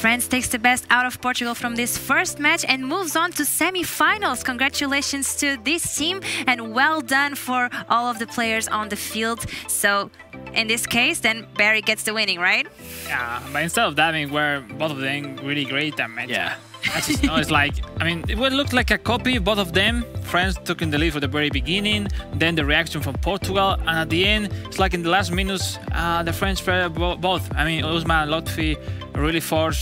France takes the best out of Portugal from this first match and moves on to semi-finals. Congratulations to this team and well done for all of the players on the field. So in this case, then Barry gets the winning, right? Yeah, but instead of that, I mean, were both of them really great at match. Yeah. It's like, I mean, it would look like a copy, both of them. France took in the lead from the very beginning, then the reaction from Portugal, and at the end, it's like in the last minutes, the French player both. I mean, Ousmane and Lotfi really forced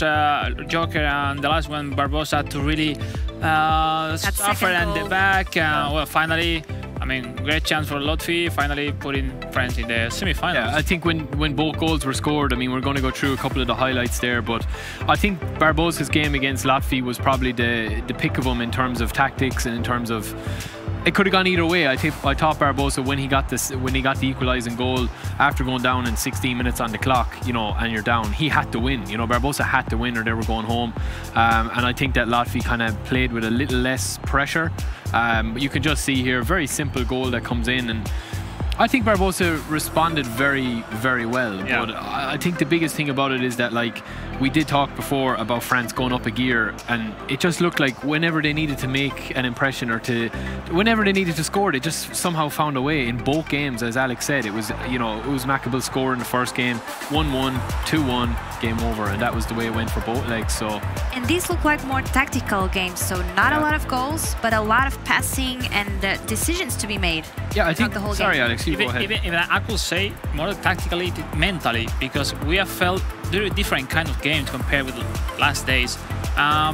Joker and the last one, Barbosa, to really suffer at the back. Well, finally, I mean, great chance for Lotfi, finally putting France in the semi-finals. Yeah, I think when both goals were scored, I mean, we're going to go through a couple of the highlights there, but I think Barbosa's game against Lotfi was probably the pick of him in terms of tactics and in terms of... It could have gone either way. I thought Barbosa, when he got the equalising goal after going down in 16 minutes on the clock, you know, and you're down, he had to win. You know, Barbosa had to win or they were going home. And I think that Lotfi kind of played with a little less pressure. But you can just see here, very simple goal that comes in, and I think Barbosa responded very, very well. Yeah. But I think the biggest thing about it is that, like, we did talk before about France going up a gear, and it just looked like whenever they needed to make an impression or whenever they needed to score, they just somehow found a way in both games. As Alex said, it was, you know, it was Maccabi score in the first game, 1-1, 2-1, game over, and that was the way it went for both legs. So, and these look like more tactical games, so not a lot of goals, but a lot of passing and decisions to be made. Yeah, I think. The whole sorry, game. Alex, you go ahead. Even I could say more tactically, mentally, because we have felt very different kind of games compared with last days.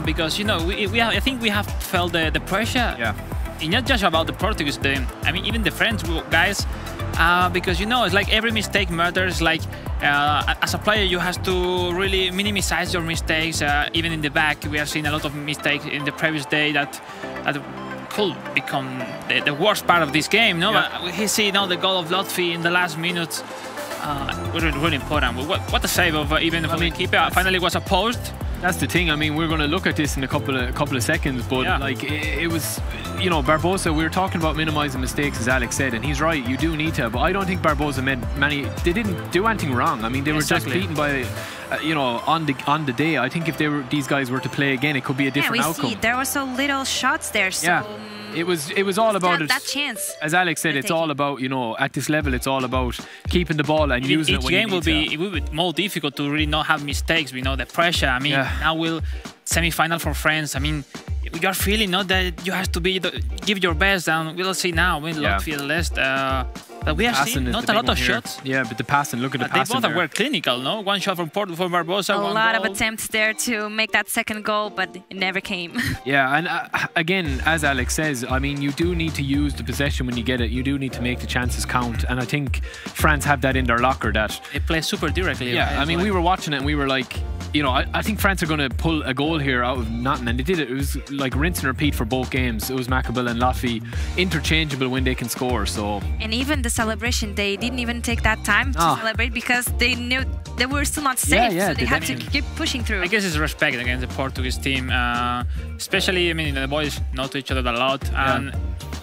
Because, you know, I think we have felt the pressure. Yeah. It's not just about the Portuguese team. I mean, even the French guys. Because, you know, it's like every mistake matters. Like, as a player, you have to really minimize your mistakes. Even in the back, we have seen a lot of mistakes in the previous day that could become the worst part of this game. No, yeah. But he see now the goal of Lotfi in the last minutes. Really important. What a save of even from the keeper. Finally was opposed. That's the thing. I mean, we're going to look at this in a couple of seconds, but yeah. like it was, you know, Barbosa. We were talking about minimizing mistakes, as Alex said, and he's right. You do need to, but I don't think Barbosa made many. They didn't do anything wrong. I mean, they were just beaten by, you know, on the day. I think if these guys were to play again, it could be a different outcome. See there were so little shots there. So yeah. It was all about it. That chance. As Alex said, it's all about, you know, at this level, it's all about keeping the ball and using it when you need to. Each game will be more difficult to really not have mistakes. We know the pressure. I mean, now we'll semi-final for France. I mean, you are feeling not that you have to give your best, and we'll see now. We'll not feel less. But we have seen not a lot of shots. Yeah, but the passing, look at the passing. They both were clinical, no? One shot from Barbosa, a lot of attempts there to make that second goal, but it never came. Yeah, and again, as Alex says, I mean, you do need to use the possession when you get it. You do need to make the chances count, and I think France have that in their locker. That they play super directly. Yeah, I mean, we were watching it and we were like, you know, I think France are going to pull a goal here out of nothing, and they did it. It was like rinse and repeat for both games. It was Maccabi and Lotfi, interchangeable when they can score. So, and even the celebration, they didn't even take that time to celebrate because they knew they were still not safe. So they had to keep pushing through. I guess it's respect against the Portuguese team, especially. I mean, the boys know to each other a lot, and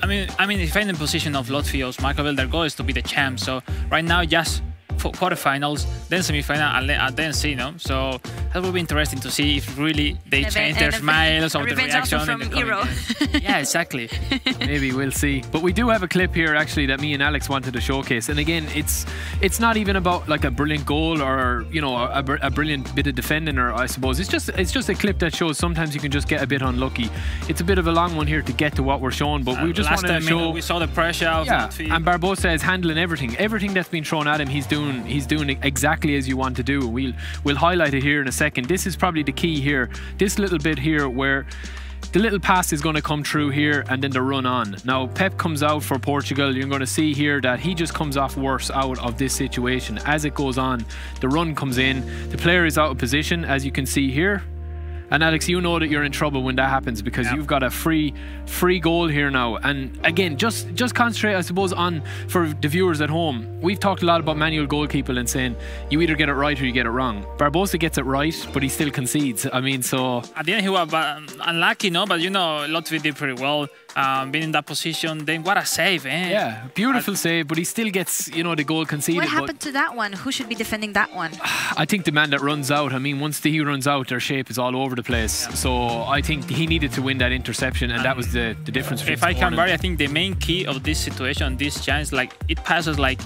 I mean, defending position of Lotfi or Maccabi, their goal is to be the champ. So right now, just for quarterfinals, then semi-final, and then see, no? So that will be interesting to see if really they change their smiles or the reaction from in the Euro. Yeah, exactly. Maybe we'll see. But we do have a clip here actually that me and Alex wanted to showcase. And again, it's not even about like a brilliant goal or, you know, a brilliant bit of defending, or I suppose it's just a clip that shows sometimes you can just get a bit unlucky. It's a bit of a long one here to get to what we're showing, but we just wanted to show. We saw the pressure of Lotfi. And Barbosa is handling everything that's been thrown at him. He's doing exactly as you want to do. We'll highlight it here in a second. This is probably the key here. This little bit here where the little pass is going to come through here and then the run on. Now Pep comes out for Portugal. You're going to see here that he just comes off worse out of this situation. As it goes on, the run comes in. The player is out of position, as you can see here. And Alex, you know that you're in trouble when that happens because you've got a free goal here now. And again, just concentrate, I suppose, on, for the viewers at home, we've talked a lot about manual goalkeeping and saying you either get it right or you get it wrong. Barbosa gets it right, but he still concedes. I mean, so at the end he was unlucky, no? But you know, Lotfi did pretty well. being in that position. Then what a save, eh? Yeah, beautiful save, but he still gets, you know, the goal conceded. What happened to that one? Who should be defending that one? I think the man that runs out, I mean, once he runs out, their shape is all over the place. Yeah. So I think he needed to win that interception, and that was the difference. If I can vary, I think the main key of this situation, this chance, like it passes like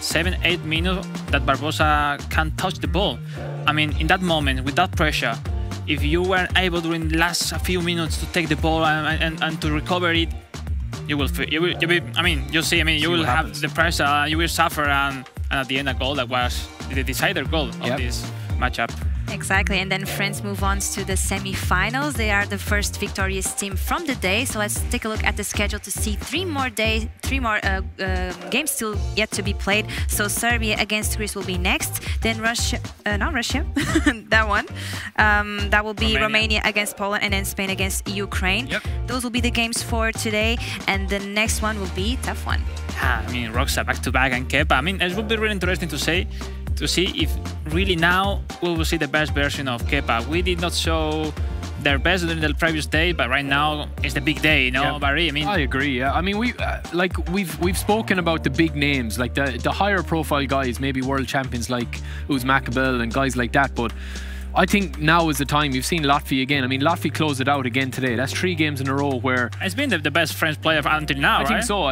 7-8 minutes that Barbosa can't touch the ball. I mean, in that moment, with that pressure, if you weren't able during the last few minutes to take the ball and to recover it, you will have the pressure, you will suffer, and at the end, a goal that was the decider goal of this matchup. Exactly, and then France move on to the semi-finals. They are the first victorious team from the day. So let's take a look at the schedule to see three more games still yet to be played. So Serbia against Greece will be next. Then Russia, not Russia, that one. That will be Romania against Poland, and then Spain against Ukraine. Yep. Those will be the games for today, and the next one will be a tough one. I mean, Roxa back-to-back and Kepa. I mean, it would be really interesting to see if really now we will see the best version of Kepa. We did not show their best in the previous day, but right now it's the big day, you know, Barry. I mean, I agree. Yeah, I mean, we've spoken about the big names, like the higher profile guys, maybe world champions like Uzmakabel and guys like that, but I think now is the time. You've seen Latvia again. I mean, Latvia closed it out again today. That's 3 games in a row where it's been the best French player until now, I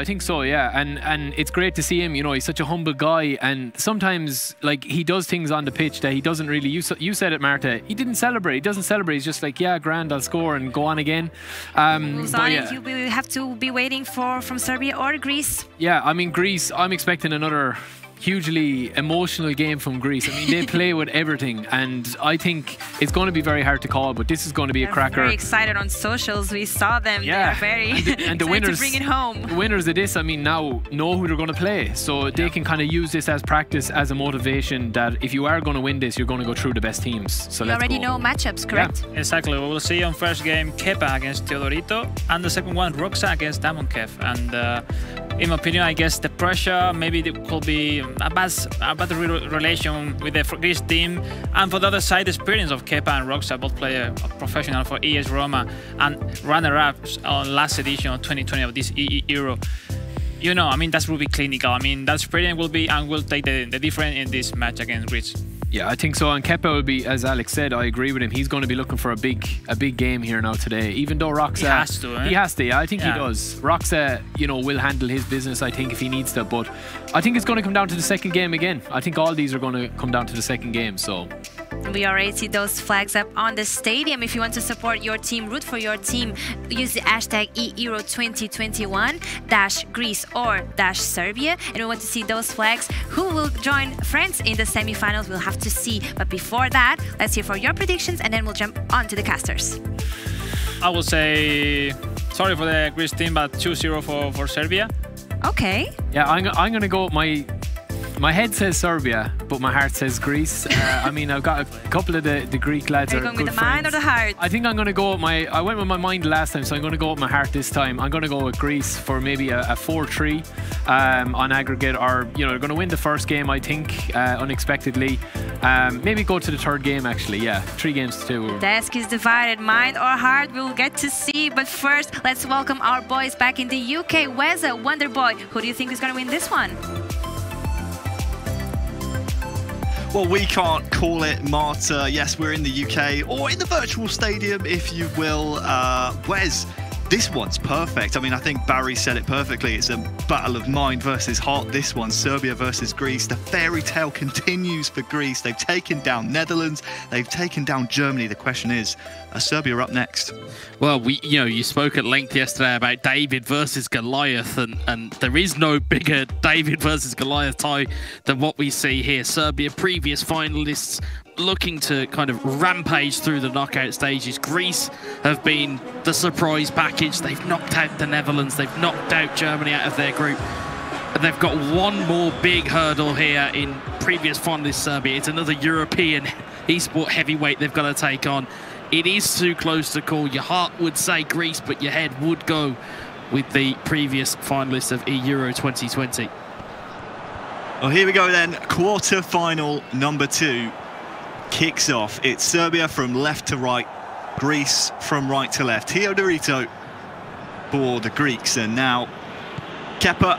think so, yeah. And it's great to see him. You know, he's such a humble guy, and sometimes like he does things on the pitch that he doesn't really. You said it, Marta. He didn't celebrate. He doesn't celebrate. He's just like, yeah, grand, I'll score and go on again. You will have to be waiting from Serbia or Greece. Yeah, I mean Greece. I'm expecting another hugely emotional game from Greece. I mean, they play with everything, and I think it's going to be very hard to call, but this is going to be a cracker. Very excited on socials. We saw them. Yeah, they are very and the winners to bring it home. The winners of this, I mean, now know who they're going to play, so they can kind of use this as practice, as a motivation that if you are going to win this, you're going to go through the best teams. So you already know matchups, correct? Yeah, exactly. We will see on first game Kepa against Teodorito, and the second one Roxa against Damonkev. And in my opinion, I guess the pressure, maybe there could be a bad relation with the Greece team, and for the other side, the experience of Kepa and Roxa, both play a professional for AS Roma and runner-ups on last edition of 2020 of this Euro. You know, I mean, that will be clinical. I mean, that experience will take the difference in this match against Greece. Yeah, I think so. And Kepa will be, as Alex said, I agree with him. He's going to be looking for a big game here now today. Even though Roxa, he has to. He has to. Yeah, I think he does. Roxa, you know, will handle his business, I think, if he needs to. But I think it's going to come down to the second game again. I think all these are going to come down to the second game. So we already see those flags up on the stadium. If you want to support your team, root for your team, use the hashtag EURO2021-Greece or -Serbia. And we want to see those flags. Who will join France in the semi-finals? We'll have to see. But before that, let's hear for your predictions, and then we'll jump on to the casters. I will say, sorry for the Greece team, but 2-0 for Serbia. Okay. Yeah, I'm going to go with my head says Serbia, but my heart says Greece. I mean, I've got a couple of the Greek lads. Are you going with the mind or the heart? I think I'm going to go with I went with my mind last time, so I'm going to go with my heart this time. I'm going to go with Greece for maybe a 4-3 on aggregate, or, you know, they're going to win the first game, I think, unexpectedly. Maybe go to the third game, actually. Yeah, 3 games to 2. Desk is divided. Mind or heart, we'll get to see. But first, let's welcome our boys back in the UK. Weza, Wonder Boy, who do you think is going to win this one? Well, we can't call it, Marta. Yes, we're in the UK, or in the virtual stadium, if you will. Wes, this one's perfect. I mean, I think Barry said it perfectly. It's a battle of mind versus heart, this one. Serbia versus Greece. The fairy tale continues for Greece. They've taken down Netherlands. They've taken down Germany. The question is, are Serbia up next? Well, you spoke at length yesterday about David versus Goliath, and there is no bigger David versus Goliath tie than what we see here. Serbia, previous finalists, looking to kind of rampage through the knockout stages. Greece have been the surprise package. They've knocked out the Netherlands. They've knocked out Germany out of their group. And they've got one more big hurdle here in previous finalist Serbia. It's another European esport heavyweight they've got to take on. It is too close to call. Your heart would say Greece, but your head would go with the previous finalists of Euro 2020. Well, here we go then. Quarter-final number 2 kicks off. It's Serbia from left to right, Greece from right to left. Teodorito. for the Greeks. And now Kepa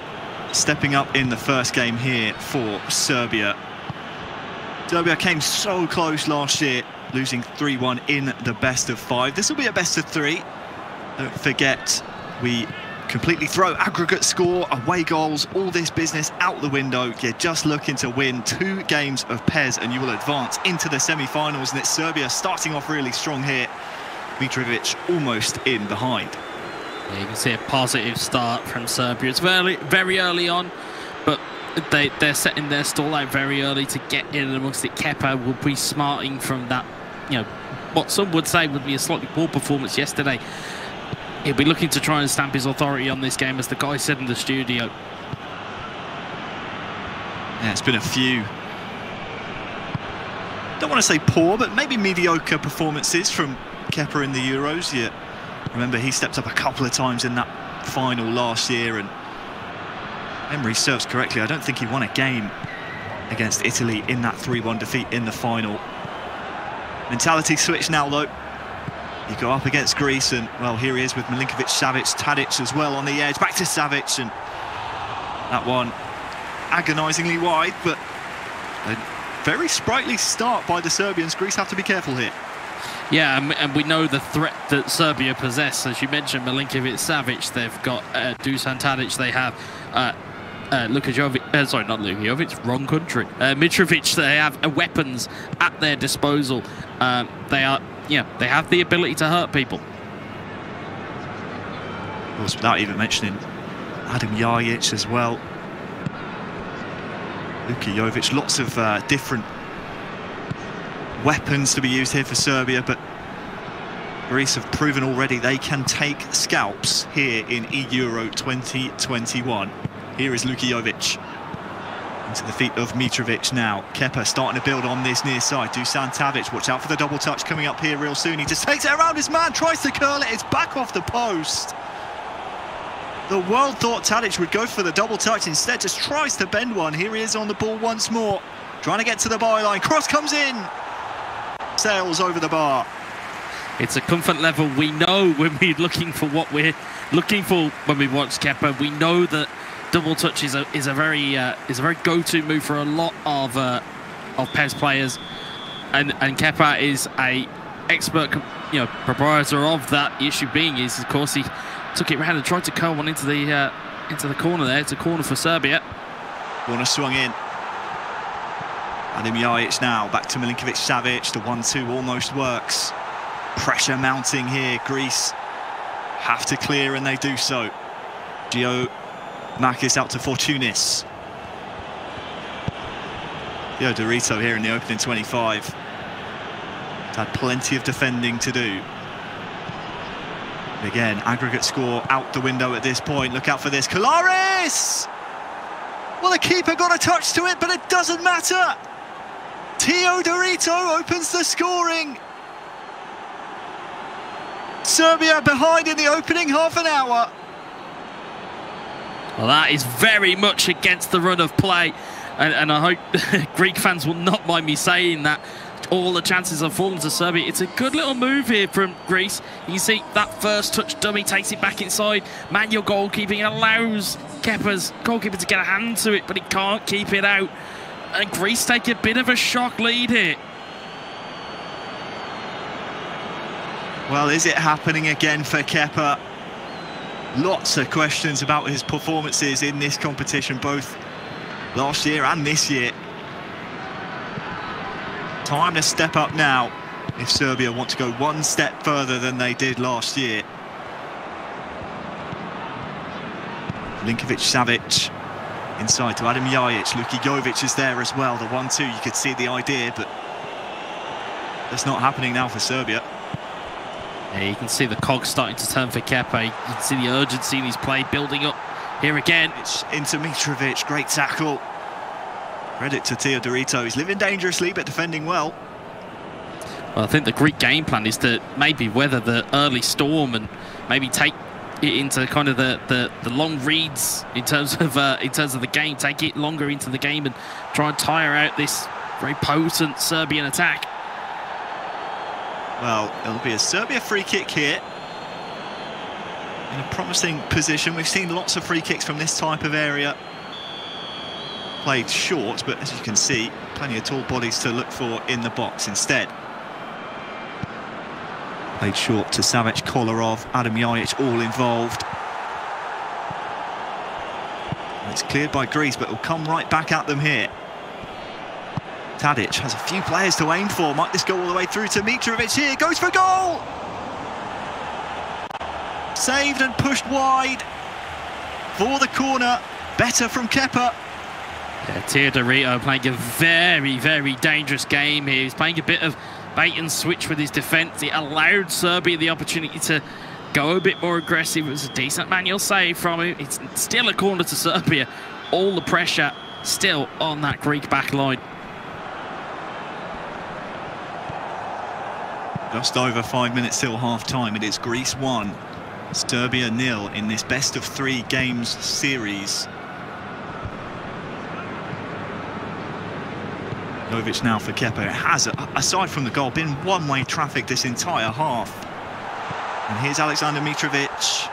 stepping up in the first game here for Serbia. Serbia came so close last year, losing 3-1 in the best of 5. This will be a best of 3. Don't forget, we completely throw aggregate score, away goals, all this business out the window. You're just looking to win 2 games of PES and you will advance into the semi-finals. And it's Serbia starting off really strong here. Mitrovic almost in behind. Yeah, you can see a positive start from Serbia. It's very early on, but they're setting their stall out very early to get in amongst it. Kepa will be smarting from that, you know, what some would say would be a slightly poor performance yesterday. He'll be looking to try and stamp his authority on this game, as the guy said in the studio. Yeah, it's been a few, don't want to say poor, but maybe mediocre performances from Kepa in the Euros. Yeah, remember he stepped up a couple of times in that final last year, and memory serves correctly, I don't think he won a game against Italy in that 3-1 defeat in the final. Mentality switch now though. You go up against Greece, and well, here he is with Milinkovic, Savic, Tadic as well on the edge. Back to Savic, and that one agonisingly wide, but a very sprightly start by the Serbians. Greece have to be careful here. Yeah, and we know the threat that Serbia possess. As you mentioned, Milinkovic, Savic, they've got Dusan Tadic, they have Luka Jovic, sorry, not Luka Jovic, wrong country. Mitrovic, they have weapons at their disposal. They have the ability to hurt people. Of course, without even mentioning Adam Jajic as well. Luka Jovic, lots of different weapons to be used here for Serbia, but Greece have proven already they can take scalps here in Euro 2021. Here is Luka Jovic into the feet of Mitrovic now. Kepa starting to build on this near side. Dusan Tadic, watch out for the double touch coming up here real soon. He just takes it around his man, tries to curl it, it's back off the post. The world thought Tadic would go for the double touch, instead just tries to bend one. Here he is on the ball once more, trying to get to the byline. Cross comes in, sails over the bar. It's a comfort level we know when we're looking for what we're looking for when we watch Kepa. We know that double touch is a very go-to move for a lot of PES players, and Kepa is a expert, proprietor of that. The issue being is, of course, he took it round and tried to curl one into the corner there. It's a corner for Serbia. Corner swung in. Adam Jajic now back to Milinkovic, Savic. The 1-2 almost works. Pressure mounting here. Greece have to clear, and they do so. Gio Makis out to Fortounis. Dorito here in the opening 25. Had plenty of defending to do. But again, aggregate score out the window at this point. Look out for this. Kolaris! Well, the keeper got a touch to it, but it doesn't matter. Teodorito opens the scoring. Serbia behind in the opening half an hour. Well, that is very much against the run of play, and I hope Greek fans will not mind me saying that. All the chances have fallen to Serbia. It's a good little move here from Greece. You can see that first touch dummy takes it back inside. Manual goalkeeping allows Kepa's goalkeeper to get a hand to it, but he can't keep it out. And Greece take a bit of a shock lead here. Well, is it happening again for Kepa? Lots of questions about his performances in this competition, both last year and this year. Time to step up now if Serbia want to go one step further than they did last year. Milinkovic, Savic inside to Adam Jajic. Luka Jovic is there as well. The 1-2, you could see the idea, but that's not happening now for Serbia. Yeah, you can see the cogs starting to turn for Kepa. You can see the urgency in his play building up here again. It's into Mitrovic, great tackle. Credit to Teodorito, he's living dangerously but defending well. Well, I think the Greek game plan is to maybe weather the early storm and maybe take it into kind of the long reads in terms of the game. Take it longer into the game and try and tire out this very potent Serbian attack. Well, it'll be a Serbia free kick here. in a promising position. We've seen lots of free kicks from this type of area. Played short, but as you can see, plenty of tall bodies to look for in the box instead. Played short to Savic, Kolarov, Adam Jajic, all involved. It's cleared by Greece, but it'll come right back at them here. Tadic has a few players to aim for. Might this go all the way through to Mitrovic here? Goes for goal! Saved and pushed wide for the corner. Better from Kepa. Yeah, Teodorito playing a very, very dangerous game here. He's playing a bit of bait and switch with his defence. It allowed Serbia the opportunity to go a bit more aggressive. It was a decent manual save from him. It's still a corner to Serbia. All the pressure still on that Greek back line. Just over 5 minutes till half-time. It is Greece 1, Serbia 0 in this best-of-3 games series. Jovic now for Kepa. It has, aside from the goal, been one-way traffic this entire half. And here's Alexander Mitrovic.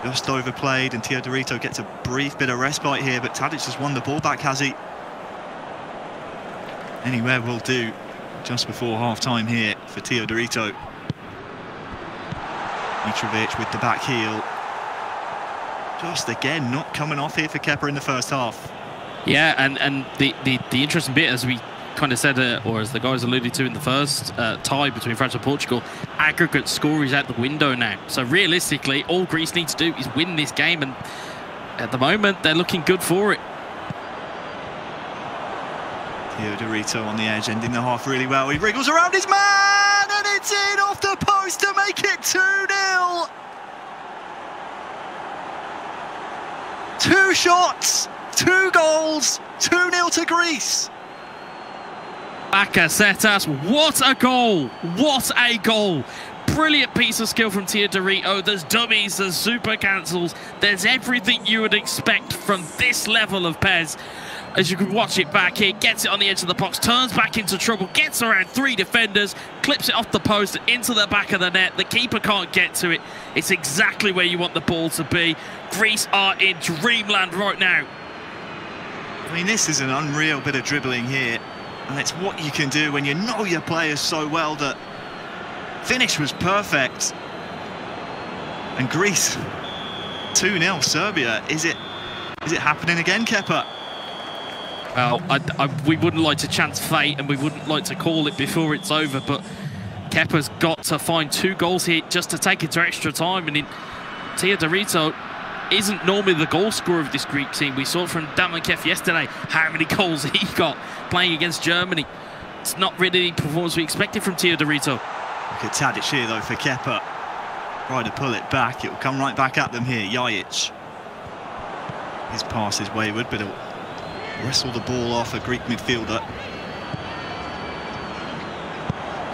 Just overplayed, and Teodorito gets a brief bit of respite here, but Tadic has won the ball back, has he? Anywhere will do. Just before half-time here for Teodorito. Mitrovic with the back heel. Just again not coming off here for Kepa in the first half. Yeah, and the interesting bit, as we kind of said, or as the guys alluded to in the first tie between France and Portugal, aggregate score is out the window now. So realistically, all Greece needs to do is win this game, and at the moment, they're looking good for it. Teodorito on the edge, ending the half really well. He wriggles around his man, and it's in off the post to make it 2-0. 2 shots, 2 goals, 2-0 to Greece. Bakasetas, what a goal! What a goal! Brilliant piece of skill from Teodorito. There's dummies, there's super cancels, there's everything you would expect from this level of Pez. As you can watch it back here, gets it on the edge of the box, turns back into trouble, gets around 3 defenders, clips it off the post into the back of the net. The keeper can't get to it. It's exactly where you want the ball to be. Greece are in dreamland right now. I mean, this is an unreal bit of dribbling here, and it's what you can do when you know your players so well. That finish was perfect. And Greece, 2-0 Serbia. Is it happening again, Kepa? Well, we wouldn't like to chance fate, and we wouldn't like to call it before it's over, but Kepa's got to find 2 goals here just to take it to extra time. And Teodorito isn't normally the goal scorer of this Greek team. We saw from Damakev yesterday how many goals he got playing against Germany. It's not really the performance we expected from Teodorito. Look at Tadic here, though, for Kepa. Try to pull it back. It will come right back at them here. Jajic. His pass is wayward, but it'll wrestle the ball off a Greek midfielder.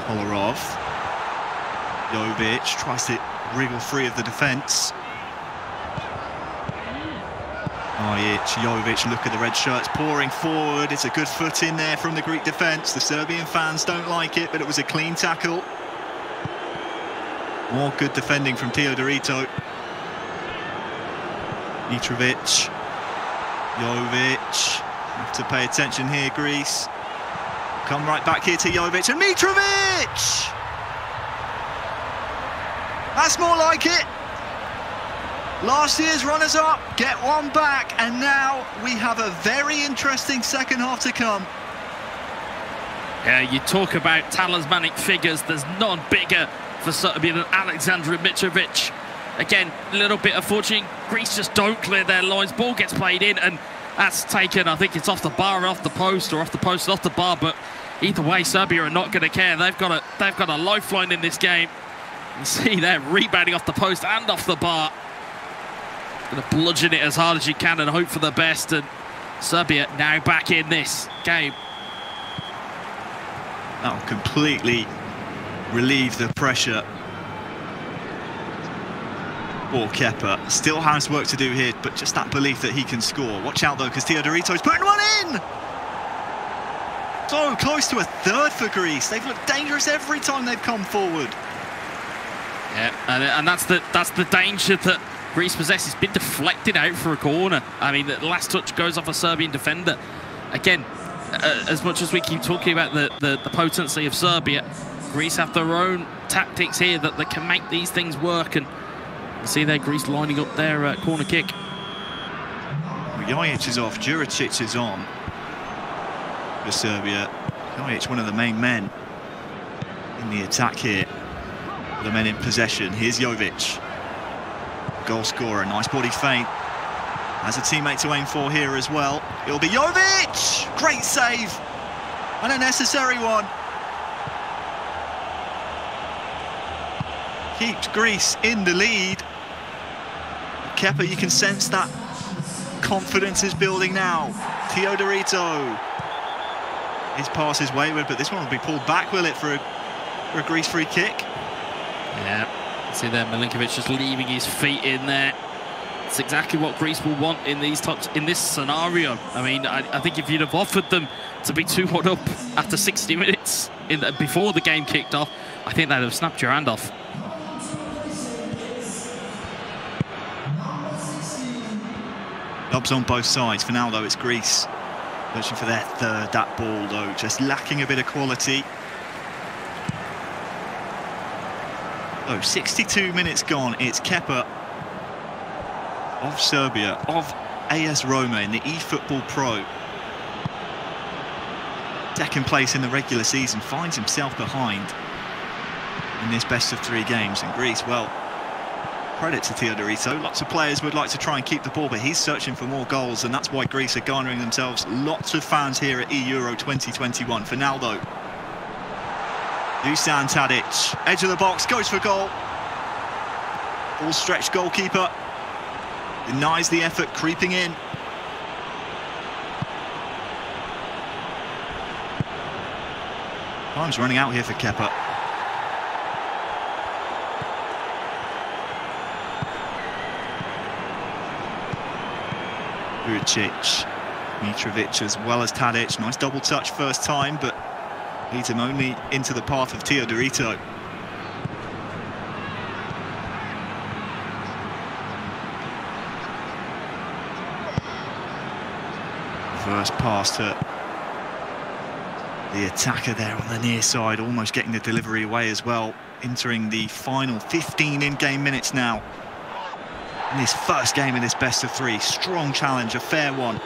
Kolarov. Jovic tries to wriggle free of the defence. Jovic, look at the red shirts pouring forward. It's a good foot in there from the Greek defence. The Serbian fans don't like it, but it was a clean tackle. More good defending from Teodorito. Mitrovic. Jovic. Have to pay attention here, Greece. Come right back here to Jovic, and Mitrovic! That's more like it. Last year's runners-up get one back, and now we have a very interesting second half to come. Yeah, you talk about talismanic figures. There's none bigger for Serbia than Alexander Mitrovic. Again, a little bit of fortune. Greece just don't clear their lines. Ball gets played in, and that's taken, I think it's off the bar, off the post, or off the post, off the bar. But either way, Serbia are not going to care. They've got a lifeline in this game. You see they're rebounding off the post and off the bar. Going to bludgeon it as hard as you can and hope for the best. And Serbia now back in this game. That'll completely relieve the pressure for Kepa. Still has work to do here, but just that belief that he can score. Watch out though, because Teodorito's putting one in! So close to a third for Greece. They've looked dangerous every time they've come forward. Yeah, and that's the danger that Greece possesses. Been deflected out for a corner. I mean, the last touch goes off a Serbian defender. Again, as much as we keep talking about the potency of Serbia, Greece have their own tactics here that can make these things work. And you see there, Greece lining up their corner kick. Jojic is off, Juricic is on for Serbia. Jojic, one of the main men in the attack here. The men in possession. Here's Jovic, goal scorer. Nice body feint. Has a teammate to aim for here as well. It'll be Jovic! Great save! And a necessary one. Keeps Greece in the lead. Kepa, you can sense that confidence is building now. Teodorito. His pass is wayward, but this one will be pulled back, will it, for a Greece free kick? Yeah, see there, Milinkovic just leaving his feet in there. It's exactly what Greece will want in this scenario. I mean, I think if you'd have offered them to be 2-1 up after 60 minutes before the game kicked off, I think they'd have snapped your hand off. Lobs on both sides. For now, though, it's Greece searching for their third. That ball, though, just lacking a bit of quality. Oh, 62 minutes gone. It's Kepa of Serbia, of AS Roma in the eFootball Pro. Second place in the regular season, finds himself behind in this best of 3 games. And Greece, well, credit to Teodorito. Lots of players would like to try and keep the ball, but he's searching for more goals, and that's why Greece are garnering themselves lots of fans here at Euro 2021. For now, though, Dusan Tadic, edge of the box, goes for goal. Ball stretched goalkeeper. Denies the effort, creeping in. Time's running out here for Kepa. Juricic, Mitrovic as well as Tadic. Nice double touch first time, but leads him only into the path of Teodorito. First pass to the attacker there on the near side, almost getting the delivery away as well. Entering the final 15 in-game minutes now. In this first game in this best of 3. Strong challenge, a fair one,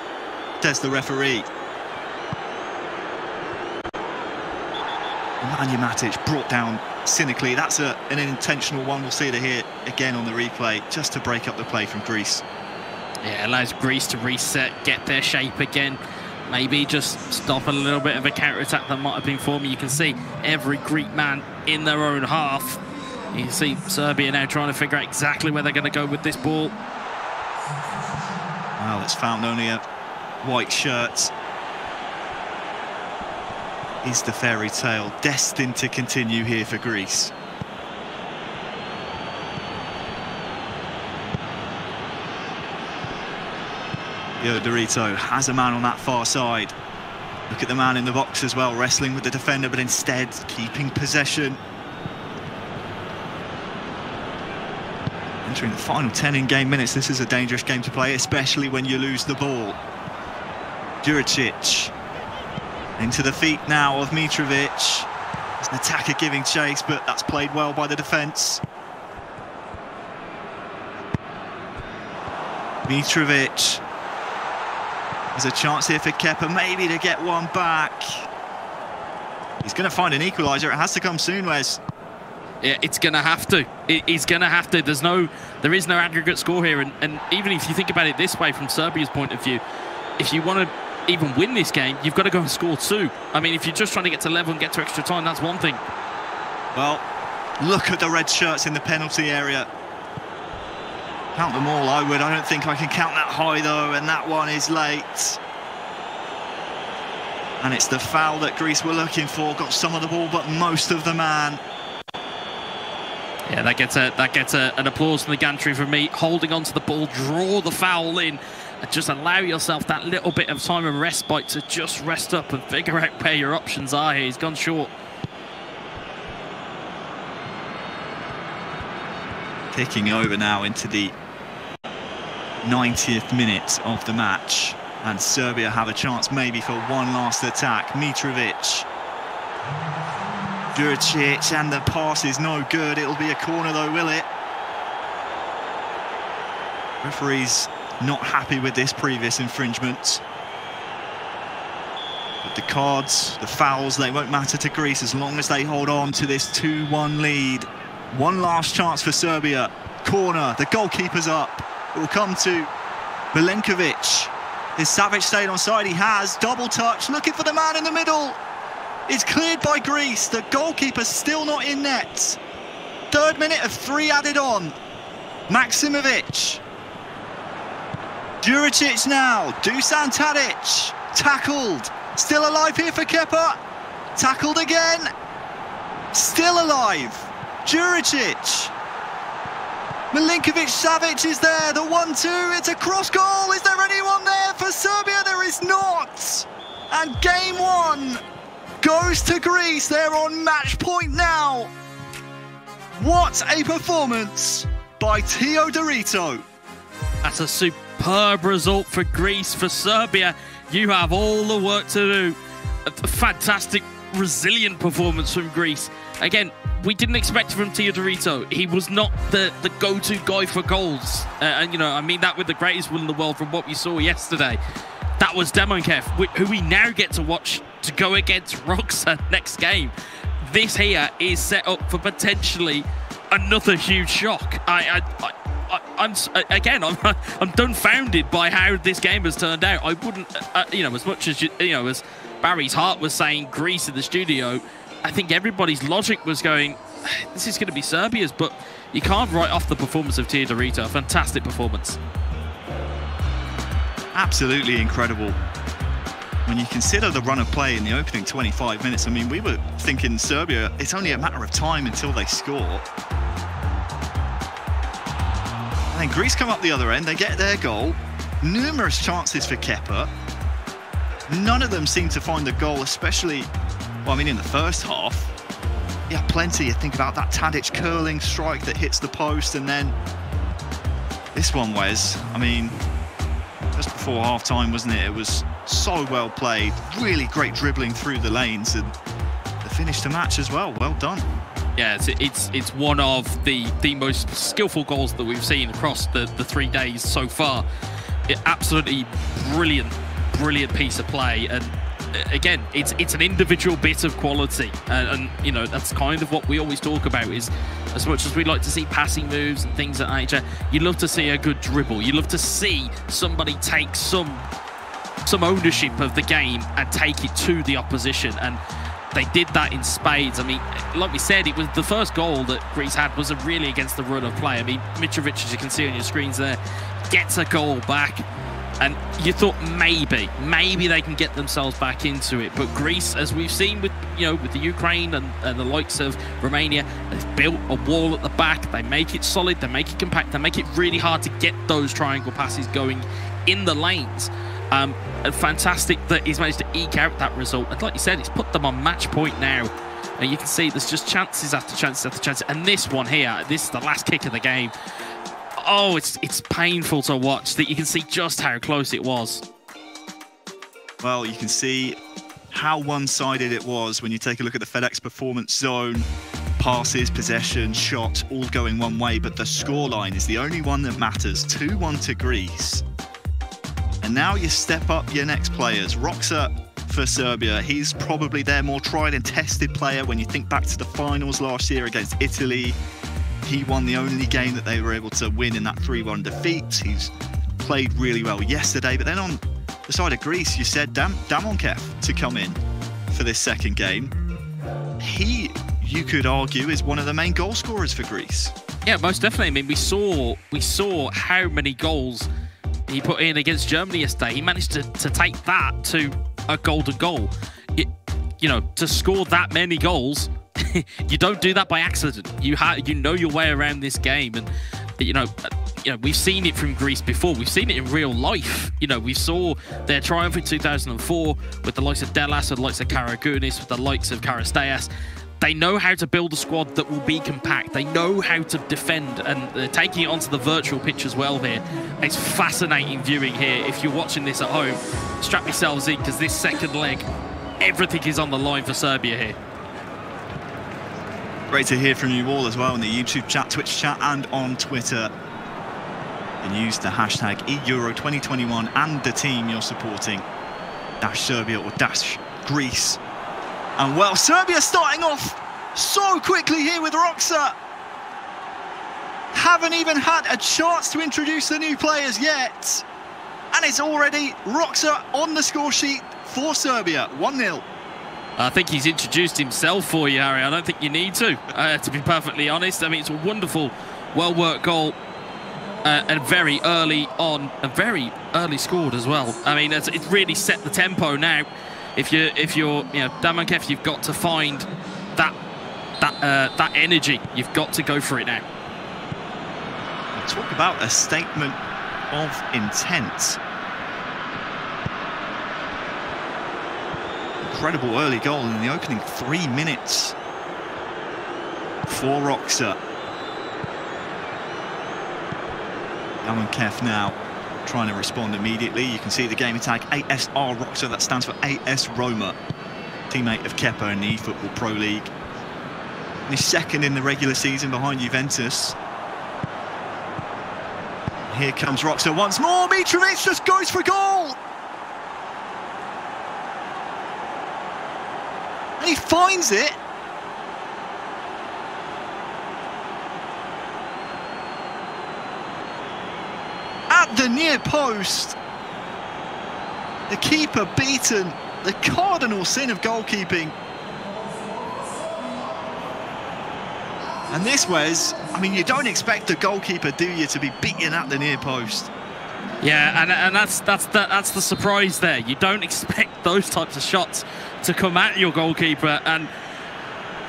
says the referee. Nemanja Matic brought down cynically. That's an intentional one. We'll see it here again on the replay, just to break up the play from Greece. Yeah, it allows Greece to reset, get their shape again. Maybe just stop a little bit of a counter-attack that might have been forming. You can see every Greek man in their own half. You can see Serbia now trying to figure out exactly where they're going to go with this ball. Well, it's found only a white shirt. Is the fairy tale destined to continue here for Greece? Teodorito has a man on that far side. Look at the man in the box as well, wrestling with the defender, but instead keeping possession. Entering the final 10 in-game minutes, this is a dangerous game to play, especially when you lose the ball. Juricic into the feet now of Mitrovic. There's an attacker giving chase, but that's played well by the defence. Mitrovic. There's a chance here for Kepa, maybe to get one back. He's going to find an equaliser. It has to come soon, Wes. Yeah, it's going to have to. He's going to have to. There is no aggregate score here. And even if you think about it this way, from Serbia's point of view, if you want to even win this game, you've got to go and score 2. I mean, if you're just trying to get to level and get to extra time, that's one thing. Well, look at the red shirts in the penalty area. Count them all, I would. I don't think I can count that high, though, and that one is late. And it's the foul that Greece were looking for. Got some of the ball, but most of the man. Yeah, that gets an applause from the gantry from me. Holding onto the ball, draw the foul in, and just allow yourself that little bit of time and respite to just rest up and figure out where your options are here. He's gone short. Ticking over now into the 90th minute of the match, and Serbia have a chance maybe for one last attack. Mitrovic, Juricic, and the pass is no good. It'll be a corner though, will it? Referee's not happy with this previous infringement. But the cards, the fouls, they won't matter to Greece as long as they hold on to this 2-1 lead. One last chance for Serbia. Corner, the goalkeeper's up. It will come to Milenkovic. Is Savic stayed onside? He has. Double touch, looking for the man in the middle. It's cleared by Greece. The goalkeeper's still not in net. 3rd minute of 3 added on. Maksimovic. Juricic now. Dusan Tadic. Tackled. Still alive here for Kepa. Tackled again. Still alive. Juricic. Milinkovic Savic is there. The 1-2. It's a cross goal. Is there anyone there for Serbia? There is not. And game 1 goes to Greece. They're on match point now. What a performance by Teodorito. That's a superb result for Greece. For Serbia, you have all the work to do. A fantastic, resilient performance from Greece. Again, we didn't expect from Teodorito. He was not the go-to guy for goals. And, you know, I mean that with the greatest will in the world from what we saw yesterday. That was Demonkev, who we now get to watch to go against Roxa next game. This here is set up for potentially another huge shock. I'm dumbfounded by how this game has turned out. I wouldn't, you know, as much as as Barry's heart was saying Greece in the studio, I think everybody's logic was going, this is going to be Serbia's, but you can't write off the performance of Teodorito. A fantastic performance. Absolutely incredible. When you consider the run of play in the opening 25 minutes, I mean, we were thinking Serbia, it's only a matter of time until they score. And then Greece come up the other end, they get their goal. Numerous chances for Kepa. None of them seem to find the goal, especially, well, I mean, in the first half. Yeah, plenty. You think about that Tadic curling strike that hits the post, and then this one, Wes. I mean, just before half-time, wasn't it? It was so well played. Really great dribbling through the lanes, and the finish to match as well. Well done. Yeah, it's one of the most skillful goals that we've seen across the 3 days so far. Absolutely brilliant piece of play, and again, it's an individual bit of quality, and you know, that's kind of what we always talk about. Is as much as we like to see passing moves and things of that nature, you love to see a good dribble. You love to see somebody take some ownership of the game and take it to the opposition, and they did that in spades. I mean, like we said, it was the first goal that Greece had was really against the run of play. I mean, Mitrovic, as you can see on your screens there, gets a goal back. And you thought maybe they can get themselves back into it. But Greece, as we've seen with with the Ukraine and the likes of Romania, they've built a wall at the back. They make it solid, they make it compact, they make it really hard to get those triangle passes going in the lanes. And fantastic that he's managed to eke out that result. And like you said, it's put them on match point now. And you can see there's just chances after chances after chances. And this one here, this is the last kick of the game. Oh, it's painful to watch that you can see just how close it was. Well, you can see how one-sided it was when you take a look at the FedEx Performance Zone. Passes, possession, shots, all going one way, but the scoreline is the only one that matters. 2-1 to Greece. And now you step up your next players. Roxa for Serbia, he's probably their more tried and tested player. When you think back to the finals last year against Italy, he won the only game that they were able to win in that 3-1 defeat. He's played really well yesterday. But then on the side of Greece, you said Damonkev to come in for this second game. He, you could argue, is one of the main goal scorers for Greece. Yeah, most definitely. I mean, we saw how many goals he put in against Germany yesterday. He managed to take that to a golden goal. To score that many goals, you don't do that by accident. You know your way around this game, and we've seen it from Greece before. We've seen it in real life. We saw their triumph in 2004 with the likes of Delas, with the likes of Karagounis, with the likes of Karasteas. They know how to build a squad that will be compact. They know how to defend, and they're taking it onto the virtual pitch as well here. It's fascinating viewing here. If you're watching this at home, strap yourselves in, because this second leg, everything is on the line for Serbia here. Great to hear from you all as well in the YouTube chat, Twitch chat, and on Twitter. And use the hashtag #Euro2021 and the team you're supporting. #Serbia or #Greece. And well, Serbia starting off so quickly here with Roxa. Haven't even had a chance to introduce the new players yet. And it's already Roxa on the score sheet for Serbia, 1-0. I think he's introduced himself for you, Harry. I don't think you need to be perfectly honest. I mean, it's a wonderful, well-worked goal. And very early on, and very early scored as well. I mean, it's really set the tempo now. If you're Damankev, you've got to find that energy. You've got to go for it now. Talk about a statement of intent. Incredible early goal in the opening 3 minutes for Roxa. Damankev now trying to respond immediately. You can see the game attack, ASR Roxa, that stands for AS Roma. Teammate of Kepa in the eFootball Pro League. And he's second in the regular season behind Juventus. Here comes Roxa once more. Mitrovic just goes for goal. And he finds it. At the near post. The keeper beaten. The cardinal sin of goalkeeping. And this was, I mean, you don't expect the goalkeeper, do you, to be beaten at the near post? Yeah, and that's the surprise there. You don't expect those types of shots to come at your goalkeeper, and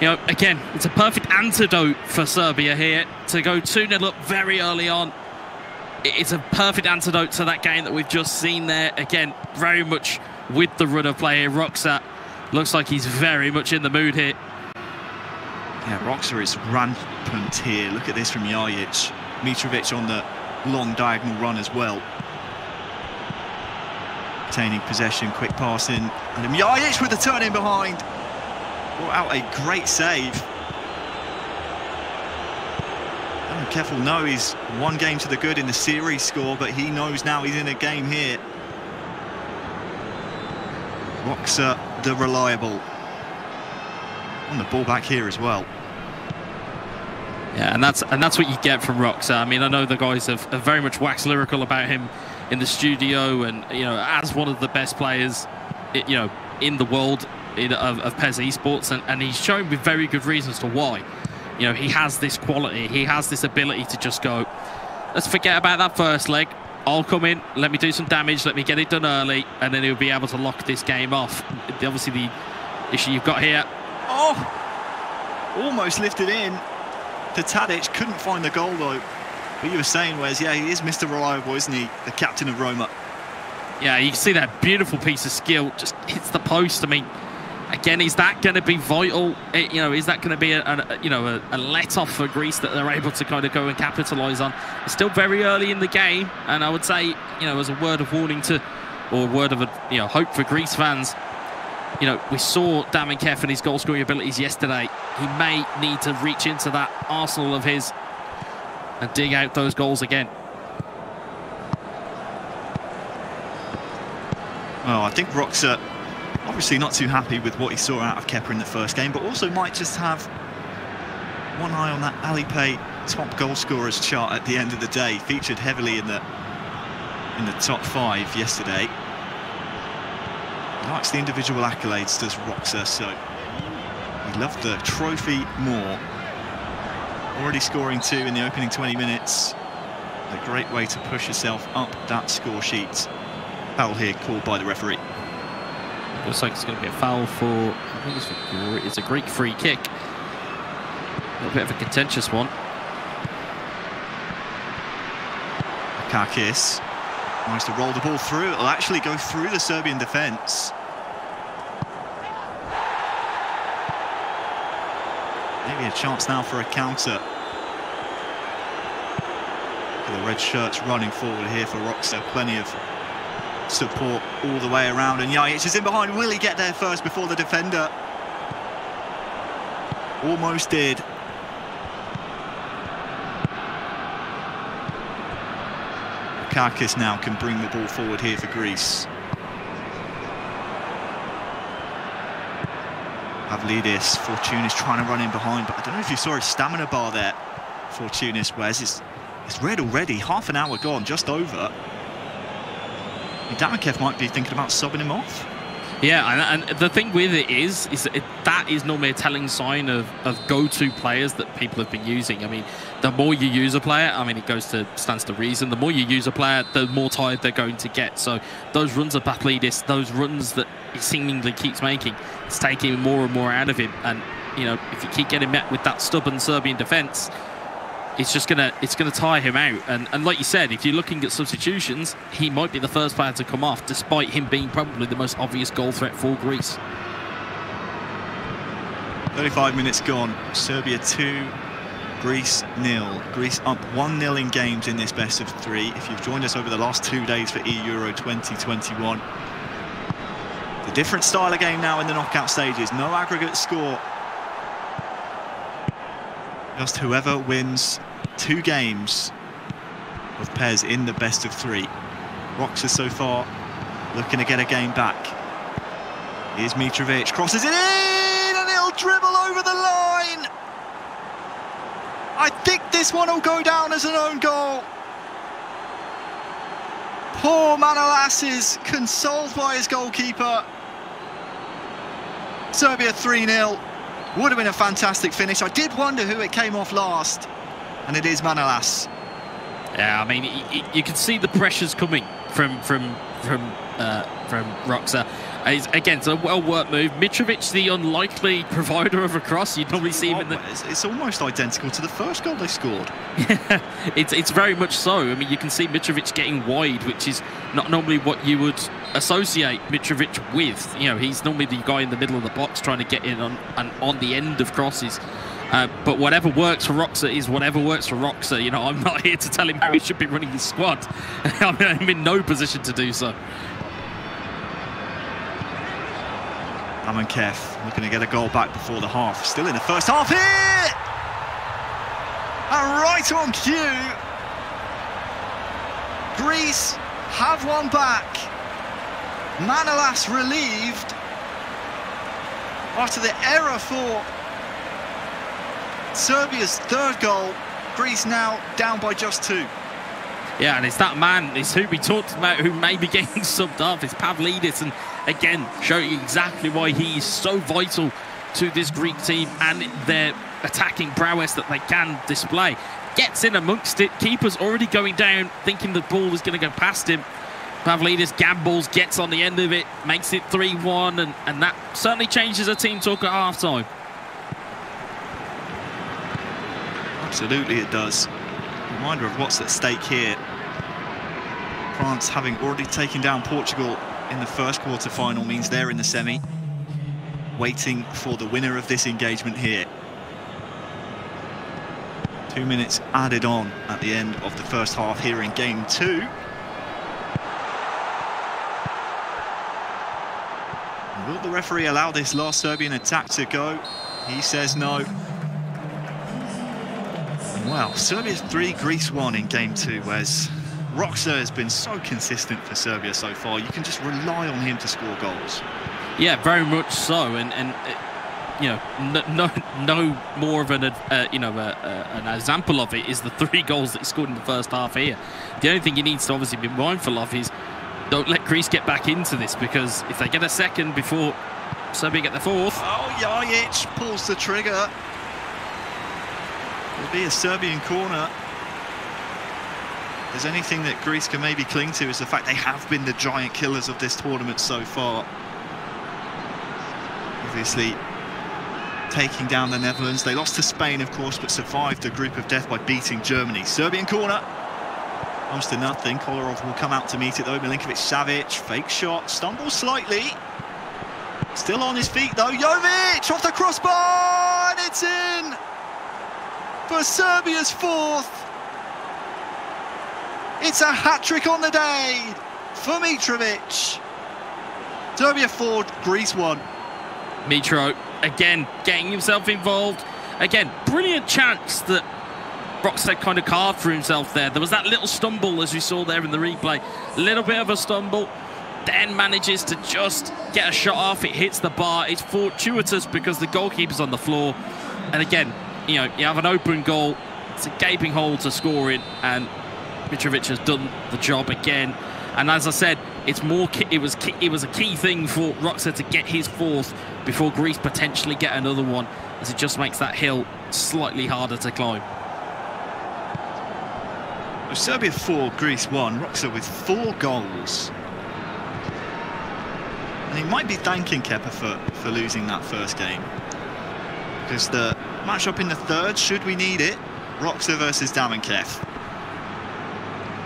you know, again, it's a perfect antidote for Serbia here to go 2-0 up very early on. It's a perfect antidote to that game that we've just seen there. Again, very much with the run of play here. Roxa looks like he's very much in the mood here. Yeah, Roxa is rampant here. Look at this from Jajic. Mitrovic on the long diagonal run as well. Obtaining possession, quick passing. And Jajic with the turn in behind. Brought out a great save. Damankev will know he's one game to the good in the series score, but he knows now he's in a game here. Roxa, the reliable. On the ball back here as well. Yeah, and that's what you get from Roxa. I mean, I know the guys have very much waxed lyrical about him in the studio, and you know, as one of the best players, you know, in the world of PES esports, and he's shown with very good reasons to why. You know, he has this quality, he has this ability to just go, let's forget about that first leg. I'll come in, let me do some damage, let me get it done early, and then he'll be able to lock this game off. Obviously, the issue you've got here. Oh, almost lifted in. To Tadic, couldn't find the goal though. But you were saying, Wes, yeah, he is Mr. Reliable, isn't he? The captain of Roma. Yeah, you can see that beautiful piece of skill just hits the post. I mean, again, is that going to be vital? You know, is that going to be a let-off for Greece that they're able to kind of go and capitalise on? It's still very early in the game, and I would say, you know, as a word of warning to, or a word of hope for Greece fans. You know, we saw Damankev and his goal-scoring abilities yesterday. He may need to reach into that arsenal of his and dig out those goals again. Well, I think Roxa obviously not too happy with what he saw out of Kepa in the first game, but also might just have one eye on that Alipay top goal scorers chart at the end of the day. Featured heavily in the top 5 yesterday. He likes the individual accolades, does Roxa, so he loved the trophy more. Already scoring 2 in the opening 20 minutes. A great way to push yourself up that score sheet. Foul here called by the referee. Looks like it's going to be a foul for, I think it's a Greek free kick. A little bit of a contentious one. Kakis tries to roll the ball through. It'll actually go through the Serbian defence. Maybe a chance now for a counter. The red shirts running forward here for Roxa. Plenty of support all the way around, and Jajic is in behind. Will he get there first before the defender? Almost did. Kakis now can bring the ball forward here for Greece. Pavlidis, Fortounis trying to run in behind, but I don't know if you saw his stamina bar there. Fortounis, Wes, it's red already, half an hour gone, just over. Damakev might be thinking about subbing him off. Yeah, and the thing with it is that is normally a telling sign of go-to players that people have been using. I mean, the more you use a player, I mean, it stands to reason. The more you use a player, the more tired they're going to get. So those runs of Pavlidis, those runs that he seemingly keeps making, it's taking more and more out of him. And you know, if you keep getting met with that stubborn Serbian defence, it's gonna tire him out. And like you said, if you're looking at substitutions, he might be the first player to come off, despite him being probably the most obvious goal threat for Greece. 35 minutes gone. Serbia 2, Greece 0. Greece up 1-0 in games in this best of 3. If you've joined us over the last 2 days for Euro 2021, the different style of game now in the knockout stages. No aggregate score. Just whoever wins 2 games of pairs in the best of 3. Roxa so far looking to get a game back. Here's Mitrovic, crosses it in, and it'll dribble over the line. I think this one will go down as an own goal. Poor Manolas is consoled by his goalkeeper. Serbia 3-0. Would have been a fantastic finish. I did wonder who it came off last, and it is Manolas. Yeah, I mean, you can see the pressures coming from Roxa. Again, it's a well-worked move. Mitrovic, the unlikely provider of a cross. You'd normally see him in the... It's almost identical to the first goal they scored. it's very much so. I mean, you can see Mitrovic getting wide, which is not normally what you would associate Mitrovic with. You know, he's normally the guy in the middle of the box trying to get in on the end of crosses. But whatever works for Roxa is whatever works for Roxa. You know, I'm not here to tell him how he should be running his squad. I mean, I'm in no position to do so. Amankev looking to get a goal back before the half. Still in the first half here! And right on cue, Greece have one back. Manolas relieved after the error for Serbia's 3rd goal. Greece now down by just 2. Yeah, and it's that man, it's who we talked about, who may be getting subbed off. It's Pavlidis, and again, showing you exactly why he is so vital to this Greek team and their attacking prowess that they can display. Gets in amongst it, keeper's already going down, thinking the ball is going to go past him. Pavlidis gambles, gets on the end of it, makes it 3-1, and that certainly changes a team talk at half-time. Absolutely it does. Reminder of what's at stake here. France, having already taken down Portugal in the first quarter-final, means they're in the semi, waiting for the winner of this engagement here. 2 minutes added on at the end of the first half here in game 2. Will the referee allow this last Serbian attack to go? He says no. Well, Serbia's 3, Greece 1 in game 2, whereas Roxa has been so consistent for Serbia so far. You can just rely on him to score goals. Yeah, very much so, and you know, no more of an example of it is the 3 goals that he scored in the first half here. The only thing he needs to obviously be mindful of is don't let Greece get back into this, because if they get a second before Serbia get the 4th... Oh, Jajic pulls the trigger. It'll be a Serbian corner. If there's anything that Greece can maybe cling to is the fact they have been the giant killers of this tournament so far. Obviously, taking down the Netherlands. They lost to Spain, of course, but survived the group of death by beating Germany. Serbian corner. Comes to nothing. Kolarov will come out to meet it, though. Milinkovic-Savic, fake shot, stumbles slightly. Still on his feet, though. Jovic off the crossbar, and it's in! for Serbia's 4th. It's a hat-trick on the day for Mitrovic. Serbia 4, Greece 1. Mitro, again, getting himself involved. Again, brilliant chance that Roxette kind of carved for himself there. There was that little stumble, as we saw there in the replay. A little bit of a stumble. Then manages to just get a shot off. It hits the bar. It's fortuitous because the goalkeeper's on the floor. And again, you know, you have an open goal. It's a gaping hole to score in, and Mitrovic has done the job again. And as I said, it's more. It was a key thing for Roxette to get his 4th before Greece potentially get another one, as it just makes that hill slightly harder to climb. Well, Serbia 4, Greece 1. Roxette with 4 goals. And he might be thanking Kepa for losing that first game, because the match-up in the 3rd, should we need it, Roxette versus Damankev.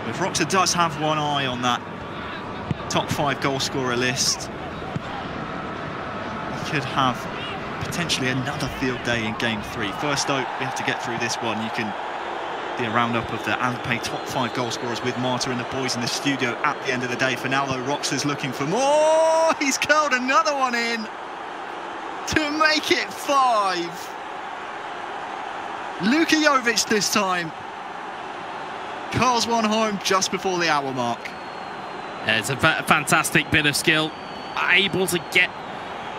If Roxette does have one eye on that top 5 goal scorer list, he could have potentially another field day in game 3. First though, we have to get through this one. You can be a roundup of the Alipay top 5 goal scorers with Marta and the boys in the studio at the end of the day. For now though, Roxette's looking for more. He's curled another one in to make it 5. Luka Jovic this time curls one home just before the hour mark. Yeah, it's a fantastic bit of skill, able to get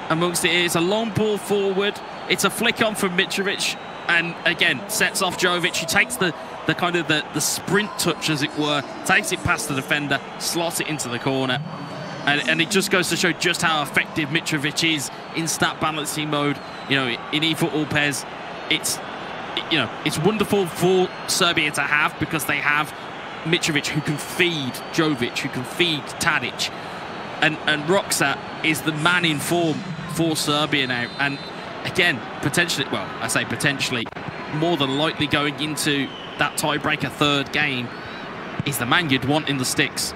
amongst it. It's a long ball forward. It's a flick on from Mitrovic, and again sets off Jovic. He takes the kind of the sprint touch, as it were, takes it past the defender, slots it into the corner, and it just goes to show just how effective Mitrovic is in stat balancing mode. You know, in eFootball PES, it's wonderful for Serbia to have, because they have Mitrovic who can feed Jovic, who can feed Tadic, and Roxette is the man in form for Serbia now. And again, potentially, well, I say potentially, more than likely going into that tiebreaker 3rd game, is the man you'd want in the sticks.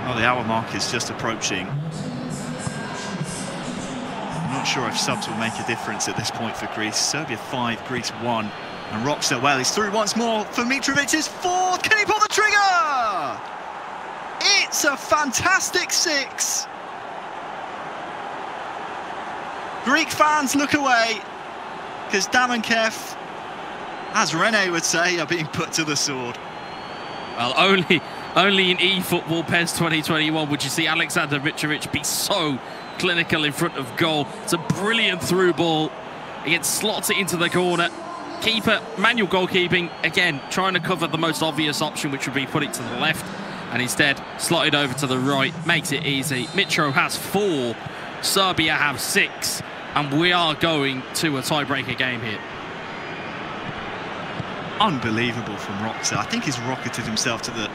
Well, the hour mark is just approaching. I'm not sure if subs will make a difference at this point for Greece. Serbia 5, Greece 1. And Roxette, well, he's through once more for Mitrovic's 4th. Can he pull the trigger? It's a fantastic 6. Greek fans look away, because Damankev, as Rene would say, are being put to the sword. Well, only in eFootball PES 2021 would you see Alexander Mitrovic be so clinical in front of goal. It's a brilliant through ball. He slots it into the corner. Keeper, manual goalkeeping, again, trying to cover the most obvious option, which would be put it to the left, and instead slotted over to the right, makes it easy. Mitro has 4, Serbia have 6, and we are going to a tiebreaker game here. Unbelievable from Roxette. I think he's rocketed himself to the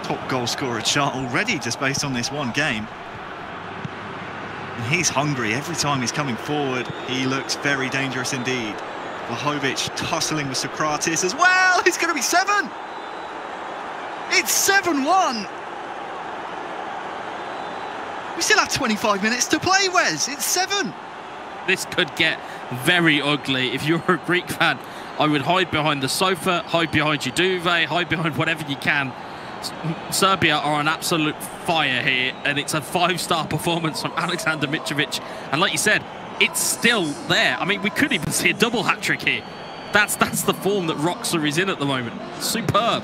top goal scorer chart already, just based on this one game. And he's hungry every time he's coming forward. He looks very dangerous indeed. Vlahovic tussling with Socrates as well. It's going to be 7. It's 7-1. We still have 25 minutes to play, Wes. It's 7. This could get very ugly. If you're a Greek fan, I would hide behind the sofa, hide behind your duvet, hide behind whatever you can. Serbia are on absolute fire here, and it's a 5-star performance from Alexander Mitrovic. And like you said, it's still there. I mean, we could even see a double hat-trick here. That's the form that Roxette is in at the moment. Superb.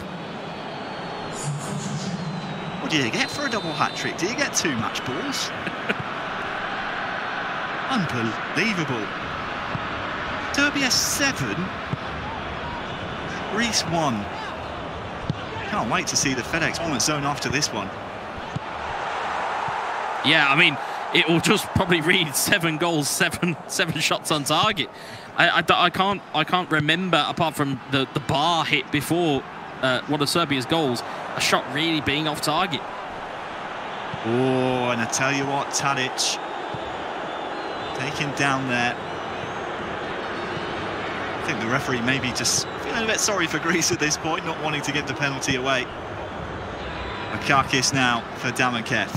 What do you get for a double hat-trick? Do you get 2 match balls? Unbelievable. Serbia 7, Greece 1. Can't wait to see the FedEx Moment Zone after this one. Yeah, I mean, it will just probably read 7 goals, 7 shots on target. I can't remember, apart from the bar hit before one of Serbia's goals, a shot really being off target. Oh, and I tell you what, Tadic taken down there. I think the referee maybe just feeling a bit sorry for Greece at this point, not wanting to give the penalty away. Akakis now for Damankev.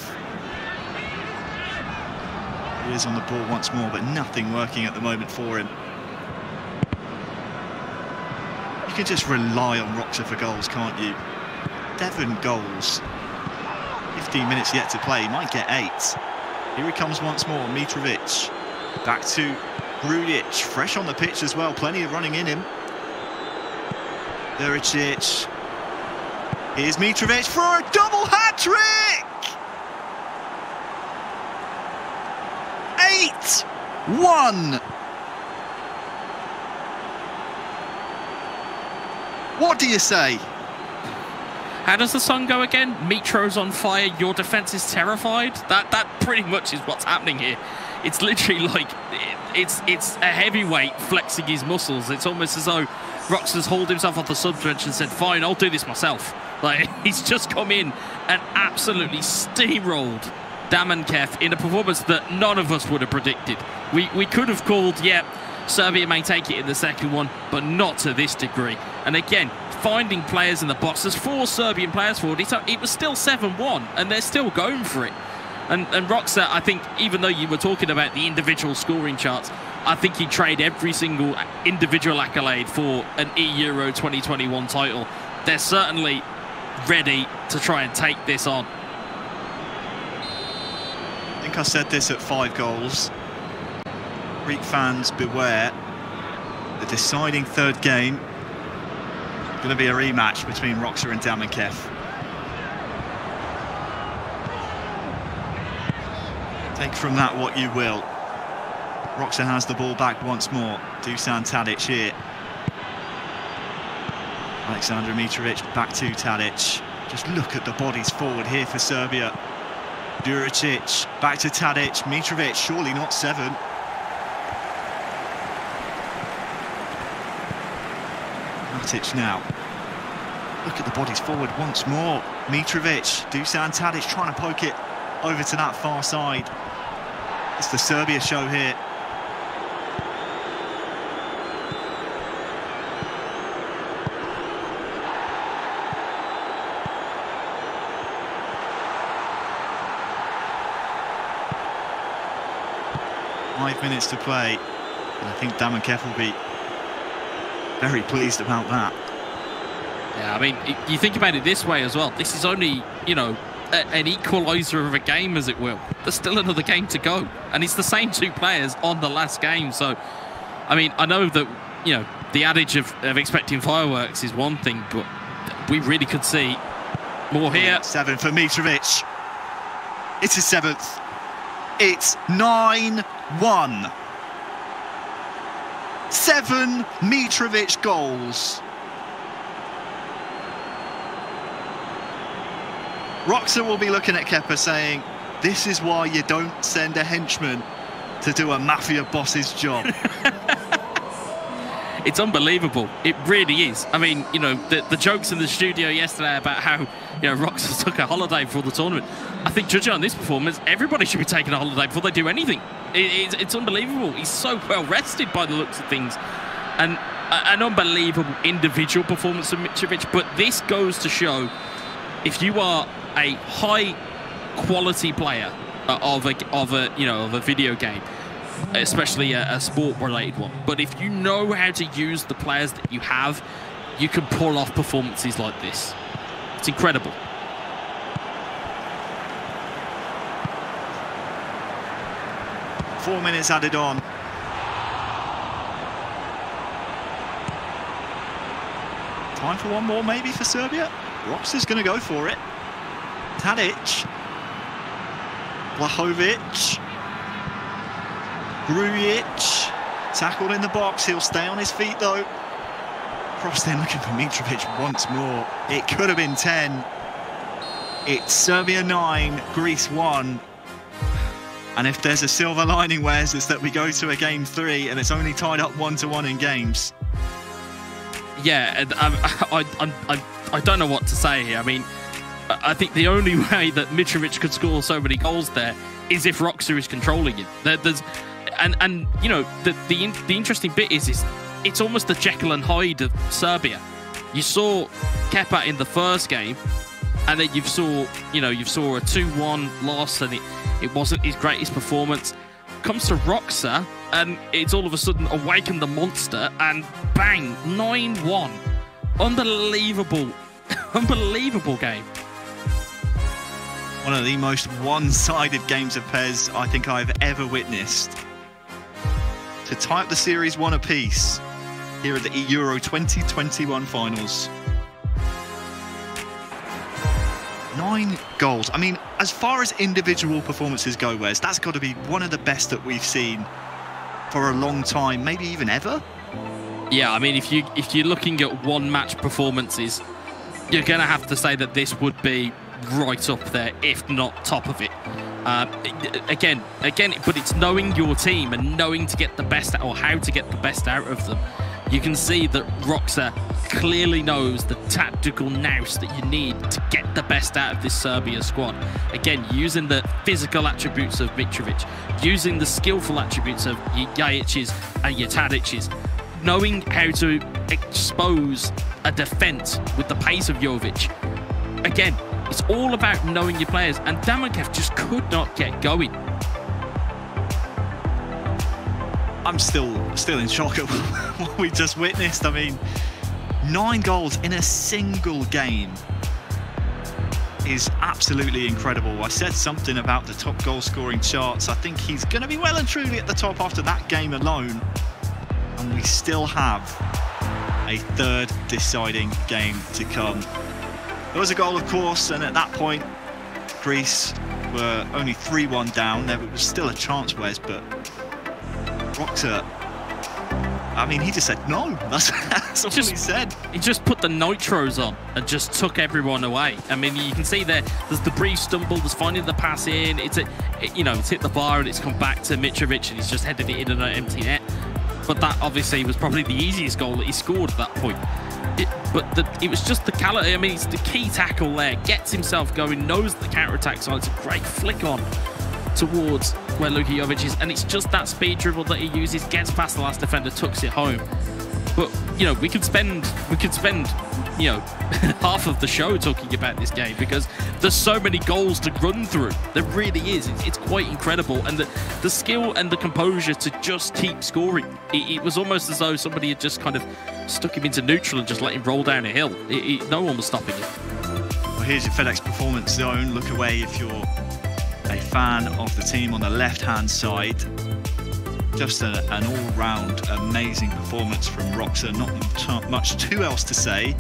He is on the ball once more, but nothing working at the moment for him. You can just rely on Roxa for goals, can't you? 7 goals. 15 minutes yet to play, might get 8. Here he comes once more, Mitrovic. Back to Grujic, fresh on the pitch as well, plenty of running in him. Juricic. Here's Mitrovic for a double hat-trick! 8-1! What do you say? How does the song go again? Mitro's on fire, your defense is terrified. That pretty much is what's happening here. It's literally like it's a heavyweight flexing his muscles. It's almost as though Roxa's hauled himself off the sub-bench and said, "Fine, I'll do this myself." Like, he's just come in and absolutely steamrolled Damankev in a performance that none of us would have predicted. We could have called, yeah, Serbia may take it in the second one, but not to this degree. And again, finding players in the box. There's 4 Serbian players forward. It was still 7-1, and they're still going for it. And Roxa, I think, even though you were talking about the individual scoring charts, I think he'd trade every single individual accolade for an Euro 2021 title. They're certainly ready to try and take this on. I think I said this at 5 goals. Greek fans, beware. The deciding third game going to be a rematch between Roxa and Damankev. Take from that what you will. Roxa has the ball back once more. Dusan Tadic here. Aleksandar Mitrovic back to Tadic. Just look at the bodies forward here for Serbia. Juricic back to Tadic. Mitrovic, surely not 7. Matic now. Look at the bodies forward once more. Mitrovic, Dusan Tadic trying to poke it over to that far side. It's the Serbia show here. Five minutes to play, and I think Damankev will be very pleased about that. Yeah, I mean, you think about it this way as well. This is only, you know, an equaliser of a game, as it will. There's still another game to go, and it's the same 2 players on the last game. So, I mean, I know that, you know, the adage of expecting fireworks is one thing, but we really could see more here. 7 for Mitrovic. It's his 7th. It's 9-1. 7 Mitrovic goals. Roxa will be looking at Kepa saying, this is why you don't send a henchman to do a mafia boss's job. It's unbelievable. It really is. I mean, you know, the jokes in the studio yesterday about how, you know, Roxa took a holiday before the tournament. I think, judging on this performance, everybody should be taking a holiday before they do anything. It's unbelievable. He's so well rested by the looks of things. And an unbelievable individual performance from Mitrovic. But this goes to show, if you are a high quality player of a video game, especially a sport related one, but if you know how to use the players that you have, you can pull off performances like this. It's incredible. Four minutes added on. Time for one more maybe for Serbia. Roxa's going to go for it. Tadic, Vlahovic, Grujic, tackled in the box. He'll stay on his feet though. Cross then looking for Mitrovic once more. It could have been 10. It's Serbia 9, Greece 1. And if there's a silver lining, Wes, it's that we go to a game 3 and it's only tied up 1-1 in games. Yeah, and I don't know what to say here. I mean, I think the only way that Mitrovic could score so many goals there is if Roxa is controlling it. And you know, the interesting bit is it's almost the Jekyll and Hyde of Serbia. You saw Kepa in the first game, and then you saw a 2-1 loss, and it wasn't his greatest performance. comes to Roxa, and it's all of a sudden awakened the monster, and bang, 9-1. Unbelievable, unbelievable game. One of the most one-sided games of PES I think I've ever witnessed. To tie up the Series 1 apiece here at the Euro 2021 finals. 9 goals. I mean, as far as individual performances go, Wes, that's got to be one of the best that we've seen for a long time, maybe even ever. Yeah, I mean, if you're looking at one-match performances, you're going to have to say that this would be right up there, if not top of it. Again, but it's knowing your team and knowing to get the best, or how to get the best out of them. You can see that Roxa clearly knows the tactical nous that you need to get the best out of this Serbia squad. Again, using the physical attributes of Mitrovic, using the skillful attributes of your Jajic's and your Tadic's, knowing how to expose a defence with the pace of Jovic. Again, it's all about knowing your players, and Damonkev just could not get going. I'm still in shock at what we just witnessed. I mean, 9 goals in a single game is absolutely incredible. I said something about the top goal scoring charts. I think he's going to be well and truly at the top after that game alone. And we still have a third deciding game to come. There was a goal, of course, and at that point, Greece were only 3-1 down. There was still a chance, Wes, but Roxa, I mean, he just said no. That's all he said. He just put the nitros on and just took everyone away. I mean, you can see there's the brief stumble, there's finding the pass in. It's hit the bar and it's come back to Mitrovic and he's just headed it in an empty net. But that obviously was probably the easiest goal that he scored at that point. It was just the I mean, it's the key tackle there. Gets himself going, knows the counter-attack's on. It's a great flick on towards where Luka Jovic is, and it's just that speed dribble that he uses, gets past the last defender, tucks it home. But we could spend half of the show talking about this game because there's so many goals to run through. There really is. It's quite incredible, and the skill and the composure to just keep scoring. It was almost as though somebody had just kind of stuck him into neutral and just let him roll down a hill. No one was stopping him. Well, here's your FedEx Performance Zone. Look away if you're a fan of the team on the left-hand side. Just an all-round amazing performance from Roxa. Not much too else to say.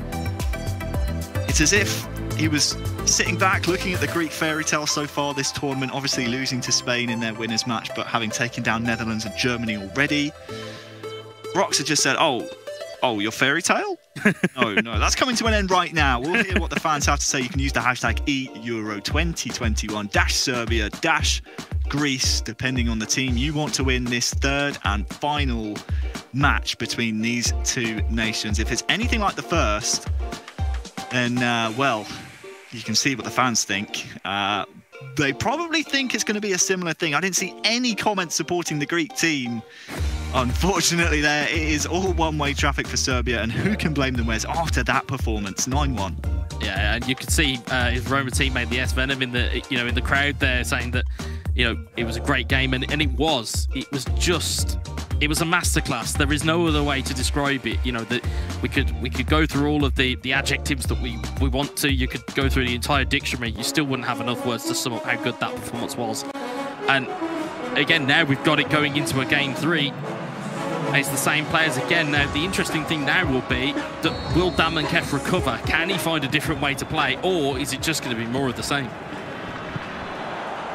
It's as if he was sitting back looking at the Greek fairy tale so far this tournament, obviously losing to Spain in their winners match, but having taken down Netherlands and Germany already. Roxa just said, oh, your fairy tale? No, that's coming to an end right now. We'll hear what the fans have to say. You can use the hashtag EURO2021-Serbia-Greece, depending on the team you want to win this third and final match between these two nations. If it's anything like the first, then, well, you can see what the fans think. They probably think it's going to be a similar thing. I didn't see any comments supporting the Greek team. Unfortunately, there it is all one-way traffic for Serbia, and who can blame them, Wes, after that performance, 9-1. Yeah, and you could see his Roma teammate, the S Venom, in the crowd there, saying that it was a great game, and it was a masterclass. There is no other way to describe it. That we could go through all of the adjectives that we want to. You could go through the entire dictionary. You still wouldn't have enough words to sum up how good that performance was. And again, now we've got it going into a game 3. It's the same players again. Now, the interesting thing now will be that will Damonkev recover? Can he find a different way to play, or is it just going to be more of the same?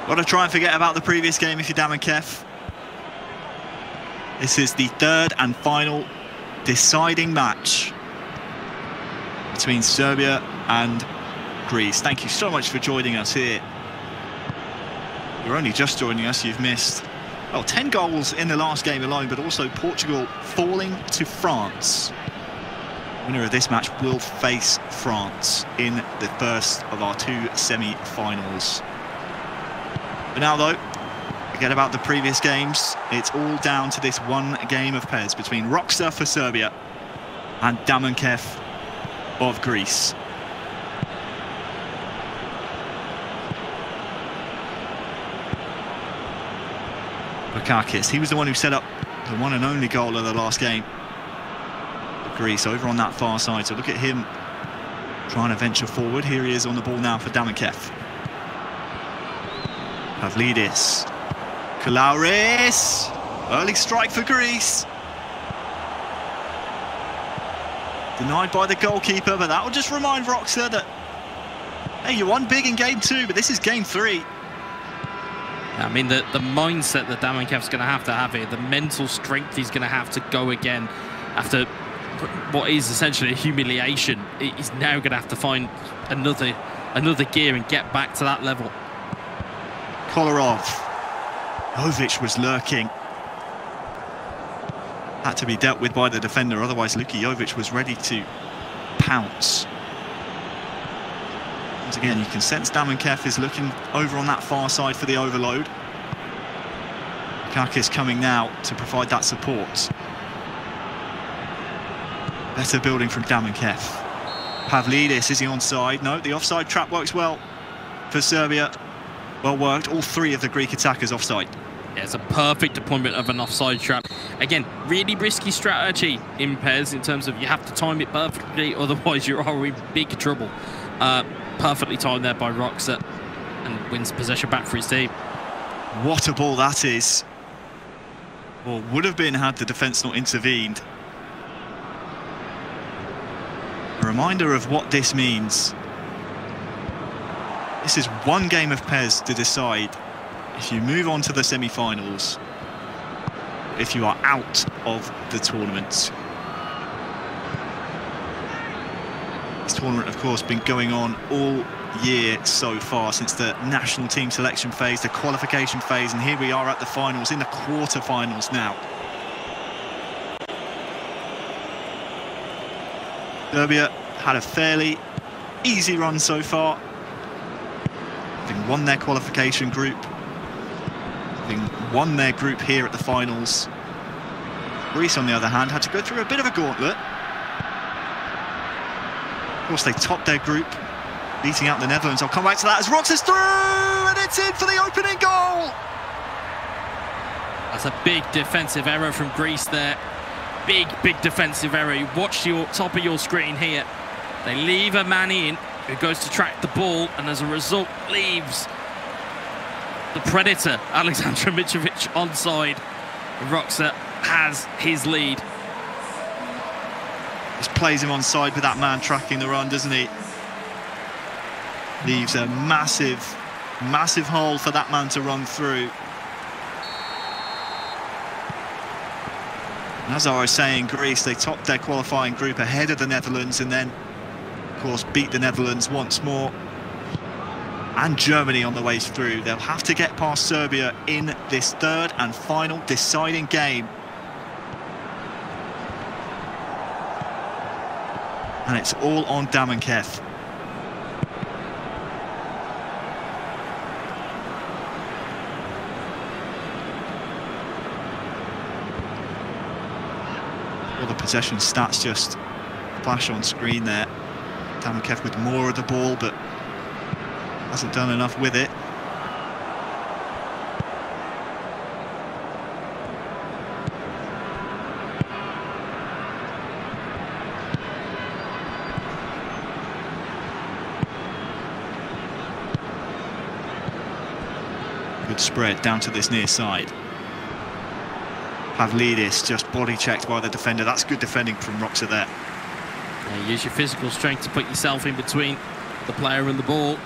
Got to try and forget about the previous game if you're Damonkev. This is the third and final deciding match between Serbia and Greece. Thank you so much for joining us here. You're only just joining us, you've missed 10 goals in the last game alone, but also Portugal falling to France. Winner of this match will face France in the first of our 2 semi-finals. But now, though, forget about the previous games. It's all down to this one game of PES between Roxa for Serbia and Damonkev of Greece. Kakis, he was the one who set up the one and only goal of the last game. Greece over on that far side, so look at him trying to venture forward. Here he is on the ball now for Damankev. Pavlidis. Kalauris. Early strike for Greece. Denied by the goalkeeper, but that will just remind Roxa that, hey, you won big in game 2, but this is game 3. I mean, the mindset that Damankev's going to have here, the mental strength he's going to have to go again after what is essentially a humiliation. He's now going to have to find another gear and get back to that level. Kolarov. Jovic was lurking. Had to be dealt with by the defender, otherwise Luka Jovic was ready to pounce. Once again, you can sense Damankev is looking over on that far side for the overload. Kakis coming now to provide that support. Better building from Damankev. Pavlidis, is he onside? No, the offside trap works well for Serbia. Well worked, all 3 of the Greek attackers offside. Yeah, it's a perfect deployment of an offside trap. Again, really risky strategy in PES in terms of you have to time it perfectly, otherwise you're in big trouble. Perfectly timed there by Roxa and wins possession back for his team. What a ball that is. Or would have been had the defence not intervened. A reminder of what this means. This is one game of PES to decide if you move on to the semi-finals, if you are out of the tournament. This tournament, of course, been going on all year so far, since the national team selection phase, the qualification phase, and here we are at the finals, in the quarter-finals now. Serbia had a fairly easy run so far, having won their qualification group, having won their group here at the finals. Greece, on the other hand, had to go through a bit of a gauntlet. Of course, they topped their group, beating out the Netherlands. I'll come back to that as Roxas through, and it's in for the opening goal! That's a big defensive error from Greece there. Big defensive error. You watch your top of your screen here. They leave a man in who goes to track the ball, and as a result leaves the predator, Alexander Mitrovic, onside. Roxa has his lead. Just plays him onside with that man tracking the run, doesn't he? Leaves a massive hole for that man to run through. And as I was saying, Greece, they topped their qualifying group ahead of the Netherlands, and then, of course, beat the Netherlands once more. And Germany on the way through. They'll have to get past Serbia in this third and final deciding game. And it's all on Damankev. All the possession stats just flash on screen there. Damankev with more of the ball, but hasn't done enough with it. Good spread down to this near side. Pavlidis just body checked by the defender. That's good defending from Roxa there. Yeah, use your physical strength to put yourself in between the player and the ball.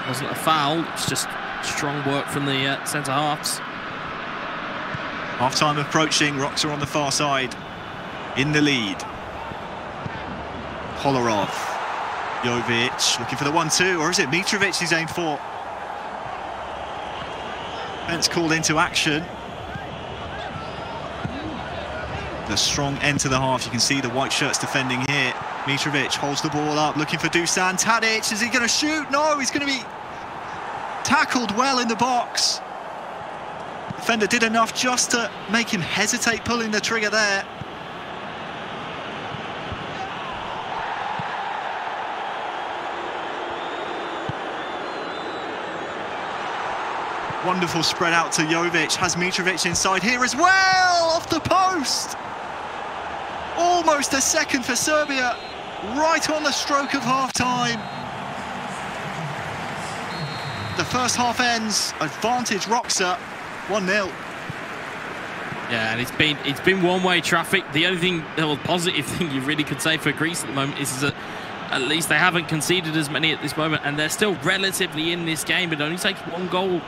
Wasn't a foul, it's just strong work from the centre-halves. Half-time approaching, Roxa on the far side, in the lead. Kolarov, Jovic looking for the 1-2, or is it Mitrovic he's aimed for? Ben's called into action. The strong end to the half, you can see the white shirts defending here. Mitrovic holds the ball up, looking for Dusan Tadic. Is he going to shoot? No, he's going to be tackled well in the box. Defender did enough just to make him hesitate pulling the trigger there. Wonderful spread out to Jovic. Has Mitrovic inside here as well, off the post. Almost a second for Serbia, right on the stroke of half-time. The first half ends, advantage Roxa, 1-0. Yeah, and it's been one-way traffic. The only thing, the positive thing you really could say for Greece at the moment is that at least they haven't conceded as many at this moment, and they're still relatively in this game. It only takes one goal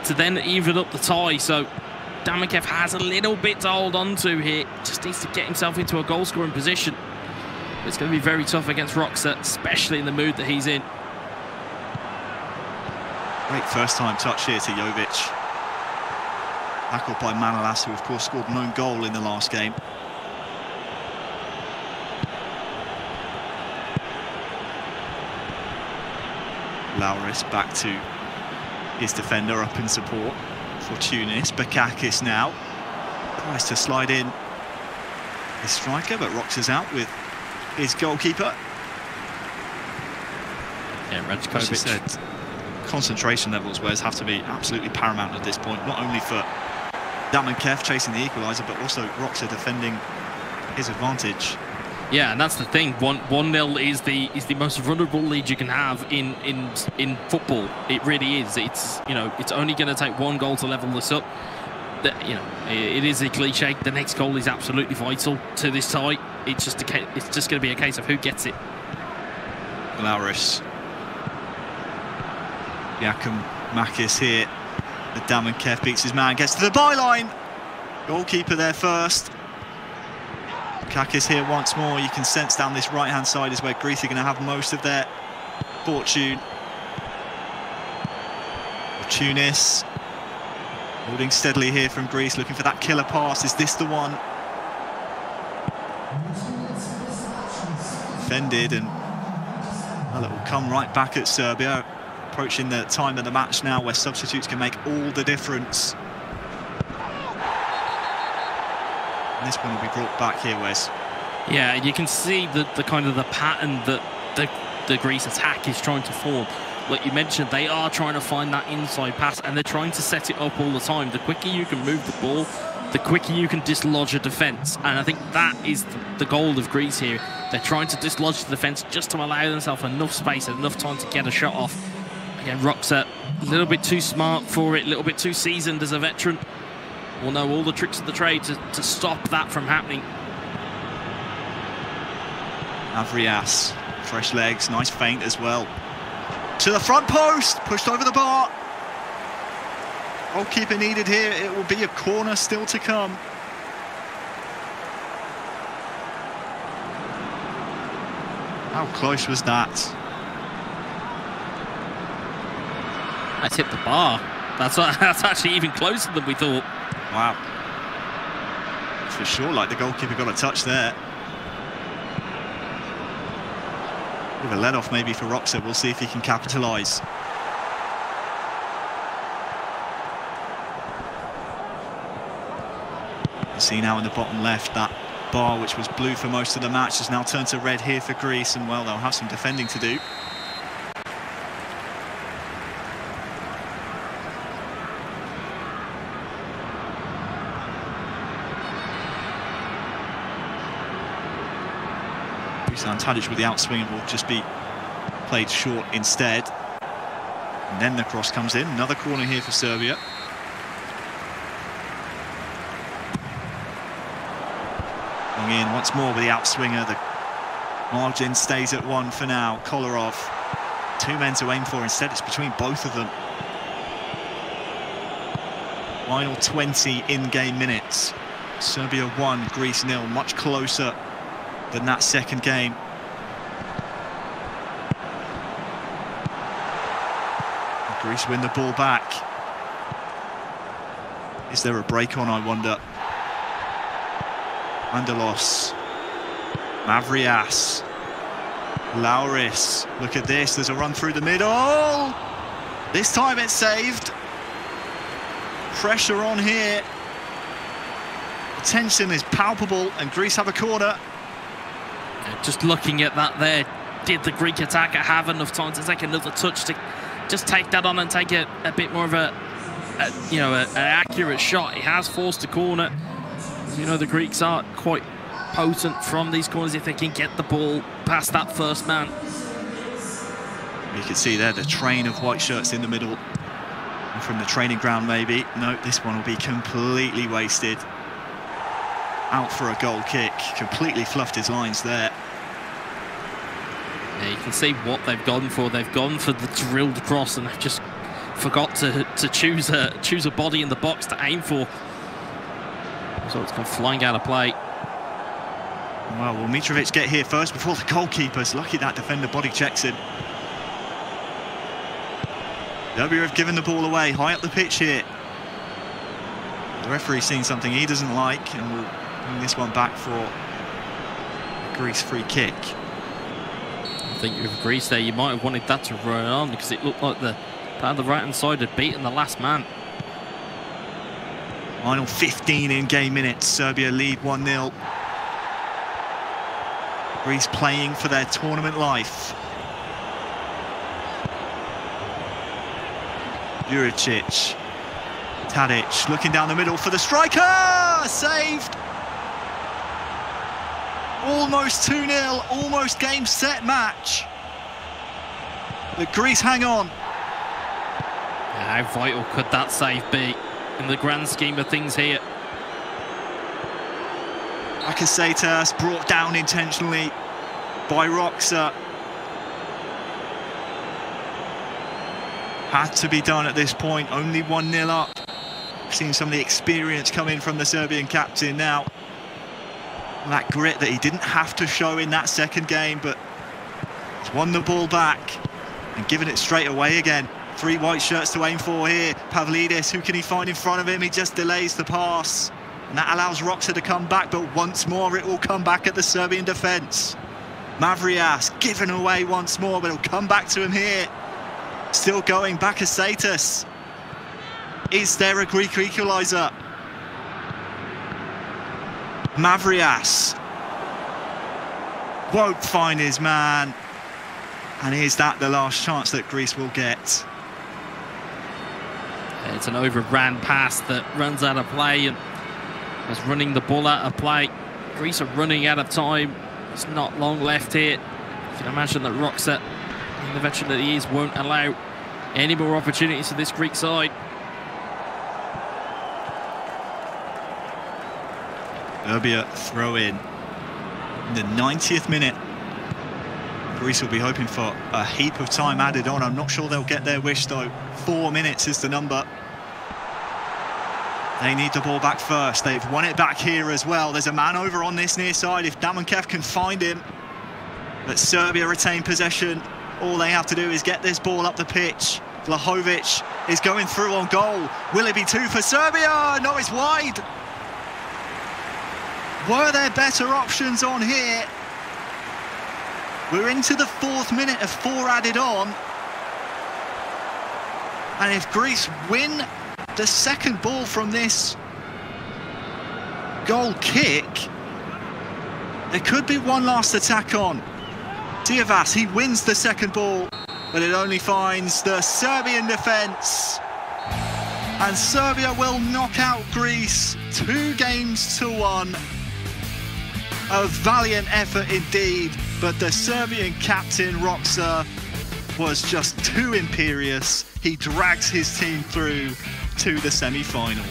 to then even up the tie. So Damichev has a little bit to hold on to here. Just needs to get himself into a goal-scoring position. It's going to be very tough against Roxa, especially in the mood that he's in. Great first-time touch here to Jovic. Tackled by Manolas, who of course scored an own goal in the last game. Lauris back to his defender up in support for Tunis. Bakakis now tries to slide in his striker, but Roxa's out with his goalkeeper. Yeah, Rajkovic said concentration levels Wes have to be absolutely paramount at this point, not only for Damichev chasing the equaliser, but also Roxa defending his advantage. Yeah, and that's the thing. 1-0 is the most vulnerable lead you can have in football. It really is. It's, you know, it's only going to take one goal to level this up. You know, it is a cliche. The next goal is absolutely vital to this tie. It's just going to be a case of who gets it. Lauris. Giacomakis here. The Damichev beats his man, gets to the byline. Goalkeeper there first. Kakis here once more. You can sense down this right-hand side is where Greece are going to have most of their fortune. Tunis holding steadily here from Greece, looking for that killer pass. Is this the one? Defended, and well, it will come right back at Serbia. Approaching the time of the match now where substitutes can make all the difference. And this one will be brought back here, Wes. Yeah, you can see the kind of the pattern that the Greece attack is trying to form. Like you mentioned, they are trying to find that inside pass, and they're trying to set it up all the time. The quicker you can move the ball, the quicker you can dislodge a defence. And I think that is the goal of Greece here. They're trying to dislodge the defence just to allow themselves enough space and enough time to get a shot off. Again, Roxa a little bit too smart for it, a little bit too seasoned as a veteran. Will know all the tricks of the trade to stop that from happening. Avrias, fresh legs, nice feint as well. To the front post, pushed over the bar. Goalkeeper needed here. It will be a corner still to come. How close was that? That's hit the bar. That's actually even closer than we thought. Wow. For sure, like the goalkeeper got a touch there. Bit of a let-off maybe for Roxa. We'll see if he can capitalise. You see now in the bottom left, that bar which was blue for most of the match has now turned to red here for Greece, and well, they'll have some defending to do. Tadic with the outswing will just be played short instead. And then the cross comes in. Another corner here for Serbia. Going in once more with the outswinger. The margin stays at 1 for now. Kolarov. 2 men to aim for. Instead, it's between both of them. Final 20 in-game minutes. Serbia 1, Greece 0. Much closer than that second game. Greece win the ball back. Is there a break on, I wonder? Mandalos. Mavrias. Lauris. Look at this, there's a run through the middle. This time it's saved. Pressure on here. The tension is palpable, and Greece have a corner. Just looking at that there, did the Greek attacker have enough time to take another touch to just take that on and take a bit more of a an accurate shot. He has forced a corner. You know, the Greeks are quite potent from these corners if they can get the ball past that first man. You can see there the train of white shirts in the middle. From the training ground, maybe. No, this one will be completely wasted. Out for a goal kick. Completely fluffed his lines there. Yeah, you can see what they've gone for. They've gone for the drilled cross, and they've just forgot to choose a body in the box to aim for. So it's gone flying out of play. Well, will Mitrovic get here first before the goalkeeper's? Lucky that defender body checks him. Serbia have given the ball away, high up the pitch here. The referee's seen something he doesn't like, and will bring this one back for a Greece free kick. I think with Greece there, you might have wanted that to run on, because it looked like the player on the right-hand side had beaten the last man. Final 15 in-game minutes, Serbia lead 1-0. Greece playing for their tournament life. Juricic, Tadic looking down the middle for the striker, saved. Almost 2-0, almost game, set, match. But Greece hang on. How vital could that save be in the grand scheme of things here? Bakasetas brought down intentionally by Roxa. Had to be done at this point, only 1-0 up. Seen some of the experience come in from the Serbian captain now. That grit that he didn't have to show in that second game, but he's won the ball back and given it straight away again. 3 white shirts to aim for here. Pavlidis, who can he find in front of him? He just delays the pass. And that allows Roxa to come back, but once more it will come back at the Serbian defence. Mavrias given away once more, but it'll come back to him here. Still going, Bakasetas. Is there a Greek equaliser? Mavrias won't find his man. And is that the last chance that Greece will get? It's an overran pass that runs out of play and is running the ball out of play. Greece are running out of time. There's not long left here. You can imagine that Roxa, the veteran that he is, won't allow any more opportunities for this Greek side. Serbia throw in the 90th minute. Greece will be hoping for a heap of time added on. I'm not sure they'll get their wish though. 4 minutes is the number. They need the ball back first. They've won it back here as well. There's a man over on this near side if Damankev can find him. But Serbia retain possession. All they have to do is get this ball up the pitch. Vlahovic is going through on goal. Will it be 2 for Serbia? No, it's wide. Were there better options on here? We're into the 4th minute of 4 added on. And if Greece win the second ball from this goal kick, there could be one last attack on. Diavas, he wins the second ball, but it only finds the Serbian defence. And Serbia will knock out Greece 2-1. A valiant effort indeed, but the Serbian captain Roxa was just too imperious. He drags his team through to the semi-final.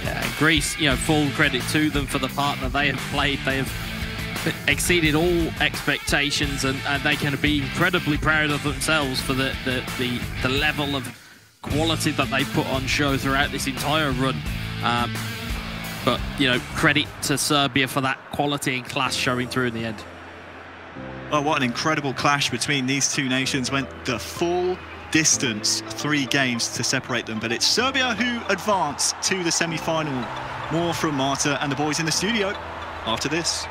Yeah, Greece, full credit to them for the part that they have played. They have exceeded all expectations, and they can be incredibly proud of themselves for the level of quality that they put on show throughout this entire run. But, credit to Serbia for that quality and class showing through in the end. Well, what an incredible clash between these two nations. Went the full distance, 3 games to separate them. But it's Serbia who advance to the semi-final. More from Marta and the boys in the studio after this.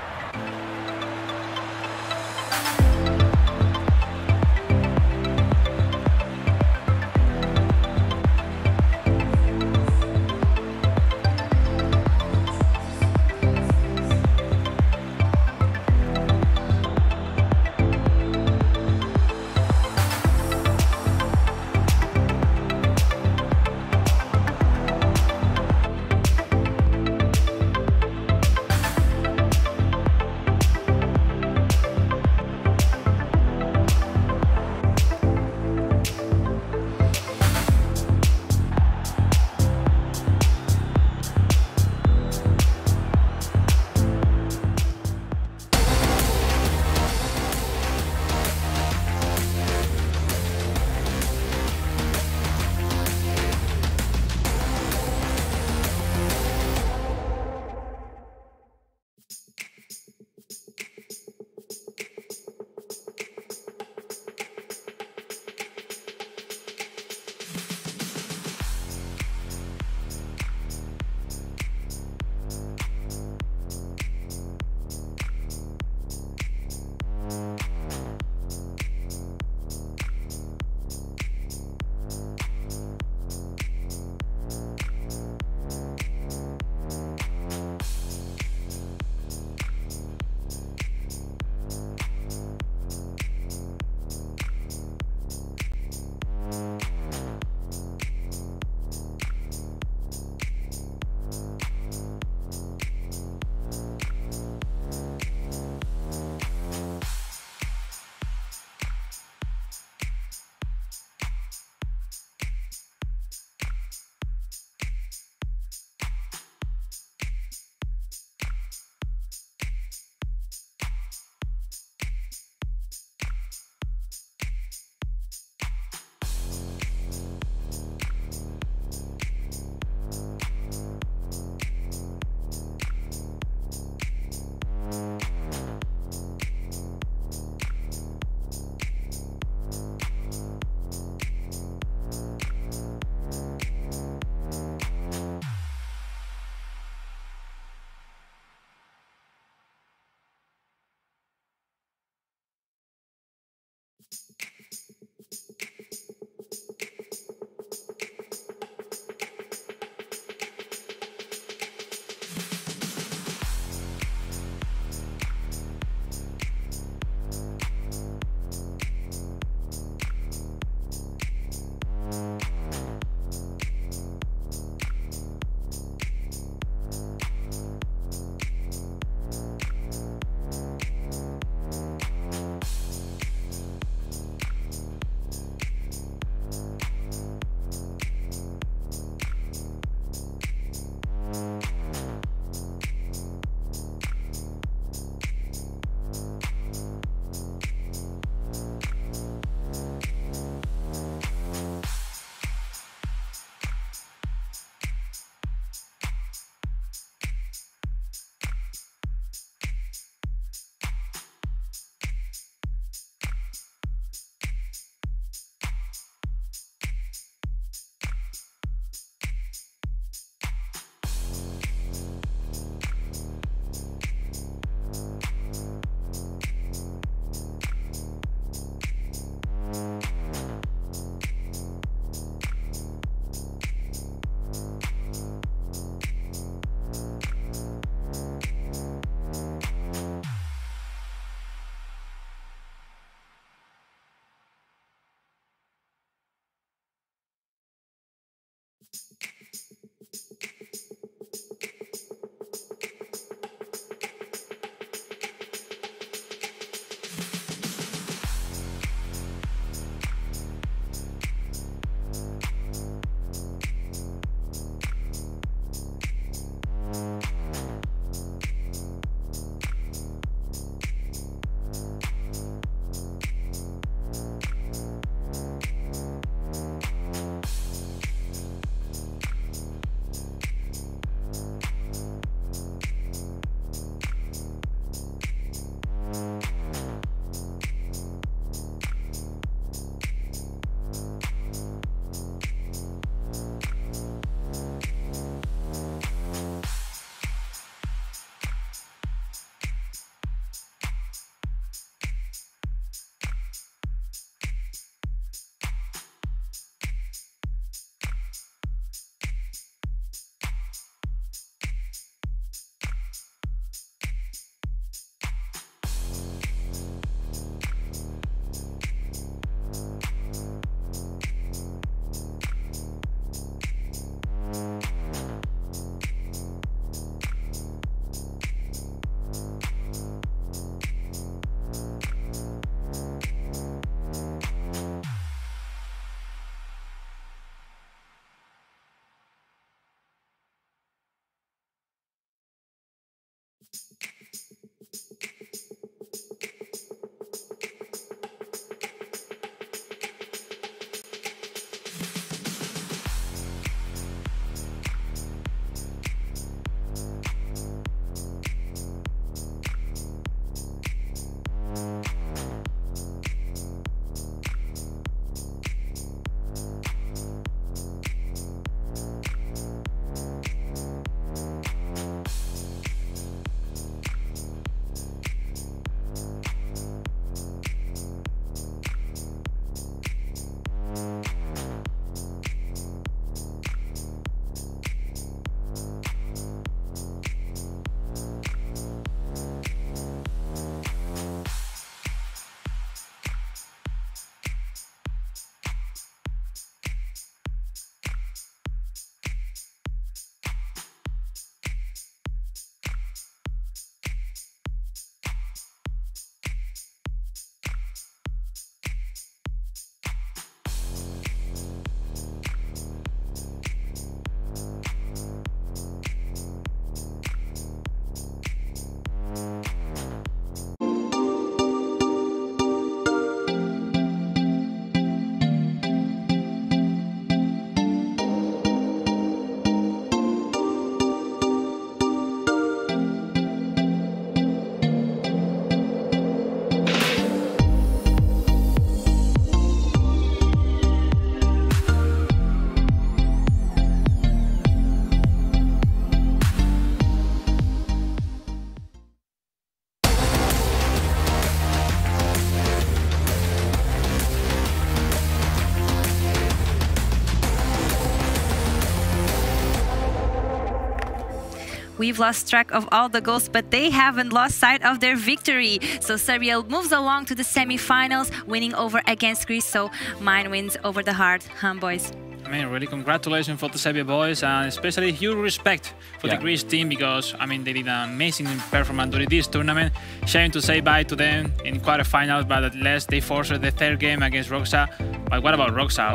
we've lost track of all the goals, but they haven't lost sight of their victory. So Serbia moves along to the semi-finals, winning over against Greece. So mind wins over the heart, boys? I mean, really congratulations for the Serbia boys, and especially huge respect for the Greece team, because I mean they did an amazing performance during this tournament. Shame to say bye to them in quarterfinals, but at least they forced the third game against Roxa. But what about Roxa?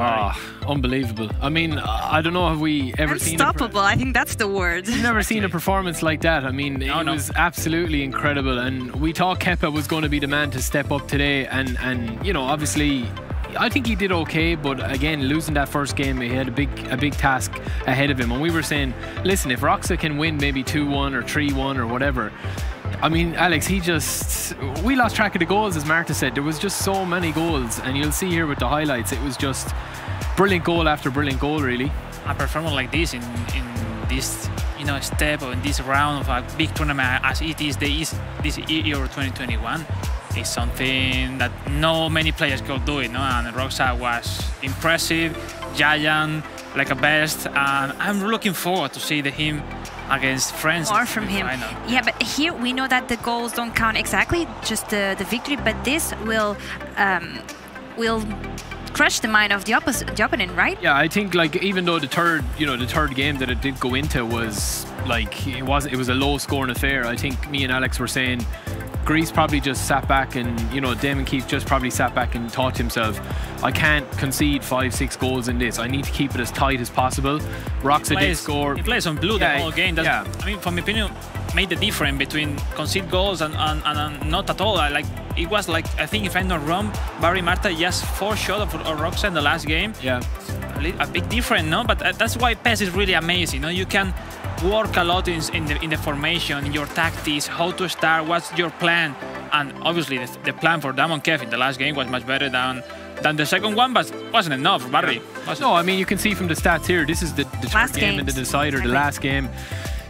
Unbelievable. I mean, I don't know, have we ever seen unstoppable? I think that's the word. I've never seen a performance like that. I mean, it was absolutely incredible, and we thought Kepa was going to be the man to step up today, and you know, obviously I think he did okay, but again, losing that first game, he had a big task ahead of him. And we were saying, listen, if Roxa can win maybe 2-1 or 3-1 or whatever, I mean, Alex, we lost track of the goals, as Marta said. There was just so many goals, and you'll see here with the highlights, it was just brilliant goal after brilliant goal, really. A performance like this in this, you know, step or in this round of a big tournament as it is this Euro 2021 is something that no many players could do it, no? And Roxa was impressive, giant, like a best, and I'm looking forward to see him against France. More from him. Yeah, but here we know that the goals don't count exactly, just the victory, but this will crush the mind of the opponent, right? Yeah, I think like even though the third game that it did go into was like it was a low scoring affair, I think me and Alex were saying Greece probably just sat back, and you know, Damon Keith just probably sat back and thought to himself, I can't concede 5-6 goals in this. I need to keep it as tight as possible. Roxa did score. He plays on blue the whole game. I mean, from my opinion, made the difference between concede goals and not at all. Like it was like, I think if I'm not wrong, Barry Marta just 4 shots of Roxa in the last game. Yeah, a big difference, no? But that's why PES is really amazing. You know, you can work a lot in the formation, in your tactics, how to start, what's your plan, and obviously the plan for Damon Kev in the last game was much better than the second one, but wasn't enough. Barry. No, I mean you can see from the stats here. This is the third game and the decider, the last game.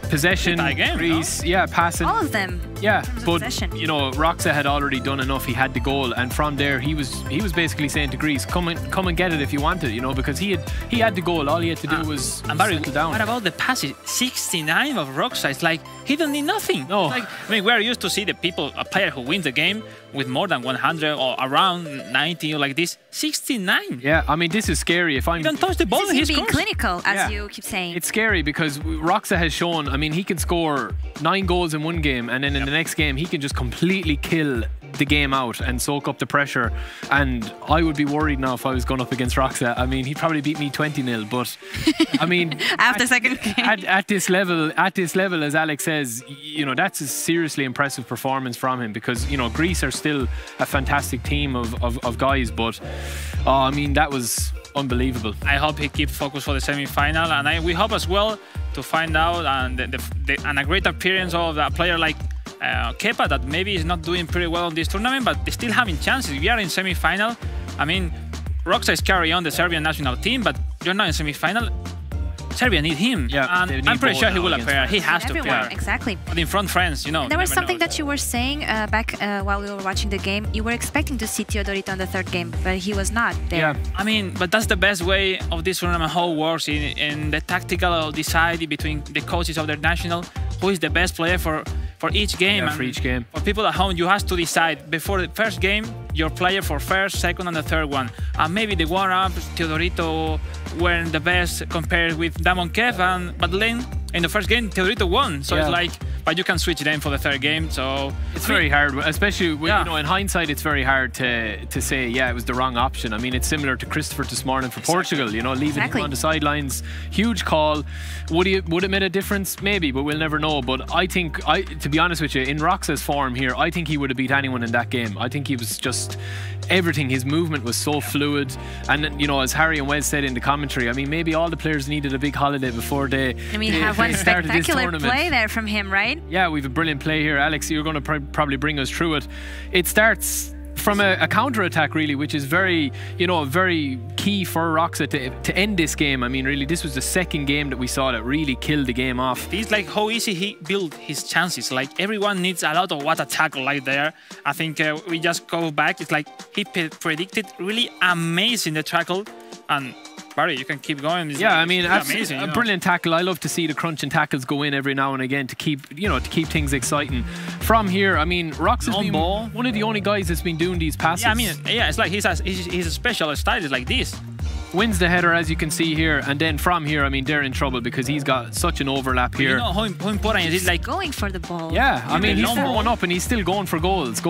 Possession, Greece, passing. All of them. Yeah, but you know, Roxa had already done enough. He had the goal, and from there he was basically saying to Greece, come and get it if you want it, you know, because he had the goal. All he had to do was settle down. What about the passes? 69 of Roxa. It's like he didn't need nothing. No, like, I mean, we're used to see a player who wins the game with more than 100 or around 90 or like this. 69. Yeah, I mean, this is scary. If I'm don't touch the ball, this is being clinical, as you keep saying. It's scary because Roxa has shown. I mean, he can score 9 goals in one game, and then in the next game he can just completely kill the game out and soak up the pressure. And I would be worried now if I was going up against Roxa. I mean, he'd probably beat me 20-0, but I mean, after second game, at this level, as Alex says, you know, that's a seriously impressive performance from him, because you know, Greece are still a fantastic team of guys, but I mean, that was unbelievable. I hope he keeps focused for the semi-final, and we hope as well to find out and a great appearance of a player like Kepa, that maybe is not doing pretty well in this tournament, but still having chances. We are in semi-final. I mean, Roxa is carrying on the Serbian national team, but you're not in semi-final. Serbia need him, and I'm pretty sure he will appear. He has to appear. Exactly. But in front France, you know. And there was something that you were saying back while we were watching the game. You were expecting to see Teodorito in the third game, but he was not there. Yeah, I mean, but that's the best way of this tournament, how it works in the tactical deciding between the coaches of their national, who is the best player for each game. Yeah, for each game. For people at home, you have to decide before the first game your player for first, second, and the third one. And maybe the warm-up, Teodorito weren't the best compared with Damon Kev, but then in the first game, Teodorito won. So it's like, but you can switch them for the third game. So it's very hard, especially when, you know, in hindsight, it's very hard to say, yeah, it was the wrong option. I mean, it's similar to Christopher this morning for Portugal. You know, leaving him on the sidelines, huge call. Would it made a difference? Maybe, but we'll never know. But I think, to be honest with you, in Roxa's form here, I think he would have beat anyone in that game. I think he was just everything. His movement was so fluid, and you know, as Harry and Wes said in the commentary, I mean, maybe all the players needed a big holiday before they. I mean, have one spectacular play there from him, right? Yeah, we have a brilliant play here. Alex, you're going to probably bring us through it. It starts from a counter-attack, really, which is very, you know, very key for Roxa to end this game. I mean, really, this was the second game that we saw that really killed the game off. It's like how easy he built his chances. Like, everyone needs a lot of what a tackle like there. I think we just go back. It's like he predicted really amazing the tackle, and Barry, you can keep going. It's, Yeah, I mean, it's amazing. a brilliant tackle. I love to see the crunching tackles go in every now and again to keep, to keep things exciting. From here, I mean, Rox has been one of the only guys that's been doing these passes. Yeah, I mean, yeah, it's like he's a special style. It's like this. Wins the header, as you can see here, and then from here, I mean, they're in trouble because he's got such an overlap here. You know how important is it? Like going for the ball. Yeah, I mean, he's 4-1 up and he's still going for goals.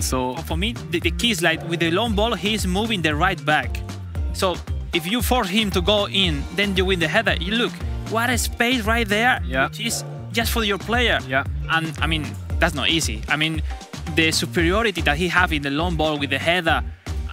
So for me, the key is like with the long ball, he's moving the right back. So if you force him to go in, then you win the header. You look, what a space right there, which is just for your player. Yeah. And I mean, that's not easy. I mean, the superiority that he have in the long ball with the header,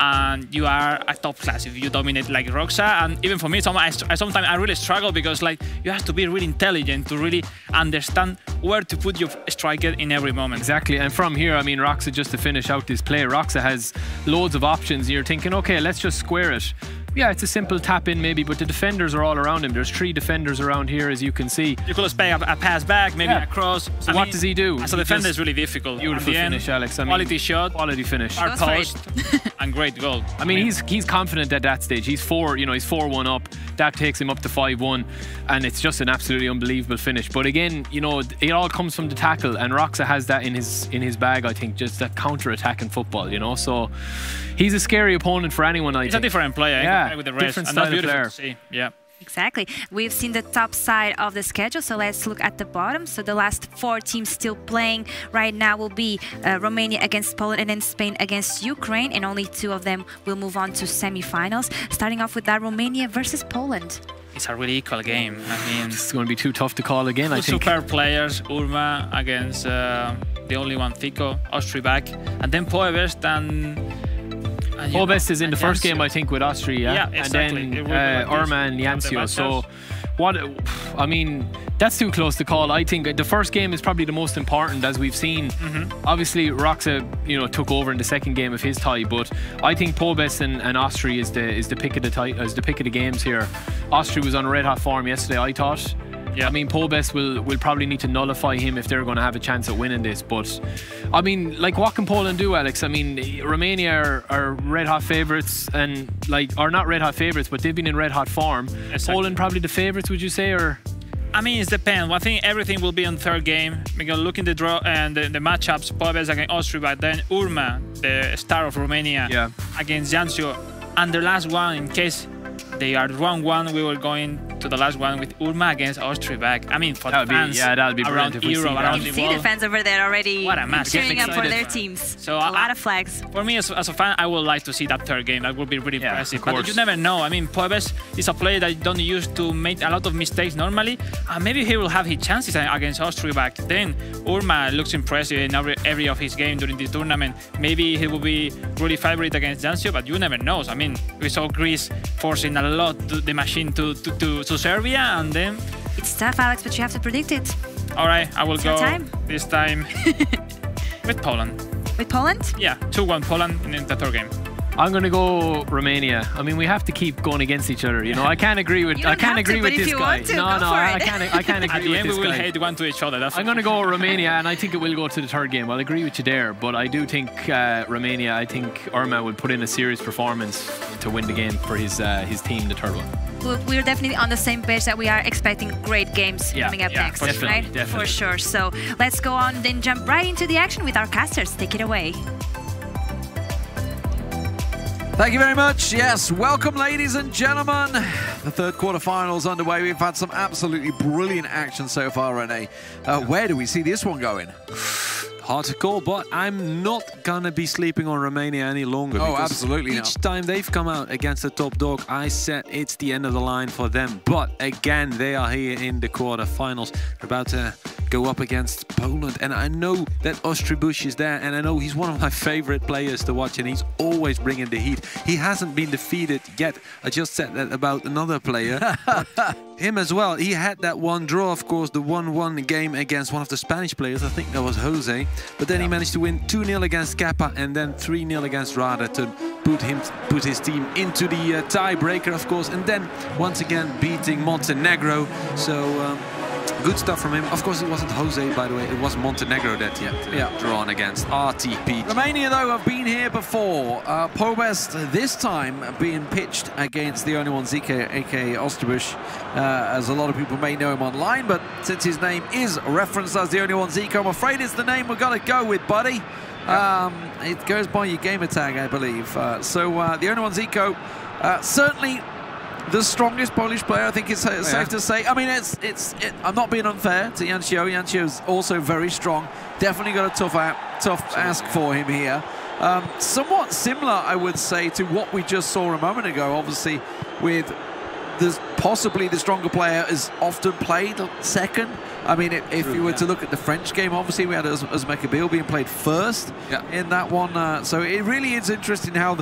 and you are a top class if you dominate like Roxa. And even for me, sometimes I really struggle because like you have to be really intelligent to really understand where to put your striker in every moment. Exactly, and from here, I mean, Roxa, just to finish out this play, Roxa has loads of options. And you're thinking, okay, let's just square it. Yeah, it's a simple tap in maybe, but the defenders are all around him. There's 3 defenders around here, as you can see. You could expect a pass back, maybe a cross. So what does he do? As a defender, is really difficult. Beautiful finish, Alex. I mean, quality shot, quality finish, hard post, and great goal. I mean, he's confident at that stage. He's 4-1 up. That takes him up to 5-1, and it's just an absolutely unbelievable finish. But again, it all comes from the tackle, and Roxa has that in his bag. I think just that counter-attack in football. So he's a scary opponent for anyone. He's a different player. Yeah, with the rest. different and style that's beautiful player. to see. Yeah. Exactly. We've seen the top side of the schedule, so let's look at the bottom. So the last 4 teams still playing right now will be Romania against Poland and then Spain against Ukraine, and only 2 of them will move on to semi-finals. Starting off with that, Romania versus Poland. It's a really equal game. I mean, it's going to be too tough to call again, I think. 2 super players, Urma against the only one, Fico, Austria back, and then Poebest and Poebest is in the first game, I think, with Austria. Yeah, exactly. And then Urma and Jancio. So, I mean, that's too close to call. I think the first game is probably the most important, as we've seen. Obviously, Roxa, took over in the second game of his tie, but I think Poebest and Austria is the pick of the games here. Austria was on red hot form yesterday, I thought. Yeah. I mean, Poebest will probably need to nullify him if they're going to have a chance at winning this. But, I mean, like, what can Poland do, Alex? I mean, Romania are red-hot favourites and, are not red-hot favourites, but they've been in red-hot form. Exactly. Poland probably the favourites, would you say, or...? I mean, it depends. I think everything will be on third game. We're going to look in the draw and the matchups. Poebest against Austria, but then Urma, the star of Romania, against Jancio. And the last one, in case they are wrong one, we were going to the last one with Urma against Austria back. I mean, for the fans that'd be around Europe, around the world. See the fans over there already cheering up for their teams. So a lot of flags. For me, as a fan, I would like to see that third game. That would be really impressive. But you never know. I mean, Poebest is a player that don't used to make a lot of mistakes normally. Maybe he will have his chances against Austria back then. Urma looks impressive in every of his game during the tournament. Maybe he will be really favorite against Jancio, but you never know. I mean, we saw Greece forcing a lot the machine to Serbia, and then it's tough, Alex, but you have to predict it. All right, I will go this time with Poland. With Poland? Yeah, 2-1 Poland in the third game. I'm going to go Romania. I mean, we have to keep going against each other. I can't agree with. I can't agree with this guy. I can't agree with this guy. At the end, we will hate one to each other. I'm going to go Romania, and I think it will go to the third game. I'll agree with you there, but I do think Romania. I think Urma will put in a serious performance to win the game for his team, the third one. We're definitely on the same page that we are expecting great games coming up next, right? Definitely. For sure. So let's go on, then jump right into the action with our casters. Take it away. Thank you very much. Yes, welcome, ladies and gentlemen. The third quarterfinals underway. We've had some absolutely brilliant action so far, Rene. Where do we see this one going? Hard to call, but I'm not gonna be sleeping on Romania any longer. Oh, absolutely each time they've come out against the top dog, I said it's the end of the line for them. But again, they are here in the quarterfinals. They're about to go up against Poland, and I know that Ostribush is there, and I know he's one of my favorite players to watch, and he's always bringing the heat. He hasn't been defeated yet. I just said that about another player. Him as well. He had that one draw, of course, the 1-1 game against one of the Spanish players. I think that was Jose. But then he managed to win 2-0 against Kappa and then 3-0 against Rada to put his team into the tiebreaker, of course. And then once again beating Montenegro. So Good stuff from him. Of course, it wasn't Jose, by the way. It was Montenegro that he had drawn against. RTP. Romania, though, have been here before. Pobest this time being pitched against the only one Zico, aka Osterbusch, as a lot of people may know him online, but since his name is referenced as the only one Zico, I'm afraid it's the name we've got to go with, buddy. It goes by your gamer tag, I believe. So the only one Zico, certainly the strongest Polish player, I think it's safe to say. I mean, I'm not being unfair to Jancio. Jancio's also very strong. Definitely got a tough ask for him here. Somewhat similar, I would say, to what we just saw a moment ago. Obviously, with possibly the stronger player is often played second. I mean, if you were to look at the French game, obviously we had Uzbekistan being played first in that one. So it really is interesting how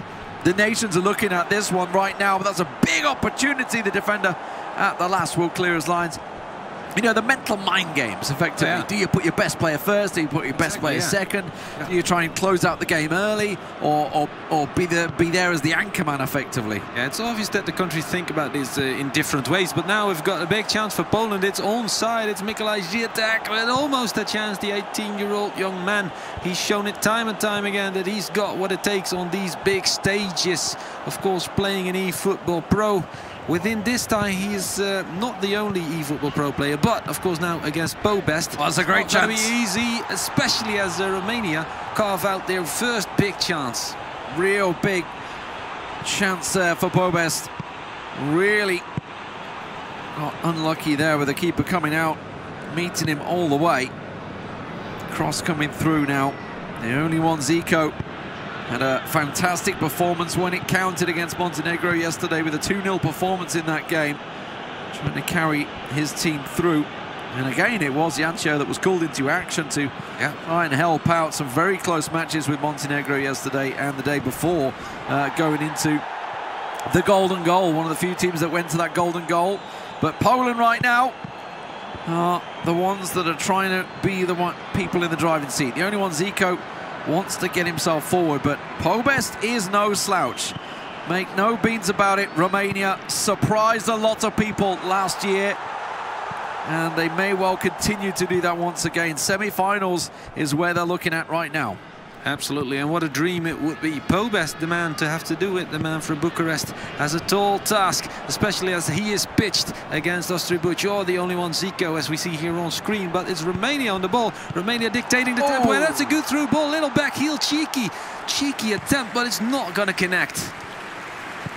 the nations are looking at this one right now, but that's a big opportunity. The defender at the last will clear his lines. You know, the mental mind games, effectively. Yeah. Do you put your best player first? Do you put your best player second? Yeah. Do you try and close out the game early, or be there as the anchor man, effectively? Yeah, it's obvious that the countries think about this in different ways, but now we've got a big chance for Poland. Its own side. It's Mikolaj Zietek with almost a chance, the 18-year-old young man. He's shown it time and time again that he's got what it takes on these big stages. Of course, playing in eFootball Pro. Within this tie, he is not the only eFootball Pro player, but of course now against Pobest. Well, that's a great chance. It's not going to be easy, especially as Romania carve out their first big chance. Real big chance there for Pobest. Really got unlucky there with the keeper coming out, meeting him all the way. Cross coming through now. The only one, Zico. Had a fantastic performance when it counted against Montenegro yesterday with a 2-0 performance in that game. Trying to carry his team through. And again, it was Jancio that was called into action to try and help out. Some very close matches with Montenegro yesterday and the day before, going into the golden goal. One of the few teams that went to that golden goal. But Poland right now are the ones that are trying to be the people in the driving seat. The only one, Zico, wants to get himself forward, but Pobest is no slouch. Make no beans about it. Romania surprised a lot of people last year, and they may well continue to do that once again. Semi-finals is where they're looking at right now. Absolutely, and what a dream it would be. Pobest, the man to have to do it, the man from Bucharest, has a tall task, especially as he is pitched against Osterbusch, or the only one, Zico, as we see here on screen. But it's Romania on the ball. Romania dictating the tempo, and that's a good through ball. Little back heel, cheeky attempt, but it's not going to connect.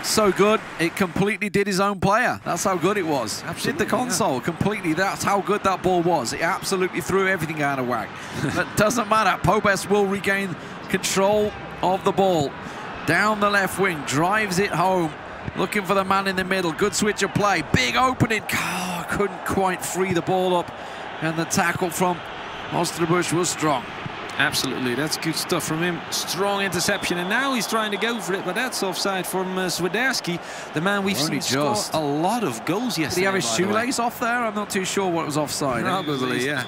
So good, it completely did his own player. That's how good it was. Absolutely, did the console completely. That's how good that ball was. It absolutely threw everything out of whack. But doesn't matter. Pobest will regain control of the ball. Down the left wing, drives it home. Looking for the man in the middle. Good switch of play. Big opening. Oh, couldn't quite free the ball up. And the tackle from Osterbusch was strong. Absolutely, that's good stuff from him. Strong interception, and now he's trying to go for it, but that's offside from Swiderski, the man we've seen score a lot of goals yesterday. Did he have his shoelace off there? I'm not too sure what was offside. Probably, yeah.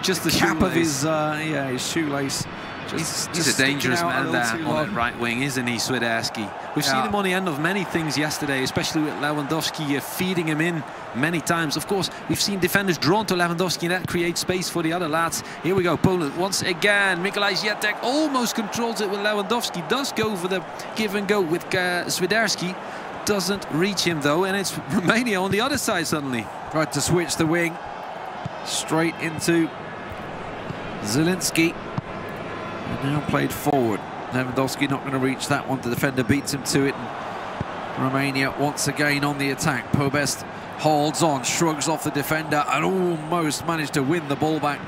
Just the cap of his, his shoelace. He's a dangerous man there on that right wing, isn't he, Swiderski? We've seen him on the end of many things yesterday, especially with Lewandowski feeding him in many times. Of course, we've seen defenders drawn to Lewandowski, and that creates space for the other lads. Here we go, Poland once again. Mikolaj Zietek almost controls it with Lewandowski. Does go for the give and go with Swiderski. Doesn't reach him though, and it's Romania on the other side suddenly. Tried to switch the wing straight into Zielinski. And now played forward. Lewandowski not going to reach that one. The defender beats him to it. And Romania once again on the attack. Pobest holds on, shrugs off the defender, and almost managed to win the ball back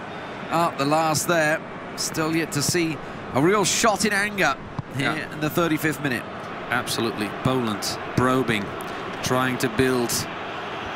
at the last there. Still yet to see a real shot in anger here in the 35th minute. Absolutely. Poland probing, trying to build.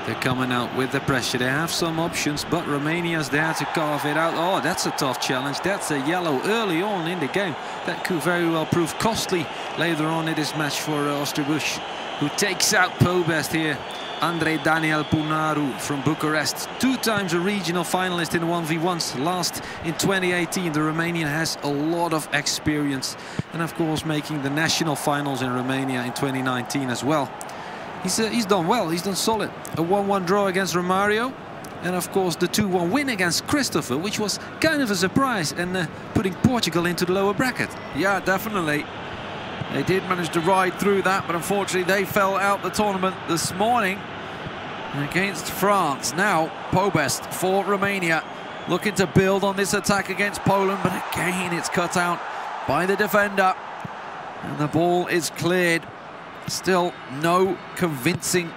They're coming out with the pressure. They have some options, but Romania's there to carve it out. Oh, that's a tough challenge. That's a yellow early on in the game. That could very well prove costly later on in this match for Osterbusch, who takes out Pobest here. Andrei Daniel Punaru from Bucharest, 2 times a regional finalist in the 1v1s, last in 2018. The Romanian has a lot of experience, and of course making the national finals in Romania in 2019 as well. He's done well, he's done solid. A 1-1 draw against Romario. And of course the 2-1 win against Christopher, which was kind of a surprise and putting Portugal into the lower bracket. Yeah, definitely. They did manage to ride through that, but unfortunately they fell out the tournament this morning against France. Now Pobest for Romania, looking to build on this attack against Poland, but again it's cut out by the defender and the ball is cleared. Still no convincing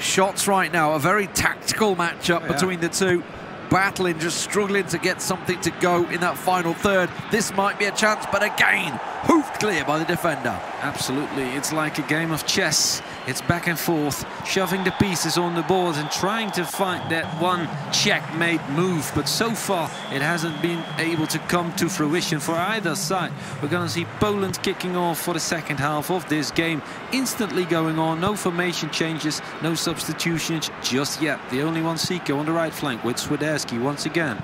shots right now. A very tactical matchup between the two, battling, just struggling to get something to go in that final third. This might be a chance, but again hoofed clear by the defender. Absolutely, it's like a game of chess. It's back and forth, shoving the pieces on the board and trying to find that one checkmate move, but so far it hasn't been able to come to fruition for either side. We're going to see Poland kicking off for the second half of this game, instantly going on. No formation changes, no substitutions just yet. The only one, Zico on the right flank with Swiderski once again.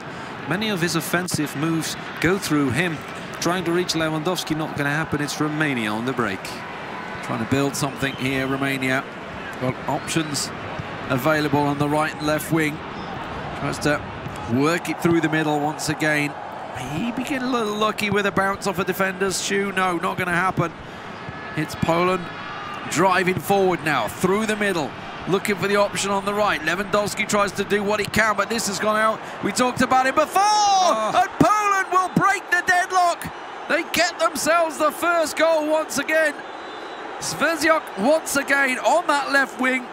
Many of his offensive moves go through him. Trying to reach Lewandowski, not going to happen. It's Romania on the break. Trying to build something here, Romania. Got options available on the right and left wing. Tries to work it through the middle once again. Maybe get a little lucky with a bounce off a defender's shoe. No, not going to happen. It's Poland driving forward now, through the middle. Looking for the option on the right. Lewandowski tries to do what he can, but this has gone out. We talked about it before! And Poland will break the deadlock! They get themselves the first goal once again. Svezjak once again on that left wing.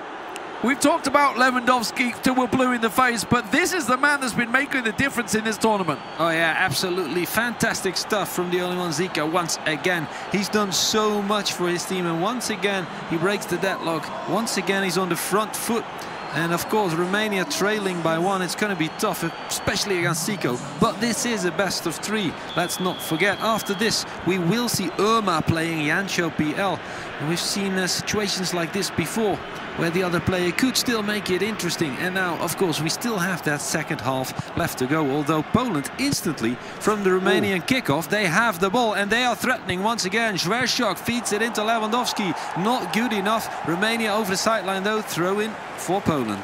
We've talked about Lewandowski till we're blue in the face, but this is the man that's been making the difference in this tournament. Oh yeah, absolutely fantastic stuff from the only one, Zico. Once again, he's done so much for his team, and once again he breaks the deadlock. Once again he's on the front foot. And of course, Romania trailing by 1, it's going to be tough, especially against Zico. But this is a best of 3. Let's not forget, after this, we will see Irma playing Jancho PL. And we've seen situations like this before, where the other player could still make it interesting. And now, of course, we still have that second half left to go. Although Poland instantly, from the Romanian kickoff, they have the ball and they are threatening once again. Svezjak feeds it into Lewandowski. Not good enough. Romania over the sideline, though, throw in for Poland.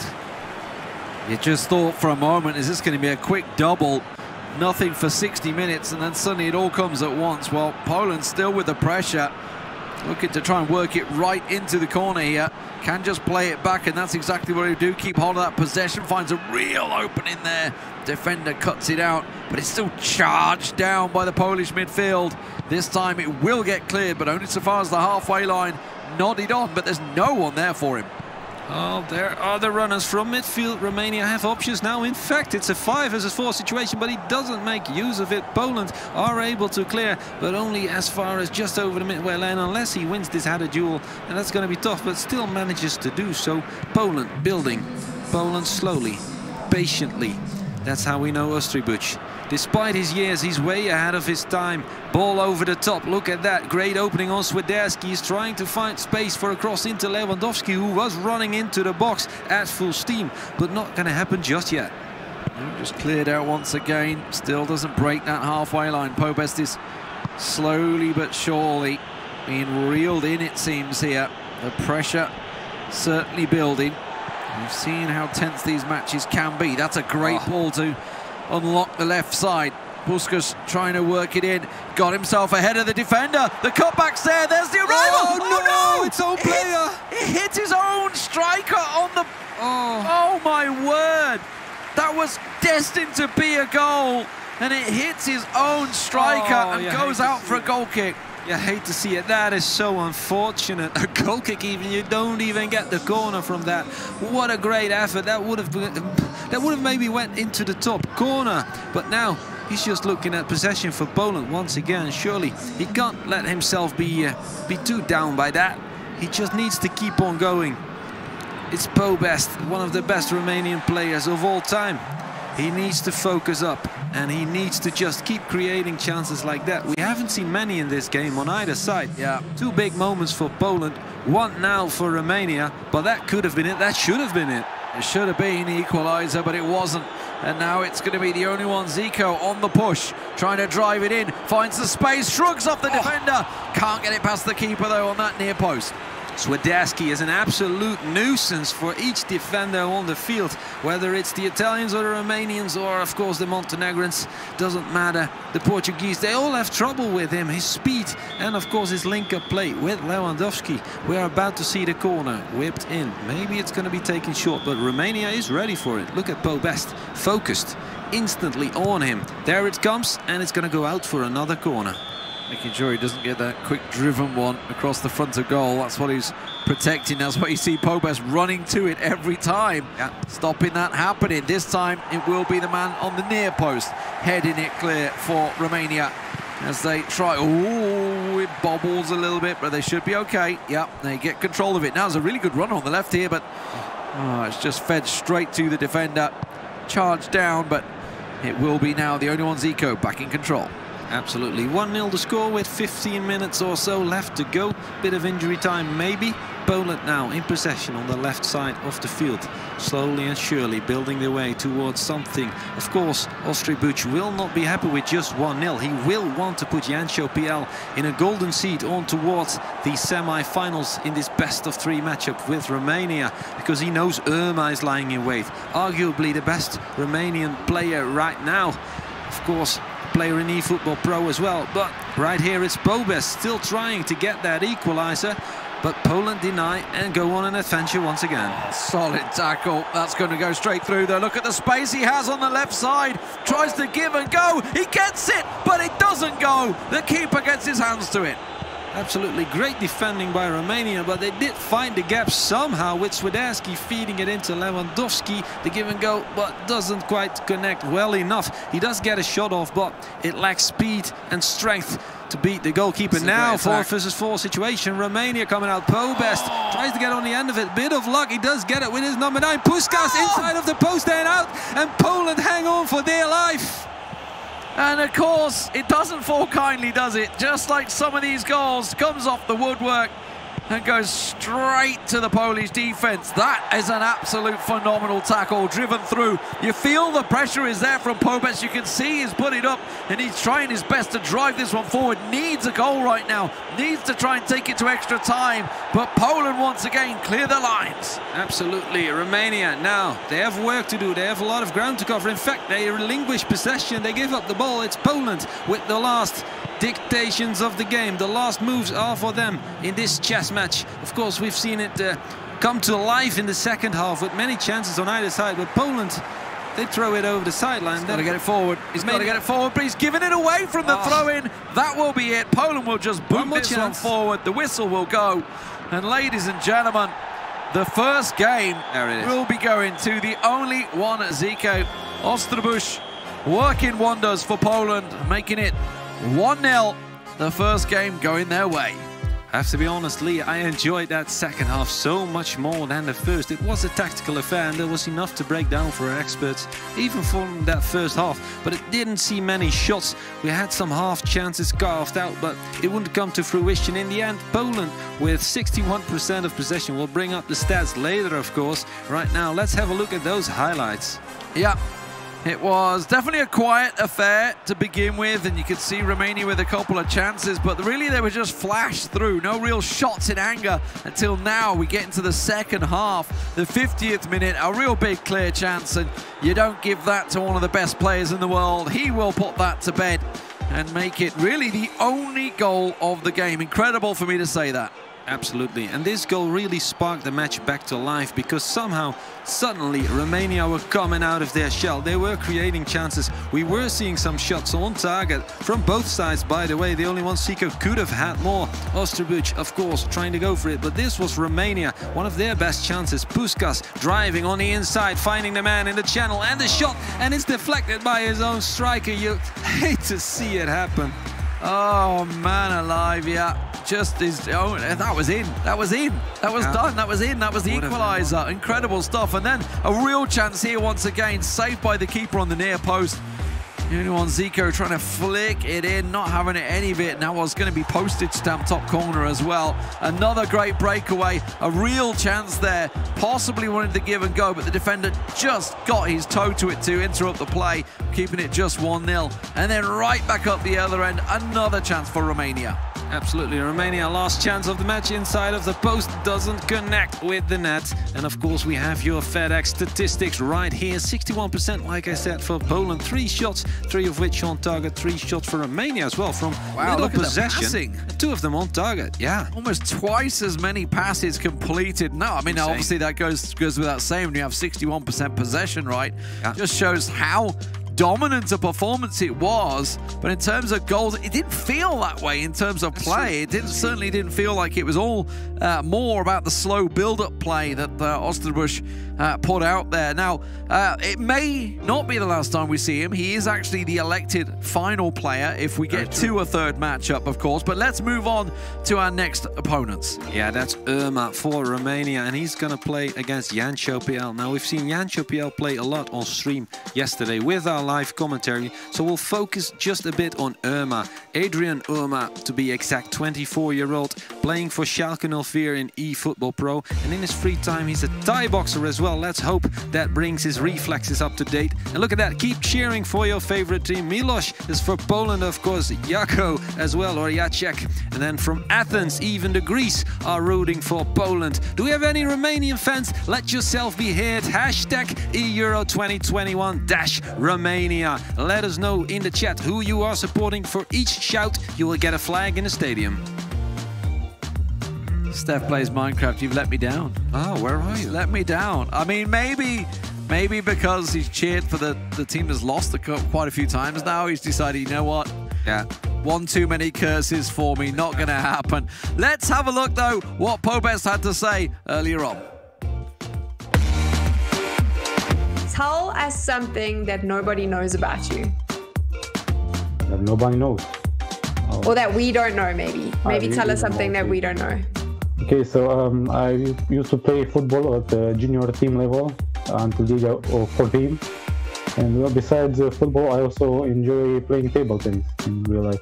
You just thought for a moment, is this going to be a quick double? Nothing for 60 minutes, and then suddenly it all comes at once. Well, Poland still with the pressure, looking to try and work it right into the corner here. Can just play it back, and that's exactly what they do. Keep hold of that possession, finds a real opening there. Defender cuts it out, but it's still charged down by the Polish midfield. This time it will get cleared, but only so far as the halfway line. Nodded on, but there's no one there for him. Oh, there are the runners from midfield. Romania have options now. In fact, it's a 5 versus 4 situation, but he doesn't make use of it. Poland are able to clear, but only as far as just over the midway line, unless he wins this header duel, and that's going to be tough, but still manages to do so. Poland building. Poland slowly, patiently. That's how we know Ostribuch. Despite his years, he's way ahead of his time. Ball over the top. Look at that. Great opening on Swiderski. He's trying to find space for a cross into Lewandowski, who was running into the box at full steam, but not going to happen just yet. Just cleared out once again. Still doesn't break that halfway line. Pobest is slowly but surely being reeled in, it seems, here. The pressure certainly building. We've seen how tense these matches can be. That's a great ball to unlock the left side. Puskas trying to work it in. Got himself ahead of the defender. The cutback's there. There's the arrival. Oh, no! It's own player. It hit his own striker on the... Oh, my word. That was destined to be a goal. And it hits his own striker and goes out for a goal kick. You hate to see it. That is so unfortunate. A goal kick even. You don't even get the corner from that. What a great effort. That would have maybe went into the top corner. But now he's just looking at possession for Poland once again. Surely he can't let himself be too down by that. He just needs to keep on going. It's Pobest, one of the best Romanian players of all time. He needs to focus up, and he needs to just keep creating chances like that. We haven't seen many in this game on either side. Yeah. 2 big moments for Poland, 1 now for Romania, but that could have been it. That should have been it. It should have been the equaliser, but it wasn't. And now it's going to be the only one. Zico on the push, trying to drive it in, finds the space, shrugs off the defender. Can't get it past the keeper, though, on that near post. Swiderski is an absolute nuisance for each defender on the field, whether it's the Italians or the Romanians or, of course, the Montenegrins. Doesn't matter. The Portuguese, they all have trouble with him. His speed and, of course, his link-up play with Lewandowski. We are about to see the corner whipped in. Maybe it's going to be taken short, but Romania is ready for it. Look at Bo Best, focused instantly on him. There it comes, and it's going to go out for another corner. Making sure he doesn't get that quick driven one across the front of goal. That's what he's protecting. That's what you see Pobes running to it every time. Yeah. Stopping that happening. This time it will be the man on the near post heading it clear for Romania as they try. Oh, it bobbles a little bit, but they should be okay. Yeah, they get control of it. Now there's a really good run on the left here, but it's just fed straight to the defender. Charged down, but it will be now the only one Zico back in control. Absolutely. 1-0 to score with 15 minutes or so left to go. Bit of injury time maybe. Poland now in possession on the left side of the field. Slowly and surely building their way towards something. Of course, Ostribuc will not be happy with just 1-0. He will want to put Jancho PL in a golden seat on towards the semi-finals in this best-of-3 matchup with Romania, because he knows Irma is lying in wait. Arguably the best Romanian player right now. Of course, player in eFootball Pro as well, but right here it's Pobes still trying to get that equalizer, but Poland deny and go on an adventure once again. Solid tackle. That's going to go straight through there. Look at the space he has on the left side. Tries to give and go. He gets it, but it doesn't go. The keeper gets his hands to it. Absolutely great defending by Romania, but they did find the gap somehow with Swiderski feeding it into Lewandowski. The give and go, but doesn't quite connect well enough. He does get a shot off, but it lacks speed and strength to beat the goalkeeper. Now 4 versus 4 situation. Romania coming out. Pobes tries to get on the end of it. Bit of luck. He does get it with his number 9. Puskas inside of the post and out. And Poland hang on for dear life. And of course, it doesn't fall kindly, does it? Just like some of these goals, comes off the woodwork and goes straight to the Polish defense. That is an absolute phenomenal tackle, driven through. You feel the pressure is there from Pobes. You can see he's put it up, and he's trying his best to drive this one forward. Needs a goal right now. Needs to try and take it to extra time. But Poland once again clear the lines. Absolutely. Romania now, they have work to do. They have a lot of ground to cover. In fact, they relinquish possession. They give up the ball. It's Poland with the last dictations of the game. The last moves are for them in this chess match. Of course, we've seen it come to life in the second half with many chances on either side, but Poland, they throw it over the sideline. He's got to get it forward. He's got to get it forward, but he's giving it away from the throw-in. That will be it. Poland will just boot this one forward. The whistle will go. And ladies and gentlemen, the first game will be going to the only one Zico. Ostribuc working wonders for Poland, making it 1-0, the first game going their way. I have to be honest, Lee, I enjoyed that second half so much more than the first. It was a tactical affair and there was enough to break down for our experts, even from that first half. But it didn't see many shots. We had some half chances carved out, but it wouldn't come to fruition in the end. Poland, with 61% of possession, will bring up the stats later, of course. Right now, let's have a look at those highlights. Yeah. It was definitely a quiet affair to begin with, and you could see Romania with a couple of chances, but really they were just flashed through. No real shots in anger until now. We get into the second half, the 50th minute, a real big clear chance, and you don't give that to one of the best players in the world. He will put that to bed and make it really the only goal of the game. Incredible for me to say that. Absolutely, and this goal really sparked the match back to life, because somehow, suddenly, Romania were coming out of their shell. They were creating chances. We were seeing some shots on target from both sides, by the way. The only one Zico could have had more. Ostribuc, of course, trying to go for it, but this was Romania, one of their best chances. Puskas driving on the inside, finding the man in the channel, and the shot, and it's deflected by his own striker. You hate to see it happen. Oh, man alive, yeah. Just is, oh, that was in, that was in, that was done, that was in, that was the equaliser. Incredible stuff. And then a real chance here once again, saved by the keeper on the near post. The only one, Zico, trying to flick it in, not having it any bit. Now was going to be postage stamp top corner as well. Another great breakaway, a real chance there. Possibly wanted to give and go, but the defender just got his toe to it to interrupt the play, keeping it just 1-0. And then right back up the other end, another chance for Romania. Absolutely. Romania last chance of the match inside of the post, doesn't connect with the net. And of course we have your FedEx statistics right here. 61% like I said for Poland, 3 shots, 3 of which on target, 3 shots for Romania as well from little possession. 2 of them on target, yeah. Almost twice as many passes completed. No, I mean, obviously that goes without saying when you have 61% possession, right? Yeah. Just shows how dominant a performance it was, but in terms of goals, it didn't feel that way in terms of play. It certainly didn't feel like it was all more about the slow build-up play that Osterbusch put out there. Now, it may not be the last time we see him. He is actually the elected final player if we get to a third matchup, of course, but let's move on to our next opponents. Yeah, that's Irma for Romania, and he's going to play against Jancho PL. Now, we've seen Jancho PL play a lot on stream yesterday with our live commentary, so we'll focus just a bit on Irma. Adrian Irma, to be exact, 24-year-old, playing for Schalke 04 in eFootball Pro, and in his free time he's a Thai boxer as well. Let's hope that brings his reflexes up to date. And look at that, keep cheering for your favorite team. Milos is for Poland, of course, Jako as well, or Jacek. And then from Athens, even the Greece are rooting for Poland. Do we have any Romanian fans? Let yourself be heard. Hashtag eEuro 2021-Romania. Let us know in the chat who you are supporting. For each shout, you will get a flag in the stadium. Steph plays Minecraft. You've let me down. Oh, where are you? Let me down. I mean, maybe because he's cheered for the team that's lost the cup quite a few times now, he's decided, you know what? Yeah. One too many curses for me. Not going to happen. Let's have a look, though, what Pobest had to say earlier on. Tell us something that nobody knows about you. That nobody knows. Or that we don't know, maybe. Maybe tell us something that we don't know. Okay, so I used to play football at the junior team level until the age of 14. And well, besides football, I also enjoy playing table tennis in real life.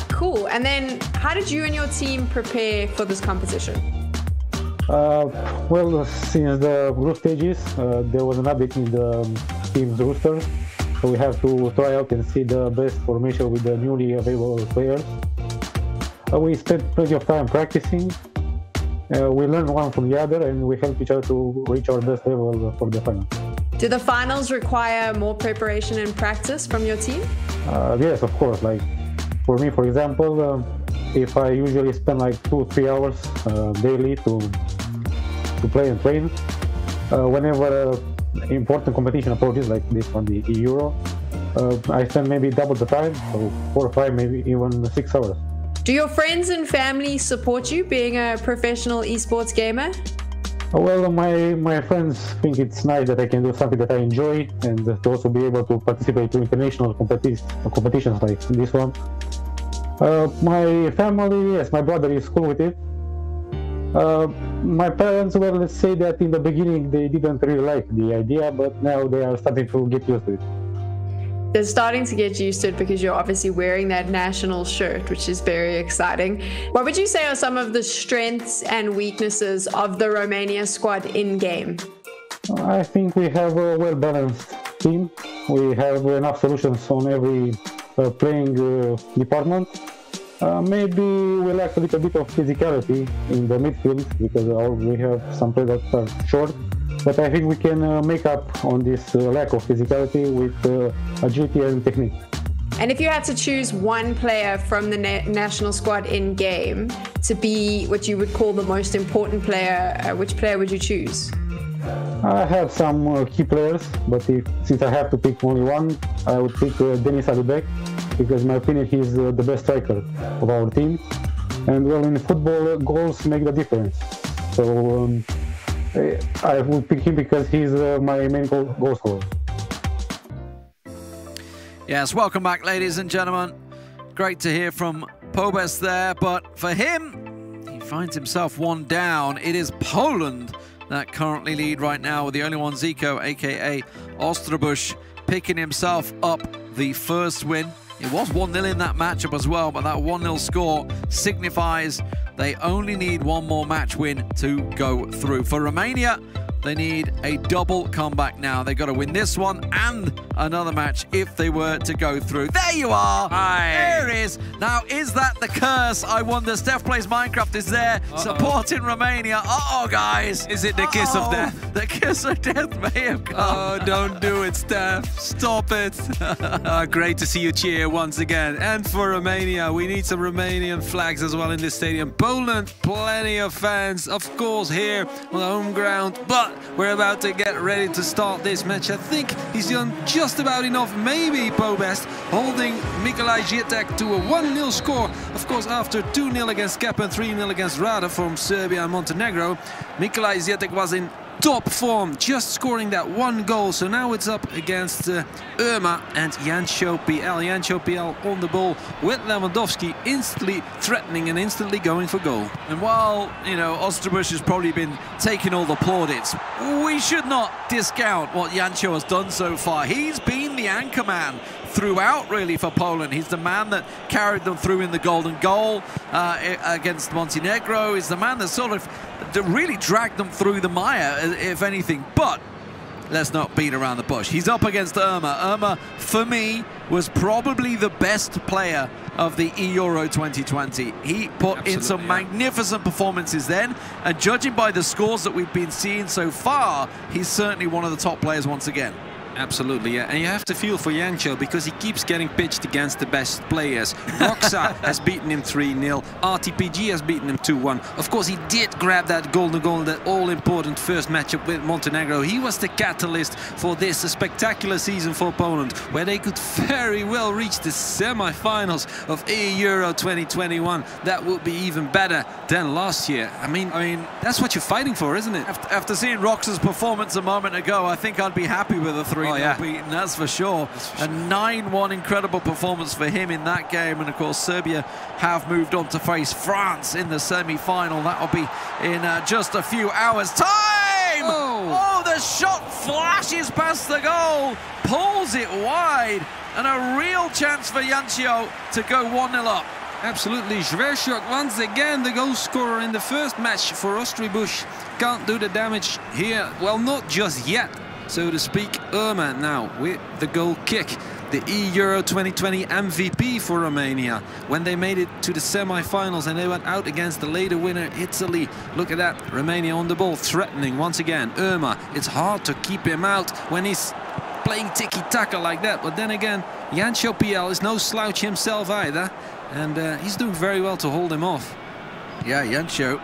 Cool. And then how did you and your team prepare for this competition? Well, since the group stages, there was an update in the team's roster. So we have to try out and see the best formation with the newly available players. We spent plenty of time practicing. We learned one from the other, and we help each other to reach our best level for the final. Do the finals require more preparation and practice from your team? Yes, of course. Like for me, for example, if I usually spend like 2-3 hours daily to play and train, whenever important competition approaches like this one, the Euro, I spend maybe double the time, so 4 or 5, maybe even 6 hours. Do your friends and family support you being a professional esports gamer? Well, my friends think it's nice that I can do something that I enjoy, and to also be able to participate in international competitions like this one. My family, yes, my brother is cool with it. My parents, well, let's say that in the beginning they didn't really like the idea, but now they are starting to get used to it. They're starting to get used to it because you're obviously wearing that national shirt, which is very exciting. What would you say are some of the strengths and weaknesses of the Romania squad in-game? I think we have a well-balanced team. We have enough solutions on every playing department. Maybe we lack a little bit of physicality in the midfield because we have some players that are short. But I think we can make up on this lack of physicality with agility and technique. And if you had to choose one player from the national squad in game to be what you would call the most important player, which player would you choose? I have some key players, but since I have to pick only one, I would pick Denis Alibek, because in my opinion he's the best striker of our team. And well, in football, goals make the difference. So I would pick him because he's my main goal scorer. Yes, welcome back, ladies and gentlemen. Great to hear from Pobest there, but for him, he finds himself one down. It is Poland that currently lead right now with the only one, Zico, aka Osterbusch, picking himself up the first win. It was 1-0 in that matchup as well, but that 1-0 score signifies they only need one more match win to go through. For Romania, they need a double comeback now. They've got to win this one and another match if they were to go through. There you are. Hi. There is Yes. Now, is that the curse? I wonder. Steph Plays Minecraft is there supporting Romania. Uh-oh, guys. Is it the kiss of death? The kiss of death may have come. Oh, don't do it, Steph. Stop it. Great to see you cheer once again. And for Romania, we need some Romanian flags as well in this stadium. Poland, plenty of fans, of course, here on the home ground. But we're about to get ready to start this match. I think he's done just about enough. Maybe Pobest holding Mikolaj Zietek to a 1-0 score. Of course, after 2-0 against Kepa and 3-0 against Rada from Serbia and Montenegro, Mikolaj Zietek was in top form, just scoring that 1 goal. So now it's up against Irma and Jancho PL. Jancho PL on the ball with Lewandowski, instantly threatening and instantly going for goal. And while, you know, Osterbusch has probably been taking all the plaudits, we should not discount what Jancho has done so far. He's been the anchor man throughout, really, for Poland. He's the man that carried them through in the golden goal against Montenegro. He's the man that sort of really dragged them through the mire, if anything. But let's not beat around the bush. He's up against Irma. Irma, for me, was probably the best player of the Euro 2020. He put in some magnificent performances then, and judging by the scores that we've been seeing so far, he's certainly one of the top players once again. Absolutely, yeah. And you have to feel for Jancho because he keeps getting pitched against the best players. Roxa has beaten him 3-0. RTPG has beaten him 2-1. Of course, he did grab that golden goal in that all-important first matchup with Montenegro. He was the catalyst for this spectacular season for Poland, where they could very well reach the semi-finals of Euro 2021. That would be even better than last year. I mean, that's what you're fighting for, isn't it? After seeing Roxa's performance a moment ago, I think I'd be happy with a 3-0 beaten, that's for sure. A 9-1 incredible performance for him in that game. And of course, Serbia have moved on to face France in the semi-final. That'll be in just a few hours' time. Oh, the shot flashes past the goal, pulls it wide, and a real chance for Jancho to go 1-0 up. Absolutely. Zverchuk once again the goal scorer in the first match for Osterbusch. Can't do the damage here. Well, not just yet, so to speak. Irma now with the goal kick. The Euro 2020 MVP for Romania when they made it to the semi-finals and they went out against the later winner Italy. Look at that, Romania on the ball, threatening once again. Irma, it's hard to keep him out when he's playing tiki-taka like that. But then again, Jancho PL is no slouch himself either, and he's doing very well to hold him off. Yeah, Jancho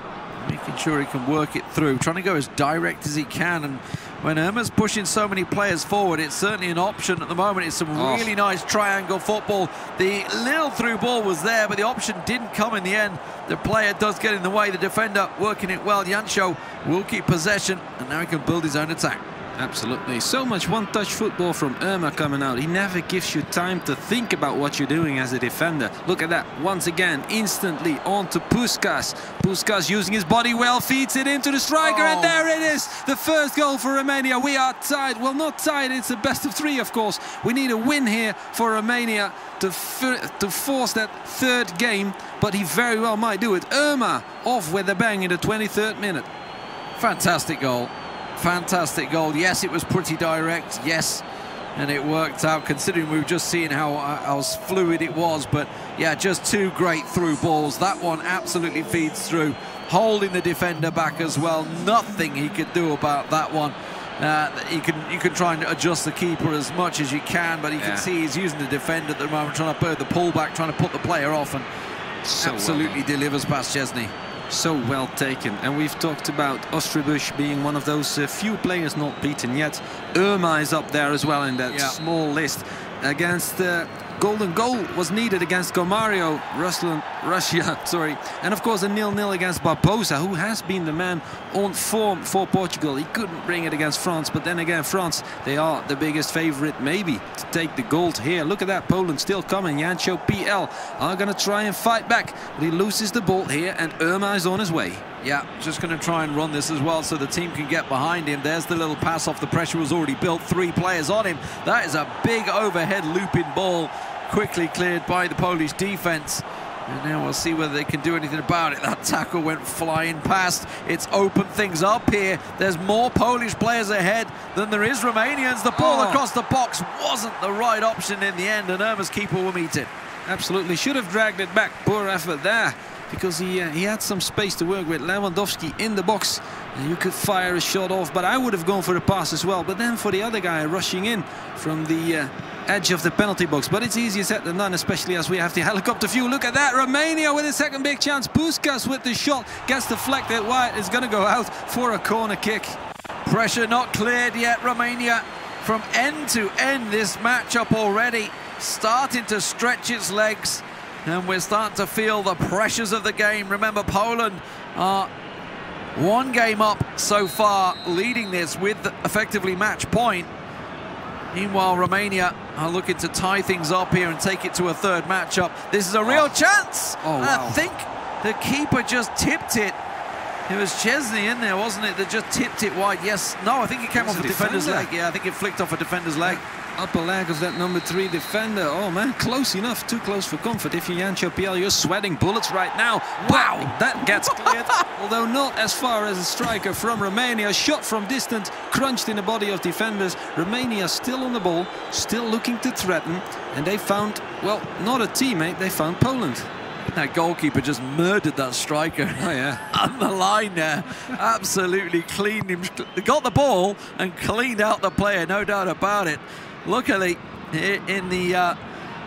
making sure he can work it through, trying to go as direct as he can. And when Irma's pushing so many players forward, it's certainly an option at the moment. It's some really nice triangle football. The little through ball was there, but the option didn't come in the end. The player does get in the way, the defender working it well. Jancho will keep possession, and now he can build his own attack. Absolutely. So much one-touch football from Irma coming out. He never gives you time to think about what you're doing as a defender. Look at that. Once again, instantly on to Puskas. Puskas using his body well, feeds it into the striker, and there it is. The first goal for Romania. We are tied. Well, not tied. It's a best of 3, of course. We need a win here for Romania to force that third game, but he very well might do it. Irma off with a bang in the 23rd minute. Fantastic goal. Fantastic goal. Yes, it was pretty direct. Yes, and it worked out considering we were just seeing how fluid it was. But yeah, just 2 great through balls. That one absolutely feeds through, holding the defender back as well. Nothing he could do about that one. You can try and adjust the keeper as much as you can, but you can see he's using the defender at the moment, trying to put the pullback, trying to put the player off, and so absolutely delivers past Szczesny. So well taken. And we've talked about Osterbusch being one of those few players not beaten yet. Irma is up there as well in that small list. Against golden goal was needed against Gomario, Russia, sorry. And of course a 0-0 against Barbosa, who has been the man on form for Portugal. He couldn't bring it against France, but then again, France, they are the biggest favorite maybe to take the gold here. Look at that, Poland still coming. Jancho PL are going to try and fight back, but he loses the ball here, and Irma is on his way. Yeah, just going to try and run this as well so the team can get behind him. There's the little pass off. The pressure was already built. 3 players on him. That is a big overhead looping ball, quickly cleared by the Polish defense. And now we'll see whether they can do anything about it. That tackle went flying past. It's opened things up here. There's more Polish players ahead than there is Romanians. The ball across the box wasn't the right option in the end, and Irma's keeper will meet it. Absolutely. Should have dragged it back. Poor effort there. Because he had some space to work with. Lewandowski in the box, and you could fire a shot off, but I would have gone for the pass as well. But then for the other guy rushing in from the edge of the penalty box. But it's easier said than done, especially as we have the helicopter view. Look at that, Romania with a second big chance. Puskás with the shot, gets deflected wide. It's going to go out for a corner kick. Pressure not cleared yet. Romania from end to end this matchup already, starting to stretch its legs. And we're starting to feel the pressures of the game. Remember, Poland are one game up so far, leading this with effectively match point. Meanwhile, Romania are looking to tie things up here and take it to a third matchup. This is a real chance. Oh, wow. I think the keeper just tipped it. It was Chesney in there, wasn't it, that just tipped it wide? Yes. No, I think it came off a defender's leg. Yeah, I think it flicked off a defender's leg. Upper leg of that number 3 defender. Oh man, close enough, too close for comfort. If you're Jančo Piel, you're sweating bullets right now. Wow, that gets cleared. Although not as far as a striker from Romania. Shot from distance, crunched in the body of defenders. Romania still on the ball, still looking to threaten. And they found, well, not a teammate, they found Poland. That goalkeeper just murdered that striker. Oh yeah. On the line there. Absolutely cleaned him. Got the ball and cleaned out the player, no doubt about it. Luckily, in the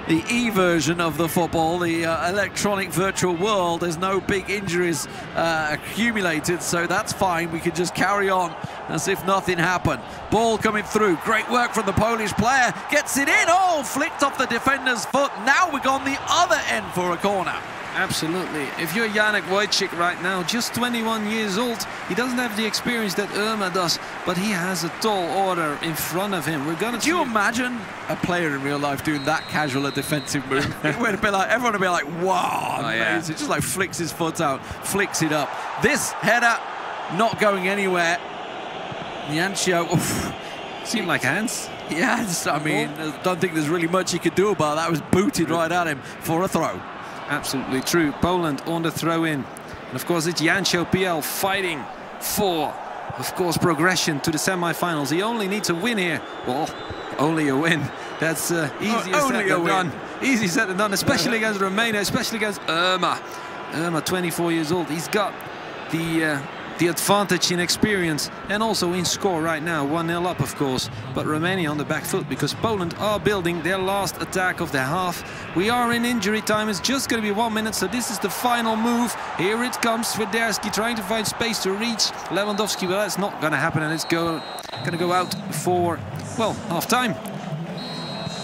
E version of the football, the electronic virtual world, there's no big injuries accumulated, so that's fine. We can just carry on as if nothing happened. Ball coming through. Great work from the Polish player. Gets it in. Oh, flicked off the defender's foot. Now we're on the other end for a corner. Absolutely. If you're Jannik Wojcik right now, just 21 years old, he doesn't have the experience that Irma does, but he has a tall order in front of him. We're gonna. Could you imagine a player in real life doing that casual a defensive move? It would be like, everyone would be like, wow, oh, yeah. It just like flicks his foot out, flicks it up. This header not going anywhere. Jančo, seemed like hands. Yes, I mean, I don't think there's really much he could do about that. It was booted right at him for a throw. Absolutely true. Poland on the throw-in. And of course, it's Jančo Piel fighting for, of course, progression to the semi-finals. He only needs a win here. Well, only a win. That's easier said than done. Easy said than done, especially against Romania, especially against Irma. Irma, 24 years old. He's got the advantage in experience and also in score right now. 1-0 up, of course, but Romania on the back foot because Poland are building their last attack of the half. We are in injury time. It's just going to be 1 minute, so this is the final move. Here it comes. Swiderski trying to find space to reach Lewandowski, but that's not going to happen, and it's going to go out for, well, half-time.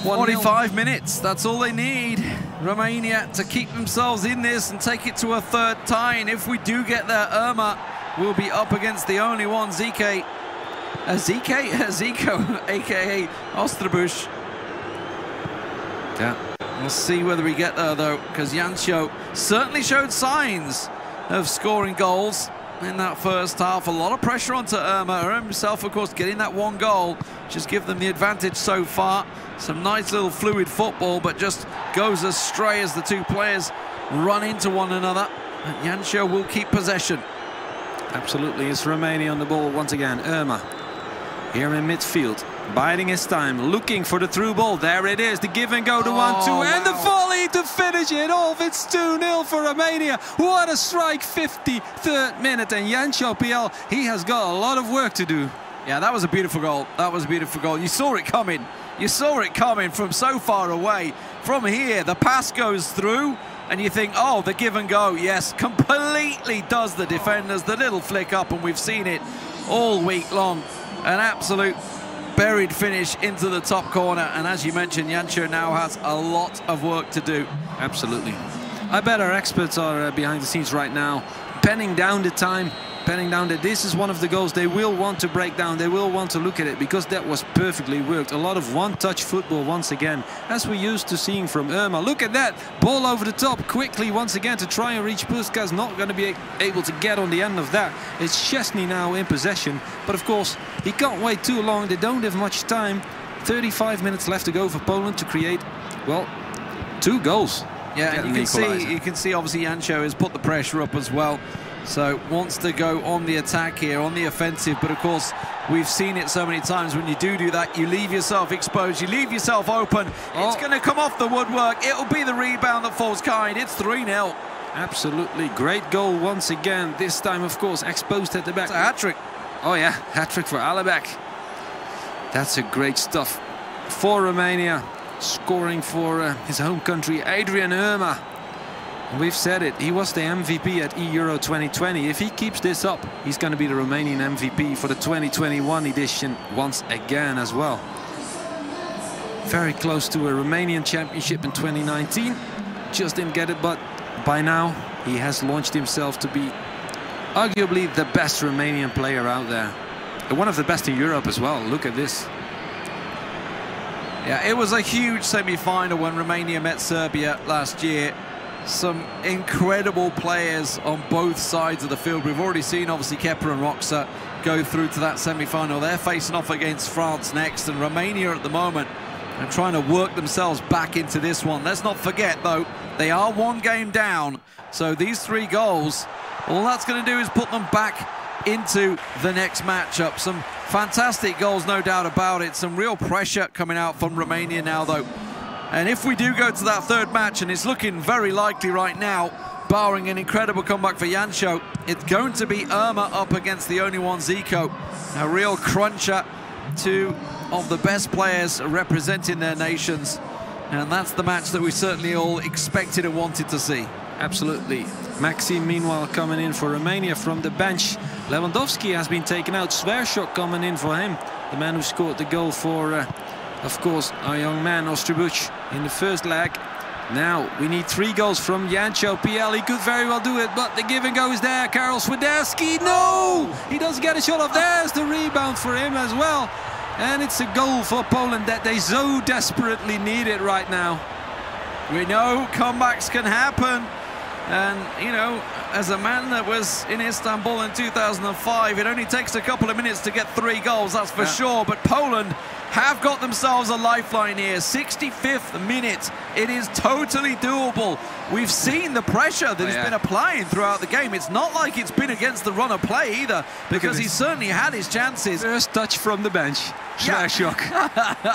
45 minutes, that's all they need. Romania to keep themselves in this and take it to a third tie, and if we do get there, Irma will be up against the only one, Zico, aka Osterbusch. Yeah. We'll see whether we get there though, because Jančo certainly showed signs of scoring goals in that first half. A lot of pressure onto Irma. Irma himself, of course, getting that one goal, just give them the advantage so far. Some nice little fluid football, but just goes astray as the two players run into one another. And Jančo will keep possession. Absolutely, it's Romania on the ball once again. Irma here in midfield, biding his time, looking for the through ball. There it is, the give and go, the 1-2, and the volley to finish it off. It's 2-0 for Romania. What a strike, 53rd minute, and Jančo Piel, he has got a lot of work to do. Yeah, that was a beautiful goal. That was a beautiful goal. You saw it coming. You saw it coming from so far away. From here, the pass goes through, and you think, oh, the give and go, yes, completely does the defenders, the little flick up, and we've seen it all week long. An absolute buried finish into the top corner, and as you mentioned, Jančo now has a lot of work to do. Absolutely. I bet our experts are behind the scenes right now, penning down the time, penning down that this is one of the goals they will want to break down. They will want to look at it because that was perfectly worked. A lot of one-touch football once again, as we're used to seeing from Irma. Look at that, ball over the top quickly once again to try and reach Puskás. Not going to be able to get on the end of that. It's Szczesny now in possession, but of course he can't wait too long. They don't have much time. 35 minutes left to go for Poland to create, well, 2 goals. Yeah, and you can see obviously Jančo has put the pressure up as well. So wants to go on the attack here, on the offensive, but of course we've seen it so many times. When you do that, you leave yourself exposed, you leave yourself open. It's going to come off the woodwork. It'll be the rebound that falls kind. It's 3-0. Absolutely great goal once again. This time, of course, exposed at the back. It's a hat-trick. Oh yeah, hat-trick for Alibek. That's a great stuff for Romania, scoring for his home country, Adrian Irma. We've said it, he was the MVP at Euro 2020. If he keeps this up, he's going to be the Romanian MVP for the 2021 edition once again as well. Very close to a Romanian championship in 2019. Just didn't get it, but by now he has launched himself to be arguably the best Romanian player out there. And one of the best in Europe as well. Look at this. Yeah, it was a huge semi-final when Romania met Serbia last year. Some incredible players on both sides of the field. We've already seen, obviously, Kepa and Roxa go through to that semi-final. They're facing off against France next, and Romania at the moment are trying to work themselves back into this one. Let's not forget, though, they are one game down. So these 3 goals, all that's going to do is put them back into the next matchup. Some fantastic goals, no doubt about it. Some real pressure coming out from Romania now, though. And if we do go to that 3rd match, and it's looking very likely right now, barring an incredible comeback for Jancho, it's going to be Irma up against the only one, Zico. A real cruncher, 2 of the best players representing their nations. And that's the match that we certainly all expected and wanted to see. Absolutely. Maxim, meanwhile, coming in for Romania from the bench. Lewandowski has been taken out. Svershok coming in for him. The man who scored the goal for... of course, our young man, Ostribuch, in the first leg. Now, we need 3 goals from Jancho PL. He could very well do it, but the give and go is there. Karol Swiderski, no! He doesn't get a shot off. There's the rebound for him as well. And it's a goal for Poland that they so desperately need it right now. We know comebacks can happen. And, you know, as a man that was in Istanbul in 2005, it only takes a couple of minutes to get 3 goals, that's for sure. But Poland have got themselves a lifeline here. 65th minute. It is totally doable. We've seen the pressure that he's been applying throughout the game. It's not like it's been against the run of play either, because he certainly had his chances. First touch from the bench. Svershok.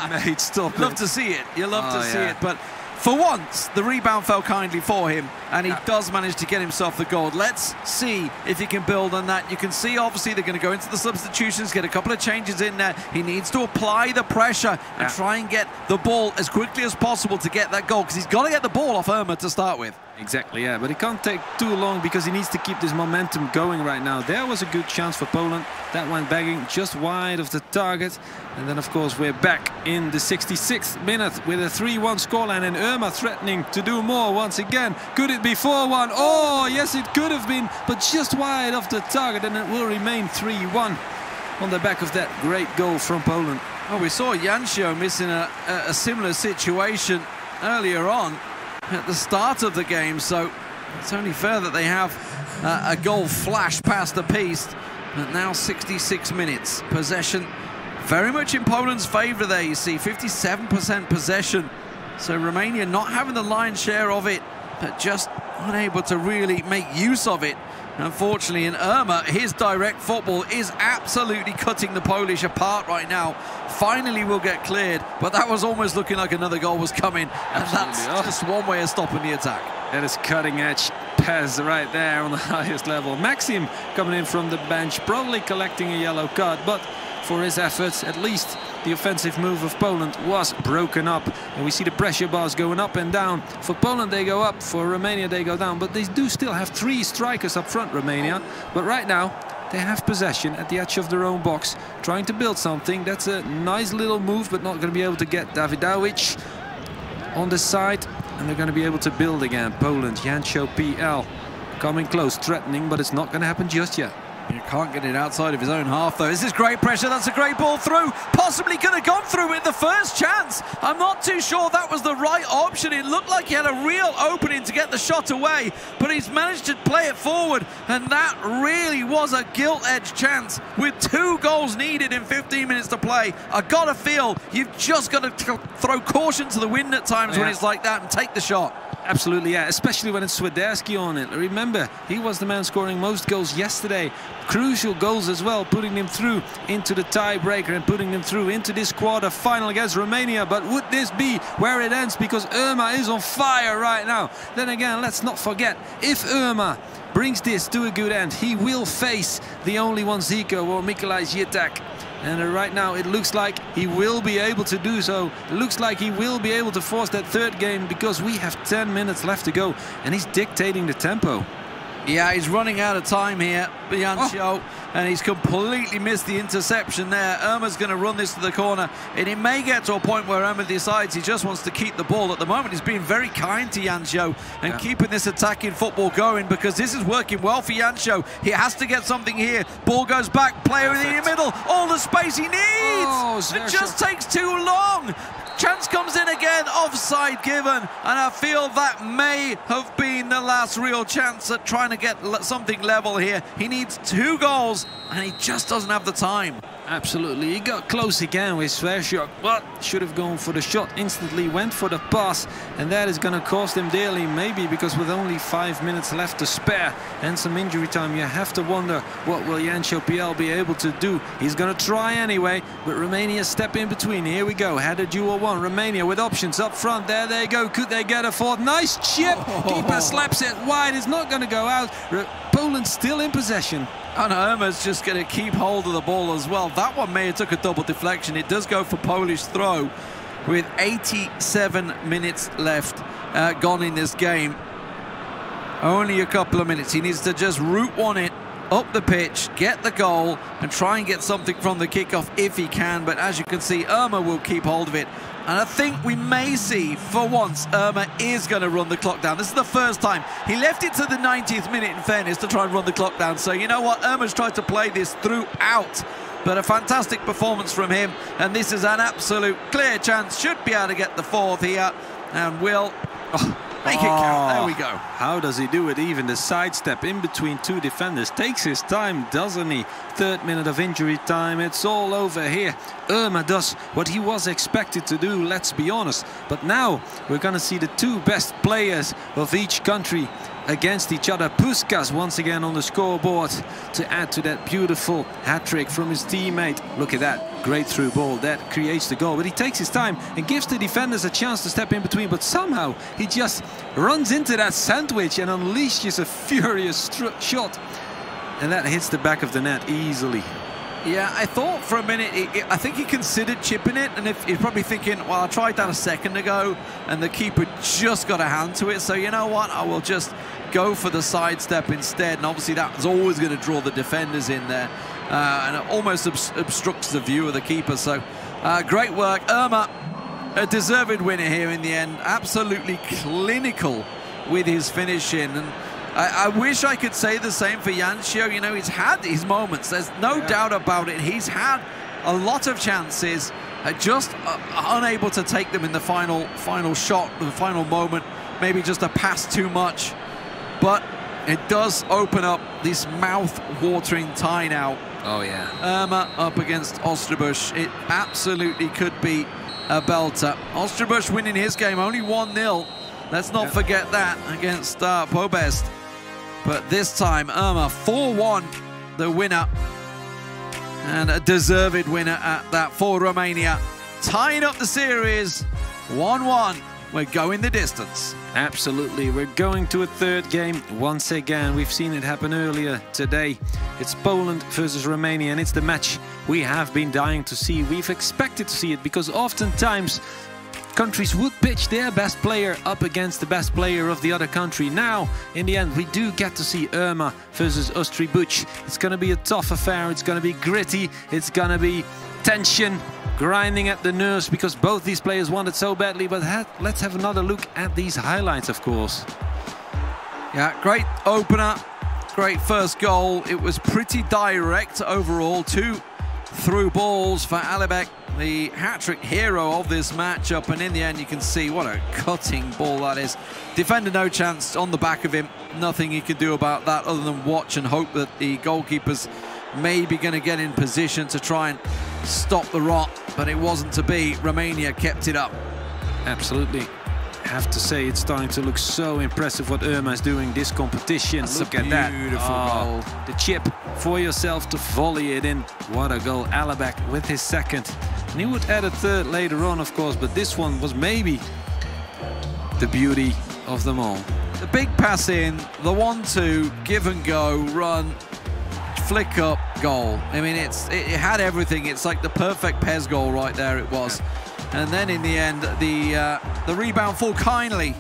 Mate, stop it. Love to see it. You love to see it. But for once, the rebound fell kindly for him, and he does manage to get himself the goal. Let's see if he can build on that. You can see, obviously, they're going to go into the substitutions, get a couple of changes in there. He needs to apply the pressure and try and get the ball as quickly as possible to get that goal, because he's got to get the ball off Irma to start with. Exactly, yeah, but it can't take too long because he needs to keep this momentum going right now. There was a good chance for Poland. That went begging just wide of the target. And then, of course, we're back in the 66th minute with a 3-1 scoreline, and Irma threatening to do more once again. Could it be 4-1? Oh, yes, it could have been, but just wide of the target, and it will remain 3-1 on the back of that great goal from Poland. Well, we saw Jancho missing a similar situation earlier on at the start of the game, so it's only fair that they have a goal flash past the piece. But now 66 minutes. Possession very much in Poland's favour there, you see. 57% possession. So Romania not having the lion's share of it, but just unable to really make use of it, unfortunately. And Irma, his direct football is absolutely cutting the Polish apart right now. Finally will get cleared, but that was almost looking like another goal was coming. And that's just one way of stopping the attack. That is cutting edge pass right there on the highest level. Maxim coming in from the bench, probably collecting a yellow card, but for his efforts, at least the offensive move of Poland was broken up. And we see the pressure bars going up and down. For Poland, they go up. For Romania, they go down. But they do still have 3 strikers up front, Romania. But right now, they have possession at the edge of their own box, trying to build something. That's a nice little move, but not going to be able to get Davidovic on the side. And they're going to be able to build again. Poland, Jancho PL coming close, threatening, but it's not going to happen just yet. You can't get it outside of his own half, though. This is great pressure. That's a great ball through. Possibly could have gone through with the first chance. I'm not too sure that was the right option. It looked like he had a real opening to get the shot away, but he's managed to play it forward, and that really was a gilt-edged chance with 2 goals needed in 15 minutes to play. I gotta feel you've just got to throw caution to the wind at times when it's like that and take the shot. Absolutely, yeah, especially when it's Swiderski on it. Remember, he was the man scoring most goals yesterday. Crucial goals as well, putting them through into the tiebreaker and putting them through into this quarter-final against Romania. But would this be where it ends? Because Irma is on fire right now. Then again, let's not forget, if Irma brings this to a good end, he will face the only one, Zico or Mikolaj Zietek. And right now it looks like he will be able to do so. It looks like he will be able to force that third game because we have 10 minutes left to go and he's dictating the tempo. Yeah, he's running out of time here, Biancio, and he's completely missed the interception there. Irma's going to run this to the corner, and it may get to a point where Irma decides he just wants to keep the ball. At the moment, he's being very kind to Jancio and keeping this attacking football going because this is working well for Jancio. He has to get something here. Ball goes back, player in the middle, all the space he needs. It just takes too long. Chance comes in again, offside given, and I feel that may have been the last real chance at trying to get something level here. He needs 2 goals, and he just doesn't have the time. Absolutely, he got close again with Sverchuk, but should have gone for the shot instantly, went for the pass, and that is going to cost him dearly, maybe because with only 5 minutes left to spare and some injury time, you have to wonder what will Jancio PL be able to do. He's going to try anyway, but Romania step in between. Here we go, header duel 1, Romania with options up front. There they go, could they get a fourth? Nice chip, keeper slaps it wide, it's not going to go out. Poland still in possession. And Irma's just going to keep hold of the ball as well. That one may have took a double deflection. It does go for Polish throw with 87 minutes left gone in this game. Only a couple of minutes. He needs to just root one in up the pitch, get the goal, and try and get something from the kickoff if he can. But as you can see, Irma will keep hold of it. And I think we may see, for once, Irma is going to run the clock down. This is the first time. He left it to the 90th minute, in fairness, to try and run the clock down. So you know what? Irma's tried to play this throughout. But a fantastic performance from him. And this is an absolute clear chance. Should be able to get the 4th here. And will make it count. There we go. How does he do it? Even the sidestep in between 2 defenders takes his time, doesn't he? 3rd minute of injury time. It's all over here. Irma does what he was expected to do, let's be honest. But now we're going to see the 2 best players of each country against each other. Puskas once again on the scoreboard to add to that beautiful hat-trick from his teammate. Look at that, great through ball, that creates the goal. But he takes his time and gives the defenders a chance to step in between, but somehow he just runs into that sandwich and unleashes a furious shot, and that hits the back of the net easily. Yeah, I thought for a minute, I think he considered chipping it, and he's probably thinking, well, I tried that a second ago, and the keeper just got a hand to it, so you know what, I will just go for the sidestep instead, and obviously that was always going to draw the defenders in there, and it almost obstructs the view of the keeper, so great work. Irma, a deserved winner here in the end, absolutely clinical with his finishing, and I wish I could say the same for Jancio. You know, he's had his moments. There's no doubt about it. He's had a lot of chances, just unable to take them in the final shot, the final moment. Maybe just a pass too much. But it does open up this mouth-watering tie now. Oh, yeah. Irma up against Osterbusch. It absolutely could be a belter. Osterbusch winning his game only 1-0. Let's not forget that against Pobest. But this time, Irma 4-1, the winner. And a deserved winner at that for Romania. Tying up the series, 1-1. We're going the distance. Absolutely, we're going to a 3rd game once again. We've seen it happen earlier today. It's Poland versus Romania, and it's the match we have been dying to see. We've expected to see it because oftentimes countries would pitch their best player up against the best player of the other country. Now, in the end, we do get to see Irma versus Osterbusch. It's going to be a tough affair. It's going to be gritty. It's going to be tension, grinding at the nerves, because both these players want it so badly. But let's have another look at these highlights, of course. Yeah, great opener. Great first goal. It was pretty direct overall. 2 through balls for Alibek, the hat-trick hero of this matchup, and in the end you can see what a cutting ball that is. Defender no chance on the back of him. Nothing he can do about that other than watch and hope that the goalkeeper's maybe going to get in position to try and stop the rot, but it wasn't to be. Romania kept it up. Absolutely. I have to say, it's starting to look so impressive what Irma is doing this competition. Look at that. Beautiful goal. The chip for yourself to volley it in. What a goal. Alibek with his second. And he would add a third later on, of course, but this one was maybe the beauty of them all. The big pass in, the 1-2, give and go, run, flick up, goal. I mean, it had everything. It's like the perfect Pez goal right there, it was. And then in the end, the rebound fall kindly.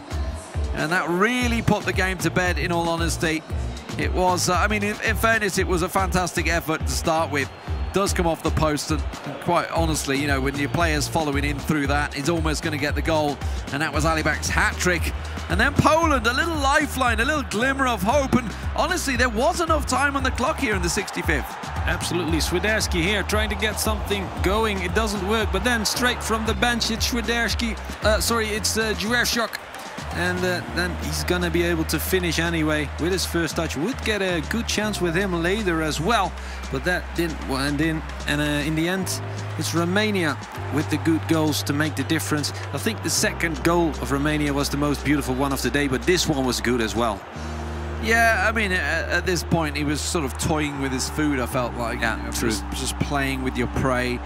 And that really put the game to bed, in all honesty. It was, I mean, in fairness, it was a fantastic effort to start with. Does come off the post, and quite honestly, you know, when your player's following in through that, he's almost going to get the goal. And that was Alibek's hat-trick. And then Poland, a little lifeline, a little glimmer of hope. And honestly, there was enough time on the clock here in the 65th. Absolutely. Swiderski here trying to get something going. It doesn't work, but then straight from the bench, it's Swiderski. It's Juerchuk. And then he's gonna be able to finish anyway with his first touch. Would get a good chance with him later as well, but that didn't wind in. And in the end, it's Romania with the good goals to make the difference. I think the second goal of Romania was the most beautiful one of the day, but this one was good as well. Yeah, I mean, at this point, he was sort of toying with his food, I felt like. Yeah, you know, true. Just playing with your prey.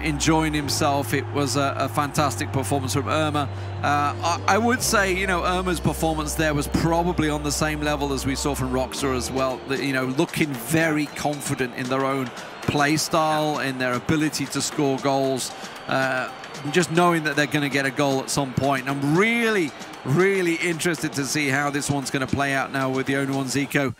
Enjoying himself. It was a fantastic performance from Irma. I would say, you know, Irma's performance there was probably on the same level as we saw from Roxa as well. You know, looking very confident in their own play style, in their ability to score goals. Just knowing that they're going to get a goal at some point. I'm really interested to see how this one's going to play out now with the only one Zico,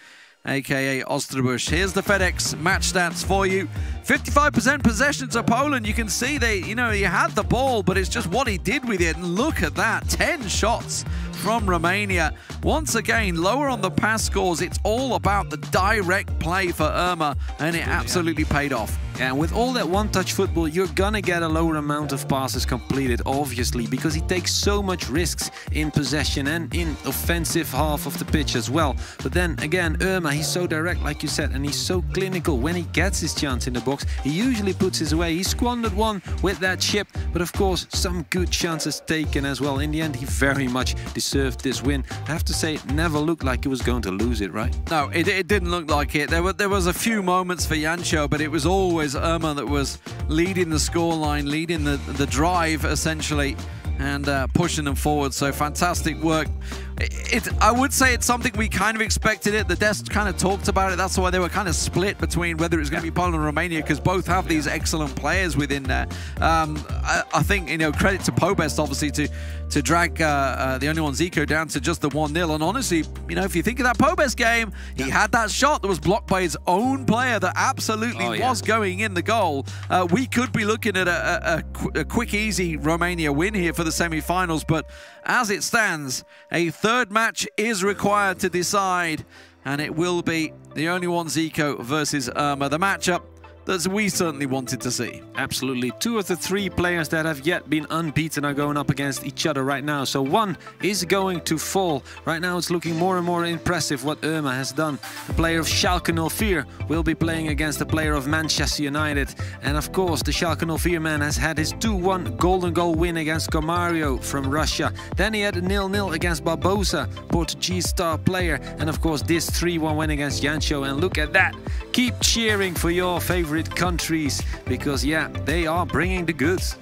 aka Ostrobush. Here's the FedEx match stats for you. 55% possession to Poland. You can see he had the ball, but it's just what he did with it. And look at that, 10 shots from Romania. Once again, lower on the pass scores. It's all about the direct play for Irma, and it absolutely paid off. And with all that one-touch football, you're gonna get a lower amount of passes completed, obviously, because he takes so much risks in possession and in offensive half of the pitch as well. But then again, Irma, he's so direct, like you said, and he's so clinical. When he gets his chance in the box, he usually puts his away. He squandered one with that chip, but of course, some good chances taken as well. In the end, he very much deserved this win. I have to say, it never looked like he was going to lose it, right? No, it didn't look like it. There was a few moments for Jancho, but it was always Irma that was leading the scoreline, leading the drive essentially, and pushing them forward. So fantastic work. I would say it's something we kind of expected it. The desk kind of talked about it. That's why they were kind of split between whether it was going to be Poland or Romania, because both have these excellent players within there. I think, you know, credit to Pobest obviously to drag the only one Zico down to just the 1-0. And honestly, you know, if you think of that Pobest game, he had that shot that was blocked by his own player that absolutely was going in the goal. We could be looking at a quick, easy Romania win here for the semi-finals, but as it stands, a third match is required to decide, and it will be the only one Zico versus Irma, the matchup that we certainly wanted to see. Absolutely. 2 of the 3 players that have yet been unbeaten are going up against each other right now. So one is going to fall. Right now it's looking more and more impressive what Irma has done. The player of Schalke 04 will be playing against the player of Manchester United. And of course, the Schalke 04 man has had his 2-1 golden goal win against Gomario from Russia. Then he had a 0-0 against Barbosa, Portuguese star player. And of course, this 3-1 win against Jancho. And look at that. Keep cheering for your favorite countries, because yeah, they are bringing the goods.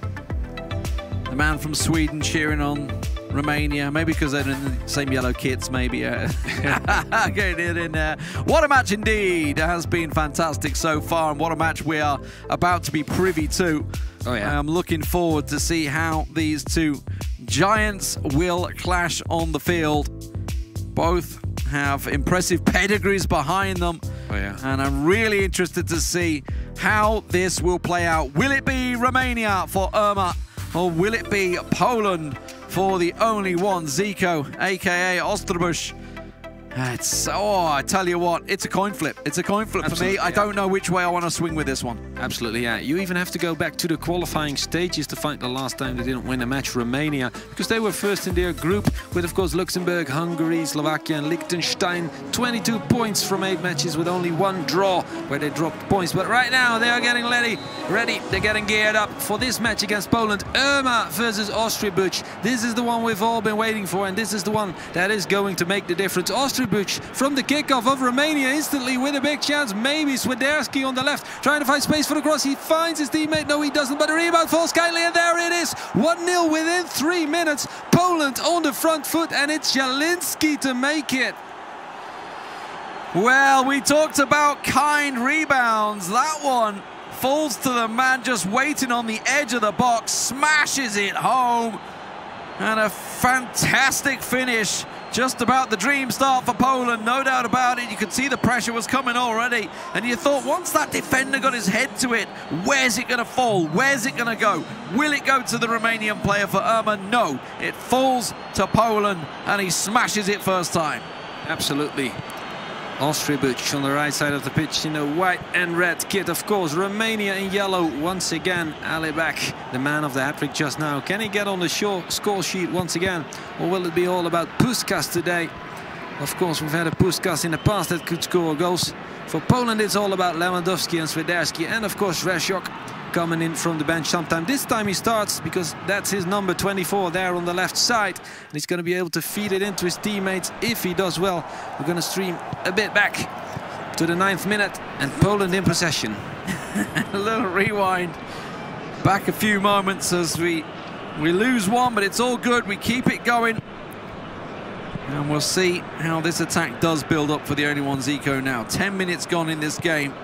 The man from Sweden cheering on Romania, maybe because they're in the same yellow kits, maybe. Getting it in there. What a match indeed. It has been fantastic so far, and what a match we are about to be privy to. Oh yeah. I'm looking forward to see how these two giants will clash on the field. Both have impressive pedigrees behind them. Oh yeah. And I'm really interested to see how this will play out. Will it be Romania for Irma, or will it be Poland for the only one Zico, aka Ostrobush? I tell you what, it's a coin flip. It's a coin flip for me. I don't know which way I want to swing with this one. Absolutely, yeah. You even have to go back to the qualifying stages to find the last time they didn't win a match, Romania, because they were first in their group with, of course, Luxembourg, Hungary, Slovakia and Liechtenstein. 22 points from 8 matches with only 1 draw where they dropped points. But right now they are getting ready. They're getting geared up for this match against Poland. Irma versus Ostribuch. This is the one we've all been waiting for, and this is the one that is going to make the difference. Ostribuch from the kickoff of Romania instantly with a big chance. Maybe Swiderski on the left trying to find space for the cross. He finds his teammate. No, he doesn't, but the rebound falls kindly, and there it is. 1-0 within 3 minutes. Poland on the front foot, and it's Jelinski to make it. Well, we talked about kind rebounds. That one falls to the man just waiting on the edge of the box, smashes it home, and a fantastic finish. Just about the dream start for Poland, no doubt about it. You could see the pressure was coming already, and you thought once that defender got his head to it, where's it going to fall? Where's it going to go? Will it go to the Romanian player for Irma? No, it falls to Poland, and he smashes it first time. Absolutely. Ostribuch on the right side of the pitch in a white and red kit, of course. Romania in yellow once again. Alibek, the man of the hat-trick just now. Can he get on the score sheet once again? Or will it be all about Puskas today? Of course, we've had a Puskas in the past that could score goals. For Poland, it's all about Lewandowski and Swiderski. And, of course, Reshok coming in from the bench sometime. This time he starts because that's his number 24 there on the left side. And he's going to be able to feed it into his teammates if he does well. We're going to stream a bit back to the 9th minute and Poland in possession. A little rewind back a few moments as we lose one, but it's all good. We keep it going. And we'll see how this attack does build up for the only one Zico now. 10 minutes gone in this game.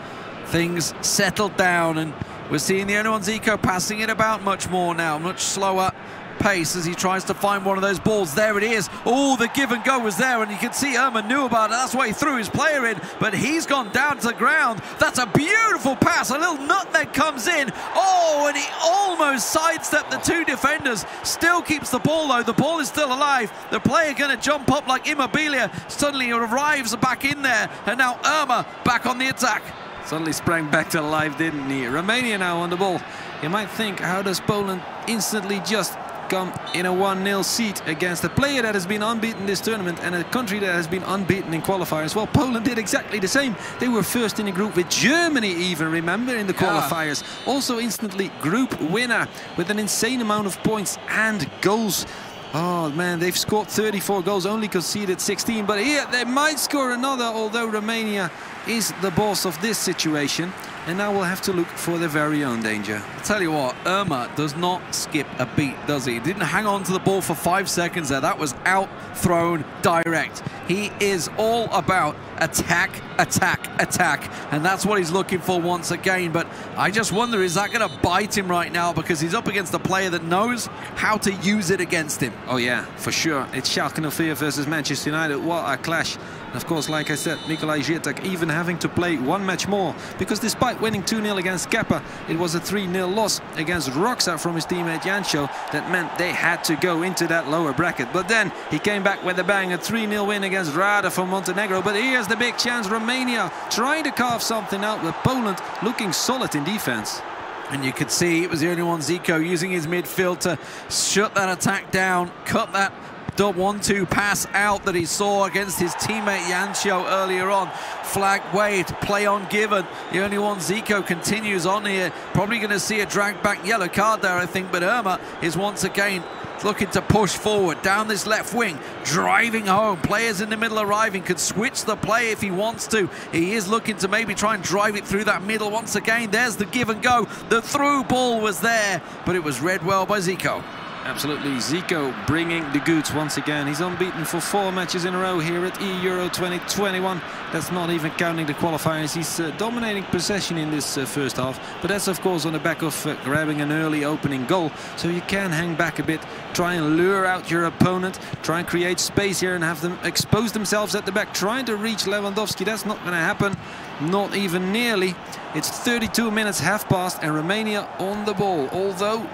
Things settled down, and we're seeing the only one Zico passing it about much more now, much slower pace as he tries to find one of those balls. There it is. Oh, the give and go was there, and you can see Irma knew about it. That's why he threw his player in, but he's gone down to the ground. That's a beautiful pass. A little nutmeg comes in. Oh, and he almost sidestepped the 2 defenders. Still keeps the ball, though. The ball is still alive. The player going to jump up like Immobilia. Suddenly arrives back in there, and now Irma back on the attack. Suddenly sprang back to life, didn't he? Romania now on the ball. You might think, how does Poland instantly just come in a 1-0 seat against a player that has been unbeaten this tournament and a country that has been unbeaten in qualifiers? Well, Poland did exactly the same. They were first in a group with Germany even, remember, in the qualifiers. Also instantly group winner with an insane amount of points and goals. Oh man, they've scored 34 goals, only conceded 16, but here they might score another, although Romania is the boss of this situation. And now we'll have to look for their very own danger. I'll tell you what, Irma does not skip a beat, does he? He didn't hang on to the ball for 5 seconds there. That was out, thrown, direct. He is all about attack, attack, attack. And that's what he's looking for once again. But I just wonder, is that going to bite him right now? Because he's up against a player that knows how to use it against him. Oh yeah, for sure. It's Schalke 04 versus Manchester United. What a clash. And of course, like I said, Nikolai Zirtek even having to play 1 match more, because despite winning 2-0 against Kepa, it was a 3-0 loss against Roxa from his teammate Jancho. That meant they had to go into that lower bracket. But then he came back with a bang, a 3-0 win against Rada from Montenegro. But here's the big chance. Romania trying to carve something out, with Poland looking solid in defense. And you could see it was the only one Zico using his midfield to shut that attack down, cut that 1-2 pass out that he saw against his teammate Jancho earlier on. Flag waved, play on given. The only one Zico continues on here. Probably going to see a drag back yellow card there, I think, but Irma is once again looking to push forward down this left wing, driving home. Players in the middle arriving, could switch the play if he wants to. He is looking to maybe try and drive it through that middle once again. There's the give and go. The through ball was there, but it was read well by Zico. Absolutely, Zico bringing the goods once again. He's unbeaten for 4 matches in a row here at Euro 2021. That's not even counting the qualifiers. He's dominating possession in this first half, but that's of course on the back of grabbing an early opening goal. So you can hang back a bit, try and lure out your opponent, try and create space here and have them expose themselves at the back, trying to reach Lewandowski. That's not going to happen, not even nearly. It's 32 minutes have passed and Romania on the ball, although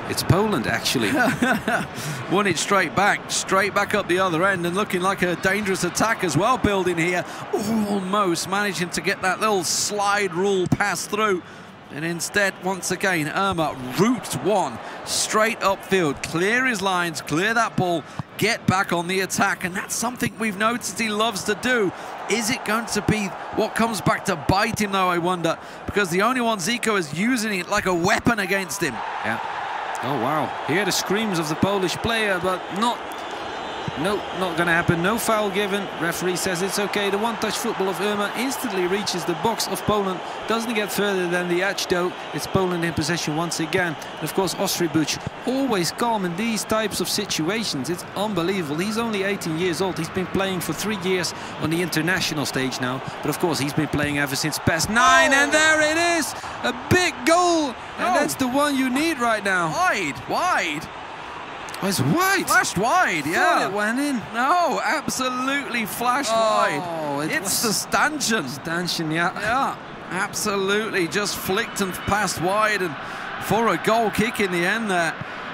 It's Poland, actually. Won it straight back up the other end, and looking like a dangerous attack as well building here. Almost managing to get that little slide rule pass through. And instead, once again, Irma routes one straight upfield. Clear his lines, clear that ball, get back on the attack. And that's something we've noticed he loves to do. Is it going to be what comes back to bite him, though, I wonder? Because the only one Zico is using it like a weapon against him. Yeah. Oh, wow. Hear the screams of the Polish player, but not going to happen. No foul given. Referee says it's okay. The one-touch football of Irma instantly reaches the box of Poland. Doesn't get further than the edge, though. It's Poland in possession once again. And of course, Ostribuch always calm in these types of situations. It's unbelievable. He's only 18 years old. He's been playing for 3 years on the international stage now. But of course, he's been playing ever since PES 9. And there it is! A big goal! And that's the one you need right now. Wide. Oh, it's wide. Flashed wide, yeah. Thought it went in. No, absolutely flashed wide. It's the stanchion. Stanchion, yeah. Yeah, absolutely. Just flicked and passed wide, and for a goal kick in the end there.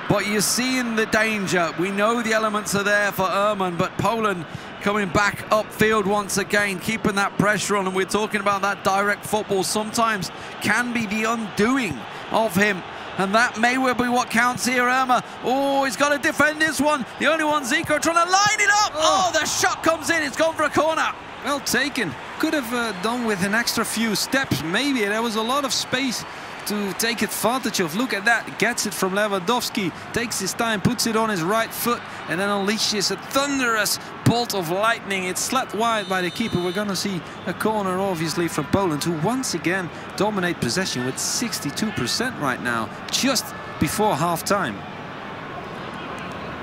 But you're seeing the danger. We know the elements are there for Irman, but Poland coming back upfield once again, keeping that pressure on. And we're talking about that direct football sometimes can be the undoing of him. And that may well be what counts here, Irma. Oh, he's got to defend this one. The only one, Zico, trying to line it up. Oh, the shot comes in. It's gone for a corner. Well taken. Could have done with an extra few steps. Maybe there was a lot of space to take advantage of. Look at that. Gets it from Lewandowski. Takes his time, puts it on his right foot, and then unleashes a thunderous bolt of lightning. It's slapped wide by the keeper. We're going to see a corner, obviously, from Poland, who once again dominate possession with 62% right now, just before half-time.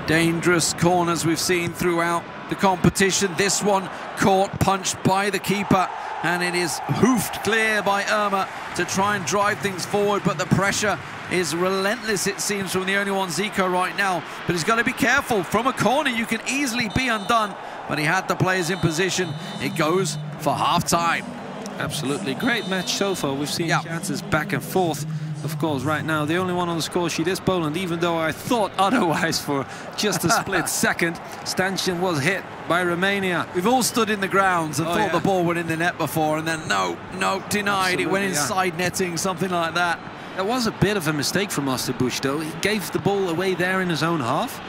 Dangerous corners we've seen throughout the competition. This one caught, punched by the keeper, and it is hoofed clear by Irma to try and drive things forward, but the pressure is relentless, it seems, from the only one, Zico, right now. But he's got to be careful. From a corner, you can easily be undone, but he had the players in position. It goes for half-time. Absolutely. Great match so far. We've seen chances back and forth. Of course, right now, the only one on the score sheet is Poland, even though I thought otherwise for just a split second. Stanchion was hit by Romania. We've all stood in the grounds and thought the ball went in the net before, and then no, denied. Absolutely, it went inside netting, something like that. That was a bit of a mistake from Ostribuch, though. He gave the ball away there in his own half,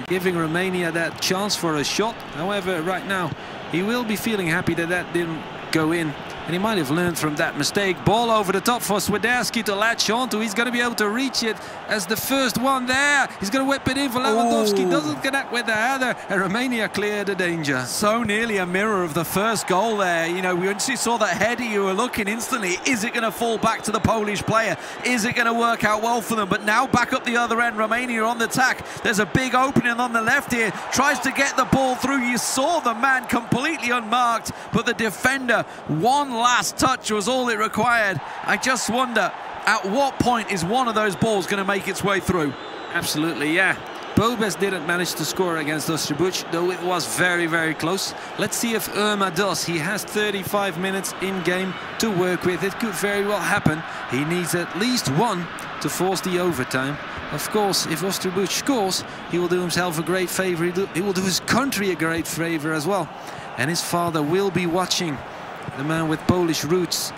giving Romania that chance for a shot. However, right now, he will be feeling happy that that didn't go in. And he might have learned from that mistake. Ball over the top for Swiderski to latch onto. He's going to be able to reach it as the first one there. He's going to whip it in for Lewandowski. Doesn't connect with the header. And Romania cleared the danger. So nearly a mirror of the first goal there. You know, we actually saw that header. You were looking instantly. Is it going to fall back to the Polish player? Is it going to work out well for them? But now back up the other end. Romania on the attack. There's a big opening on the left here. Tries to get the ball through. You saw the man completely unmarked. But the defender, one last touch was all it required. I just wonder, at what point is one of those balls going to make its way through? Absolutely, yeah. Pobes didn't manage to score against Ostribuch, though it was very, very close. Let's see if Irma does. He has 35 minutes in game to work with. It could very well happen. He needs at least one to force the overtime. Of course, if Ostribuch scores, he will do himself a great favor. He will do his country a great favor as well. And his father will be watching. The man with Polish roots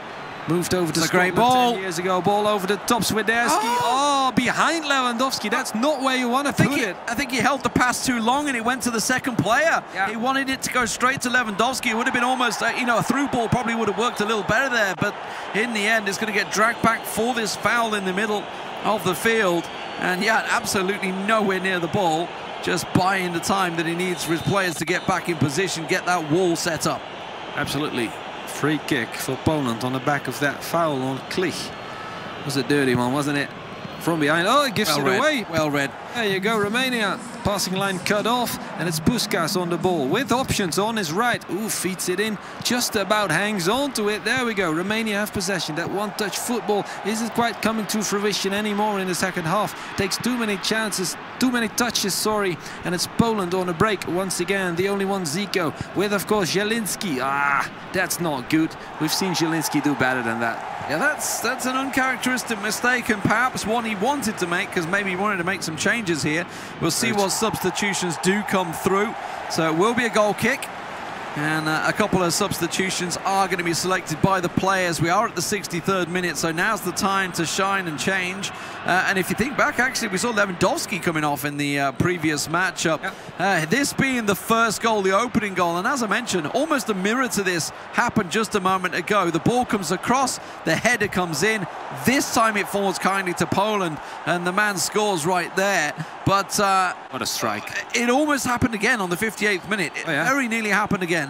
moved over to Scotland 10 years ago. Ball over the top, Swiderski. Oh, behind Lewandowski. That's not where you want to put it. I think he held the pass too long and it went to the second player. Yeah. He wanted it to go straight to Lewandowski. It would have been almost, a through ball probably would have worked a little better there. But in the end, it's going to get dragged back for this foul in the middle of the field. And yeah, absolutely nowhere near the ball. Just buying the time that he needs for his players to get back in position, get that wall set up. Absolutely. Free kick for Poland on the back of that foul on Klich. Was a dirty one, wasn't it? From behind. Oh, it gives it away. Well read. There you go, Romania. Passing line cut off, and it's Puskás on the ball with options on his right. Ooh, feeds it in, just about hangs on to it. There we go. Romania have possession. That one-touch football isn't quite coming to fruition anymore in the second half. Takes too many chances, too many touches, sorry. And it's Poland on a break once again. The only one, Zico, with, of course, Zielinski. Ah, that's not good. We've seen Zielinski do better than that. Yeah, that's an uncharacteristic mistake, and perhaps one he wanted to make, because maybe he wanted to make some changes here. We'll see what substitutions do come through. So it will be a goal kick, and a couple of substitutions are going to be selected by the players. We are at the 63rd minute, so now's the time to shine and change. And if you think back, actually, we saw Lewandowski coming off in the previous matchup. This being the first goal, the opening goal, and as I mentioned, almost a mirror to this happened just a moment ago. The ball comes across, the header comes in. This time it falls kindly to Poland, and the man scores right there. But what a strike. It almost happened again on the 58th minute. It very nearly happened again.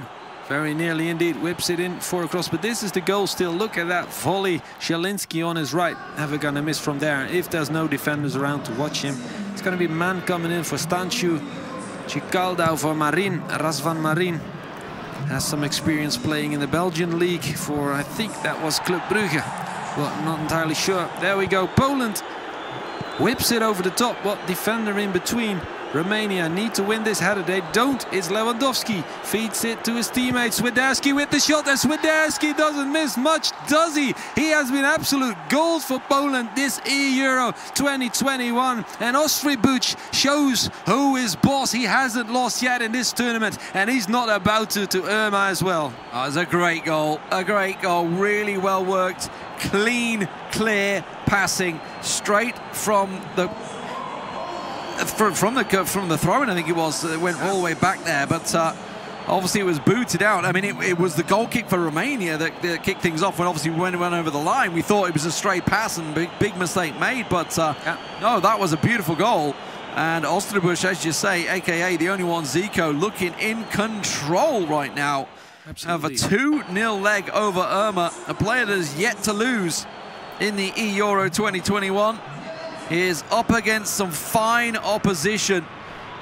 Very nearly indeed. Whips it in for a cross, but this is the goal still. Look at that volley. Zielinski on his right. Never gonna miss from there. If there's no defenders around to watch him, it's gonna be man coming in for Stanciu. Chicaldau for Marin. Razvan Marin has some experience playing in the Belgian league for, I think that was Club Brugge. Well, I'm not entirely sure. There we go. Poland whips it over the top. What defender in between? Romania need to win this header. They don't. It's Lewandowski. Feeds it to his teammate Swiderski with the shot. And Swiderski doesn't miss much, does he? He has been absolute gold for Poland this Euro 2021. And Ostribuch shows who is boss. He hasn't lost yet in this tournament. And he's not about to Irma as well. Oh, it's a great goal. A great goal. Really well worked. Clean, clear passing straight from the... From the throw-in, I think it was. It went all the way back there, but obviously it was booted out. I mean, it was the goal kick for Romania that kicked things off when obviously when it went over the line. We thought it was a straight pass and big mistake made, but no, that was a beautiful goal. And Ostribuch, as you say, aka the only one, Zico, looking in control right now. Absolutely. Of a 2-0 leg over Irma, a player that is yet to lose in the Euro 2021. Is up against some fine opposition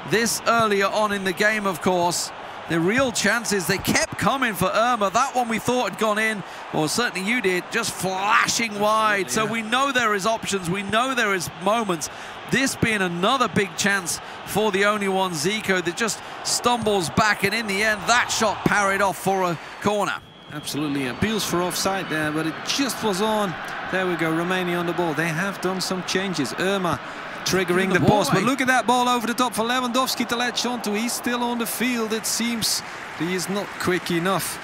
this earlier on in the game, of course. The real chances, they kept coming for Irma. That one we thought had gone in, or certainly you did, just flashing wide. So we know there is options, we know there is moments. This being another big chance for the only one, Zico, that just stumbles back, and in the end, that shot parried off for a corner. Absolutely, appeals for offside there, but it just was on. There we go, Romania on the ball. They have done some changes. Irma triggering the pause, but look at that ball over the top for Lewandowski to latch onto. He's still on the field. It seems he is not quick enough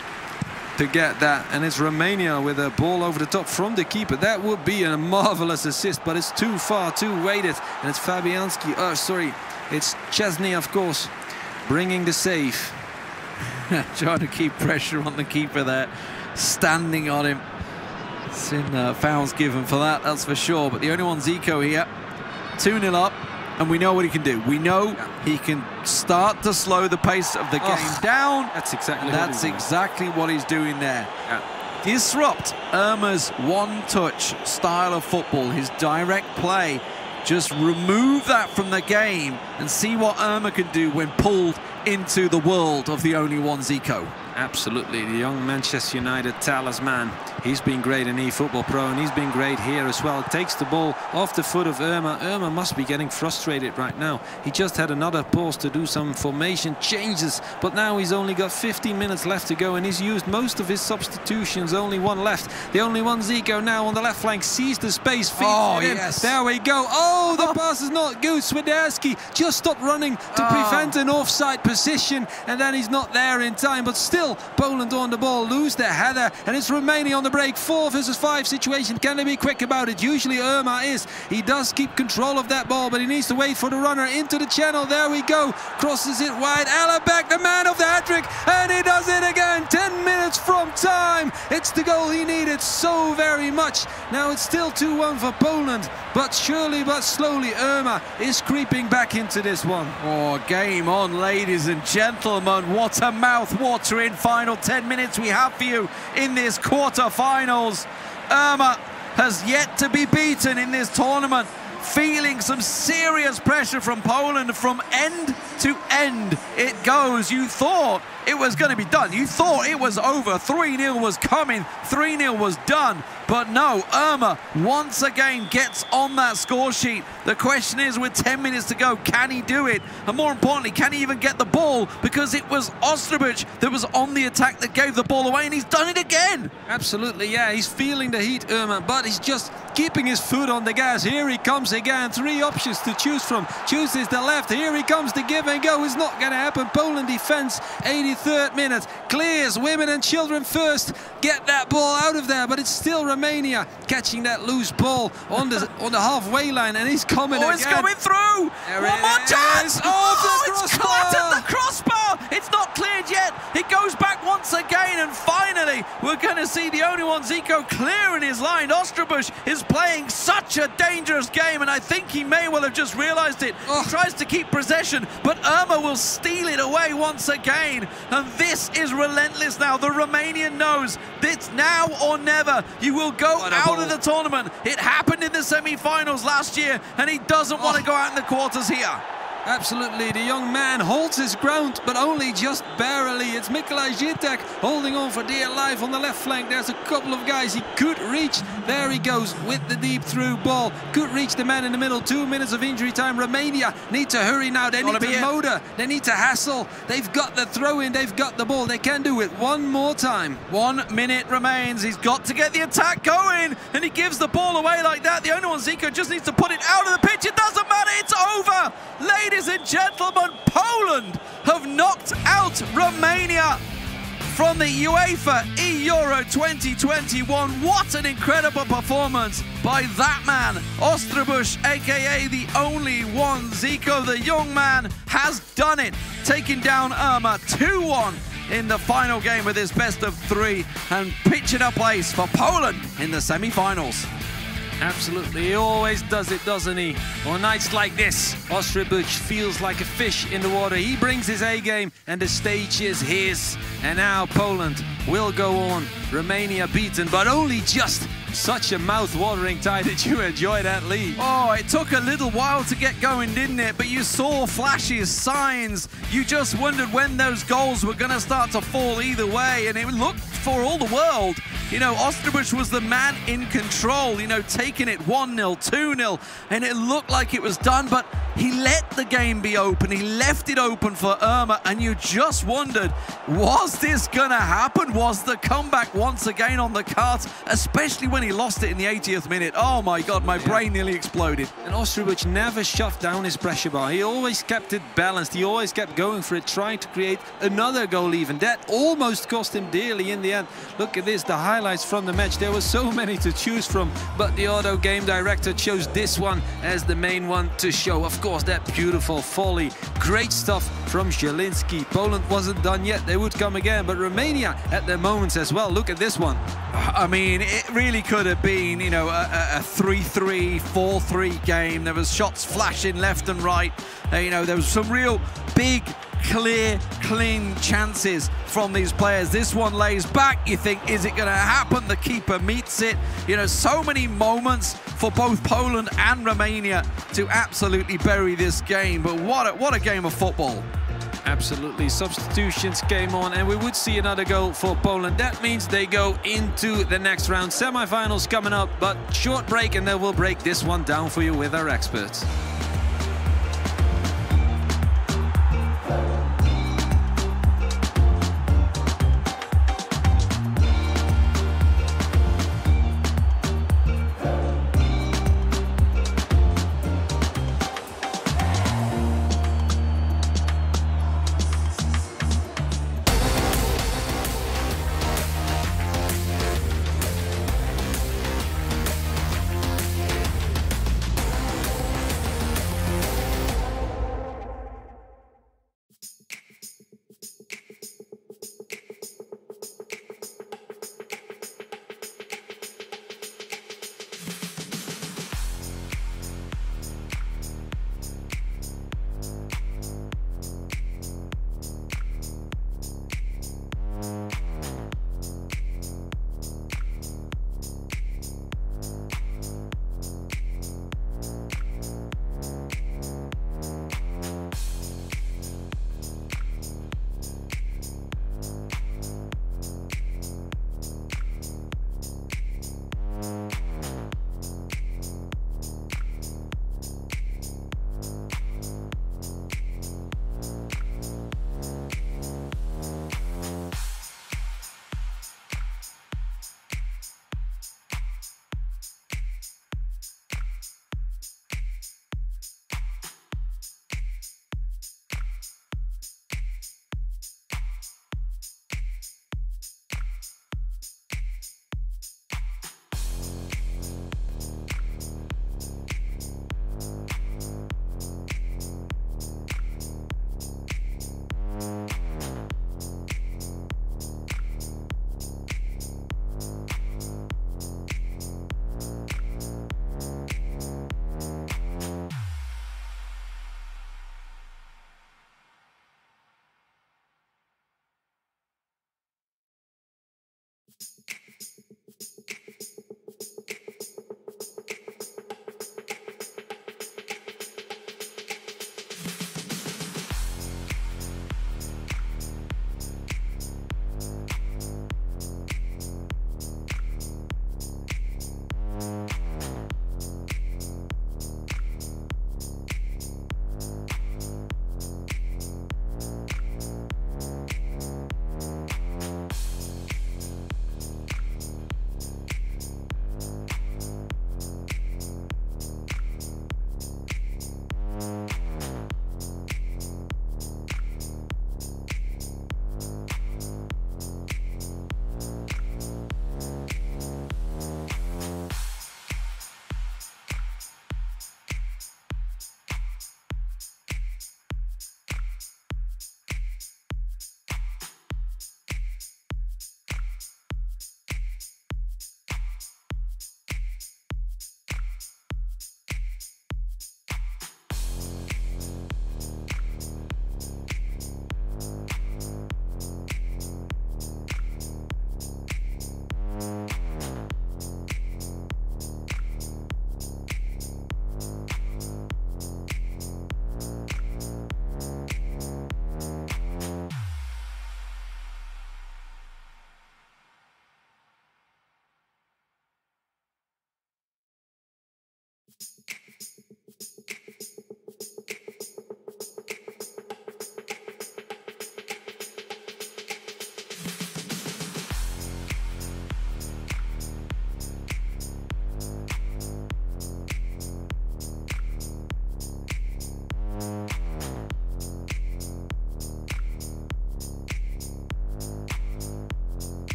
to get that, and it's Romania with a ball over the top from the keeper. That would be a marvelous assist, but it's too far, too weighted, and it's Fabianski. Oh, sorry, it's Chesney, of course, bringing the save. Trying to keep pressure on the keeper there, standing on him. Sin fouls given for that, that's for sure. But the only one, Zico here, 2-0 up, and we know what he can do. We know he can start to slow the pace of the game down. That's exactly what he's doing there. Disrupt Irma's one-touch style of football, his direct play. Just remove that from the game and see what Irma can do when pulled into the world of the only one, Zico. Absolutely, the young Manchester United talisman. He's been great in eFootball Pro, and he's been great here as well. Takes the ball off the foot of Irma. Irma must be getting frustrated right now. He just had another pause to do some formation changes, but now he's only got 15 minutes left to go, and he's used most of his substitutions. Only one left. The only one, Zico, now on the left flank, sees the space. There we go. Oh, the pass is not good. Swiderski just stopped running to prevent an offside position, and then he's not there in time, but still Poland on the ball, lose their header, and it's Romania on the break. 4 versus 5 situation. Can they be quick about it? Usually Irma is. He does keep control of that ball, but he needs to wait for the runner into the channel. There we go. Crosses it wide. Alabek, the man of the hat-trick, and he does it again. 10 minutes from time. It's the goal he needed so very much. Now it's still 2-1 for Poland, but surely but slowly Irma is creeping back into this one. Oh, game on, ladies and gentlemen. What a mouth-watering final 10 minutes we have for you in this quarter-finals. Irma has yet to be beaten in this tournament. feeling some serious pressure from Poland from end to end. It goes. You thought it was going to be done. You thought it was over. 3-0 was coming. 3-0 was done. But no, Irma once again gets on that score sheet. The question is, with 10 minutes to go, can he do it? And more importantly, can he even get the ball? Because it was Ostrobuch that was on the attack that gave the ball away, and he's done it again. Absolutely, yeah. He's feeling the heat, Irma, but he's just keeping his foot on the gas. Here he comes again. 3 options to choose from. Chooses the left. Here he comes. The give and go is not going to happen. Poland defense, 83rd minute. Clears. Women and children first. Get that ball out of there, but it's still Romania catching that loose ball on the halfway line, and he's coming again. It's coming through. One more chance. It's caught at the crossbar. It's not cleared yet. It goes back once again, and finally we're going to see the only one, Zico, clearing his line. Ostrobuch is playing such a dangerous game, and I think he may well have just realised it. He tries to keep possession, but Irma will steal it away once again, and this is relentless now. The Romanian knows it's now or never. You will go out of the tournament. It happened in the semi-finals last year, and he doesn't want to go out in the quarters here. Absolutely, the young man holds his ground, but only just barely. It's Mikolaj Zitek holding on for dear life on the left flank. There's a couple of guys he could reach. There he goes with the deep through ball. Could reach the man in the middle. 2 minutes of injury time. Romania need to hurry now. They need to motor. They need to hassle. They've got the throw in. They've got the ball. They can do it one more time. 1 minute remains. He's got to get the attack going, and he gives the ball away like that. The only one, Zico, just needs to put it out of the pitch. It doesn't matter. It's over. Ladies and gentlemen, Poland have knocked out Romania from the UEFA Euro 2021. What an incredible performance by that man, Ostrobuch, aka the only one. Zico, the young man, has done it, taking down Irma 2-1 in the final game with his best of 3 and pitching a place for Poland in the semi-finals. Absolutely, he always does it, doesn't he? On nights like this, Ostrobuch feels like a fish in the water. He brings his A game, and the stage is his. And now Poland will go on. Romania beaten, but only just. Such a mouth-watering tie. Did you enjoy that lead? Oh, it took a little while to get going, didn't it? But you saw flashes, signs. You just wondered when those goals were going to start to fall either way, and it looked for all the world. You know, Ostrobuch was the man in control, you know, taking it 1-0, 2-0, and it looked like it was done, but he let the game be open. He left it open for Irma, and you just wondered, was this going to happen? Was the comeback once again on the cards, especially when he lost it in the 80th minute? Oh my God, my brain nearly exploded. And Ostrobuch never shoved down his pressure bar. He always kept it balanced. He always kept going for it, trying to create another goal even. That almost cost him dearly in the end. Look at this, the highlights from the match. There were so many to choose from, but the auto game director chose this one as the main one to show. Of course, that beautiful volley. Great stuff from Zielinski. Poland wasn't done yet. They would come again, but Romania at their moments as well. Look at this one. I mean, it really could have been, you know, a 3-3, 4-3 game. There was shots flashing left and right. You know, there was some real big, clear, clean chances from these players. This one lays back. You think, is it going to happen? The keeper meets it. You know, so many moments for both Poland and Romania to absolutely bury this game. But what a game of football. Absolutely. Substitutions came on, and we would see another goal for Poland. That means they go into the next round. Semi-finals coming up, but short break, and then we'll break this one down for you with our experts.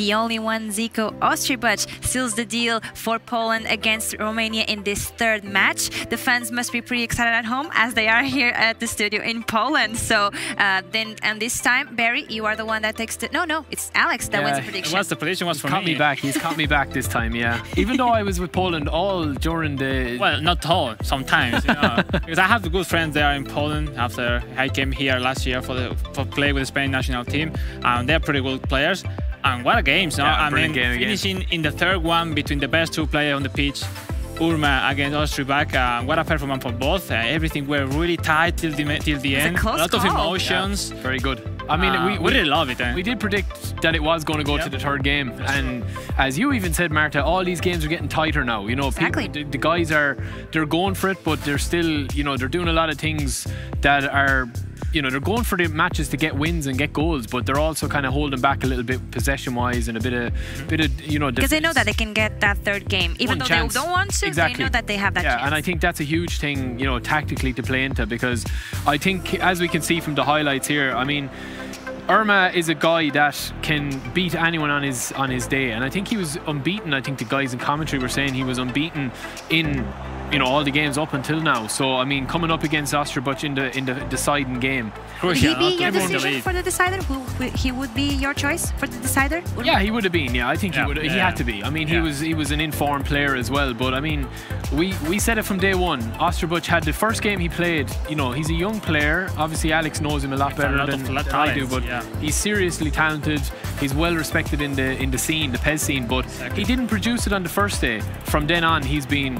the only one, Zico Ostribach, seals the deal for Poland against Romania in this third match. The fans must be pretty excited at home as they are here at the studio in Poland. So and this time, Barry, you are the one that takes the... No, it's Alex that wins the prediction. The prediction was for me. He's caught me back this time, yeah. Even though I was with Poland all during the... Well, not all, sometimes, you know. Because I have good friends there in Poland after I came here last year for play with the Spain national team. They're pretty good players. And what a game, no? Yeah, I mean, finishing in the third one between the best two players on the pitch, Urma against Ostribach. What a performance for both. Everything were really tight till the end. A lot of emotions. Yeah, very good. I mean, we really love it. We did predict that it was going to go to the third game, and as you even said, Marta, all these games are getting tighter now. You know, exactly. The guys they're going for it, but they're still, you know, they're doing a lot of things that are, you know, they're going for the matches to get wins and get goals, but they're also kind of holding back a little bit possession-wise and a bit of, you know, because they know that they can get that third game, even though they don't want to. Exactly. They know that they have that chance. And I think that's a huge thing, you know, tactically to play into, because I think, as we can see from the highlights here, I mean, Urma is a guy that can beat anyone on his day, and I think he was unbeaten. I think the guys in commentary were saying he was unbeaten in, you know, all the games up until now. So I mean, coming up against Ostribach in the deciding game. Would he be your decision for the decider? He would be your choice for the decider? Yeah, he would have been. Yeah, I think he would. He had to be. I mean, he was an informed player as well. But I mean, we said it from day one. Ostribach had the first game he played. You know, he's a young player. Obviously, Alex knows him a lot better than I do. But he's seriously talented. He's well respected in the scene, the PES scene. But he didn't produce it on the first day. From then on, he's been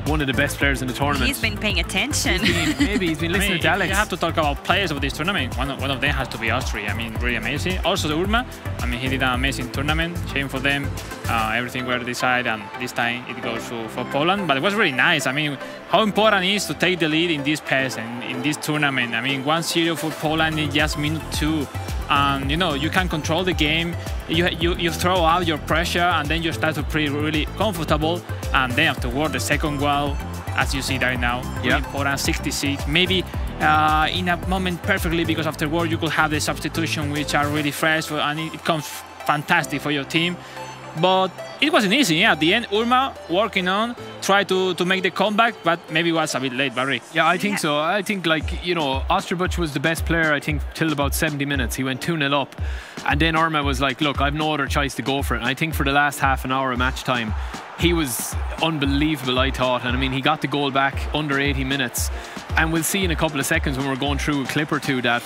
one of the best players in the tournament. He's been paying attention. He's been listening to Alex. You have to talk about players of this tournament. One of them has to be Austria. I mean, really amazing. Also the Urma. I mean, he did an amazing tournament. Shame for them. Everything were decided, and this time it goes for Poland. But it was really nice. I mean, how important it is to take the lead in this PES and in this tournament. I mean, 1-0 for Poland in just minute 2. And you know, you can control the game. You throw out your pressure, and then you start to play really comfortable. And then afterward, the second goal, as you see there now, really important, 66. Maybe in a moment perfectly, because afterward you could have the substitution, which are really fresh, and it comes fantastic for your team. But it wasn't easy. At the end, Urma working on, try to make the comeback, but maybe it was a bit late, Barry. Yeah, I think so. I think, like, you know, Ostribach was the best player, I think, till about 70 minutes. He went 2-0 up. And then Urma was like, look, I've no other choice to go for it. And I think for the last half an hour of match time, he was unbelievable, I thought. And I mean, he got the goal back under 80 minutes. And we'll see in a couple of seconds when we're going through a clip or two that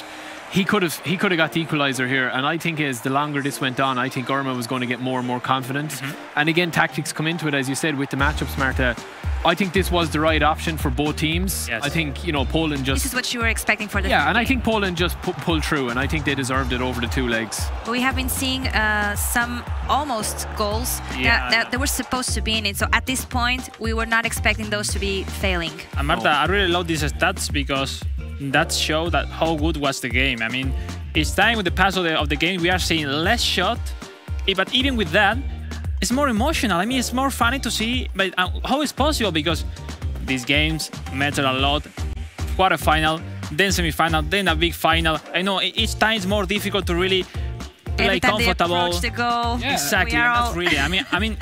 he could have got the equaliser here. And I think as the longer this went on, I think Urma was going to get more and more confident. And again, tactics come into it, as you said, with the matchups, Marta. I think this was the right option for both teams. Yes. I think, you know, Poland just... This is what you were expecting for the and I think Poland just pulled through, and I think they deserved it over the two legs. We have been seeing some almost goals that they were supposed to be in it. So at this point, we were not expecting those to be failing. And Marta, I really love these stats because that show that how good was the game. I mean, each time with the pass of the game, we are seeing less shot, but even with that, it's more emotional. I mean, it's more funny to see, but how is possible? Because these games matter a lot. Quarterfinal, then semi-final, then a big final. I know each time it's more difficult to really play comfortable. Every time they approach the goal. Yeah. Exactly, that's really. I mean,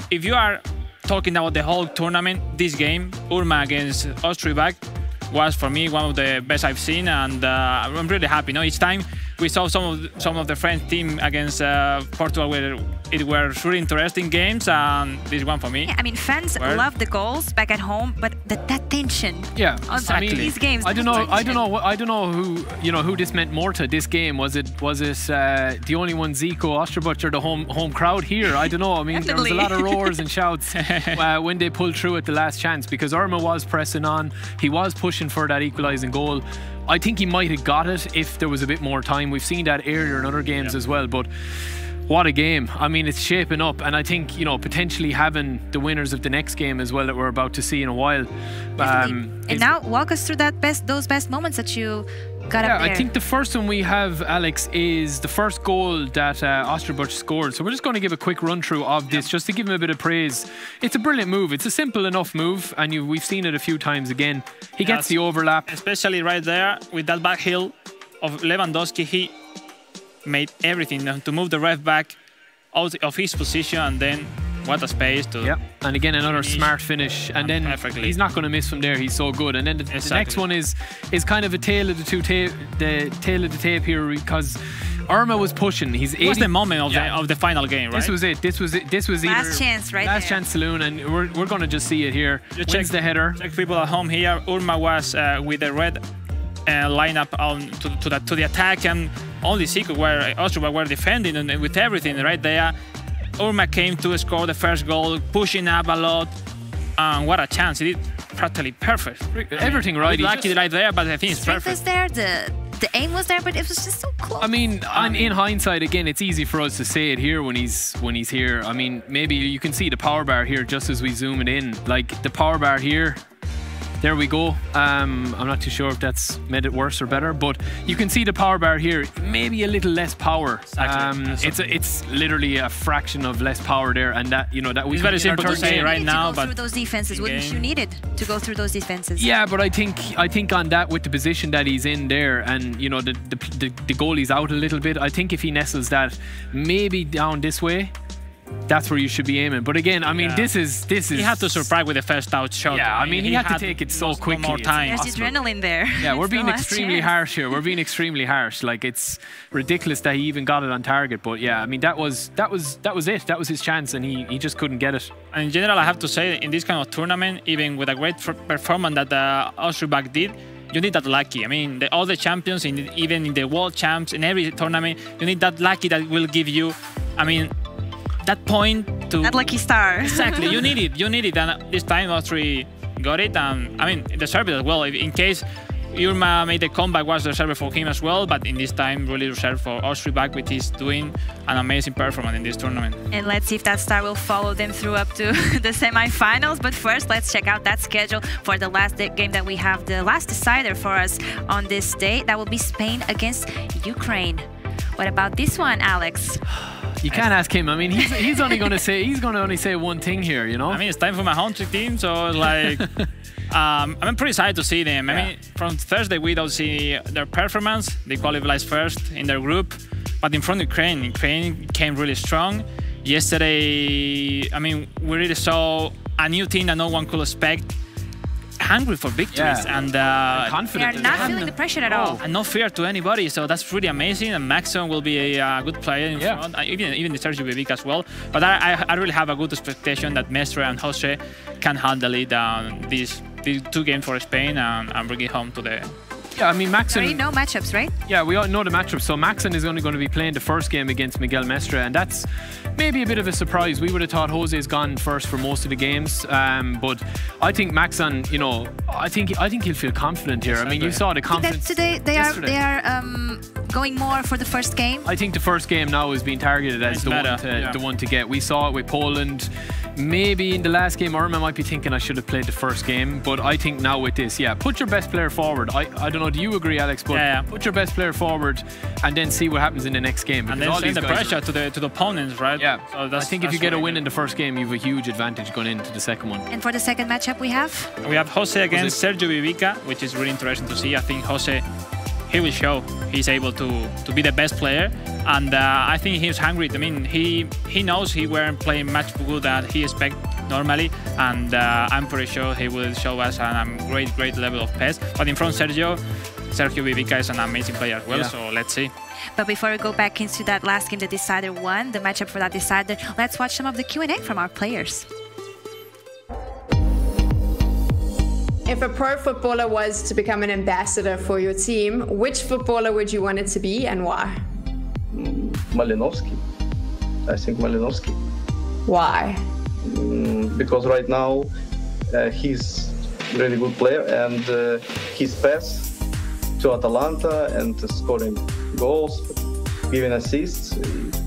if you are talking about the whole tournament, this game, Urma against Ostribach, was for me one of the best I've seen, and I'm really happy. You know, each time we saw some of the French team against Portugal, where it were really interesting games, and this one for me. Yeah, I mean, fans love the goals back at home, but that tension. Yeah, exactly. These games. I don't know who this meant more to. This game, was it the only one, Zico Ostribach, or the home crowd here? I don't know. I mean, there was a lot of roars and shouts when they pulled through at the last chance, because Urma was pressing on. He was pushing for that equalising goal. I think he might have got it if there was a bit more time. We've seen that earlier in other games as well, but what a game. I mean, it's shaping up, and I think, you know, potentially having the winners of the next game as well that we're about to see in a while. And now walk us through those best moments that you got up there. I think the first one we have, Alex, is the first goal that Ostribach scored. So we're just going to give a quick run through of this just to give him a bit of praise. It's a brilliant move. It's a simple enough move, and we've seen it a few times again. He gets the overlap. Especially right there with that back heel of Lewandowski. He made everything to move the ref back. out of his position, and then what a space to. Yeah, and again another smart finish, and then he's not going to miss from there. He's so good. And then the next one is kind of a tail of the tail of the tape here, because Irma was pushing. It was the moment of the final game, right? This was it. This was last chance, right? Last chance saloon, and we're going to just see it here. Wins the header. Check people at home here. Irma was with the red lineup on to the attack, and only Zico were defending, and with everything right there. Irma came to score the first goal, pushing up a lot, and what a chance! He did practically perfect. Everything right. Lucky right there, but I think it's perfect. Was there, the aim was there, but it was just so close. I mean, in hindsight, again, it's easy for us to say it here when he's here. I mean, maybe you can see the power bar here just as we zoom it in. Like the power bar here. There we go. I'm not too sure if that's made it worse or better, but you can see the power bar here. Maybe a little less power. It's literally a fraction of less power there, and that that it's very simple to say right now. But through those defenses, wouldn't you need it to go through those defenses? Yeah, but I think on that, with the position that he's in there, and the goalie's out a little bit. I think if he nestles that maybe down this way, that's where you should be aiming. But again, I mean, this is. He had to surprise with the first out shot. Yeah, I mean, he had to take it so quickly. More time. There's adrenaline there. Yeah, we're being extremely harsh here. We're being extremely harsh. Like, it's ridiculous that he even got it on target. But yeah, I mean, that was it. That was his chance, and he just couldn't get it. And in general, I have to say, in this kind of tournament, even with a great performance that Ostrubak did, you need that lucky. I mean, all the champions, even in the world champs, in every tournament, you need that lucky that will give you, I mean, that point to... That lucky star. Exactly, you need it. And this time Austria got it. And I mean, the serve as well. In case Irma made the comeback, was the server for him as well. But in this time, really reserved for Ostrubak, which is doing an amazing performance in this tournament. And let's see if that star will follow them through up to the semi-finals. But first, let's check out that schedule for the last game that we have. The last decider for us on this day, that will be Spain against Ukraine. What about this one, Alex? You can't ask him. I mean, he's only going to only say one thing here, you know. I mean, it's time for my country team, so like, I'm pretty excited to see them. I mean, from Thursday we don't see their performance. They qualified first in their group, but in front of Ukraine came really strong. Yesterday, I mean, we really saw a new team that no one could expect. Hungry for victories and confident. They are not feeling the pressure at all. And no fear to anybody, so that's really amazing. And Maxon will be a good player in front, even the Sergio Vivic as well. But I really have a good expectation that Mestre and Jose can handle it these 2 games for Spain and bring it home to the... Yeah, I mean, Maxon... We already know matchups, right? Yeah, we all know the matchups. So Maxon is only going to be playing the first game against Miguel Mestre, and that's maybe a bit of a surprise. We would have thought Jose's gone first for most of the games, but I think Maxon, I think he'll feel confident here. I mean, you saw the confidence. Today they are going more for the first game. I think the first game now is being targeted as the one to get. We saw it with Poland. Maybe in the last game, Irma might be thinking I should have played the first game, but I think now with this, put your best player forward. I don't know, do you agree, Alex? But put your best player forward and then see what happens in the next game. And then send the pressure to the opponents, right? Yeah. So I think if you get a win in the first game, you have a huge advantage going into the second one. And for the second matchup we have? We have Jose against Sergio Vivica, which is really interesting to see. I think Jose, he will show he's able to be the best player, and I think he's hungry. I mean, he knows he weren't playing much good that he expect normally, and I'm pretty sure he will show us a great level of pace. But in front, Sergio Vivica is an amazing player as well, so let's see. But before we go back into that last game, the decider won, the matchup for that decider, let's watch some of the Q&A from our players. If a pro footballer was to become an ambassador for your team, which footballer would you want it to be and why? Malinovsky. I think Malinovsky. Why? Because right now he's a really good player, and his pass to Atalanta and scoring goals, giving assists,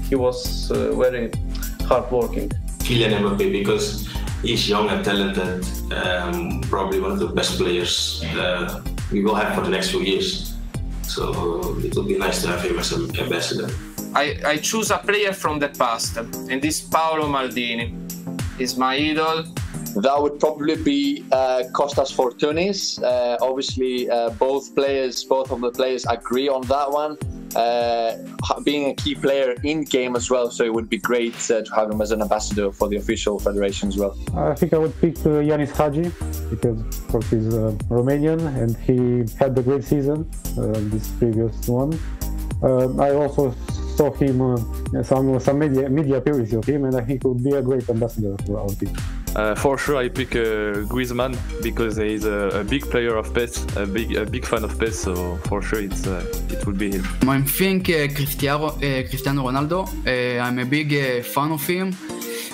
he was very hardworking. Kylian Mbappé, because he's young and talented, probably one of the best players we will have for the next few years. So it will be nice to have him as an ambassador. I choose a player from the past, and this Paolo Maldini is my idol. That would probably be Kostas Fortounis. Obviously, both of the players agree on that one. being a key player in game as well. So it would be great to have him as an ambassador for the official federation as well. I think I would pick Yanis Hagi because of course he's Romanian and he had a great season, this previous one. I also saw him some media appearances of him, and I think he would be a great ambassador for our team. For sure, I pick Griezmann because he's a big player of PES, a big fan of PES. So for sure, it will be him. I think Cristiano Ronaldo. I'm a big fan of him.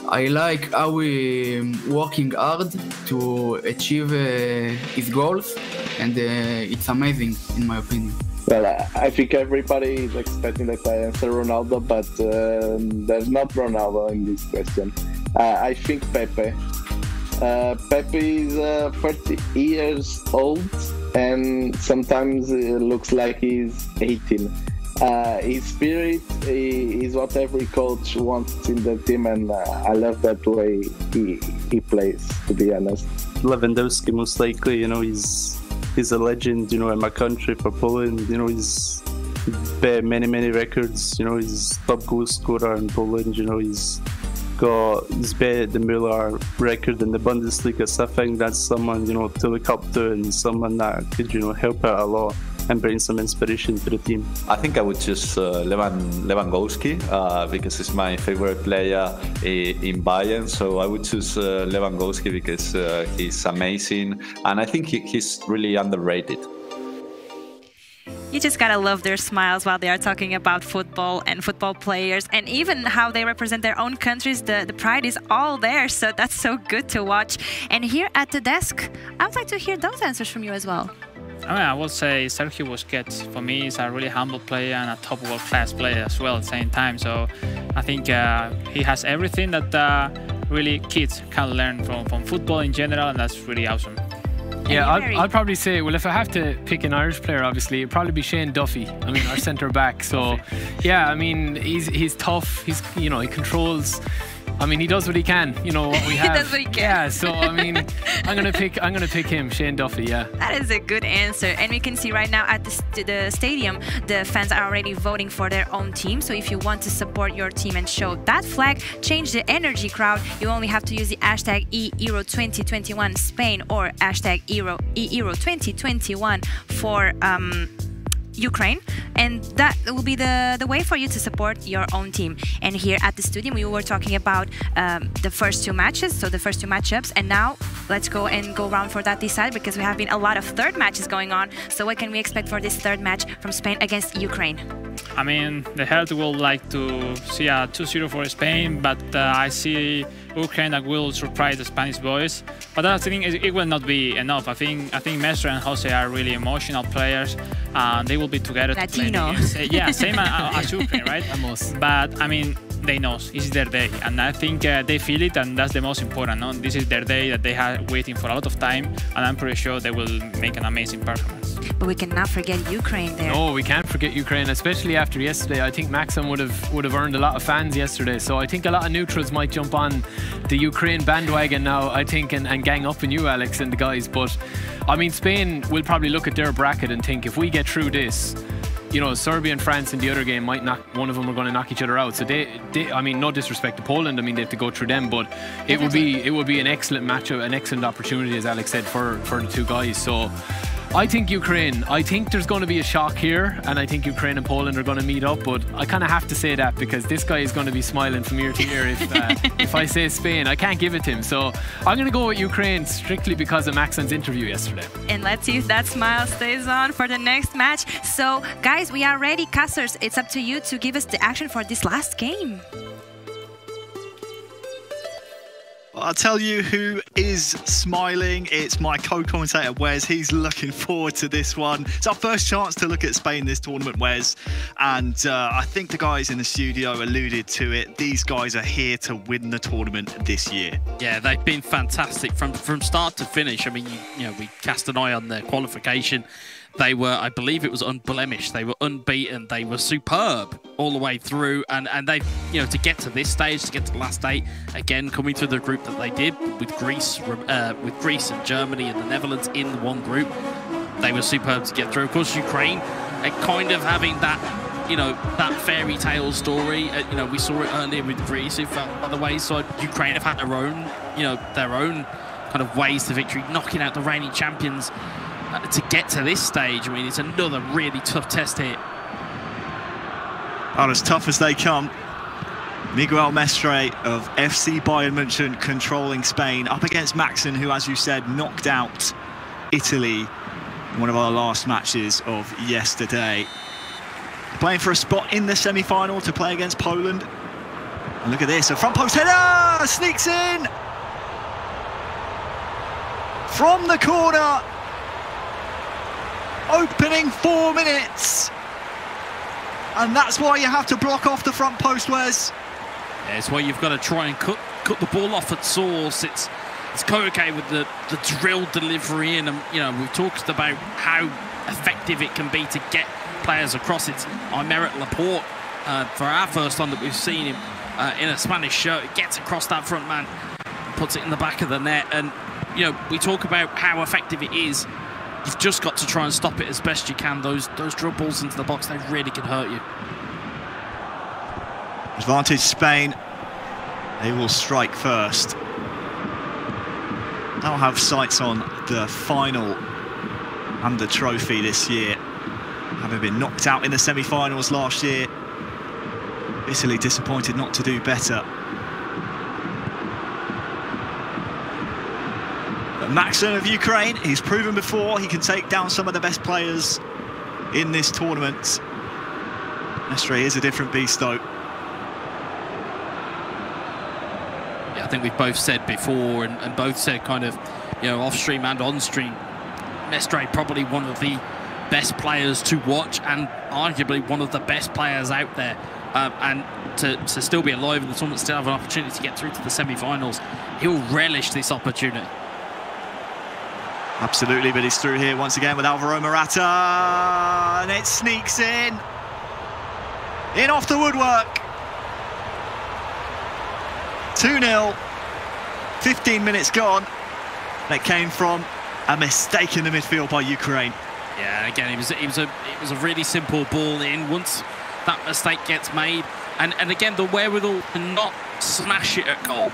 I like how he working hard to achieve his goals, and it's amazing in my opinion. Well, I think everybody is expecting that I answer Ronaldo, but there's not Ronaldo in this question. I think Pepe. Pepe is 30 years old and sometimes it looks like he's 18. His spirit is what every coach wants in the team, and I love that way he plays, to be honest. Lewandowski, most likely, he's a legend, in my country, for Poland. He's beat many records. He's top goal scorer in Poland. He's beat the Müller record in the Bundesliga. So I think that's someone, to look up to and someone that could, help out a lot and bring some inspiration to the team. I think I would choose Lewandowski because he's my favorite player in Bayern. So I would choose Lewandowski because he's amazing, and I think he's really underrated. You just gotta love their smiles while they are talking about football and football players, and even how they represent their own countries. The pride is all there, so that's so good to watch. And here at the desk, I would like to hear those answers from you as well. I would say Sergio Busquets, for me, is a really humble player and a top world-class player as well at the same time. So I think he has everything that really kids can learn from football in general, and that's really awesome. Yeah, I'd probably say, well, if I have to pick an Irish player, obviously, it'd probably be Shane Duffy. I mean, our centre back. So, yeah, I mean, he's tough. He controls. I mean, he does what he can. What we have. He does what he can. Yeah, so I mean, I'm gonna pick him, Shane Duffy. Yeah. That is a good answer, and we can see right now at the stadium, the fans are already voting for their own team. So if you want to support your team and show that flag, change the energy crowd, you only have to use the hashtag #Euro2021 Spain or hashtag Euro2021 for Ukraine, and that will be the way for you to support your own team. And here at the stadium, we were talking about the first two matches, so the first two matchups, and now let's go round for that this side, because we have been a lot of third matches going on. So what can we expect for this third match from Spain against Ukraine? I mean, the Heart will like to see a 2-0 for Spain, but I see Ukraine that will surprise the Spanish boys. But I think it will not be enough. I think Mestre and Jose are really emotional players. They will be together Latino. to play. Yeah, same as Ukraine, right? But I mean, they know it's their day, and I think they feel it, and that's the most important. No? This is their day that they have waiting for a lot of time, and I'm pretty sure they will make an amazing performance. But we cannot forget Ukraine there. No, we can't forget Ukraine, especially after yesterday. I think Maxim would have earned a lot of fans yesterday, so I think a lot of neutrals might jump on the Ukraine bandwagon now, I think, and gang up on you, Alex, and the guys. But I mean, Spain will probably look at their bracket and think, if we get through this, Serbia and France in the other game might one of them are going to knock each other out. So they I mean, no disrespect to Poland, I mean, they have to go through them, but it would be an excellent matchup, an excellent opportunity, as Alex said, for the two guys. So I think Ukraine, I think there's going to be a shock here, and I think Ukraine and Poland are going to meet up, but I kind of have to say that because this guy is going to be smiling from ear to ear if I say Spain. I can't give it to him. So I'm going to go with Ukraine strictly because of Maxon's interview yesterday. And let's see if that smile stays on for the next match. So guys, we are ready. Casters, it's up to you to give us the action for this last game. I'll tell you who is smiling. It's my co-commentator, Wes. He's looking forward to this one. It's our first chance to look at Spain this tournament, Wes. And I think the guys in the studio alluded to it. These guys are here to win the tournament this year. Yeah, they've been fantastic from start to finish. I mean, we cast an eye on their qualification. They were, I believe it was unblemished. They were unbeaten. They were superb all the way through. And they, to get to this stage, to get to the last 8, again, coming through the group that they did with Greece and Germany and the Netherlands in one group, they were superb to get through. Of course, Ukraine, kind of having that you know, that fairy tale story. You know, we saw it earlier with Vrisiv. By the way, so Ukraine have had their own, you know, kind of ways to victory, knocking out the reigning champions to get to this stage. I mean, it's another really tough test here. About as tough as they come. Miguel Mestre of FC Bayern München controlling Spain up against Maxen, who, as you said, knocked out Italy in one of our last matches of yesterday. Playing for a spot in the semi-final to play against Poland. And look at this, a front post header sneaks in from the corner. Opening 4 minutes. And that's why you have to block off the front post, Wes. Yeah, it's why you've got to try and cut the ball off at source. It's Koike with the drill delivery in, and you know, we've talked about how effective it can be to get players across. It's Aymeric Laporte for our first time that we've seen him in a Spanish shirt. It gets across that front man, puts it in the back of the net, and you know, we talk about how effective it is. You've just got to try and stop it as best you can. Those drill balls into the box, they really can hurt you. Advantage Spain. They will strike first. They'll have sights on the final and the trophy this year. Having been knocked out in the semi-finals last year. Italy disappointed not to do better. But Maxen of Ukraine, he's proven before he can take down some of the best players in this tournament. Mestre is a different beast though. I think we've both said before, and both said kind of, you know, off stream and on stream, Mestre probably one of the best players to watch and arguably one of the best players out there. And to still be alive in the tournament, still have an opportunity to get through to the semi-finals, he'll relish this opportunity. Absolutely, but he's through here once again with Alvaro Morata, and it sneaks in off the woodwork. 2-0, 15 minutes gone. That came from a mistake in the midfield by Ukraine. Yeah, again, it was a really simple ball in. Once that mistake gets made, and again, the wherewithal to not smash it at goal,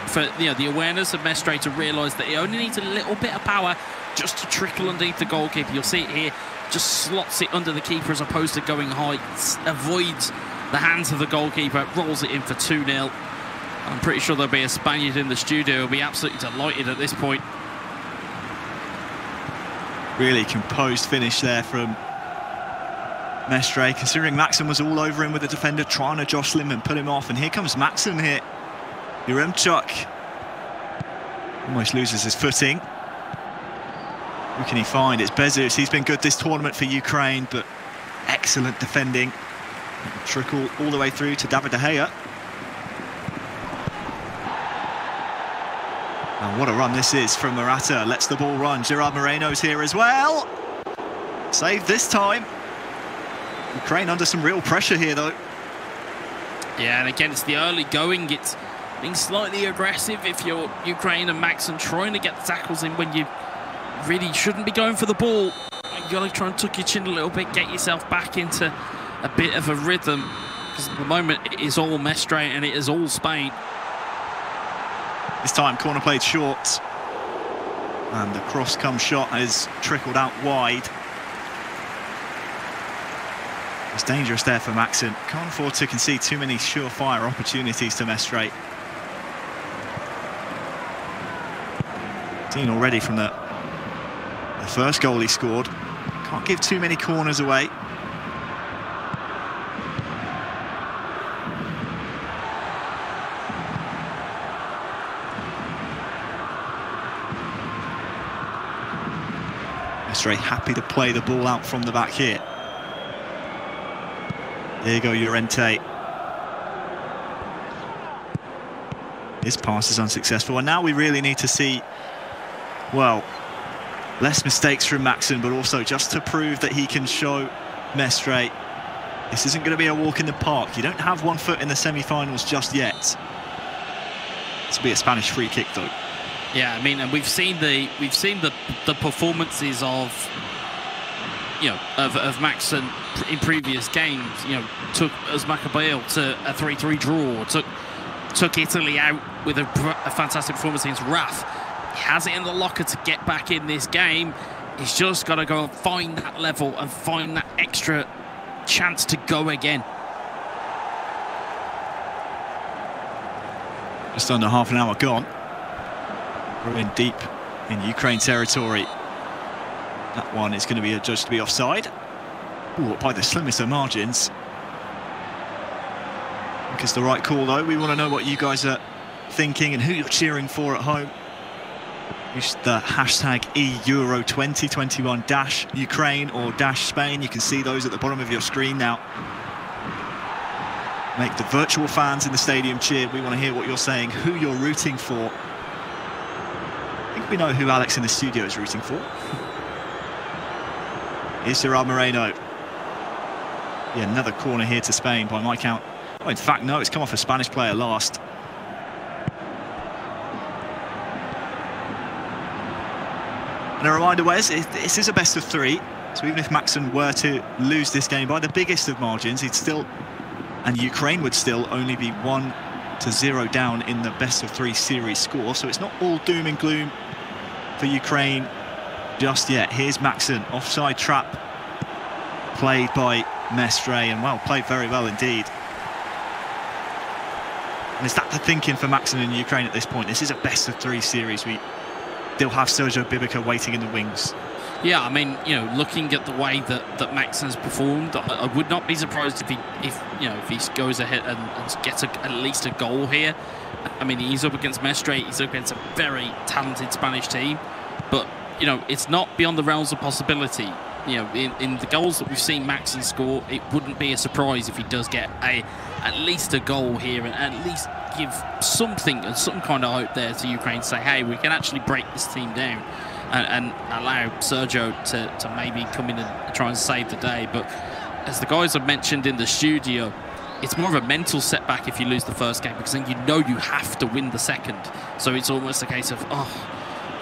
for the awareness of Mestre to realise that he only needs a little bit of power just to trickle underneath the goalkeeper. You'll see it here, just slots it under the keeper as opposed to going high, avoids the hands of the goalkeeper, rolls it in for 2-0. I'm pretty sure there'll be a Spaniard in the studio who'll be absolutely delighted at this point. Really composed finish there from Mestre, considering Maxen was all over him with the defender, trying to jostle him and put him off. And here comes Maxen here. Yaremchuk almost loses his footing. Who can he find? It's Bezus. He's been good this tournament for Ukraine, but excellent defending. Trickle all the way through to David De Gea. And what a run this is from Morata. Lets the ball run. Gerard Moreno's here as well. Saved this time. Ukraine under some real pressure here, though. Yeah, and again, it's the early going. It's being slightly aggressive if you're Ukraine and Maxen, trying to get the tackles in when you really shouldn't be going for the ball. You've got to try and tuck your chin a little bit, get yourself back into a bit of a rhythm. Because at the moment, it is all Mestre and it is all Spain. This time, corner played short. And the cross-come shot is trickled out wide. It's dangerous there for Maxen. Can't afford to concede too many surefire opportunities to Mestre. Seen already from the first goal he scored. Can't give too many corners away. Mestre happy to play the ball out from the back here. There you go, Llorente. His pass is unsuccessful, and now we really need to see, well, less mistakes from Maxen, but also just to prove that he can show Mestre this isn't going to be a walk in the park. You don't have 1 foot in the semi-finals just yet. This will be a Spanish free kick, though. Yeah, I mean, and we've seen the performances of of Maxson in previous games. Took Uzbekistan to a 3-3 draw. Took Italy out with a fantastic performance against RAF. He has it in the locker to get back in this game. He's just got to go and find that level and find that extra chance to go again. Just under half an hour gone. We're in deep in Ukraine territory. That one is going to be adjudged to be offside. Ooh, by the slimmest of margins. I think it's the right call, though. We want to know what you guys are thinking and who you're cheering for at home. Use the hashtag EURO2021-Ukraine or -Spain. You can see those at the bottom of your screen now. Make the virtual fans in the stadium cheer. We want to hear what you're saying, who you're rooting for. I think we know who Alex in the studio is rooting for. Here's Gerard Moreno. Yeah, another corner here to Spain by my count. Oh, in fact, no, it's come off a Spanish player last. And a reminder, Wes, this is a best of 3. So even if Maxson were to lose this game by the biggest of margins, he'd still, and Ukraine would still only be 1-0 down in the best of 3 series score. So it's not all doom and gloom for Ukraine just yet. Here's Maxson, offside trap played by Mestre, and well, played very well indeed. And is that the thinking for Maxson in Ukraine at this point? This is a best of 3 series. We still have Sergio Bibica waiting in the wings. Yeah, I mean, looking at the way that Maxson's performed, I would not be surprised if he goes ahead and gets at least a goal here. I mean, he's up against Mestre, he's up against a very talented Spanish team, but it's not beyond the realms of possibility. In the goals that we've seen Maxson score, it wouldn't be a surprise if he does get at least a goal here and at least give something and some kind of hope there to Ukraine to say, hey, we can actually break this team down and allow Sergio to maybe come in and try and save the day. But as the guys have mentioned in the studio, it's more of a mental setback if you lose the first game, because then you have to win the second. So it's almost a case of,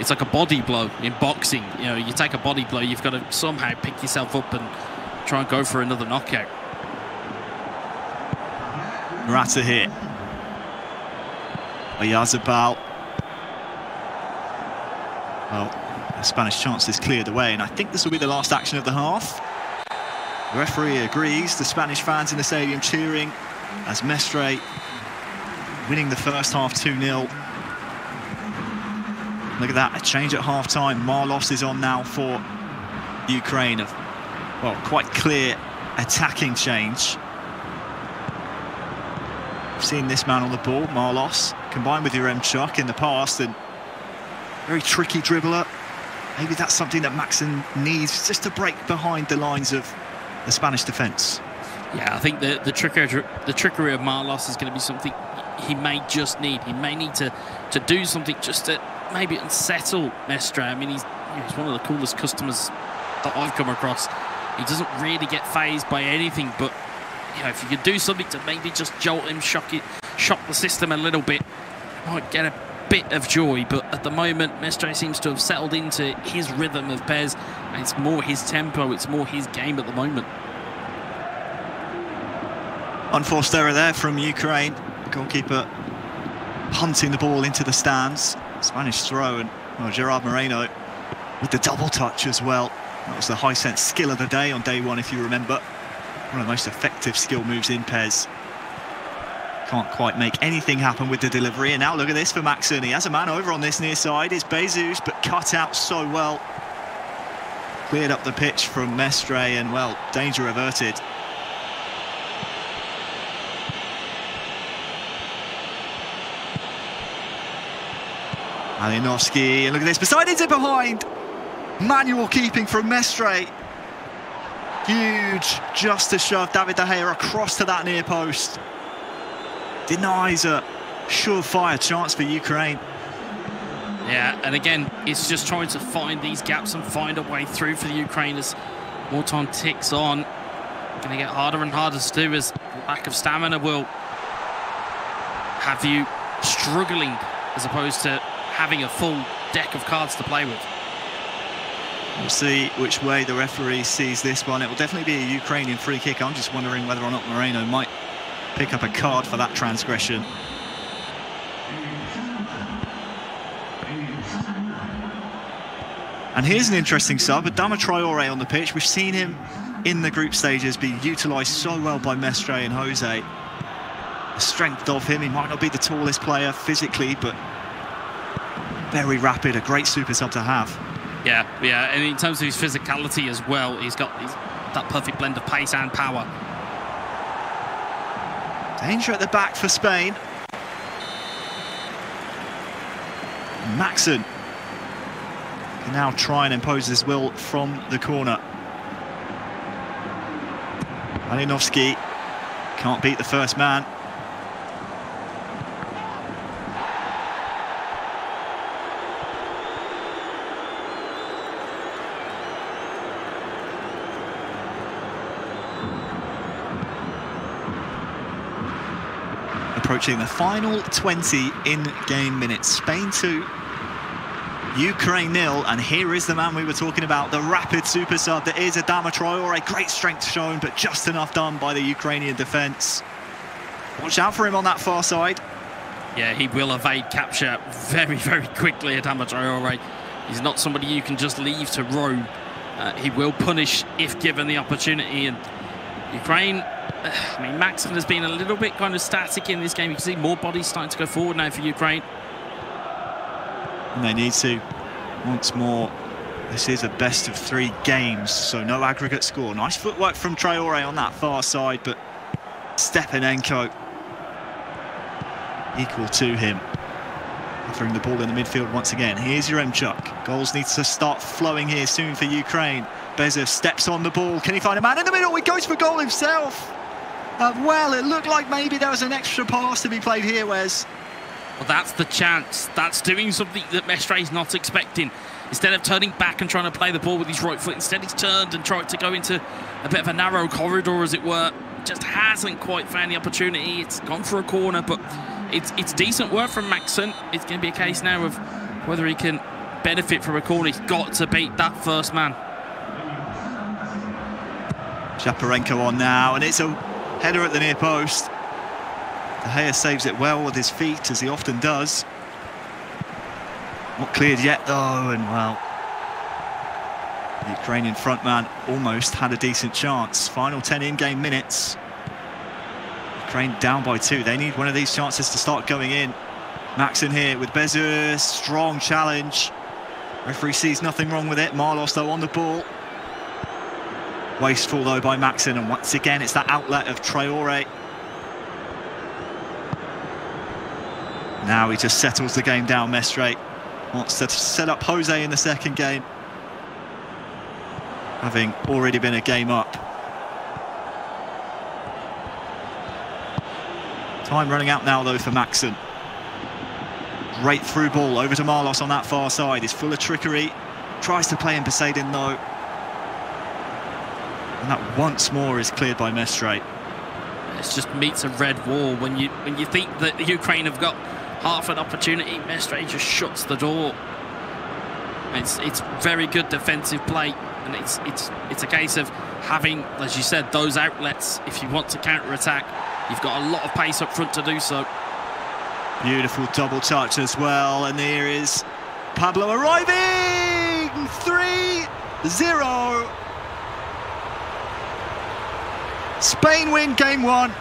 it's like a body blow in boxing. You take a body blow, you've got to somehow pick yourself up and try and go for another knockout. Morata here. Oyarzabal. Well, the Spanish chances cleared away, and I think this will be the last action of the half. The referee agrees. The Spanish fans in the stadium cheering as Mestre winning the first half 2-0. Look at that, a change at half-time. Marlos is on now for Ukraine. Well, quite clear attacking change. We've seen this man on the ball, Marlos, combined with Yaremchuk in the past, and very tricky dribbler. Maybe that's something that Maxson needs just to break behind the lines of the Spanish defence. Yeah, I think the trickery of Marlos is going to be something he may just need. He may need to do something just to maybe unsettle Mestre. I mean, he's one of the coolest customers that I've come across. He doesn't really get fazed by anything, but if you could do something to maybe just jolt him, shock the system a little bit, might get a bit of joy. But at the moment, Mestre seems to have settled into his rhythm of Pez, and it's more his tempo, it's more his game at the moment. Unforced error there from Ukraine. Goalkeeper punting the ball into the stands. Spanish throw, and Gerard Moreno with the double touch as well. That was the Hisense skill of the day on day 1, if you remember. One of the most effective skill moves in Pez. Can't quite make anything happen with the delivery, and now look at this for Maxson. He has a man over on this near side. It's Jesus, but cut out so well. Cleared up the pitch from Mestre, and well, danger averted. Malinovsky, and look at this, beside it behind. Manual keeping from Mestre. Huge, just to shove David De Gea across to that near post. Denies a surefire chance for Ukraine. Yeah, and again, it's just trying to find these gaps and find a way through for the Ukrainers. More time ticks on. Going to get harder and harder to do, as lack of stamina will have you struggling as opposed to having a full deck of cards to play with. We'll see which way the referee sees this one. It will definitely be a Ukrainian free kick. I'm just wondering whether or not Moreno might pick up a card for that transgression. And here's an interesting sub, Adama Traore on the pitch. We've seen him in the group stages be utilised so well by Mestre and Jose. The strength of him, he might not be the tallest player physically, but very rapid, a great super sub to have. Yeah, and in terms of his physicality as well, he's got that perfect blend of pace and power. Danger at the back for Spain. Maxson can now try and impose his will from the corner. Malinovsky can't beat the first man. Approaching the final 20 in-game minutes. Spain 2, Ukraine 0, and here is the man we were talking about, the rapid super sub that is Adama Traore. Great strength shown, but just enough done by the Ukrainian defence. Watch out for him on that far side. Yeah, he will evade capture very, very quickly, Adama Traore. He's not somebody you can just leave to roam. He will punish if given the opportunity, and Ukraine... I mean, Maxson has been a little bit kind of static in this game. You can see more bodies starting to go forward now for Ukraine. And they need to, once more. This is a best of 3 games, so no aggregate score. Nice footwork from Traore on that far side, but Stepanenko equal to him. Offering the ball in the midfield once again. Here's Yaremchuk. Goals need to start flowing here soon for Ukraine. Bezev steps on the ball. Can he find a man in the middle? He goes for goal himself. Well, it looked like maybe there was an extra pass to be played here, Wes. Well, that's the chance. That's doing something that Mestre's not expecting. Instead of turning back and trying to play the ball with his right foot, instead he's turned and tried to go into a bit of a narrow corridor, as it were. Just hasn't quite found the opportunity. It's gone for a corner, but it's decent work from Maxson. It's going to be a case now of whether he can benefit from a corner. He's got to beat that first man. Shaparenko on now, and it's a header at the near post. De Gea saves it well with his feet, as he often does. Not cleared yet, though, and well, the Ukrainian frontman almost had a decent chance. Final 10 in-game minutes. Ukraine down by 2. They need one of these chances to start going in. Maxson here with Bezev, strong challenge. Referee sees nothing wrong with it. Marlos, though, on the ball. Wasteful, though, by Maxson, and once again it's that outlet of Traore. Now he just settles the game down. Mestre wants to set up Jose in the second game, having already been a game up. Time running out now, though, for Maxson. Great through ball over to Marlos on that far side. He's full of trickery. Tries to play in Poseidon, though. And that once more is cleared by Mestre. It just meets a red wall. When you think that Ukraine have got half an opportunity, Mestre just shuts the door. It's very good defensive play, and it's a case of having, as you said, those outlets. If you want to counter-attack, you've got a lot of pace up front to do so. Beautiful double touch as well, and here is Pablo arriving. 3-0. Spain win game 1.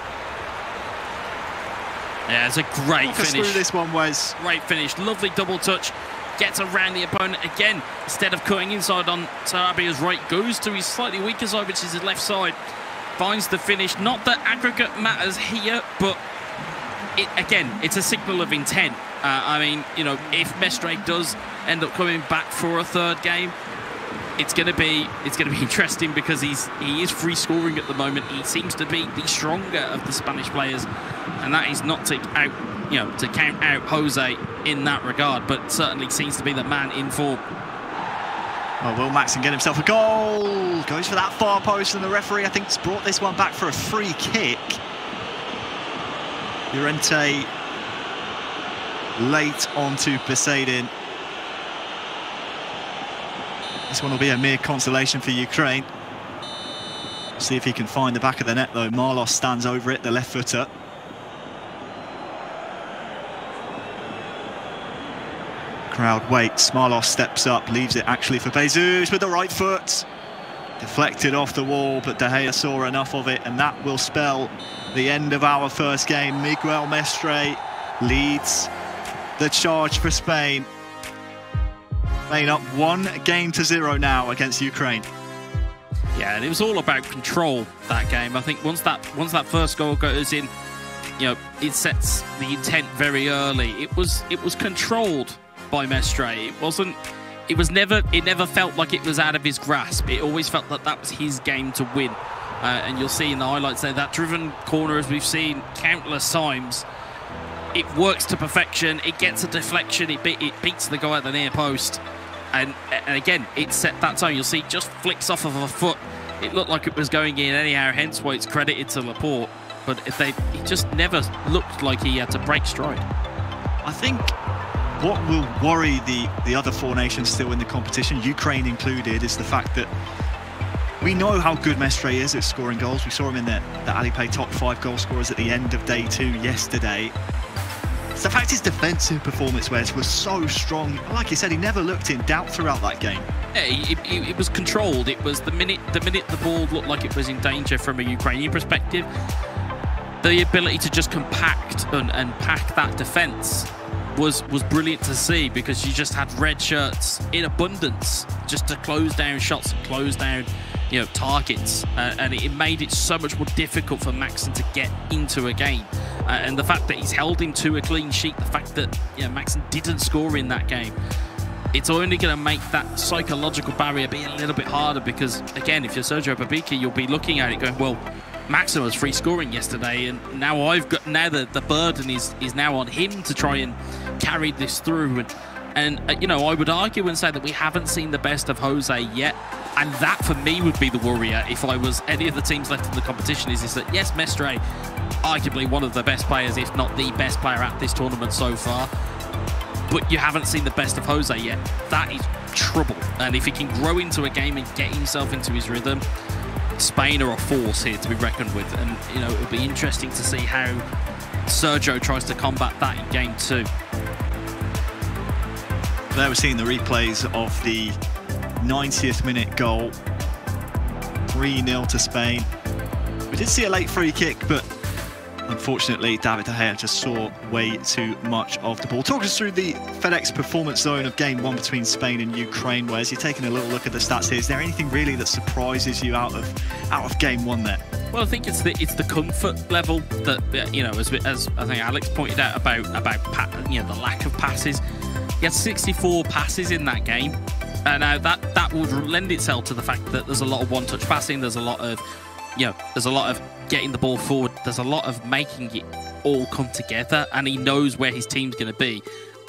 Yeah, it's a great Walk us finish. Through this one, Wes. Great finish, lovely double touch. Gets around the opponent again. Instead of cutting inside on Sarabia's right, goes to his slightly weaker side, which is his left side. Finds the finish. Not that aggregate matters here, but it's a signal of intent. I mean, you know, if Mestre does end up coming back for a third game, it's going to be interesting, because he is free scoring at the moment. He seems to be the stronger of the Spanish players, and that is not to count out Jose in that regard, but certainly seems to be the man in form. Oh, will Maxson get himself a goal? Goes for that far post, and the referee, I think, has brought this one back for a free kick. Llorente late onto Poseidon. This one will be a mere consolation for Ukraine. See if he can find the back of the net, though. Marlos stands over it, the left footer. Crowd waits. Marlos steps up, leaves it actually for Jesus with the right foot. Deflected off the wall, but De Gea saw enough of it, and that will spell the end of our first game. Miguel Mestre leads the charge for Spain. Spain up 1-0 now against Ukraine. Yeah, and it was all about control, that game. I think once that first goal goes in, you know, it sets the intent very early. It was controlled by Mestre. It never felt like it was out of his grasp. It always felt that that was his game to win. And you'll see in the highlights there, that driven corner, as we've seen countless times, it works to perfection. It gets a deflection. It beats the guy at the near post. And again, it set that tone. You'll see it just flicks off of a foot. It looked like it was going in anyhow, hence why it's credited to Laporte. But he just never looked like he had to break stride. I think what will worry the other four nations still in the competition, Ukraine included, is the fact that we know how good Mestre is at scoring goals. We saw him in the Alipay top 5 goal scorers at the end of day 2 yesterday. It's the fact his defensive performance was so strong. Like you said, he never looked in doubt throughout that game. Yeah, it was controlled. It was the minute the ball looked like it was in danger from a Ukrainian perspective, the ability to just compact and pack that defence was brilliant to see, because you just had red shirts in abundance just to close down shots and close down, you know, targets, and it made it so much more difficult for Maxson to get into a game. And the fact that he's held him to a clean sheet, the fact that, you know, Maxson didn't score in that game, it's only going to make that psychological barrier be a little bit harder, because again, if you're Sergio Babicki, you'll be looking at it going, well, Maxson was free scoring yesterday, and now the burden is now on him to try and carry this through. And you know, I would argue and say that we haven't seen the best of Jose yet, and that for me would be the worrier if I was any of the teams left in the competition. Is that yes, Mestre, arguably one of the best players, if not the best player at this tournament so far, but you haven't seen the best of Jose yet. That is trouble, and if he can grow into a game and get himself into his rhythm, Spain are a force here to be reckoned with. And you know, it'll be interesting to see how Sergio tries to combat that in game 2. There we're seeing the replays of the 90th minute goal. 3-0 to Spain. We did see a late free kick, but unfortunately David De Gea just saw way too much of the ball. Talk us through the FedEx Performance Zone of game 1 between Spain and Ukraine. Whereas you're taking a little look at the stats here, is there anything really that surprises you out of game 1 there? Well, I think it's the comfort level that, you know, as I think Alex pointed out about you know, the lack of passes. He had 64 passes in that game, and now that would lend itself to the fact that there's a lot of one-touch passing. There's a lot of, you know, there's a lot of getting the ball forward. There's a lot of making it all come together, and he knows where his team's going to be,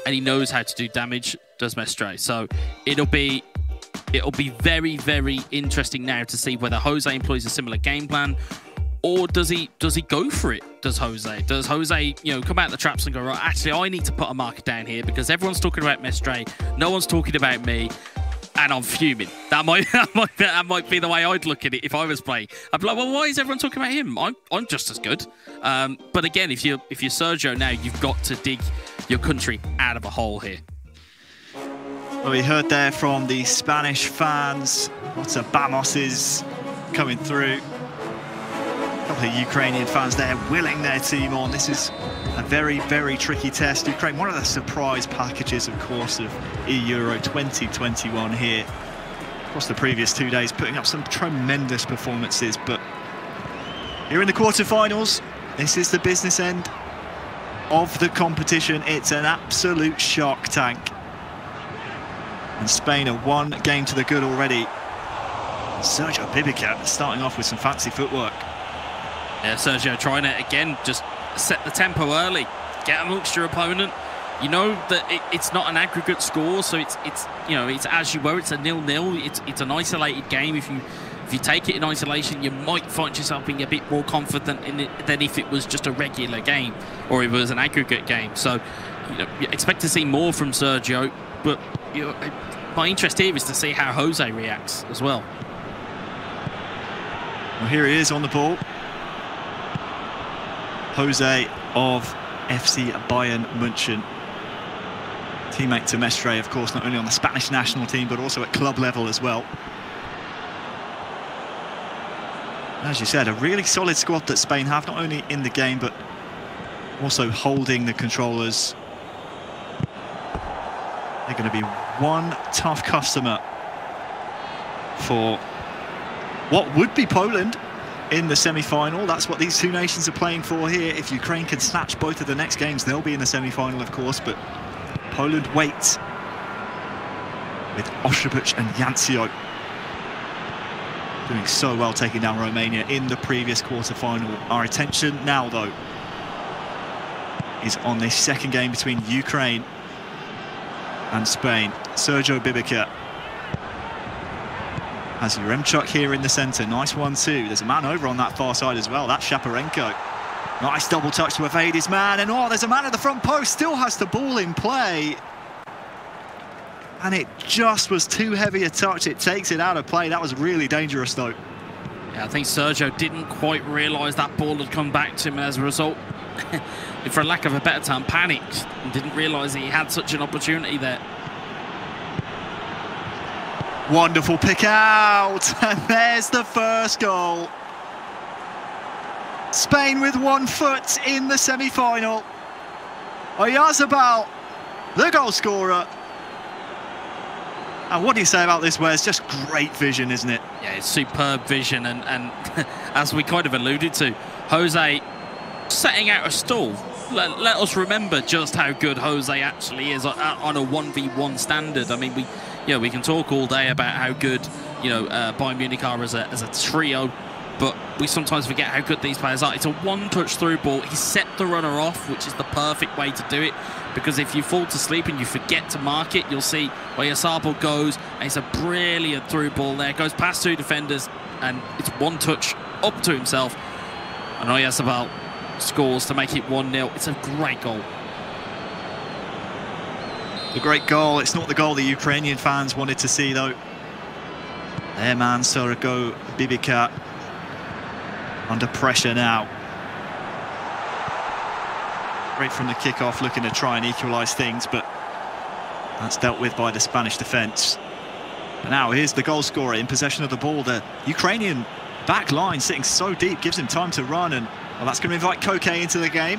and he knows how to do damage, does Mestre. So it'll be very, very interesting now to see whether Jose employs a similar game plan, or does he go for it? Does Jose, you know, come out the traps and go, right, actually, I need to put a marker down here because everyone's talking about Mestre, no one's talking about me, and I'm fuming. That might be the way I'd look at it if I was playing. I'd be like, well, why is everyone talking about him? I'm just as good. But again, if you're Sergio now, you've got to dig your country out of a hole here. Well, we heard there from the Spanish fans, lots of Vamoses coming through. A couple of Ukrainian fans there willing their team on. This is a very, very tricky test. Ukraine, one of the surprise packages, of course, of Euro 2021 here. Across the previous 2 days, putting up some tremendous performances. But here in the quarterfinals, this is the business end of the competition. It's an absolute shark tank. And Spain are 1 game to the good already. Sergio Bibica starting off with some fancy footwork. Yeah, Sergio trying to, again, just set the tempo early, get amongst your opponent. You know that it's not an aggregate score, so it's you know, it's as you were, it's a 0-0. It's an isolated game. If you take it in isolation, you might find yourself being a bit more confident in it than if it was just a regular game or it was an aggregate game. So, you know, you expect to see more from Sergio, but you know, my interest here is to see how Jose reacts as well. Well, here he is on the ball. Jose of FC Bayern München. Teammate to Mestre, of course, not only on the Spanish national team, but also at club level as well. As you said, a really solid squad that Spain have, not only in the game, but also holding the controllers. They're going to be one tough customer for what would be Poland in the semi-final. That's what these two nations are playing for here. If Ukraine can snatch both of the next games, they'll be in the semi-final, of course, but Poland waits with Ostrobut and Jancio doing so well, taking down Romania in the previous quarter-final. Our attention now, though, is on this second game between Ukraine and Spain. Sergio Bibica has Yaremchuk here in the centre. Nice 1-2. There's a man over on that far side as well. That's Shaparenko. Nice double touch to evade his man. And oh, there's a man at the front post. Still has the ball in play. And it just was too heavy a touch. It takes it out of play. That was really dangerous, though. Yeah, I think Sergio didn't quite realise that ball had come back to him, and as a result, for lack of a better term, panicked and didn't realise he had such an opportunity there. Wonderful pick out, and there's the first goal. Spain with 1 foot in the semi-final. Oyarzabal, the goal scorer. And what do you say about this, Wes? Just great vision, isn't it? Yeah, it's superb vision, and as we kind of alluded to, Jose setting out a stall. Let us remember just how good Jose actually is on a 1v1 standard. I mean, we can talk all day about how good, Bayern Munich are as a trio, but we sometimes forget how good these players are. It's a one-touch through ball. He set the runner off, which is the perfect way to do it, because if you fall to sleep and you forget to mark it, you'll see Oyarzabal goes, and it's a brilliant through ball there. Goes past 2 defenders, and it's one touch up to himself, and Oyarzabal scores to make it 1-0. It's a great goal. A great goal. It's not the goal the Ukrainian fans wanted to see, though. Their man, Sergio Bibica, under pressure now. Great from the kickoff, looking to try and equalise things, but that's dealt with by the Spanish defence. And now here's the goal scorer in possession of the ball. The Ukrainian back line sitting so deep gives him time to run, and well, that's going to invite Koke into the game.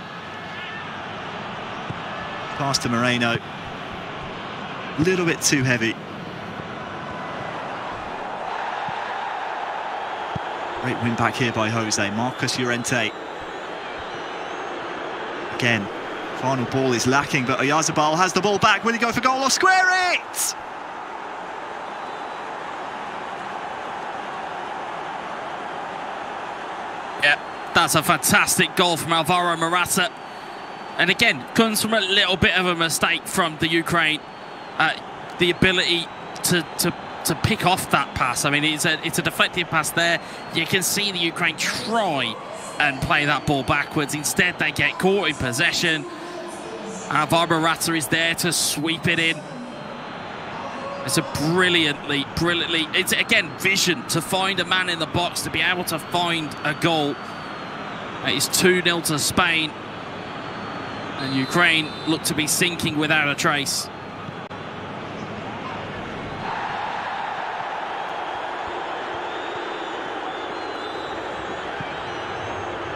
Pass to Moreno. A little bit too heavy. Great win back here by Jose. Marcos Llorente. Again, final ball is lacking, but Oyarzabal has the ball back. Will he go for goal or square it? Yeah, that's a fantastic goal from Alvaro Morata. And again, comes from a little bit of a mistake from the Ukraine. The ability to pick off that pass. I mean, it's a deflected pass there. You can see the Ukraine try and play that ball backwards. Instead, they get caught in possession. Alvaro Morata is there to sweep it in. It's a brilliantly, it's again vision to find a man in the box, to be able to find a goal. It's 2-0 to Spain, and Ukraine look to be sinking without a trace.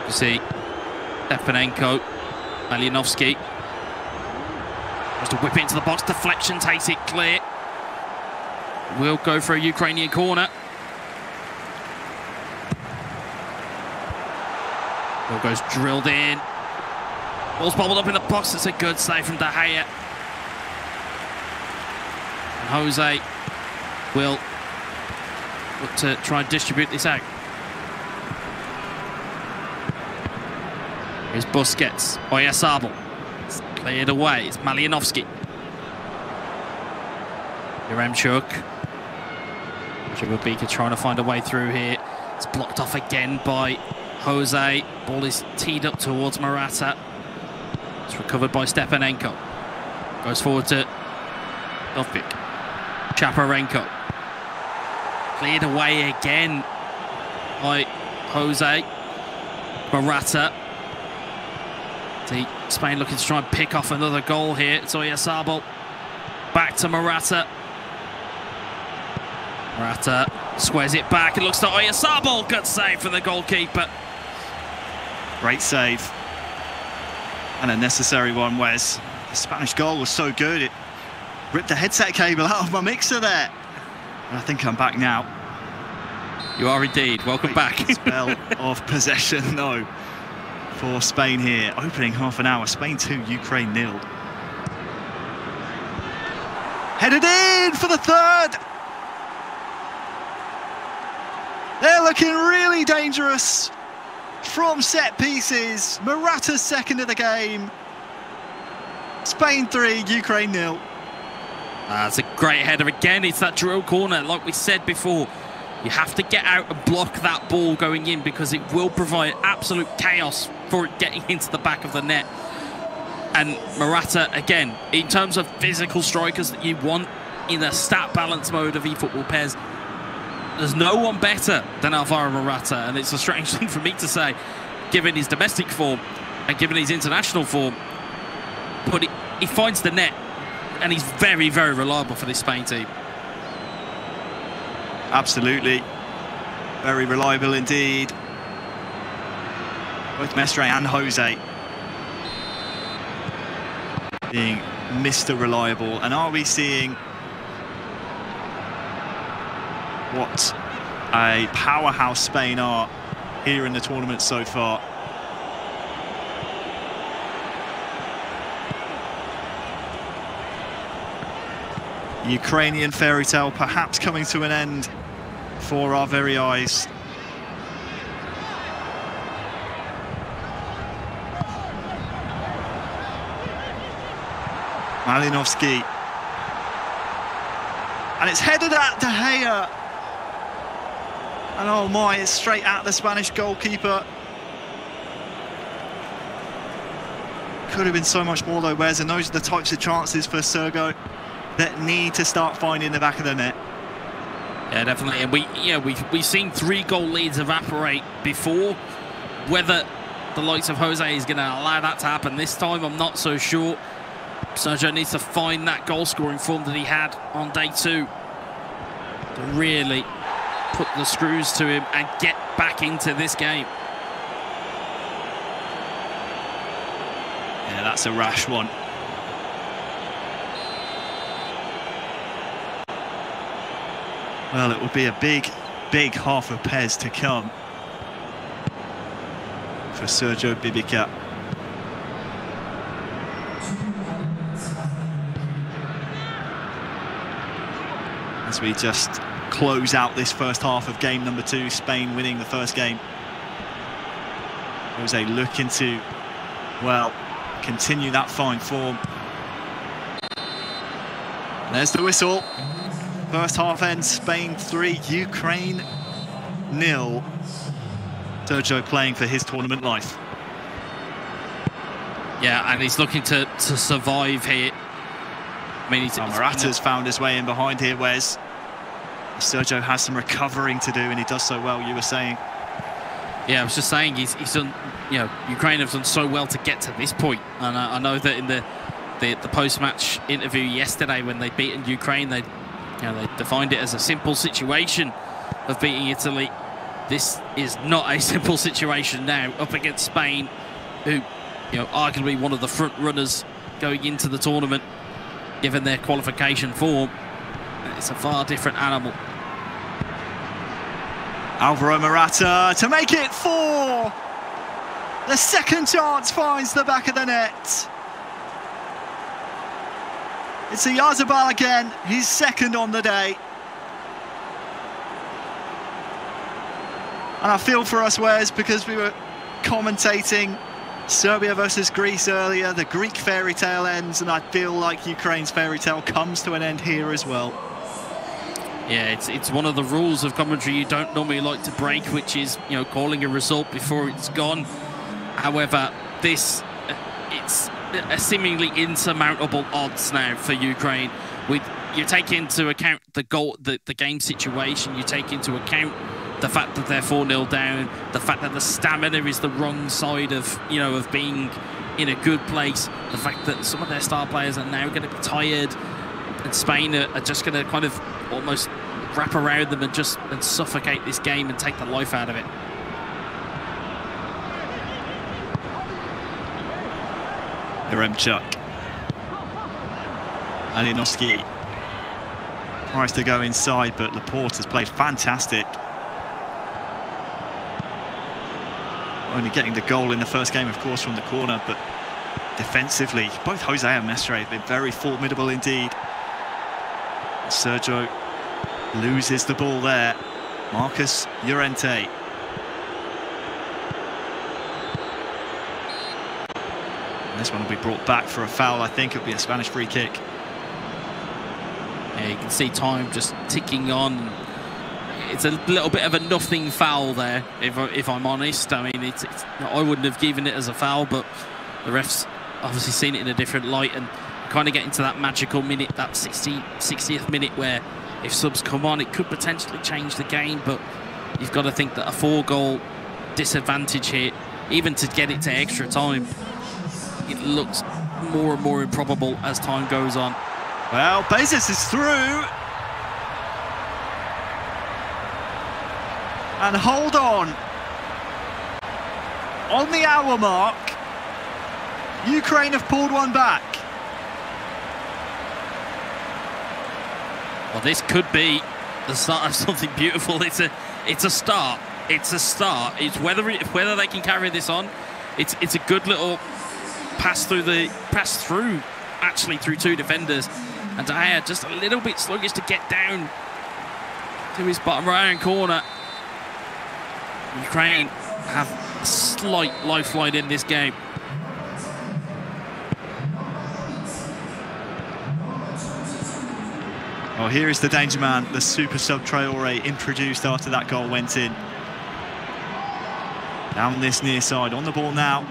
You see Stepanenko, Malinovsky tries to whip it into the box, deflection takes it clear. Will go for a Ukrainian corner. Ball goes drilled in. Ball's bobbled up in the box. It's a good save from De Gea. And Jose will look to try and distribute this out. Here's Busquets. Oyarzabal. It's cleared away. It's Malinovsky. Yaremchuk. Bibica trying to find a way through here. It's blocked off again by Jose. Ball is teed up towards Morata. It's recovered by Stepanenko. Goes forward to Dovbyk. Shaparenko. Cleared away again by Jose. Morata. See Spain looking to try and pick off another goal here. It's Oyarzabal. Back to Morata. Morata squares it back. It looks to Oyarzabal. Good save for the goalkeeper. Great save. And a necessary one, Wes. The Spanish goal was so good, it ripped the headset cable out of my mixer there. And I think I'm back now. You are indeed. Welcome back. Spell of possession, though, for Spain here. Opening half an hour. Spain 2, Ukraine 0. Headed in for the third. They're looking really dangerous from set pieces. Morata's second of the game. Spain 3, Ukraine 0. That's a great header again. It's that drill corner, like we said before. You have to get out and block that ball going in because it will provide absolute chaos for it getting into the back of the net. And Morata, again, in terms of physical strikers that you want in a stat balance mode of eFootball PES, there's no one better than Alvaro Morata. And it's a strange thing for me to say, given his domestic form and given his international form. But he finds the net, and he's very, very reliable for this Spain team. Absolutely. Very reliable indeed. Both Mestre and Jose being Mr. Reliable. And are we seeing what a powerhouse Spain are here in the tournament so far? Ukrainian fairy tale perhaps coming to an end for our very eyes. Malinovsky. And it's headed at De Gea. And oh my, it's straight at the Spanish goalkeeper. Could have been so much more though, Wes, and those are the types of chances for Sergio that need to start finding the back of the net. Yeah, definitely. And we've seen 3-goal leads evaporate before. Whether the likes of Jose is going to allow that to happen this time, I'm not so sure. Sergio needs to find that goal-scoring form that he had on day 2 to really put the screws to him and get back into this game. Yeah, that's a rash one. Well, it will be a big, big half of PES to come for Sergio Bibica. As we just close out this first half of game number 2, Spain winning the first game. Jose looking to, well, continue that fine form. There's the whistle. First half ends, Spain 3, Ukraine 0. Sergio playing for his tournament life. Yeah, and he's looking to survive here. I mean, Morata's found his way in behind here, Wes. Sergio has some recovering to do, and he does so well, you were saying. Yeah, I was just saying he's done, you know, Ukraine have done so well to get to this point. And I know that in the post-match interview yesterday when they'd beaten Ukraine, they defined it as a simple situation of beating Italy. This is not a simple situation now, up against Spain, who, arguably one of the front runners going into the tournament, given their qualification form. It's a far different animal. Alvaro Morata to make it 4. The second chance finds the back of the net. It's Oyarzabal again, his second on the day. And I feel for us, Wes, because we were commentating Serbia versus Greece earlier. The Greek fairy tale ends, and I feel like Ukraine's fairy tale comes to an end here as well. Yeah, it's one of the rules of commentary you don't normally like to break, which is, calling a result before it's gone. However, it's a seemingly insurmountable odds now for Ukraine, with you take into account the goal, the game situation. You take into account the fact that they're 4-0 down, the fact that the stamina is the wrong side of, you know, of being in a good place, the fact that some of their star players are now going to be tired, and Spain are just going to kind of almost wrap around them and suffocate this game and take the life out of it. Yaremchuk. Alioski tries to go inside, but Laporte has played fantastic. Only getting the goal in the first game, of course, from the corner, but defensively, both Jose and Mestre have been very formidable indeed. Sergio loses the ball there. Marcus Llorente. And this one will be brought back for a foul. I think it'll be a Spanish free kick. Yeah, you can see time just ticking on. It's a little bit of a nothing foul there, if I'm honest. I mean, I wouldn't have given it as a foul, but the ref's obviously seen it in a different light, and kind of getting to that magical minute, that 60th minute, where if subs come on, it could potentially change the game. But you've got to think that a 4-goal disadvantage here, even to get it to extra time, it looks more and more improbable as time goes on. Well, Bezos is through. And hold on the hour mark, Ukraine have pulled one back. Well, this could be the start of something beautiful. It's a start. It's a start. It's whether they can carry this on. It's a good little pass through actually through two defenders, and De Gea just a little bit sluggish to get down to his bottom right-hand corner. Ukraine have a slight lifeline in this game. Well, here is the danger man, the super sub Traore, introduced after that goal went in. Down this near side, on the ball now.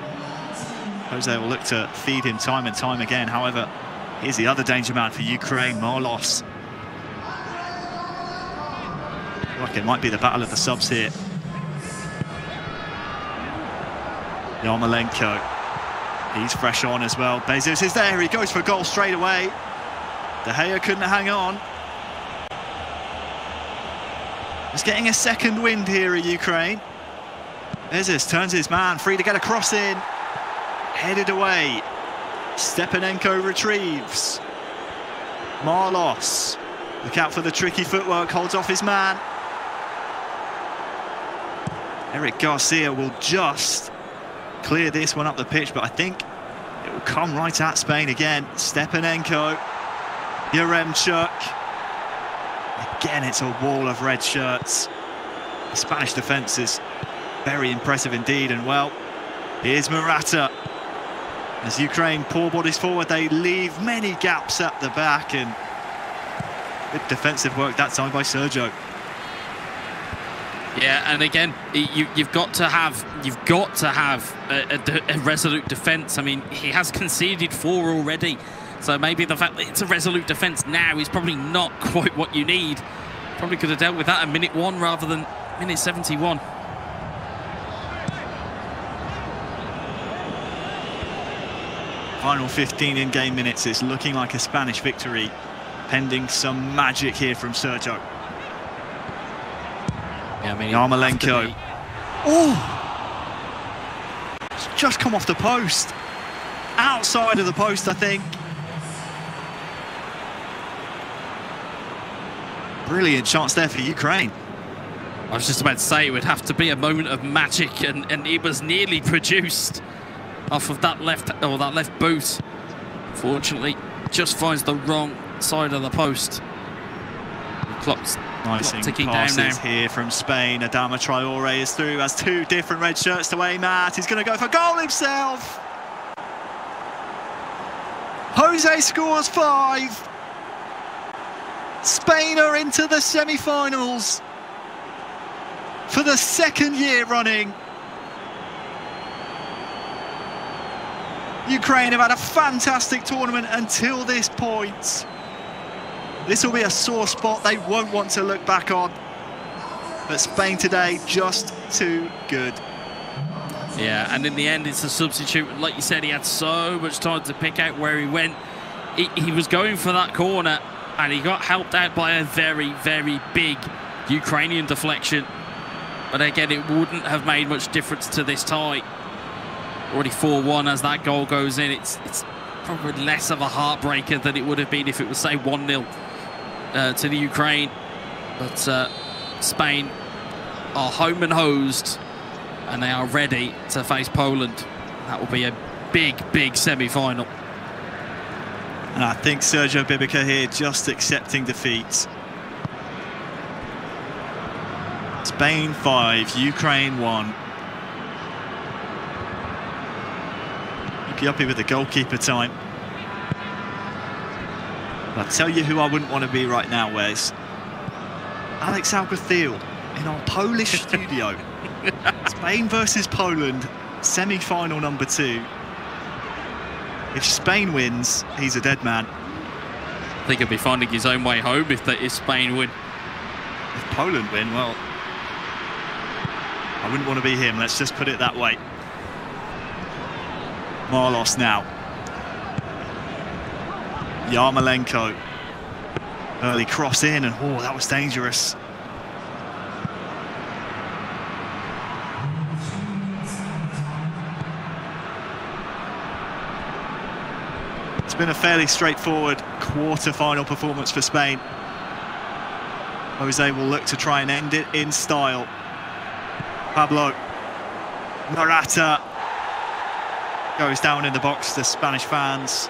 Jose will look to feed him time and time again. However, here's the other danger man for Ukraine, Marlos. Like it might be the battle of the subs here. Yarmolenko, he's fresh on as well. Bezos is there, he goes for a goal straight away. De Gea couldn't hang on. He's getting a second wind here at Ukraine. Bezos turns his man, free to get a cross in. Headed away. Stepanenko retrieves. Marlos, look out for the tricky footwork, holds off his man. Eric Garcia will just clear this one up the pitch, but I think it will come right at Spain again. Stepanenko, Yaremchuk. Again, it's a wall of red shirts. The Spanish defence is very impressive indeed, and well, here's Morata. As Ukraine pour bodies forward, they leave many gaps at the back, and good defensive work that time by Sergio. Yeah, and again, you've got to have a resolute defence. I mean, he has conceded 4 already, so maybe the fact that it's a resolute defence now is probably not quite what you need. Probably could have dealt with that at minute 1 rather than minute 71. Final 15 in-game minutes. It's looking like a Spanish victory, pending some magic here from Sergio. Yeah, I mean, Yarmolenko. Oh! It's just come off the post. Outside of the post, I think. Brilliant chance there for Ukraine. I was just about to say it would have to be a moment of magic, and it was nearly produced off of that left boot. Fortunately, just finds the wrong side of the post. The clock's ticking down now. Here from Spain. Adama Traore is through, has 2 different red shirts to aim at. He's going to go for goal himself. Jose scores 5. Spain are into the semi-finals for the 2nd year running. Ukraine have had a fantastic tournament until this point. This will be a sore spot they won't want to look back on. But Spain today, just too good. Yeah, and in the end, it's a substitute. Like you said, he had so much time to pick out where he went. He was going for that corner, and he got helped out by a very, very big Ukrainian deflection. But again, it wouldn't have made much difference to this tie. Already 4-1 as that goal goes in. It's probably less of a heartbreaker than it would have been if it was, say, 1-0 to the Ukraine. But Spain are home and hosed, and they are ready to face Poland. That will be a big, big semi-final. And I think Sergio Bibica here just accepting defeat. Spain 5, Ukraine 1. Uppy with the goalkeeper time. I'll tell you who I wouldn't want to be right now, Wes. Alex Alguacil in our Polish studio. Spain versus Poland, semi-final number 2. If Spain wins, he's a dead man. I think he'll be finding his own way home if Spain win. If Poland win, well, I wouldn't want to be him, let's just put it that way. Marlos now. Yarmolenko. Early cross in, and oh, that was dangerous. It's been a fairly straightforward quarter-final performance for Spain. Jose will look to try and end it in style. Pablo Morata goes down in the box to Spanish fans.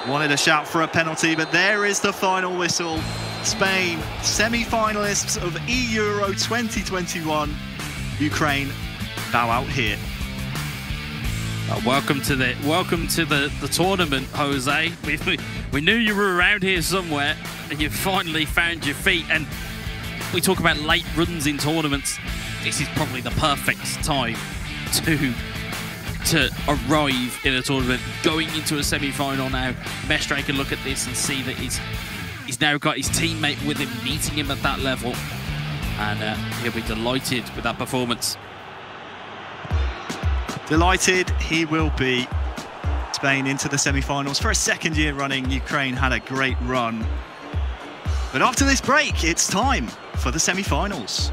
Wanted a shout for a penalty, but there is the final whistle. Spain, semi-finalists of Euro 2021. Ukraine bow out here. Welcome to the tournament, Jose. We knew you were around here somewhere, and you finally found your feet. And we talk about late runs in tournaments. This is probably the perfect time to arrive in a tournament, going into a semi-final now. Mestre can look at this and see that he's now got his teammate with him, meeting him at that level, and he'll be delighted with that performance. Delighted he will be. Spain into the semi-finals for a second year running. Ukraine had a great run. But after this break, it's time for the semi-finals.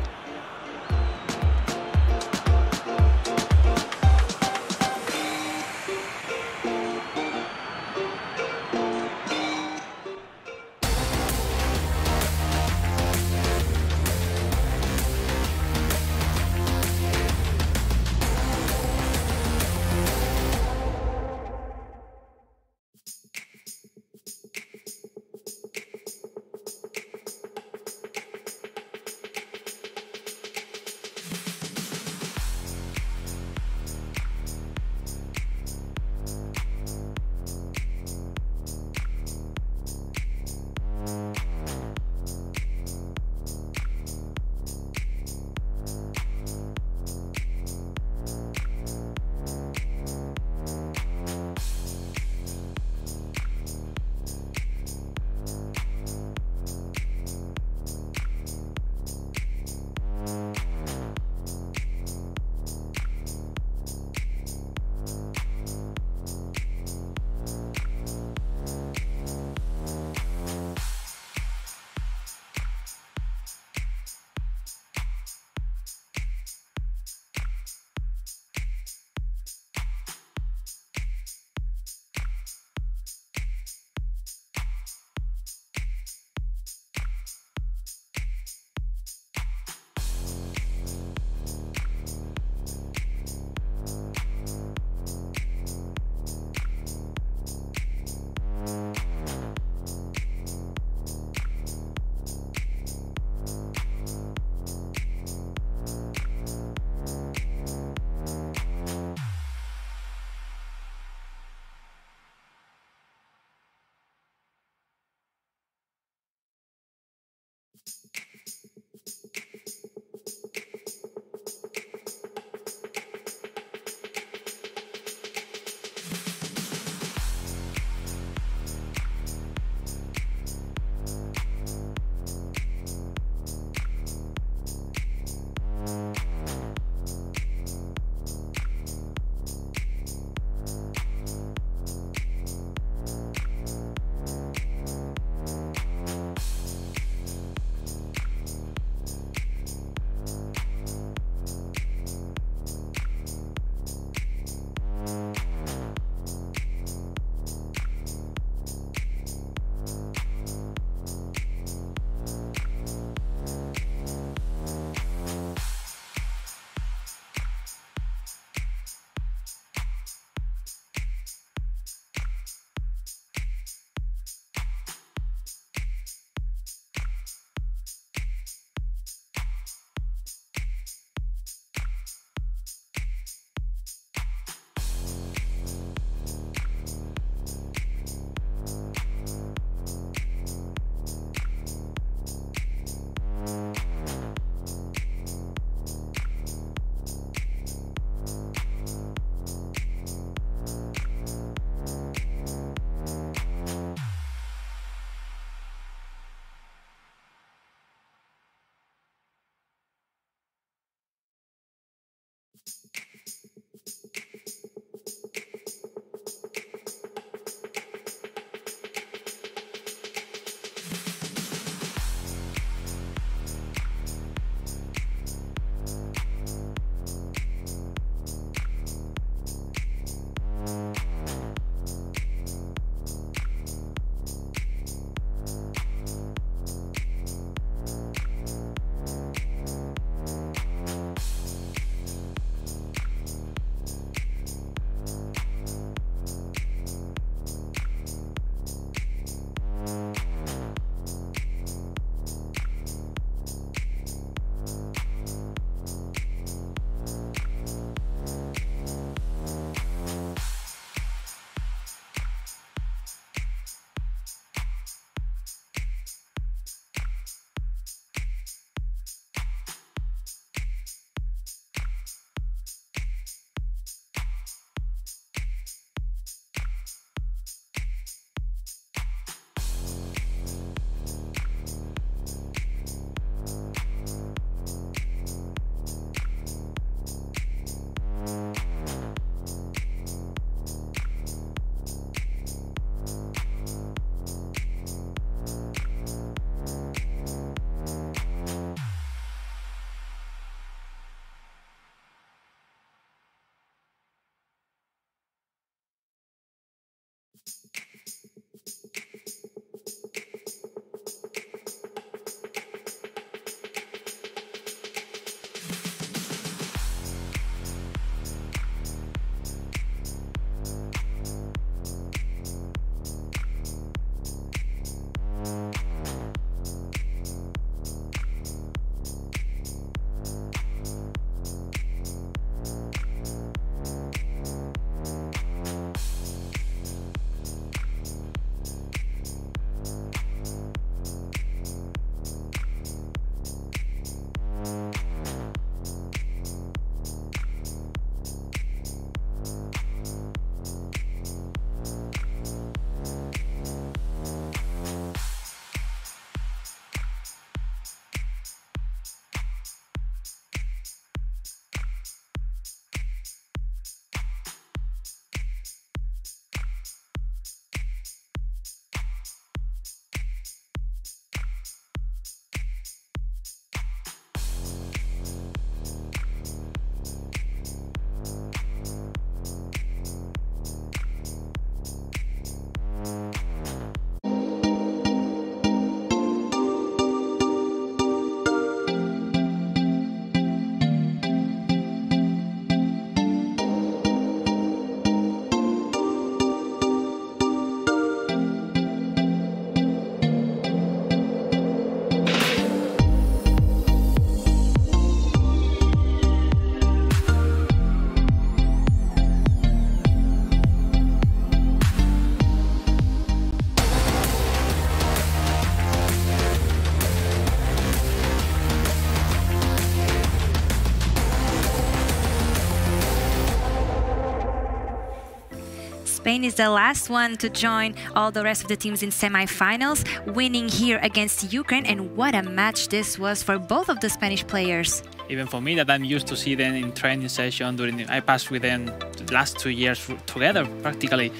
Spain is the last one to join all the rest of the teams in semi-finals, winning here against Ukraine. And what a match this was for both of the Spanish players. Even for me, that I'm used to see them in training session I passed with them the last 2 years together practically.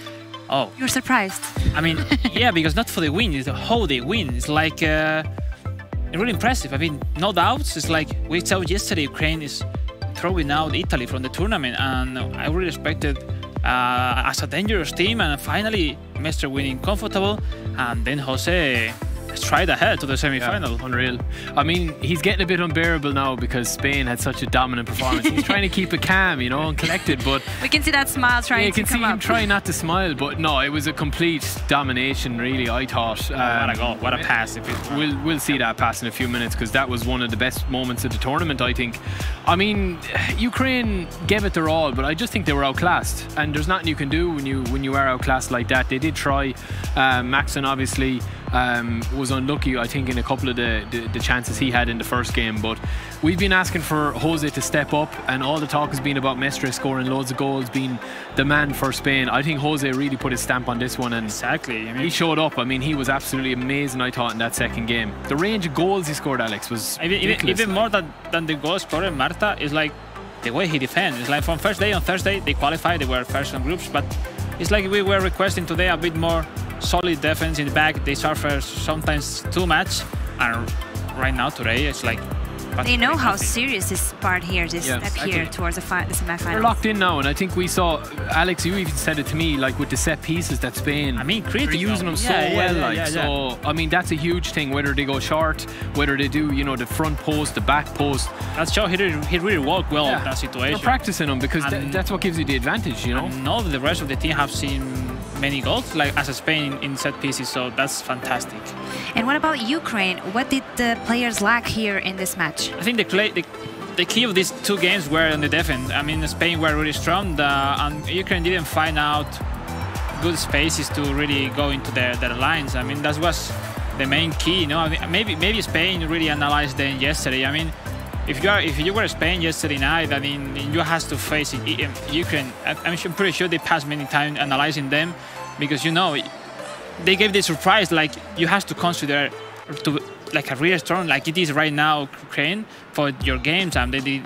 Oh, you're surprised? I mean, yeah, because not for the win, it's how they win. It's like really impressive. I mean, no doubts. It's like we saw yesterday, Ukraine is throwing out Italy from the tournament, and I really expected as a dangerous team, and finally Mestre winning comfortable, and then Jose stride ahead to the semi-final. Yeah, unreal. I mean, he's getting a bit unbearable now because Spain had such a dominant performance. He's trying to keep it calm, you know, and collected, but we can see that smile trying to come up. You can see him trying not to smile, but no, it was a complete domination, really, I thought. What a goal, what a pass. We'll see that pass in a few minutes because that was one of the best moments of the tournament, I think. I mean, Ukraine gave it their all, but I just think they were outclassed, and there's nothing you can do when you are outclassed like that. They did try. Maxon obviously was unlucky, I think, in a couple of the chances he had in the first game, but we've been asking for Jose to step up, and all the talk has been about Mestre scoring loads of goals, being the man for Spain. I think Jose really put his stamp on this one, and exactly. I mean, he showed up. I mean, he was absolutely amazing, I thought, in that second game. The range of goals he scored, Alex, was even more than the goal scorer Marta is like the way he defends. It's like from first day on Thursday they qualified, they were first on groups, but it's like we were requesting today a bit more solid defense in the back. They suffer sometimes too much, and right now today it's like they know how serious this part here, this step here towards the semi-finals. They're locked in now, and I think we saw, Alex, you even said it to me, like with the set pieces that Spain, I mean, they're using them so well. So I mean, that's a huge thing. Whether they go short, whether they do, you know, the front post, the back post. That's how he really worked well in that situation. They're practicing them because that's what gives you the advantage, you know. And all the rest of the team have seen many goals, like as a Spain in set pieces, so that's fantastic. And what about Ukraine? What did the players lack here in this match? I think the key of these two games were in the defense. I mean, Spain were really strong, and Ukraine didn't find out good spaces to really go into their lines. I mean, that was the main key. You know, I mean, maybe Spain really analyzed them yesterday. I mean, if you were Spain yesterday night, I mean, you have to face Ukraine. I'm pretty sure they passed many times analyzing them, because, you know, they gave the surprise. Like, you have to consider to like a real strong, like it is right now, Ukraine, for your games, and they did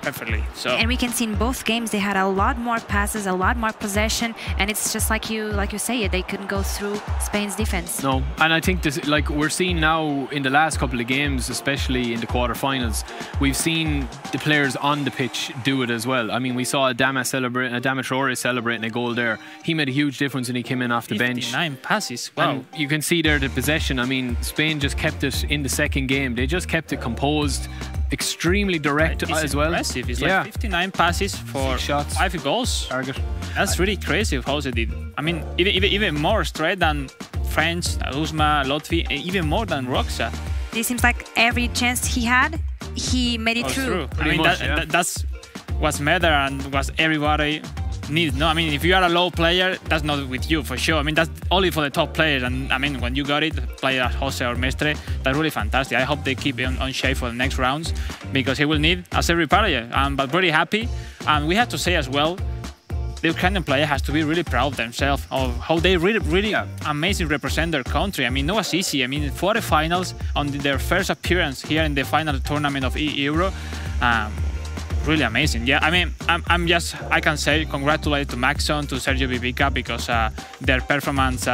perfectly. So, and we can see in both games they had a lot more passes, a lot more possession, and it's just like you say, they couldn't go through Spain's defense. No, and I think this, like we're seeing now in the last couple of games, especially in the quarterfinals, we've seen the players on the pitch do it as well. I mean, we saw Adama Traore celebrating a goal there. He made a huge difference when he came in off the bench. 59 passes. Wow. And you can see there the possession. I mean, Spain just kept it in the second game. They just kept it composed, extremely direct as well. Impressive. It's like 59 passes for 5 goals. Target. That's really crazy how they did. I mean, even more straight than French, Uzma, Lotfi, even more than Roxa. It seems like every chance he had, he made it through. I mean, that's what's matter and what everybody needs. No, I mean, if you are a low player, that's not with you for sure. I mean, that's only for the top players. And I mean, when you got it, play as Jose or Mestre, that's really fantastic. I hope they keep it on shape for the next rounds, because he will need as every player. But very happy. And we have to say as well, the Ukrainian player has to be really proud of themselves, of how they really amazing represent their country. I mean, no was easy. I mean, for the finals, on their first appearance here in the final tournament of Euro, really amazing. Yeah, I mean, I can say congratulate to Maxon, to Sergio Bibica, because their performance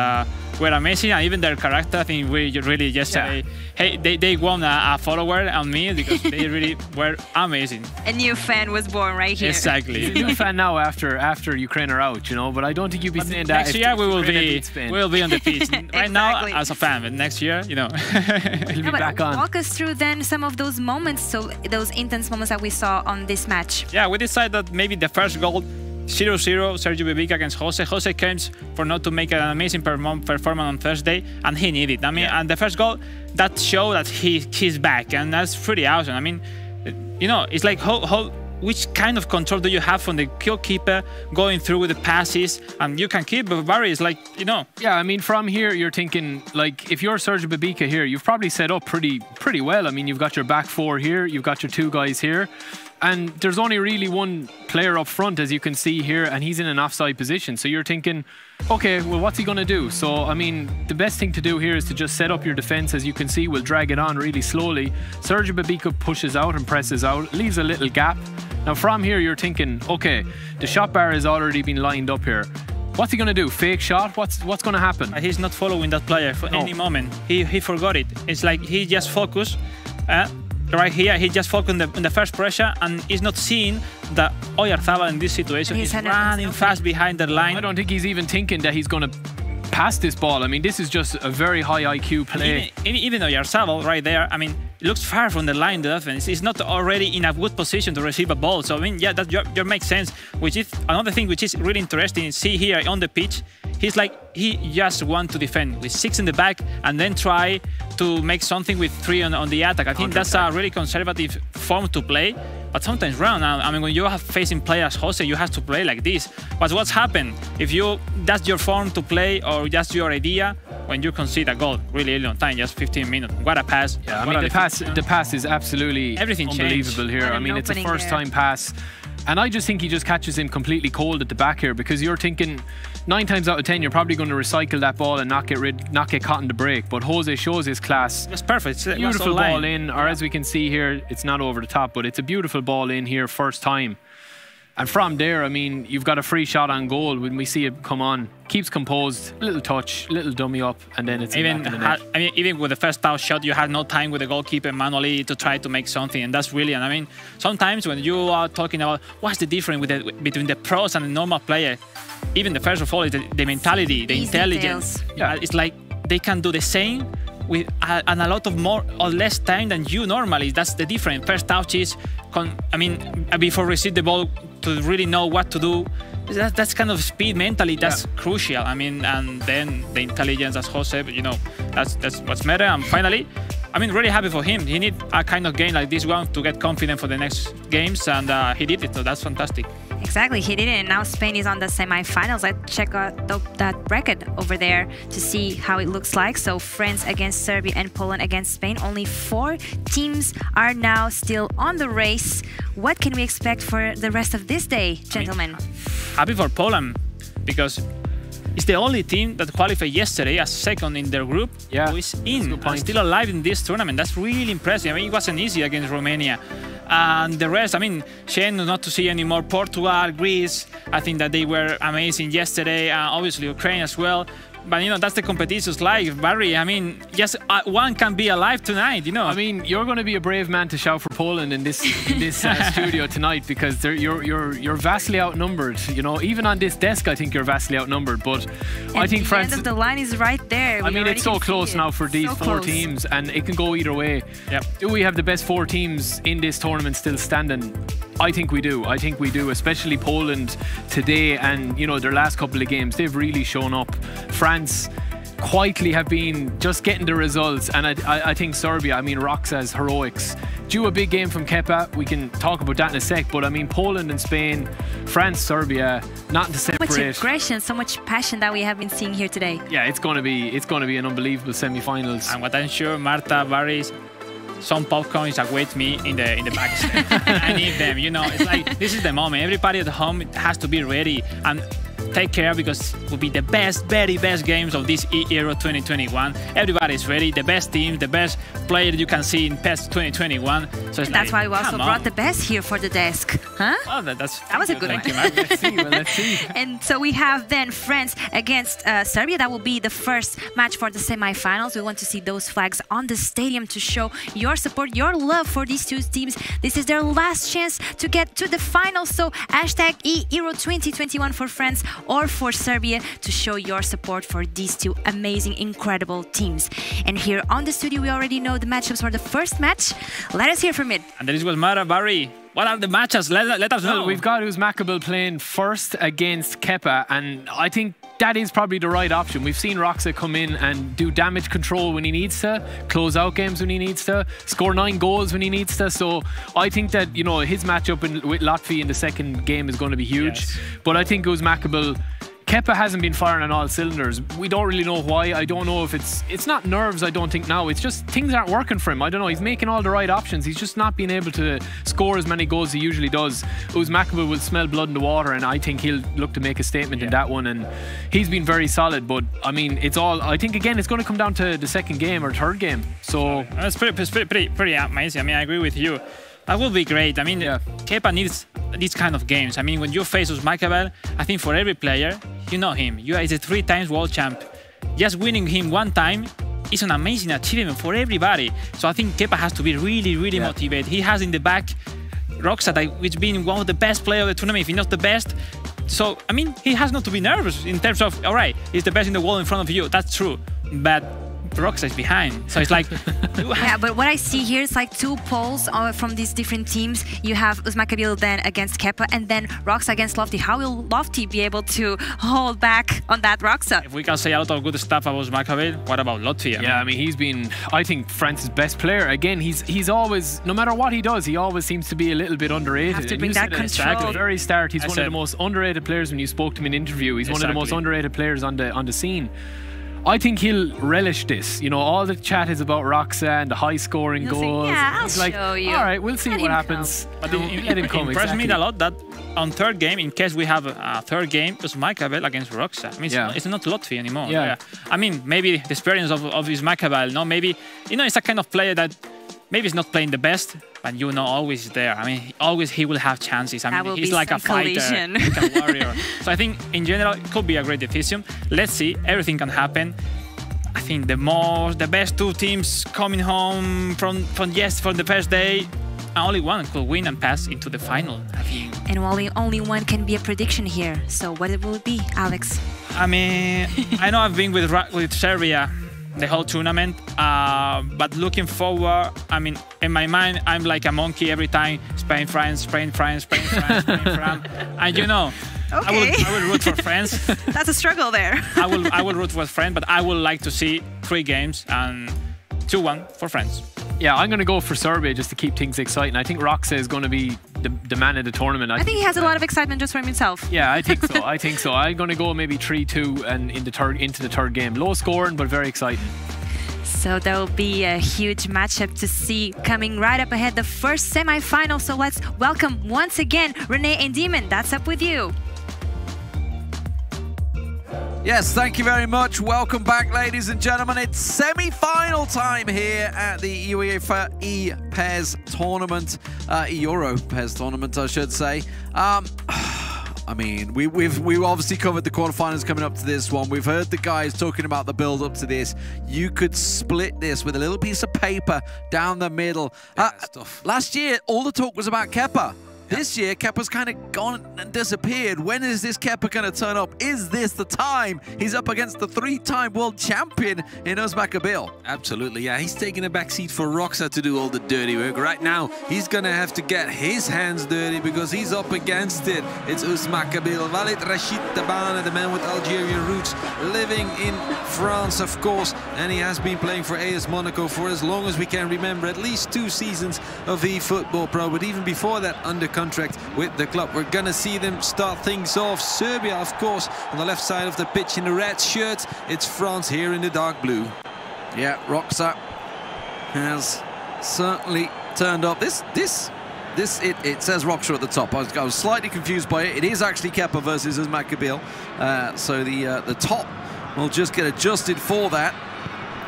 were amazing, and even their character. I think we really yesterday, hey, they won a follower on me, because they really were amazing. A new fan was born right here. Exactly. A new fan now after Ukraine are out, you know. But I don't think you'd be saying that. Next year we will be on the pitch. Right now as a fan, but next year, you know, he'll be back on. Walk us through then some of those moments, so those intense moments that we saw on this match. Yeah, we decided that maybe the first goal, 0-0, Sergio Bibica against Jose. Jose came for not to make an amazing performance on Thursday, and he needed it. I mean, and the first goal, that showed that he's back, and that's pretty awesome. I mean, you know, it's like which kind of control do you have from the goalkeeper going through with the passes, and you can keep, but Barry is like, you know. Yeah, I mean, from here you're thinking, like, if you're Sergio Bibica here, you've probably set up pretty well. I mean, you've got your back four here, you've got your two guys here. And there's only really one player up front, as you can see here, and he's in an offside position. So you're thinking, okay, well, what's he going to do? So, I mean, the best thing to do here is to just set up your defense. As you can see, we'll drag it on really slowly. Sergio Babica pushes out and presses out, leaves a little gap. Now, from here, you're thinking, okay, the shot bar has already been lined up here. What's he going to do? Fake shot? What's going to happen? He's not following that player for any moment. He forgot it. It's like he just focused. Right here, he just focused on the first pressure, and he's not seeing that Oyarzabal in this situation is running fast behind the line. I don't think he's even thinking that he's going to pass this ball. I mean, this is just a very high IQ play. Even Oyarzabal right there, I mean, it looks far from the line, the defense. He's not already in a good position to receive a ball. So, I mean, yeah, that makes sense. Which is another thing which is really interesting. See here on the pitch, he's like, he just wants to defend with 6 in the back and then try to make something with 3 on the attack. I think that's a really conservative form to play, but sometimes wrong. I mean, when you are facing players, Jose, you have to play like this. But what's happened? If that's your form to play or that's your idea, when you concede a goal really early on time, just 15 minutes, what a pass. Yeah, I mean, the pass is absolutely unbelievable here. I mean, it's a first-time pass. And I just think he just catches him completely cold at the back here, because you're thinking 9 times out of 10 you're probably going to recycle that ball and not get caught in the break. But Jose shows his class. That's perfect. It's beautiful ball in, or as we can see here, it's not over the top, but it's a beautiful ball in here, first time. And from there, I mean, you've got a free shot on goal when we see it come on. Keeps composed, little touch, little dummy up, and then it's even. I mean, even with the first out shot, you had no time with the goalkeeper manually to try to make something, and that's brilliant. I mean, sometimes when you are talking about what's the difference between the pros and the normal player, even the first of all is the mentality, the intelligence. Yeah, it's like they can do the same with a lot of more or less time than you normally. That's the difference. First touch is, I mean, before receive the ball, to really know what to do. That's kind of speed mentally. That's crucial. I mean, and then the intelligence, as Jose, you know, that's what's matter. And finally, I mean, really happy for him. He need a kind of game like this one to get confident for the next games, and he did it. So that's fantastic. Exactly, he did it, and now Spain is on the semi-finals. I check out that bracket over there to see how it looks like. So France against Serbia and Poland against Spain. Only 4 teams are now still on the race. What can we expect for the rest of this day, gentlemen? Happy for Poland, because it's the only team that qualified yesterday as second in their group, who is in and still alive in this tournament. That's really impressive. I mean, it wasn't easy against Romania. And the rest, I mean, shame not to see any more Portugal, Greece. I think that they were amazing yesterday, obviously Ukraine as well. But, you know, that's the competitions like, Barry. I mean, just one can be alive tonight, you know. I mean, you're going to be a brave man to shout for Poland in this studio tonight, because you're vastly outnumbered. You know, even on this desk, I think you're vastly outnumbered. But I think France. The end of the line is right there. I mean, it's so close now for these 4 teams, and it can go either way. Yep. Do we have the best 4 teams in this tournament still standing? I think we do. I think we do, especially Poland today, and you know, their last couple of games, they've really shown up. France quietly have been just getting the results, and I think Serbia, I mean, Roxa's heroics. Due a big game from Kepa, we can talk about that in a sec, but I mean, Poland and Spain, France, Serbia, not to separate. So much aggression, so much passion that we have been seeing here today. Yeah, it's going to be an unbelievable semi-finals. And what I'm sure Marta, Barry, some popcorn is await me in the backstage. I need them, you know. It's like, this is the moment. Everybody at home has to be ready and take care, because it will be the best, very best games of this Euro 2021. Everybody's ready. The best team, the best player you can see in PES 2021. So it's that's why we also brought the best here for the desk, huh? Oh, that was a good one. Let's see. And so we have then France against Serbia. That will be the first match for the semi-finals. We want to see those flags on the stadium to show your support, your love for these 2 teams. This is their last chance to get to the finals. So hashtag Euro 2021 for France or for Serbia to show your support for these 2 amazing, incredible teams. And here on the studio, we already know the matchups for the first match. Let us hear from it. And that is what Mara, Barry. What are the matches? Let us know. Well, we've got Uzmakabel playing first against Kepa, and I think that is probably the right option. We've seen Roxa come in and do damage control when he needs to, close out games when he needs to, score 9 goals when he needs to. So I think that, you know, his matchup with Latvia in the second game is going to be huge. Yes. But I think Uzmakabel Kepa hasn't been firing on all cylinders. We don't really know why. I don't know if it's not nerves, I don't think now. It's just things aren't working for him. I don't know. He's making all the right options. He's just not being able to score as many goals as he usually does. Uzmakabil will smell blood in the water, and I think he'll look to make a statement in that one. And he's been very solid. But I mean, it's all. I think again, it's going to come down to the second game or third game. So that's pretty amazing. I mean, I agree with you. That will be great. I mean, Kepa needs these kind of games. I mean, when you face Uzmakabil, I think for every player, you know him. He's a 3 times world champ. Just winning him 1 time is an amazing achievement for everybody. So I think Kepa has to be really motivated. He has in the back Roxa, which been one of the best players of the tournament, if not the best. So, I mean, he has not to be nervous in terms of, all right, he's the best in the world in front of you. That's true. But Roxa is behind, so it's like yeah, but what I see here is like 2 poles from these different teams. You have Uzmakabil then against Kepa, and then Roxa against Lofty. How will Lofty be able to hold back on that Roxa? If we can say a lot of good stuff about Uzmakabil, what about Lofty? I mean, he's been, I think, France's best player. Again, he's always, no matter what he does, he always seems to be a little bit underrated. Have to bring that control. At the very start, he's one of the most underrated players. When you spoke to him in an interview, he's one of the most underrated players on the scene. I think he'll relish this. You know, all the chat is about Roxa and the high-scoring goals. Say, yeah, He's I'll like, show you. All right, we'll see what happens. But it impressed me a lot that on third game, in case we have a third game, it was Uzmakabil against Roxa. I mean, it's not Lotfi anymore. I mean, maybe the experience of Uzmakabil, no, maybe, you know, it's a kind of player that maybe he's not playing the best, but you know, always there. I mean, always he will have chances. I mean, he's like a fighter, like a warrior. So I think in general, it could be a great decision. Let's see, everything can happen. I think the best 2 teams coming home from the first day, only one could win and pass into the final. I think. And only one can be a prediction here. So what will it be, Alex? I mean, I know I've been with Serbia the whole tournament, but looking forward, I mean, in my mind, I'm like a monkey every time. Spain, France, Spain, France, Spain, France, Spain, France, and you know, okay. I will root for France. That's a struggle there. I will root for France, but I would like to see 3 games and 2-1 for France. Yeah, I'm going to go for Serbia just to keep things exciting. I think Roxa is going to be the man of the tournament. I think he has a lot of excitement just from himself. Yeah, I think so. I think so. I'm going to go maybe 3-2 and into the third game. Low scoring, but very exciting. So there will be a huge matchup to see coming right up ahead, the first semi-final. So let's welcome once again Renee and Demon. That's up with you. Yes, thank you very much. Welcome back, ladies and gentlemen. It's semi-final time here at the UEFA E-PES tournament, Euro PES tournament, I should say. I mean, we've obviously covered the quarterfinals coming up to this one. We've heard the guys talking about the build up to this. You could split this with a little piece of paper down the middle. Last year, all the talk was about Kepa. This year, Kepa's kind of gone and disappeared. When is this Kepa going to turn up? Is this the time? He's up against the 3-time world champion in Uzmakabil. Absolutely, yeah. He's taking a back seat for Roxa to do all the dirty work. Right now, he's going to have to get his hands dirty because he's up against it. It's Uzmakabil. Walid Rashid Tabana, the man with Algerian roots, living in France, of course. And he has been playing for AS Monaco for as long as we can remember. At least 2 seasons of eFootball Pro. But even before that, under contract with the club. We're gonna see them start things off. Serbia, of course, on the left side of the pitch in the red shirt. It's France here in the dark blue. Yeah, Roxa has certainly turned up. It says Roxa at the top. I was slightly confused by it. It is actually Kepa versus Uzmakabil. So the top will just get adjusted for that.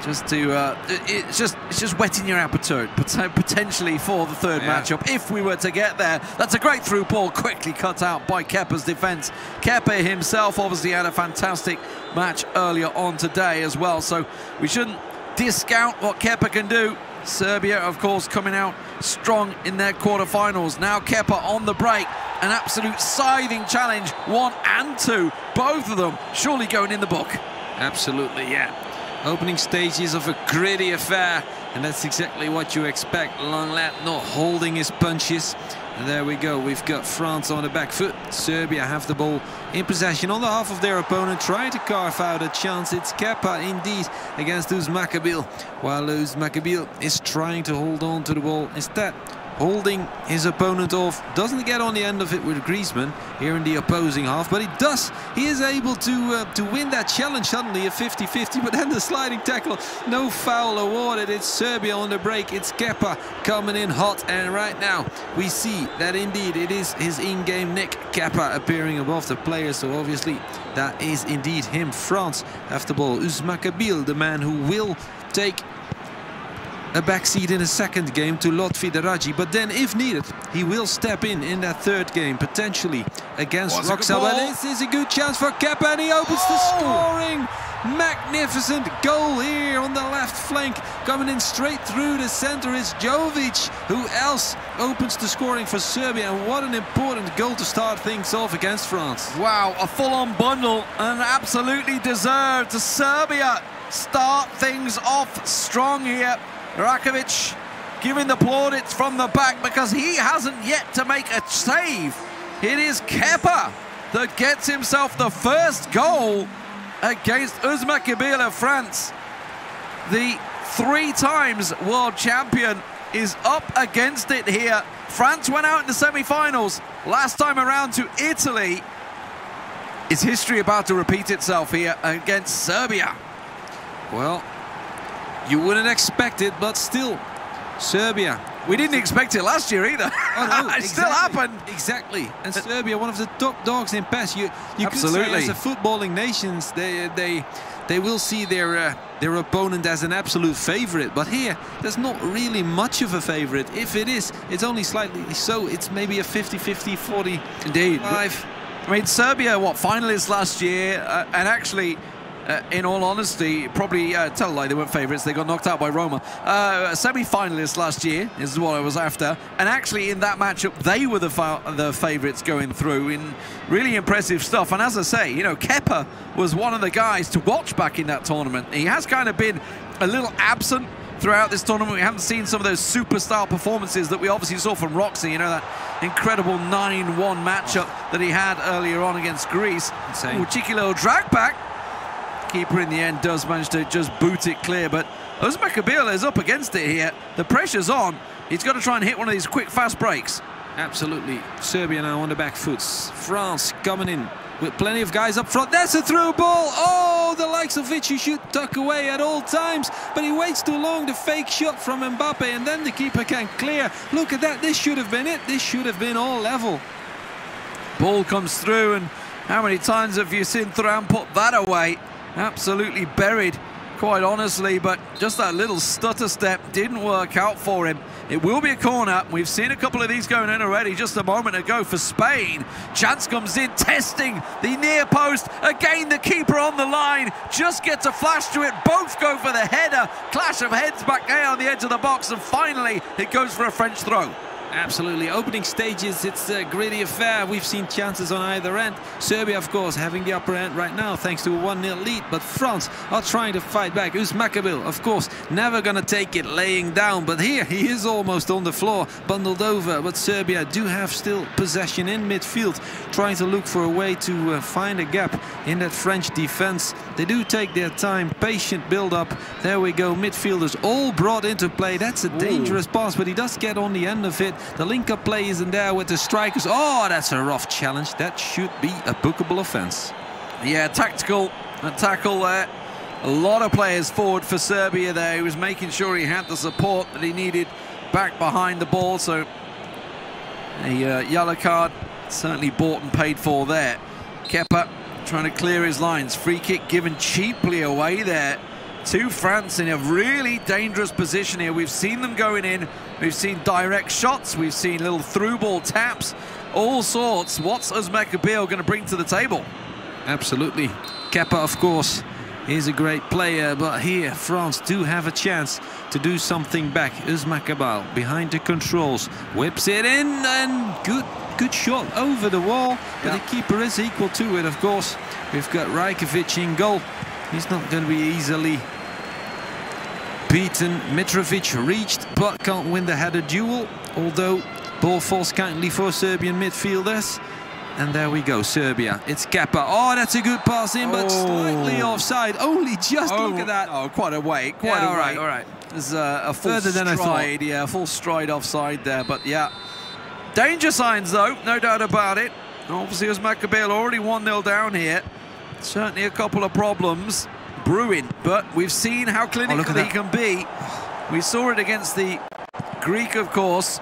Just to, it's just whetting your appetite potentially for the third matchup if we were to get there. That's a great through ball, quickly cut out by Kepa's defense. Kepa himself obviously had a fantastic match earlier on today as well, so we shouldn't discount what Kepa can do. Serbia, of course, coming out strong in their quarterfinals. Now Kepa on the break, an absolute scything challenge, 1 and 2, both of them surely going in the book. Absolutely, yeah. Opening stages of a gritty affair, and that's exactly what you expect. Lenglet not holding his punches. And there we go, we've got France on the back foot. Serbia have the ball in possession on the half of their opponent, trying to carve out a chance. It's Kepa indeed against Uzmakabil, while Uzmakabil is trying to hold on to the ball. Instead, holding his opponent off. Doesn't get on the end of it with Griezmann here in the opposing half, but he does. He is able to win that challenge suddenly, a 50-50, but then the sliding tackle, no foul awarded. It's Serbia on the break. It's Kepa coming in hot, and right now we see that indeed it is his in-game nick, Kepa, appearing above the players, so obviously that is indeed him. France have the ball. Uzmakabil, the man who will take a backseat in a second game to Lotfi Deraji, but then if needed he will step in that third game potentially against Roxa. But this is a good chance for Kepa, and he opens the scoring. Magnificent goal here on the left flank, coming in straight through the center is Jovic. Who else opens the scoring for Serbia, and what an important goal to start things off against France. Wow, a full-on bundle, and absolutely deserved. Serbia start things off strong here. Rakovic giving the plaudits from the back because he hasn't yet to make a save. It is Kepa that gets himself the first goal against Uzmakabil of France. The 3 times world champion is up against it here. France went out in the semi-finals last time around to Italy. Is history about to repeat itself here against Serbia? Well, you wouldn't expect it, but still, Serbia. We didn't expect it last year either. Oh, no, it still happened. Exactly. And Serbia, one of the top dogs in PES. You Absolutely. could say, as a footballing nations, they will see their opponent as an absolute favorite. But here, there's not really much of a favorite. If it is, it's only slightly so. It's maybe a 50-50, 40. Indeed. I mean, Serbia, finalists last year, and actually, in all honesty, probably tell a lie, they weren't favourites. They got knocked out by Roma. Semi-finalists last year is what I was after, and actually in that matchup they were the favourites going through in really impressive stuff. And as I say, you know, Kepa was one of the guys to watch back in that tournament. He has kind of been a little absent throughout this tournament. We haven't seen some of those superstar performances that we obviously saw from Roxa, you know, that incredible 9-1 matchup that he had earlier on against Greece. Insane. Cheeky little drag back. Keeper in the end does manage to just boot it clear, but Uzmakabil is up against it here. The pressure's on. He's got to try and hit one of these quick, fast breaks. Absolutely. Serbia now on the back foot. France coming in with plenty of guys up front. That's a through ball. Oh, the likes of which you should tuck away at all times, but he waits too long. The fake shot from Mbappe, and then the keeper can clear. Look at that. This should have been it. This should have been all level. Ball comes through, and how many times have you seen Thuram put that away? Absolutely buried, quite honestly, but just that little stutter step didn't work out for him. It will be a corner. We've seen a couple of these going in already just a moment ago for Spain. Chance comes in, testing the near post. Again, the keeper on the line. Just gets a flash to it. Both go for the header. Clash of heads back there on the edge of the box, and finally it goes for a French throw. Absolutely. Opening stages, it's a gritty affair. We've seen chances on either end. Serbia, of course, having the upper end right now thanks to a 1-0 lead, but France are trying to fight back. Uzmakabil, of course, never going to take it laying down, but here he is almost on the floor, bundled over. But Serbia do have still possession in midfield, trying to look for a way to find a gap in that French defense. They do take their time, patient build-up. There we go, midfielders all brought into play. That's a dangerous pass, but he does get on the end of it. The link-up play isn't there with the strikers. Oh, that's a rough challenge. That should be a bookable offence. Yeah, tactical tackle there. A lot of players forward for Serbia there. He was making sure he had the support that he needed back behind the ball. So a yellow card certainly bought and paid for there. Kepa trying to clear his lines. Free kick given cheaply away there to France in a really dangerous position here. We've seen them going in. We've seen direct shots. We've seen little through ball taps. All sorts. What's Uzmakabil going to bring to the table? Absolutely. Kepa, of course, is a great player, but here France do have a chance to do something back. Uzmakabil behind the controls, whips it in, and good shot over the wall, but the keeper is equal to it, of course. We've got Rajkovic in goal. He's not going to be easily beaten. Mitrovic reached, but can't win the header duel, although ball falls kindly for Serbian midfielders. And there we go, Serbia. It's Kepa. Oh, that's a good pass in, but slightly offside. Only just look at that. Oh, quite a way. Quite a way. All right. There's a full Further than I thought. stride, yeah, full stride offside there. But yeah, danger signs though, no doubt about it. Obviously, Uzmakabeel already 1-0 down here. Certainly a couple of problems brewing, but we've seen how clinical he can be. We saw it against the Greek, of course.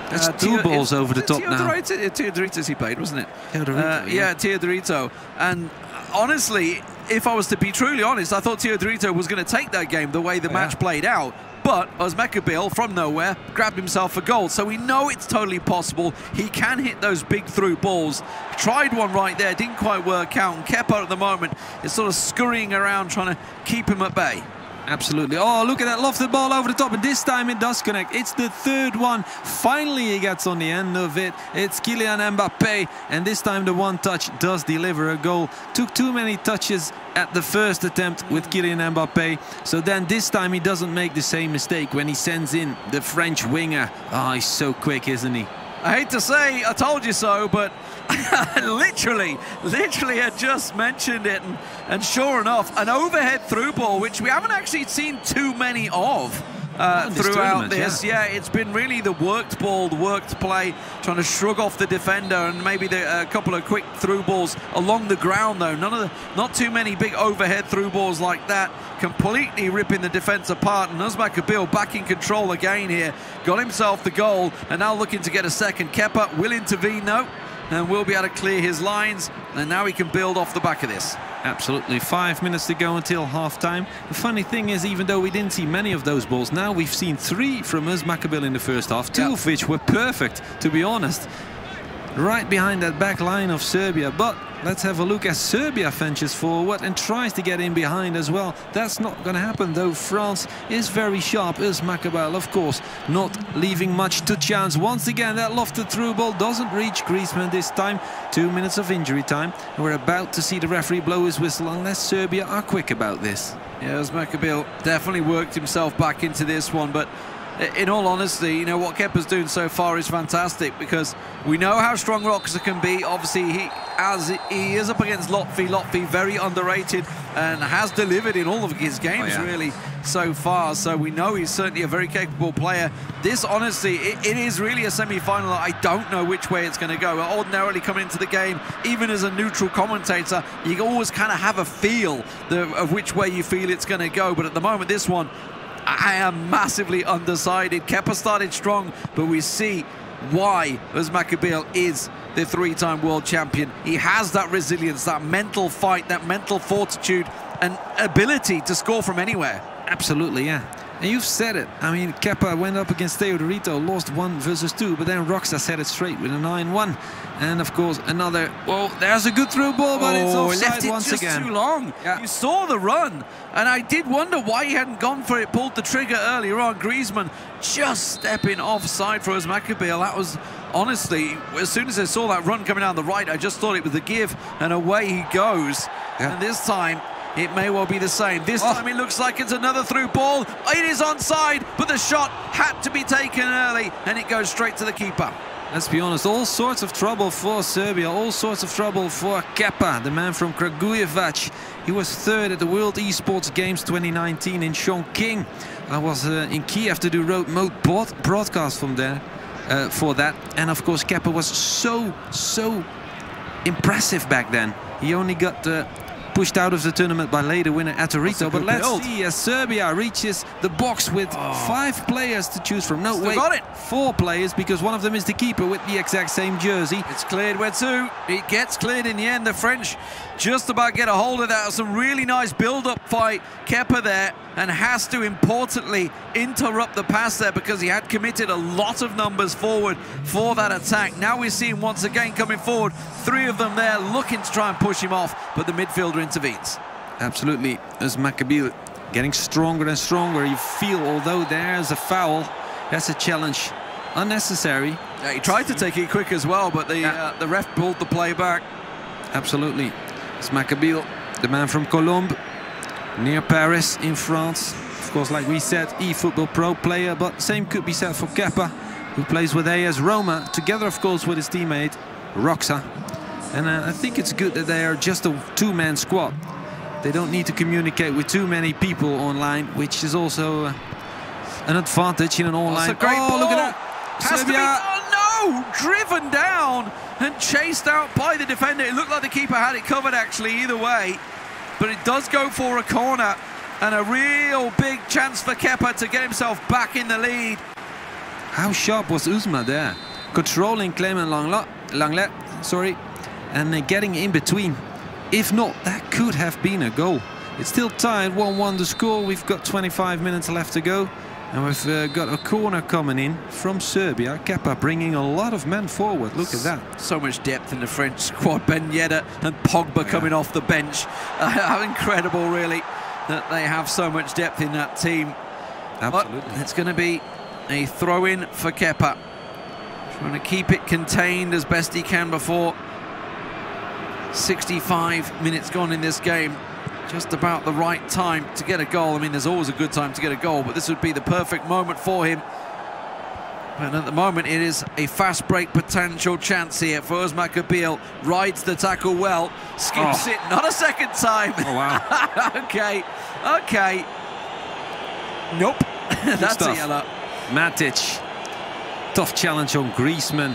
That's two balls over the top now. Teodoritos he played, wasn't it? Teodorito, yeah, Teodorito. And honestly, if I was to be truly honest, I thought Teodorito was going to take that game the way the match played out. But Uzmakabeel, from nowhere, grabbed himself a goal. So we know it's totally possible. He can hit those big through balls. Tried one right there, didn't quite work out. And Kepa at the moment is sort of scurrying around trying to keep him at bay. Absolutely. Oh, look at that lofted ball over the top, and this time it does connect. It's the third one. Finally, he gets on the end of it. It's Kylian Mbappé, and this time the one touch does deliver a goal. Took too many touches at the first attempt with Kylian Mbappé, so then this time he doesn't make the same mistake when he sends in the French winger. Oh, he's so quick, isn't he? I hate to say I told you so, but literally had just mentioned it, and sure enough, an overhead through ball, which we haven't actually seen too many of throughout this. Yeah, it's been really the worked ball, the worked play, trying to shrug off the defender, and maybe a couple of quick through balls along the ground though. Not too many big overhead through balls like that, completely ripping the defence apart. And Uzmakabeel back in control again here, got himself the goal, and now looking to get a second. Kepa will intervene though, and will be able to clear his lines, and now he can build off the back of this. Absolutely. 5 minutes to go until half-time. The funny thing is, even though we didn't see many of those balls, now we've seen 3 from Uzmakabeel in the first half, 2 of which were perfect, to be honest. Right behind that back line of Serbia. But let's have a look as Serbia ventures forward and tries to get in behind as well. That's not going to happen, though. France is very sharp. Uzmakabeel, of course, not leaving much to chance. Once again, that lofted through ball doesn't reach Griezmann this time. 2 minutes of injury time. And we're about to see the referee blow his whistle unless Serbia are quick about this. Yeah, Uzmakabeel definitely worked himself back into this one, but in all honesty, you know, what Kepa's doing so far is fantastic, because we know how strong Roxa can be. Obviously, he is up against Lotfi, very underrated, and has delivered in all of his games really so far. So we know he's certainly a very capable player. This, honestly, it is really a semi-final. I don't know which way it's going to go. Ordinarily coming into the game, even as a neutral commentator, you always kind of have a feel of which way you feel it's going to go. But at the moment, this one, I am massively undecided. Kepa started strong, but we see why Uzmakabeel is the 3-time world champion. He has that resilience, that mental fight, that mental fortitude, and ability to score from anywhere. Absolutely, yeah. And you've said it. I mean, Kepa went up against Teodorito, lost 1 versus 2, but then Roxa set it straight with a 9-1. And of course, another. Well, there's a good through ball, but it's offside left it once just again. Too long. Yeah. You saw the run, and I did wonder why he hadn't gone for it, pulled the trigger earlier on. Griezmann just stepping offside for Uzmakabeel. That was, honestly, as soon as I saw that run coming down the right, I just thought it was the give, and away he goes. Yeah. And this time, it may well be the same. This time it looks like it's another through ball. It is onside, but the shot had to be taken early, and it goes straight to the keeper. Let's be honest, all sorts of trouble for Serbia, all sorts of trouble for Kepa, the man from Kragujevac. He was 3rd at the World Esports Games 2019 in Chongqing. I was in Kiev to do remote broadcast from there for that. And of course, Kepa was so impressive back then. He only got pushed out of the tournament by later winner Atorito. But let's see as Serbia reaches the box with 5 players to choose from. No, wait, 4 players, because one of them is the keeper with the exact same jersey. It's cleared where to. It gets cleared in the end. The French just about get a hold of that. Some really nice build-up fight. Kepa there, and has to importantly interrupt the pass there, because he had committed a lot of numbers forward for that attack. Now we're seeing once again coming forward, 3 of them there looking to try and push him off, but the midfielder intervenes. Absolutely. Uzmakabeel getting stronger and stronger. You feel, although there's a foul, that's a challenge. Unnecessary. Yeah, he tried to take it quick as well, but the ref pulled the play back. Absolutely. Uzmakabeel, the man from Colombes, near Paris in France. Of course, like we said, eFootball Pro player, but same could be said for Kepa, who plays with AS Roma, together, of course, with his teammate Roxa. And I think it's good that they are just a 2-man squad. They don't need to communicate with too many people online, which is also an advantage in an online. That's a great ball. Look at that. Has to be, oh no! Driven down and chased out by the defender. It looked like the keeper had it covered actually either way, but it does go for a corner and a real big chance for Kepa to get himself back in the lead. How sharp was Uzma there? Controlling Clement Langlet, sorry, and getting in between. If not, that could have been a goal. It's still tied 1-1 the score. We've got 25 minutes left to go. And we've got a corner coming in from Serbia. Kepa bringing a lot of men forward. Look at that. So much depth in the French squad. Ben Yedder and Pogba coming off the bench. How incredible, really, that they have so much depth in that team. Absolutely. But it's going to be a throw-in for Kepa. Trying to keep it contained as best he can before 65 minutes gone in this game. Just about the right time to get a goal. I mean, there's always a good time to get a goal, but this would be the perfect moment for him. But at the moment, it is a fast break potential chance here for Özmak Abil. Rides the tackle well, skips it, not a second time. Oh, wow. Okay. Nope. That's a yellow. Matic. Tough challenge on Griezmann.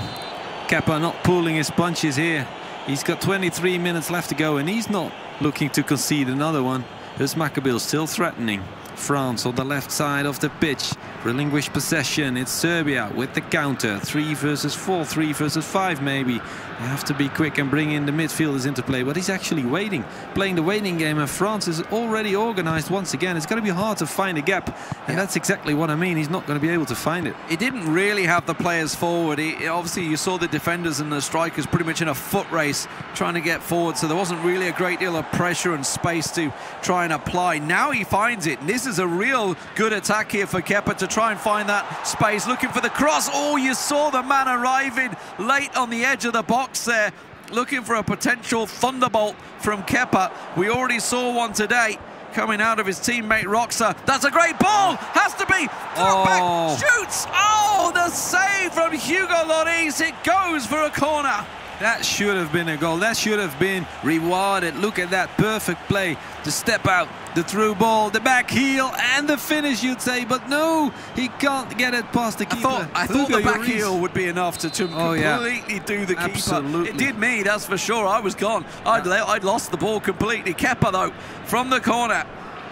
Kepa not pulling his punches here. He's got 23 minutes left to go, and he's not looking to concede another one. Özmak Abil still threatening. France on the left side of the pitch. Relinquished possession. It's Serbia with the counter. 3 versus 4, 3 versus 5 maybe. They have to be quick and bring in the midfielders into play, but he's actually waiting. Playing the waiting game, and France is already organized once again. It's going to be hard to find a gap, and that's exactly what I mean. He's not going to be able to find it. He didn't really have the players forward. Obviously, you saw the defenders and the strikers pretty much in a foot race trying to get forward, so there wasn't really a great deal of pressure and space to try and apply. Now he finds it, and this is a real good attack here for Kepa to try and find that space, looking for the cross. Oh, you saw the man arriving late on the edge of the box there, looking for a potential thunderbolt from Kepa. We already saw one today coming out of his teammate Roxa. That's a great ball, has to be. Back, shoots. Oh, the save from Hugo Lloris. It goes for a corner. That should have been a goal. That should have been rewarded. Look at that perfect play. The step out, the through ball, the back heel, and the finish, you'd say. But no, he can't get it past the keeper. I thought the back heel would be enough to completely do the keeper. Absolutely. It did me, that's for sure. I was gone. I'd lost the ball completely. Kepa, though, from the corner.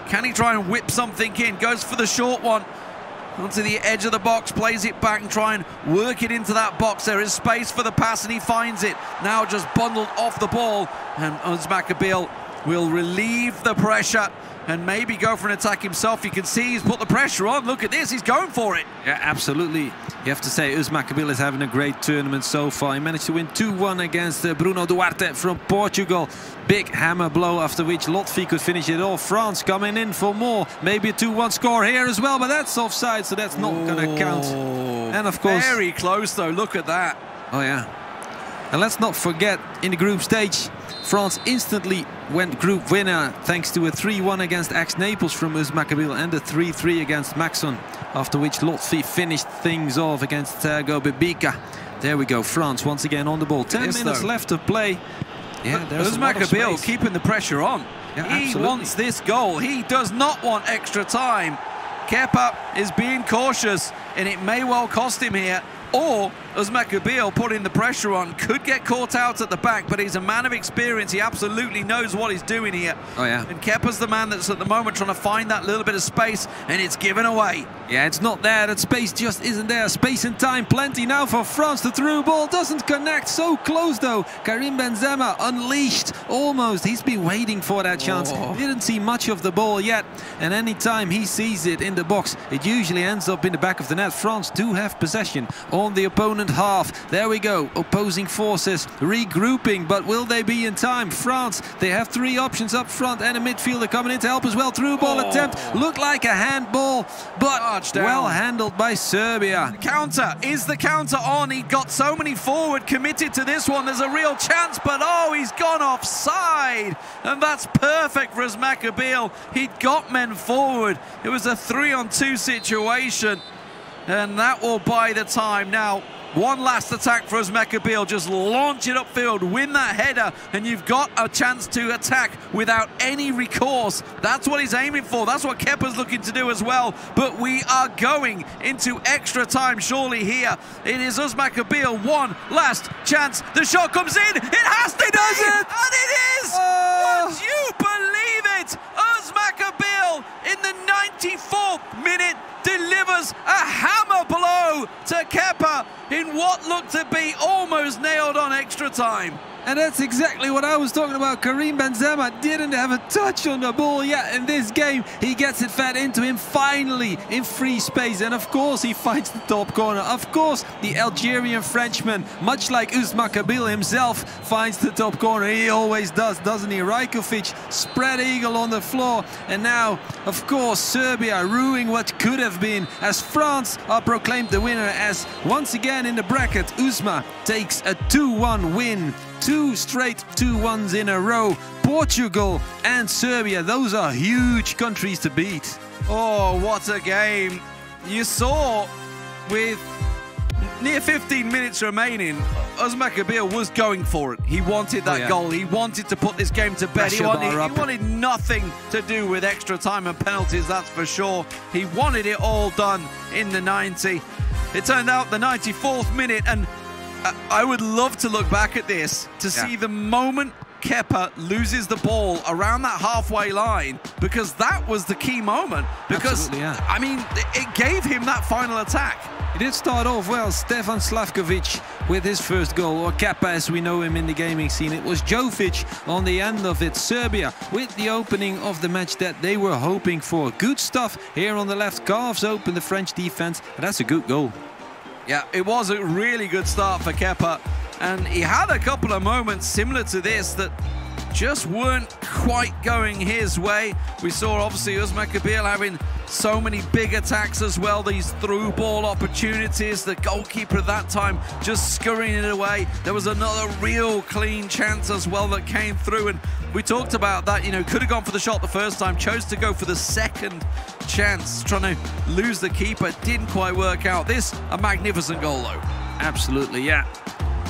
Can he try and whip something in? Goes for the short one. Onto the edge of the box, plays it back and try and work it into that box. There is space for the pass and he finds it. Now just bundled off the ball, and Özmak Abil will relieve the pressure and maybe go for an attack himself. You can see he's put the pressure on. Look at this, he's going for it. Yeah, absolutely. You have to say Özmak Abil is having a great tournament so far. He managed to win 2-1 against Bruno Duarte from Portugal. Big hammer blow, after which Lotfi could finish it off. France coming in for more. Maybe a 2-1 score here as well, but that's offside, so that's not going to count. And of course... Very close though, look at that. Oh yeah. And let's not forget, in the group stage, France instantly went group winner thanks to a 3-1 against Aix-Naples from Özmak Abil and a 3-3 against Maxon, after which Lotfi finished things off against Thiago Bebica. There we go, France once again on the ball. 10 minutes left to play. Yeah, there's Özmak Abil keeping the pressure on. Yeah, he wants this goal. He does not want extra time. Kepa is being cautious, and it may well cost him here. Or Özmak Abil putting the pressure on, could get caught out at the back, but he's a man of experience. He absolutely knows what he's doing here. Oh yeah. And Kepa's the man that's at the moment trying to find that little bit of space, and it's given away. Yeah, it's not there. That space just isn't there. Space and time plenty now for France. The through ball doesn't connect. So close though. Karim Benzema unleashed almost. He's been waiting for that chance. Didn't see much of the ball yet. And anytime he sees it in the box, it usually ends up in the back of the net. France do have possession on the opponent half. There we go. Opposing forces regrouping, but will they be in time? France, they have 3 options up front and a midfielder coming in to help as well. Through ball attempt. Looked like a handball, but well handled by Serbia. Counter. Is the counter on? He got so many forward committed to this one. There's a real chance, but he's gone offside. And that's perfect for Özmak Abil. He'd got men forward. It was a 3-on-2 situation. And that will buy the time. Now, One last attack for Uzmakabil. Just launch it upfield, win that header, and you've got a chance to attack without any recourse. That's what he's aiming for. That's what Kepa's looking to do as well. But we are going into extra time surely here. It is Uzmakabil. One last chance. The shot comes in. It has to does it, and it is. Would you believe it? Uzmakabil in the 94th minute delivers a hammer blow to Kepa in what looked to be almost nailed on extra time. And that's exactly what I was talking about. Karim Benzema didn't have a touch on the ball yet in this game. He gets it fed into him finally in free space. And of course he finds the top corner. Of course the Algerian Frenchman, much like Uzmakabil himself, finds the top corner. He always does, doesn't he? Rajkovic spread eagle on the floor. And now, of course, Serbia ruining what could have been, as France are proclaimed the winner, as once again in the bracket, Uzma takes a 2-1 win. 2 straight 2-1s in a row. Portugal and Serbia, those are huge countries to beat. Oh, what a game. You saw with near 15 minutes remaining, Uzmakabil was going for it. He wanted that goal. He wanted to put this game to bed. He wanted nothing to do with extra time and penalties, that's for sure. He wanted it all done in the 90. It turned out the 94th minute, and I would love to look back at this to see the moment Kepa loses the ball around that halfway line, because that was the key moment. Because, I mean, it gave him that final attack. He did start off well, Stefan Slavkovic with his first goal, or Kepa as we know him in the gaming scene. It was Jovic on the end of it. Serbia with the opening of the match that they were hoping for. Good stuff here on the left, carves open the French defense, and that's a good goal. Yeah, it was a really good start for Kepa, and he had a couple of moments similar to this that just weren't quite going his way. We saw obviously Uzmakabil having so many big attacks as well, these through ball opportunities, the goalkeeper at that time just scurrying it away. There was another real clean chance as well that came through, and we talked about that, you know, could have gone for the shot the first time, chose to go for the second chance, trying to lose the keeper, didn't quite work out. This, a magnificent goal though. Absolutely, yeah.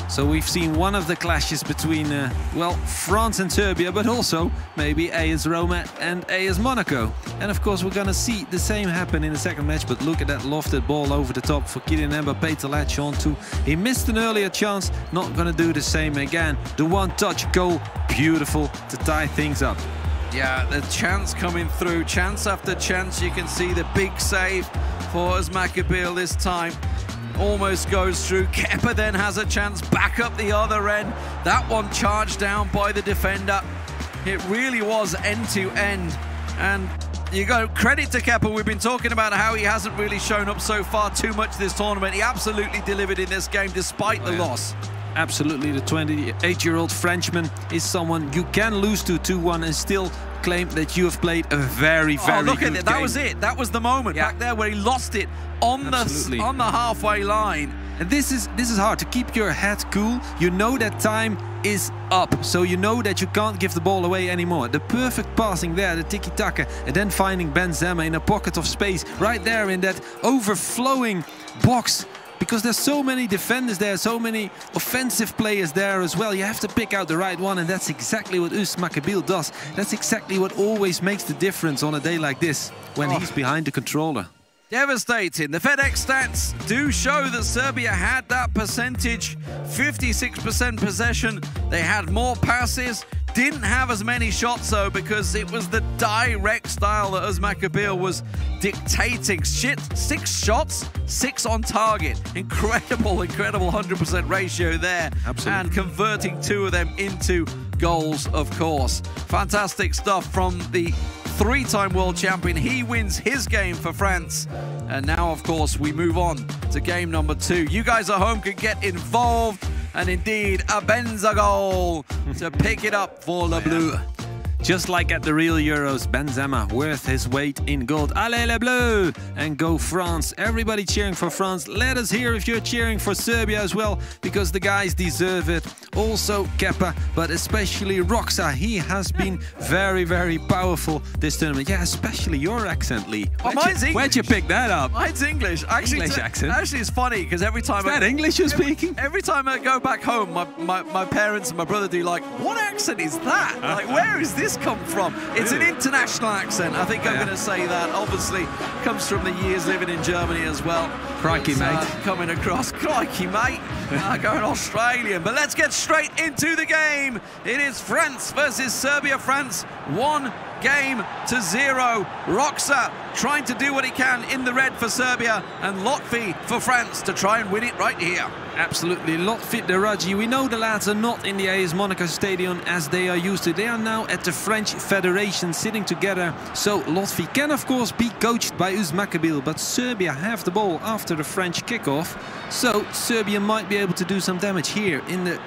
So we've seen one of the clashes between, well, France and Serbia, but also maybe AS Roma and AS Monaco. And of course, we're going to see the same happen in the second match, but look at that lofted ball over the top for Kylian Mbappé to latch on to. He missed an earlier chance, not going to do the same again. The one-touch goal, beautiful to tie things up. Yeah, the chance coming through, chance after chance. You can see the big save for Uzmakabil this time. Almost goes through. Kepa then has a chance back up the other end. That one charged down by the defender. It really was end to end. And you go credit to Kepa. We've been talking about how he hasn't really shown up so far too much this tournament. He absolutely delivered in this game despite the loss. Absolutely, the 28-year-old Frenchman is someone you can lose to 2-1 and still claim that you have played a very, very look good at it. game. That was it. That was the moment back there where he lost it on the halfway line. And this is hard, to keep your head cool. You know that time is up, so you know that you can't give the ball away anymore. The perfect passing there, the tiki-taka, and then finding Benzema in a pocket of space right there in that overflowing box. Because there's so many defenders there, so many offensive players there as well. You have to pick out the right one, and that's exactly what Uzmakabil does. That's exactly what always makes the difference on a day like this, when he's behind the controller. Devastating. The FedEx stats do show that Serbia had that percentage, 56% possession. They had more passes, didn't have as many shots though, because it was the direct style that Uzmakabil was dictating. 6 shots, 6 on target. Incredible 100% ratio there. Absolutely. And converting 2 of them into goals, of course. Fantastic stuff from the 3-time world champion. He wins his game for France. And now, of course, we move on to game number 2. You guys at home can get involved. And indeed, a Benza goal to pick it up for Le Bleu. just like at the real Euros. Benzema worth his weight in gold. Allez les Bleus! And go France. Everybody cheering for France. Let us hear if you're cheering for Serbia as well, because the guys deserve it. Also Kepa, but especially Roxa. He has been very, very powerful this tournament. Yeah, especially your accent, Lee. Where'd you pick that up? Mine's English. Actually, English accent. Actually, it's funny because every time Is that English you're speaking? Every time I go back home, my parents and my brother do like, what accent is that? Like, where has this come from? It's an international accent. I think I'm going to say that. Obviously, comes from the years living in Germany as well. Crikey, mate. Coming across. Crikey, mate. Going Australian. But let's get straight into the game. It is France versus Serbia. France 1-0. Roxa trying to do what he can in the red for Serbia, and Lotfi for France to try and win it right here. Absolutely. Lotfi Deraji. We know the lads are not in the AS Monaco Stadium as they are used to. They are now at the French Federation sitting together. So Lotfi can of course be coached by Uzmakabil, but Serbia have the ball after the French kickoff. So Serbia might be able to do some damage here in the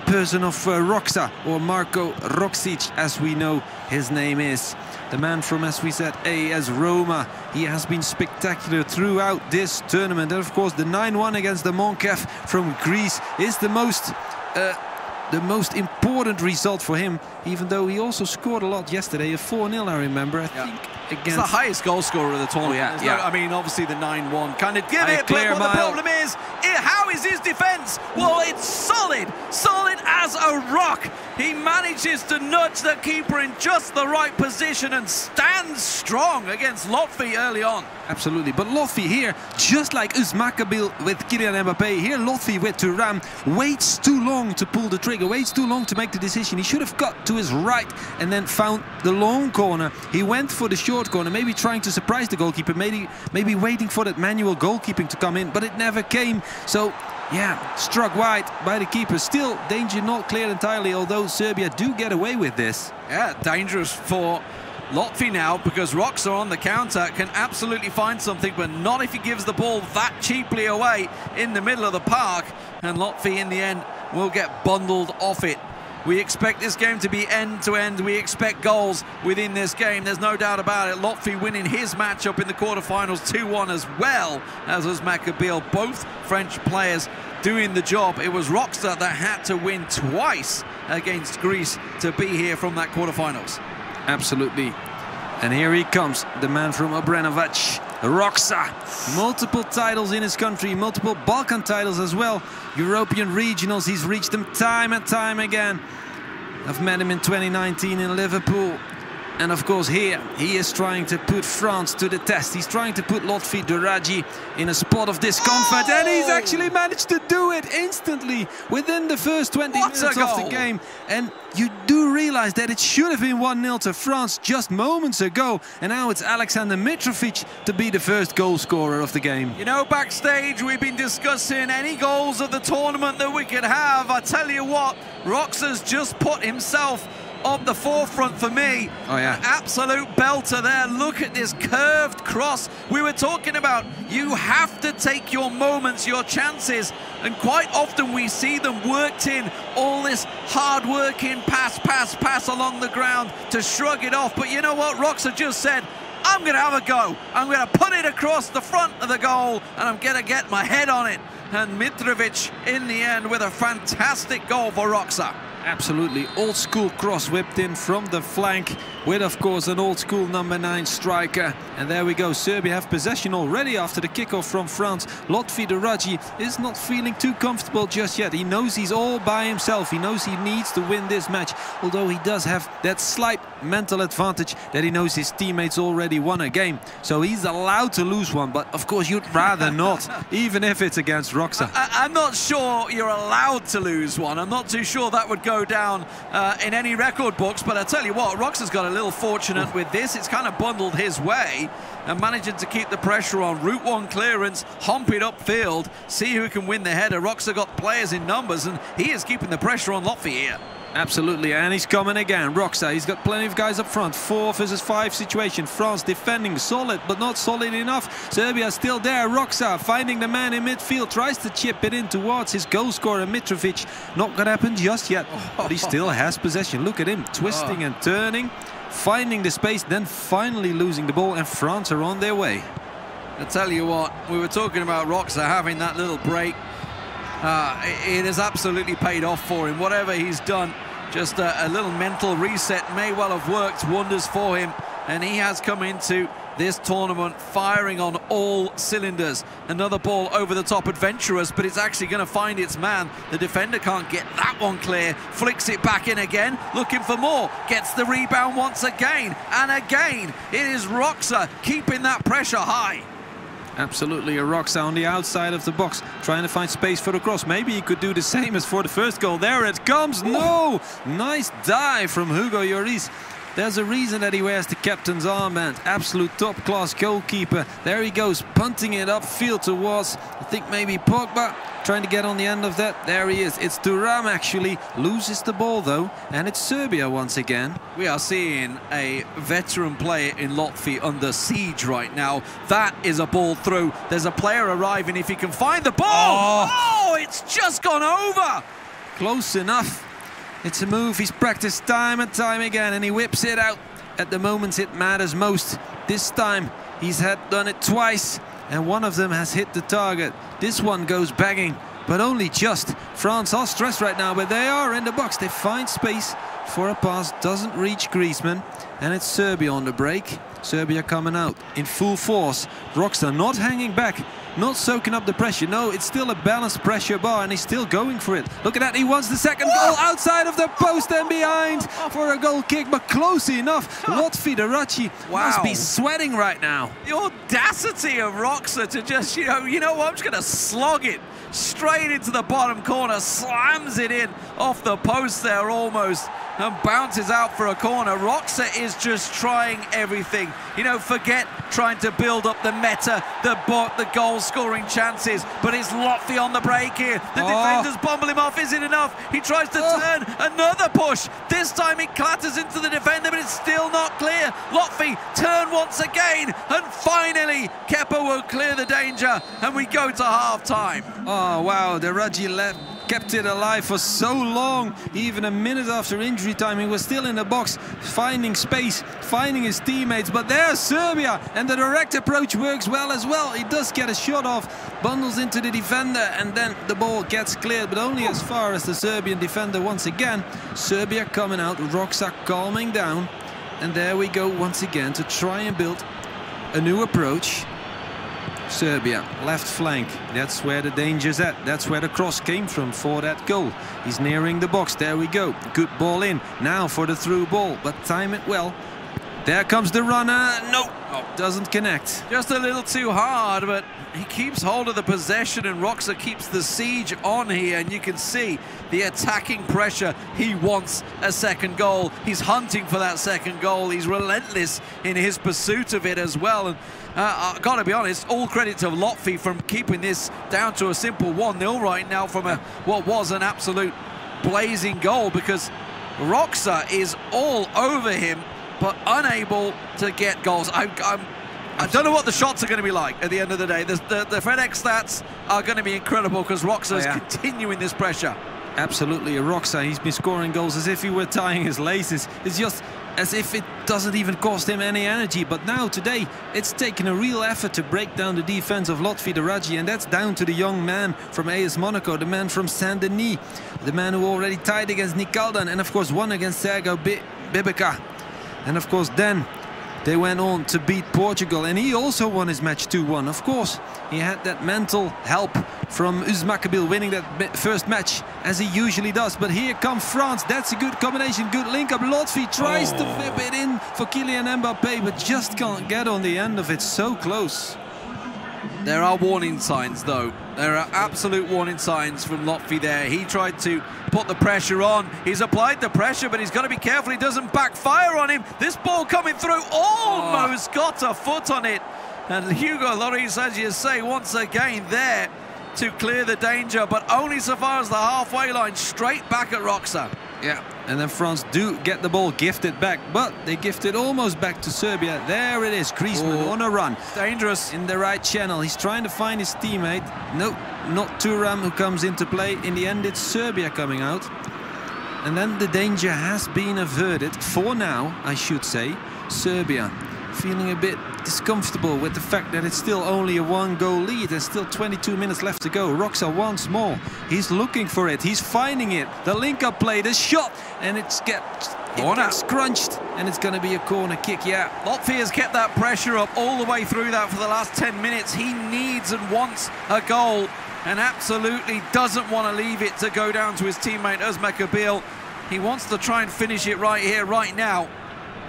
person of Roxa, or Marko Roksic, as we know his name is. The man from, as we said, AS Roma. He has been spectacular throughout this tournament. And of course, the 9-1 against the Monkef from Greece is the most important result for him, even though he also scored a lot yesterday. A 4-0, I remember, I think. It's the highest goal scorer of the tournament. I mean, obviously the 9-1 kind of give it, but what the problem is, how is his defence? Well, it's solid as a rock. He manages to nudge the keeper in just the right position and stands strong against Lotfi early on. Absolutely, but Lotfi here, just like Uzmakabil with Kylian Mbappe, here Lotfi with Thuram waits too long to pull the trigger, waits too long to make the decision. He should have got to his right and then found the long corner. He went for the short corner, maybe trying to surprise the goalkeeper, maybe waiting for that manual goalkeeping to come in, but it never came. So yeah, struck wide by the keeper. Still danger not cleared entirely, although Serbia do get away with this. Yeah, dangerous for Lotfi now, because Roxa on the counter can absolutely find something, but not if he gives the ball that cheaply away in the middle of the park, and Lotfi in the end will get bundled off it. We expect this game to be end-to-end. We expect goals within this game. There's no doubt about it. Lotfi winning his matchup in the quarterfinals 2-1 as well as Uzmakabil. Both French players doing the job. It was Roxa that had to win twice against Greece to be here from that quarterfinals. Absolutely. And here he comes, the man from Obrenovac, Roxa. Multiple titles in his country, multiple Balkan titles as well. European regionals, he's reached them time and time again. I've met him in 2019 in Liverpool. And of course here, he is trying to put France to the test. He's trying to put Lotfi Deraji in a spot of discomfort. And he's actually managed to do it instantly within the first 20 minutes of the game. And you do realize that it should have been 1-0 to France just moments ago. And now it's Alexander Mitrovic to be the first goal scorer of the game. You know, backstage we've been discussing any goals of the tournament that we could have. I tell you what, Roxa's just put himself on the forefront for me. Oh yeah, absolute belter there. Look at this curved cross we were talking about. You have to take your moments, your chances, and quite often we see them worked in, all this hard working pass along the ground to shrug it off. But you know what, Roxa just said, I'm gonna have a go. I'm gonna put it across the front of the goal and I'm gonna get my head on it. And Mitrovic in the end with a fantastic goal for Roxa. Absolutely, old school cross whipped in from the flank with of course an old school number 9 striker. And there we go, Serbia have possession already after the kickoff from France. Lotfi Deraji is not feeling too comfortable just yet. He knows he's all by himself. He knows he needs to win this match, although he does have that slight mental advantage that he knows his teammates already won a game. So he's allowed to lose one, but of course you'd rather not, even if it's against Roxa. I'm not sure you're allowed to lose one. I'm not too sure that would go down in any record books, but I tell you what, Roxa's got a little fortunate with this. It's kind of bundled his way and managing to keep the pressure on. Route 1 clearance, hump it upfield, see who can win the header. Roxa got players in numbers and he is keeping the pressure on Lotfi here. Absolutely, and he's coming again. Roxa, he's got plenty of guys up front. 4 versus 5 situation. France defending solid, but not solid enough. Serbia still there. Roxa finding the man in midfield, tries to chip it in towards his goal scorer Mitrovic. Not gonna happen just yet, but he still has possession. Look at him, twisting and turning, finding the space, then finally losing the ball, and France are on their way. I tell you what, we were talking about Roxa having that little break. It has absolutely paid off for him. Whatever he's done, just a little mental reset may well have worked wonders for him, and he has come into this tournament firing on all cylinders. Another ball over the top, adventurous, but it's actually going to find its man. The defender can't get that one clear, flicks it back in again, looking for more, gets the rebound once again, and again it is Roxa keeping that pressure high. Absolutely, a Roxa on the outside of the box, trying to find space for the cross. Maybe he could do the same as for the first goal. There it comes. No! Nice dive from Hugo Lloris. There's a reason that he wears the captain's armband. Absolute top-class goalkeeper. There he goes, punting it upfield towards, I think maybe Pogba, trying to get on the end of that. There he is. It's Thuram actually. Loses the ball though, and it's Serbia once again. We are seeing a veteran player in Lotfi under siege right now. That is a ball through. There's a player arriving if he can find the ball. Oh, it's just gone over. Close enough. It's a move he's practiced time and time again, and he whips it out at the moments it matters most. This time he's done it twice, and one of them has hit the target. This one goes banging, but only just. France are stressed right now, but they are in the box. They find space for a pass, doesn't reach Griezmann, and it's Serbia on the break. Serbia coming out in full force. Roxa not hanging back, not soaking up the pressure. No, it's still a balanced pressure bar, and he's still going for it. Look at that, he wants the second goal outside of the post and behind for a goal kick, but close enough. Lotfi Deraci must be sweating right now. The audacity of Roxa to just, you know what, I'm just going to slog it straight into the bottom corner, slams it in off the post there almost, and bounces out for a corner. Roxa is just trying everything. Forget trying to build up the meta, the goal-scoring chances, but it's Lotfi on the break here. The defenders bumble him off. Is it enough? He tries to turn, another push. This time it clatters into the defender, but it's still not clear. Lotfi turn once again, and finally Kepa will clear the danger, and we go to half-time. Oh, wow, the Raji kept it alive for so long. Even a minute after injury time, he was still in the box, finding space, finding his teammates. But there's Serbia, and the direct approach works well as well. He does get a shot off, bundles into the defender, and then the ball gets cleared, but only as far as the Serbian defender once again. Serbia coming out, Roxa calming down, and there we go once again to try and build a new approach. Serbia, left flank, that's where the danger's at, that's where the cross came from for that goal. He's nearing the box, there we go, good ball in, now for the through ball, but time it well. There comes the runner, no, doesn't connect. Just a little too hard, but he keeps hold of the possession, and Roxa keeps the siege on here, and you can see the attacking pressure. He wants a second goal, he's hunting for that second goal, he's relentless in his pursuit of it as well. And I've got to be honest, all credit to Lotfi from keeping this down to a simple 1-0 right now from what was an absolute blazing goal, because Roxa is all over him but unable to get goals. I don't know what the shots are going to be like at the end of the day. The FedEx stats are going to be incredible because Roxa is continuing this pressure. Absolutely, Roxa, he's been scoring goals as if he were tying his laces. It's just as if it doesn't even cost him any energy. But now, today, it's taken a real effort to break down the defense of Lotfi Deraci, and that's down to the young man from AS Monaco, the man from Saint-Denis, the man who already tied against Nick Caldan, and of course won against Sergio Bibica. And of course then they went on to beat Portugal, and he also won his match 2-1. Of course, he had that mental help from Uzmakabil winning that first match, as he usually does. But here comes France. That's a good combination, good link-up. Lotfi tries to flip it in for Kylian Mbappe, but just can't get on the end of it. So close. There are warning signs, though. There are absolute warning signs from Lotfi there. He tried to put the pressure on. He's applied the pressure, but he's got to be careful he doesn't backfire on him. This ball coming through almost got a foot on it. And Hugo Lloris, as you say, once again there to clear the danger, but only so far as the halfway line, straight back at Roxa. Yeah, and then France do get the ball gifted back, but they gift it almost back to Serbia. There it is, Griezmann on a run. Dangerous. In the right channel. He's trying to find his teammate. No, not Thuram who comes into play. In the end, it's Serbia coming out. And then the danger has been averted, for now, I should say. Serbia feeling a bit discomfortable with the fact that it's still only a 1-goal lead. There's still 22 minutes left to go. Roxa once more. He's looking for it. He's finding it. The link-up play, the shot, and it gets scrunched, and it's going to be a corner kick. Yeah, Lotfi's kept that pressure up all the way through that for the last 10 minutes. He needs and wants a goal, and absolutely doesn't want to leave it to go down to his teammate Özmek Abil. He wants to try and finish it right here, right now,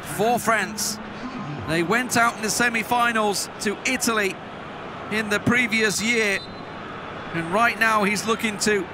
for France. They went out in the semi-finals to Italy in the previous year, and right now he's looking to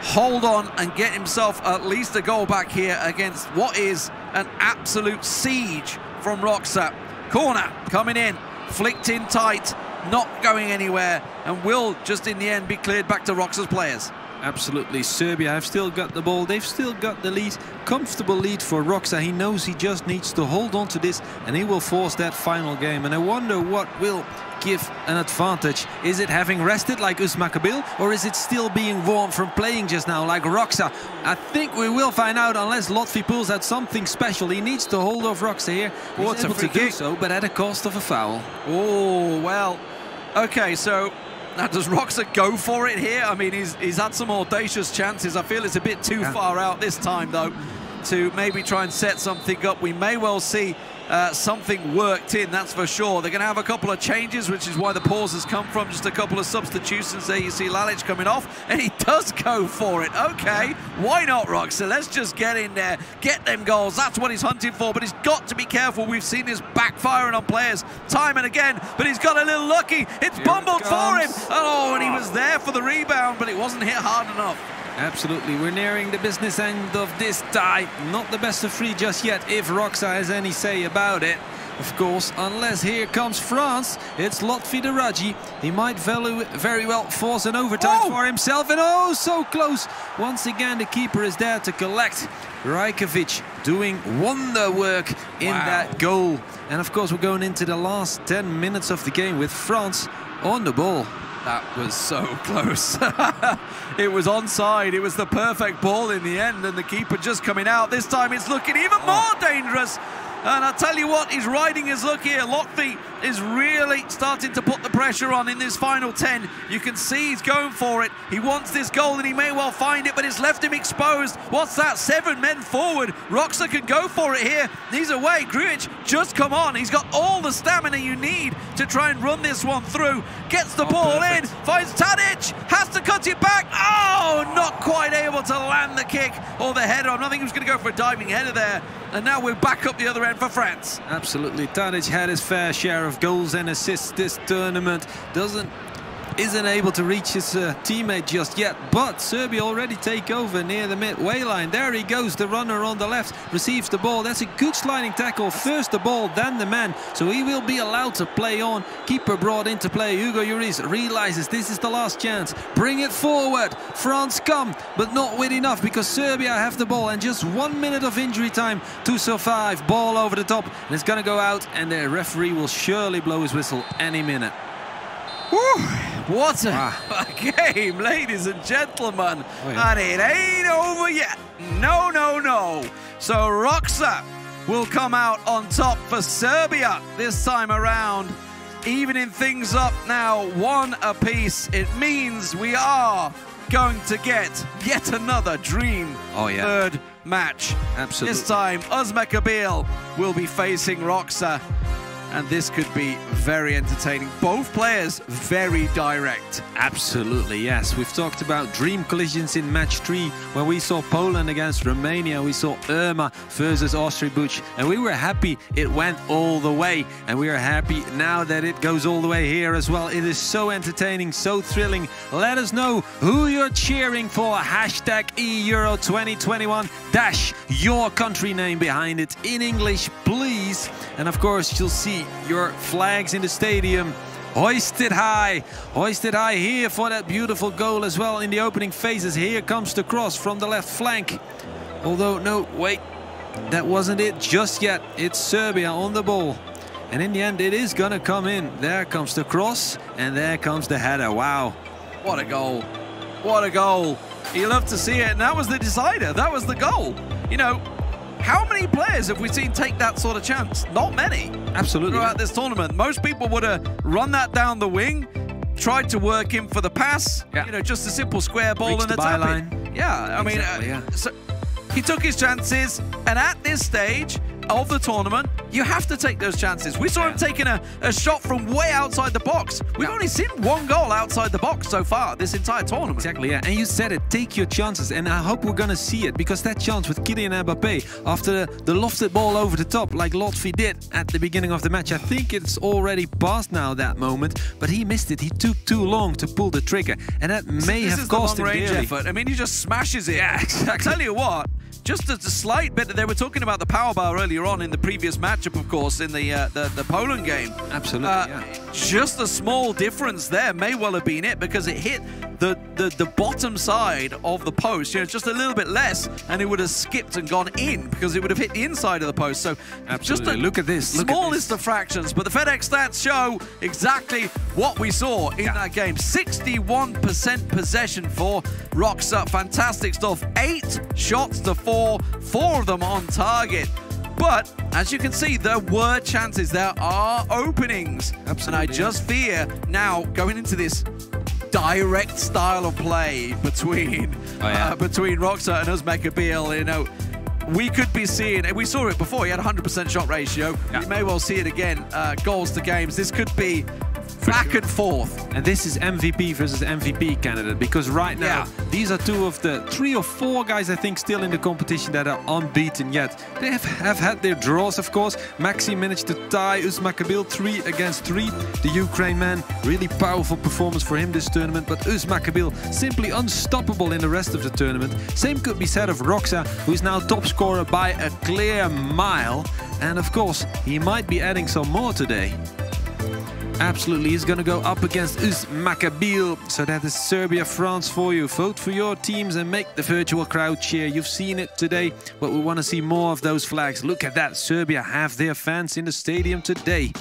hold on and get himself at least a goal back here against what is an absolute siege from Roxa. Corner coming in, flicked in tight, not going anywhere, and will just in the end be cleared back to Roxa's players. Absolutely, Serbia have still got the ball. They've still got the lead. Comfortable lead for Roxa. He knows he just needs to hold on to this, and he will force that final game. And I wonder what will give an advantage. Is it having rested like Özmek Abil, or is it still being warm from playing just now like Roxa? I think we will find out unless Lotfi pulls out something special. He needs to hold off Roxa here. He's able to do so, but at a cost of a foul. Oh, well, okay, so now, does Roxa go for it here? I mean, he's had some audacious chances. I feel it's a bit too far out this time, though, to maybe try and set something up. We may well see something worked in, that's for sure. They're going to have a couple of changes, which is why the pause has come from. Just a couple of substitutions there. You see Lalic coming off, and he does go for it. Okay, why not, Roxa? Let's just get in there, get them goals. That's what he's hunting for, but he's got to be careful. We've seen this backfiring on players time and again, but he's got a little lucky. It's bumbled for him. Oh, and he was there for the rebound, but it wasn't hit hard enough. Absolutely, we're nearing the business end of this tie. Not the best of three just yet, if Roxa has any say about it. Of course, unless here comes France, it's Lotfi Deraji. He might very well force an overtime for himself, and oh, so close. Once again, the keeper is there to collect. Rajkovic doing wonder work in that goal. And of course, we're going into the last 10 minutes of the game with France on the ball. That was so close. It was onside. It was the perfect ball in the end, and the keeper just coming out. This time it's looking even more dangerous. And I tell you what, he's riding his luck here. Lotfi is really starting to put the pressure on in this final 10. You can see he's going for it. He wants this goal, and he may well find it, but it's left him exposed. What's that? 7 men forward. Roxa can go for it here. He's away. Grujic just come on. He's got all the stamina you need to try and run this one through. Gets the ball in, finds Tadic, has to cut it back. Oh, not quite able to land the kick or the header. I don't think he was going to go for a diving header there. And now we're back up the other end for France. Absolutely. Tadic had his fair share of goals and assists this tournament. Isn't able to reach his teammate just yet, but Serbia already take over near the midway line. There he goes, the runner on the left, receives the ball. That's a good sliding tackle. First the ball, then the man. So he will be allowed to play on. Keeper brought into play. Hugo Lloris realizes this is the last chance. Bring it forward. France come, but not with enough because Serbia have the ball and just 1 minute of injury time to survive. Ball over the top, and it's going to go out, and the referee will surely blow his whistle any minute. Whew, what a game, ladies and gentlemen. And it ain't over yet. No, no, no. So Roxa will come out on top for Serbia this time around, evening things up now 1 apiece. It means we are going to get yet another dream third match. Absolutely. This time, Özmek Abil will be facing Roxa, and this could be very entertaining. Both players very direct. Absolutely, yes. We've talked about dream collisions in match 3 when we saw Poland against Romania. We saw Irma versus Ostribuch, and we were happy it went all the way. And we are happy now that it goes all the way here as well. It is so entertaining, so thrilling. Let us know who you're cheering for. Hashtag eEuro 2021. Dash your country name behind it in English, please. And of course, you'll see your flags in the stadium hoisted high here for that beautiful goal as well in the opening phases. Here comes the cross from the left flank. Although, no, wait. That wasn't it just yet. It's Serbia on the ball. And in the end, it is going to come in. There comes the cross, and there comes the header. Wow. What a goal. What a goal. You love to see it, and that was the decider. That was the goal. You know, how many players have we seen take that sort of chance? Not many. Absolutely. Throughout this tournament. Most people would have run that down the wing, tried to work him for the pass. Yeah. You know, just a simple square ball and a tap in. Yeah, I mean, so he took his chances, and at this stage of the tournament, you have to take those chances. We saw him taking a shot from way outside the box. We've only seen one goal outside the box so far this entire tournament. Exactly, yeah. And you said it, take your chances. And I hope we're going to see it, because that chance with Kylian Mbappé after the lofted ball over the top, like Lotfi did at the beginning of the match, I think it's already past now, that moment. But he missed it. He took too long to pull the trigger. And that may have cost him dearly. This is the long-range effort. I mean, he just smashes it. Yeah, exactly. I tell you what, just a slight bit, they were talking about the power bar earlier on in the previous matchup, of course, in the Poland game. Absolutely, yeah. Just a small difference there may well have been it, because it hit the bottom side of the post, you know, just a little bit less, and it would have skipped and gone in, because it would have hit the inside of the post. So absolutely. Just look at this. Smallest of fractions, but the FedEx stats show exactly what we saw in that game. 61% possession for Roxa. Fantastic stuff. 8 shots to 4 of them on target. But as you can see, there were chances. There are openings. Absolutely. And I just fear now, going into this direct style of play between Roxa and Uzmakabil, you know, we could be seeing, and we saw it before, he had a 100% shot ratio. Yeah. We may well see it again, goals to games. This could be back and forth. And this is MVP versus MVP candidate, because right now, these are 2 of the 3 or 4 guys, I think, still in the competition that are unbeaten yet. They have had their draws, of course. Maxi managed to tie Uzmakabil 3 against 3. The Ukraine man, really powerful performance for him this tournament, but Uzmakabil simply unstoppable in the rest of the tournament. Same could be said of Roxa, who is now top scorer by a clear mile. And of course, he might be adding some more today. Absolutely, he's going to go up against Uzmakabil. So that is Serbia-France for you. Vote for your teams and make the virtual crowd cheer. You've seen it today, but we want to see more of those flags. Look at that. Serbia have their fans in the stadium today.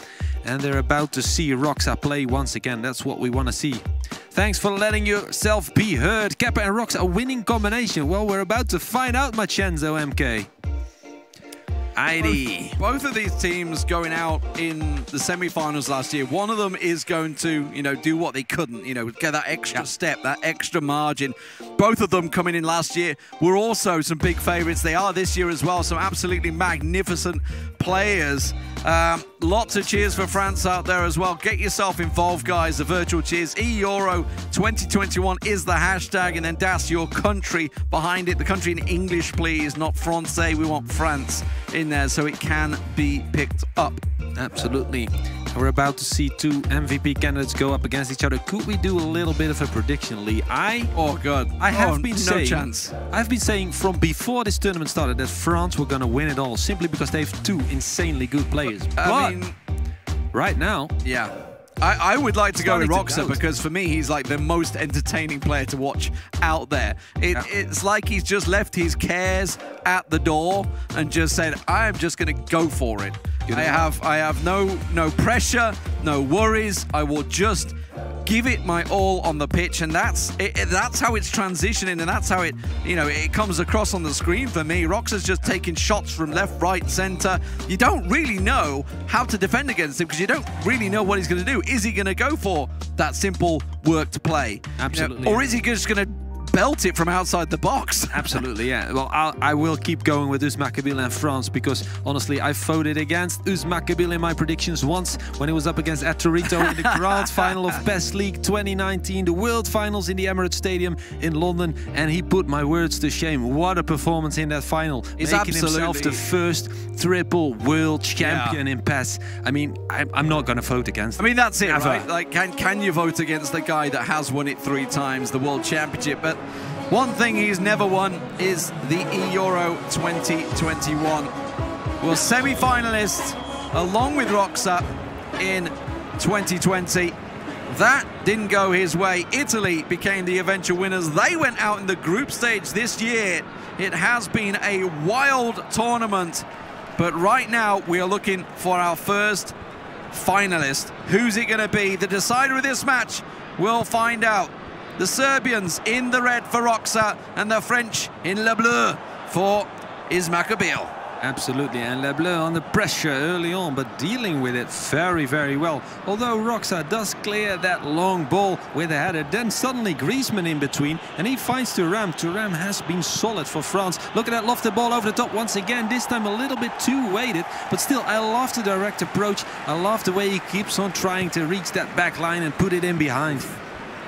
And they're about to see Roxa play once again. That's what we want to see. Thanks for letting yourself be heard. Kepa and Roxa, a winning combination. Well, we're about to find out, Machenzo MK. Both of these teams going out in the semi-finals last year, one of them is going to, you know, do what they couldn't, you know, get that extra step, that extra margin. Both of them coming in last year were also some big favourites. They are this year as well, some absolutely magnificent players. Lots of cheers for France out there as well. Get yourself involved, guys. The virtual cheers. eEuro 2021 is the hashtag, and then Das your country behind it. The country in English, please, not Francais. We want France in there so it can be picked up. Absolutely. We're about to see 2 MVP candidates go up against each other. Could we do a little bit of a prediction, Lee? Oh God! I have been saying, no chance. I've been saying from before this tournament started that France were going to win it all, simply because they have 2 insanely good players. I mean, right now, yeah. I would like to go with Roxa, because for me, he's like the most entertaining player to watch out there. It's like he's just left his cares at the door and just said, I am just going to go for it. I have no pressure, no worries. I will just give it my all on the pitch, and that's how it's transitioning, and that's how it, you know, it comes across on the screen for me. Roxa's just taking shots from left, right, center. You don't really know how to defend against him, because you don't really know what he's going to do. Is he going to go for that simple work to play? Absolutely. You know, or is he just going to belt it from outside the box? Absolutely, yeah. Well, I will keep going with Uzmakabil and France, because honestly, I voted against Uzmakabil in my predictions once when he was up against Atorito in the grand final of PES League 2019, the World Finals in the Emirates Stadium in London, and he put my words to shame. What a performance in that final. He's making himself the first triple world champion in PES. I mean, I'm not going to vote against him. I mean, that's it, right? Like, can you vote against the guy that has won it 3 times, the World Championship? But one thing he's never won is the eEuro 2021. Well, semi-finalists along with Roxa in 2020. That didn't go his way. Italy became the eventual winners. They went out in the group stage this year. It has been a wild tournament, but right now we are looking for our first finalist. Who's it going to be? The decider of this match, we'll find out. The Serbians in the red for Roxa and the French in Le Bleu for Ismail. Absolutely, and Le Bleu under pressure early on, but dealing with it very, very well. Although Roxa does clear that long ball with a header, then suddenly Griezmann in between, and he finds Thuram. Thuram has been solid for France. Look at that lofted ball over the top once again, this time a little bit too weighted, but still, I love the direct approach. I love the way he keeps on trying to reach that back line and put it in behind.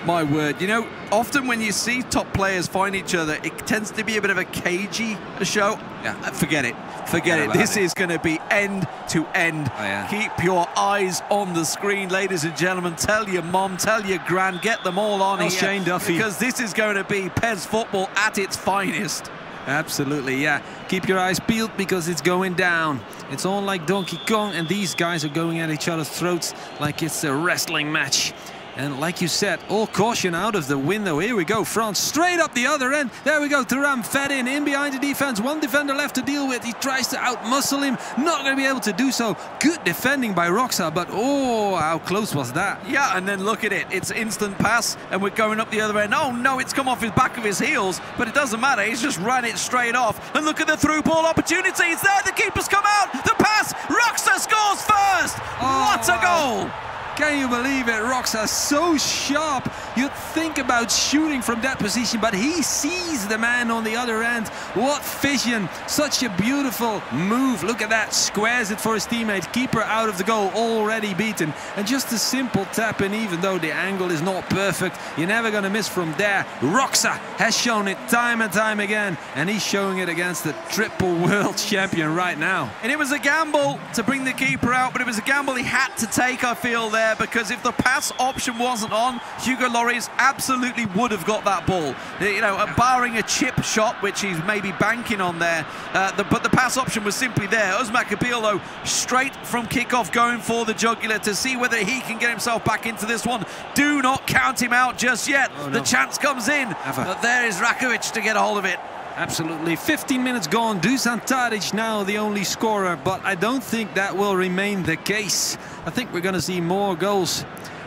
My word, you know, often when you see top players find each other, it tends to be a bit of a cagey show. Yeah, forget it. Forget it. This is going to be end to end. Oh, yeah. Keep your eyes on the screen, ladies and gentlemen. Tell your mom, tell your gran, get them all on here. Shane Duffy. Because this is going to be PES football at its finest. Absolutely, yeah. Keep your eyes peeled because it's going down. It's on like Donkey Kong, and these guys are going at each other's throats like it's a wrestling match. And like you said, all caution out of the window. Here we go, France straight up the other end. There we go, Thuram fed in behind the defense. One defender left to deal with. He tries to outmuscle him. Not going to be able to do so. Good defending by Roxa, but oh, how close was that? Yeah, and then look at it. It's instant pass, and we're going up the other end. Oh, no, it's come off his back of his heels, but it doesn't matter. He's just ran it straight off. And look at the through ball opportunity. It's there. The keeper's come out. The pass. Roxa scores first. Oh, what a goal. Can you believe it? Roxa so sharp. You'd think about shooting from that position, but he sees the man on the other end. What vision. Such a beautiful move. Look at that. Squares it for his teammate. Keeper out of the goal, already beaten. And just a simple tap in, even though the angle is not perfect. You're never going to miss from there. Roxa has shown it time and time again, and he's showing it against the triple world champion right now. And it was a gamble to bring the keeper out, but it was a gamble he had to take, I feel, there, because if the pass option wasn't on, Hugo Lloris absolutely would have got that ball. You know, barring a chip shot, which he's maybe banking on there, but the pass option was simply there. Usman Kabil, though, straight from kickoff, going for the jugular to see whether he can get himself back into this one. Do not count him out just yet. Oh, no. The chance comes in, but there is Rakovic to get a hold of it. Absolutely. 15 minutes gone. Dusan Tadic now the only scorer, but I don't think that will remain the case. I think we're going to see more goals.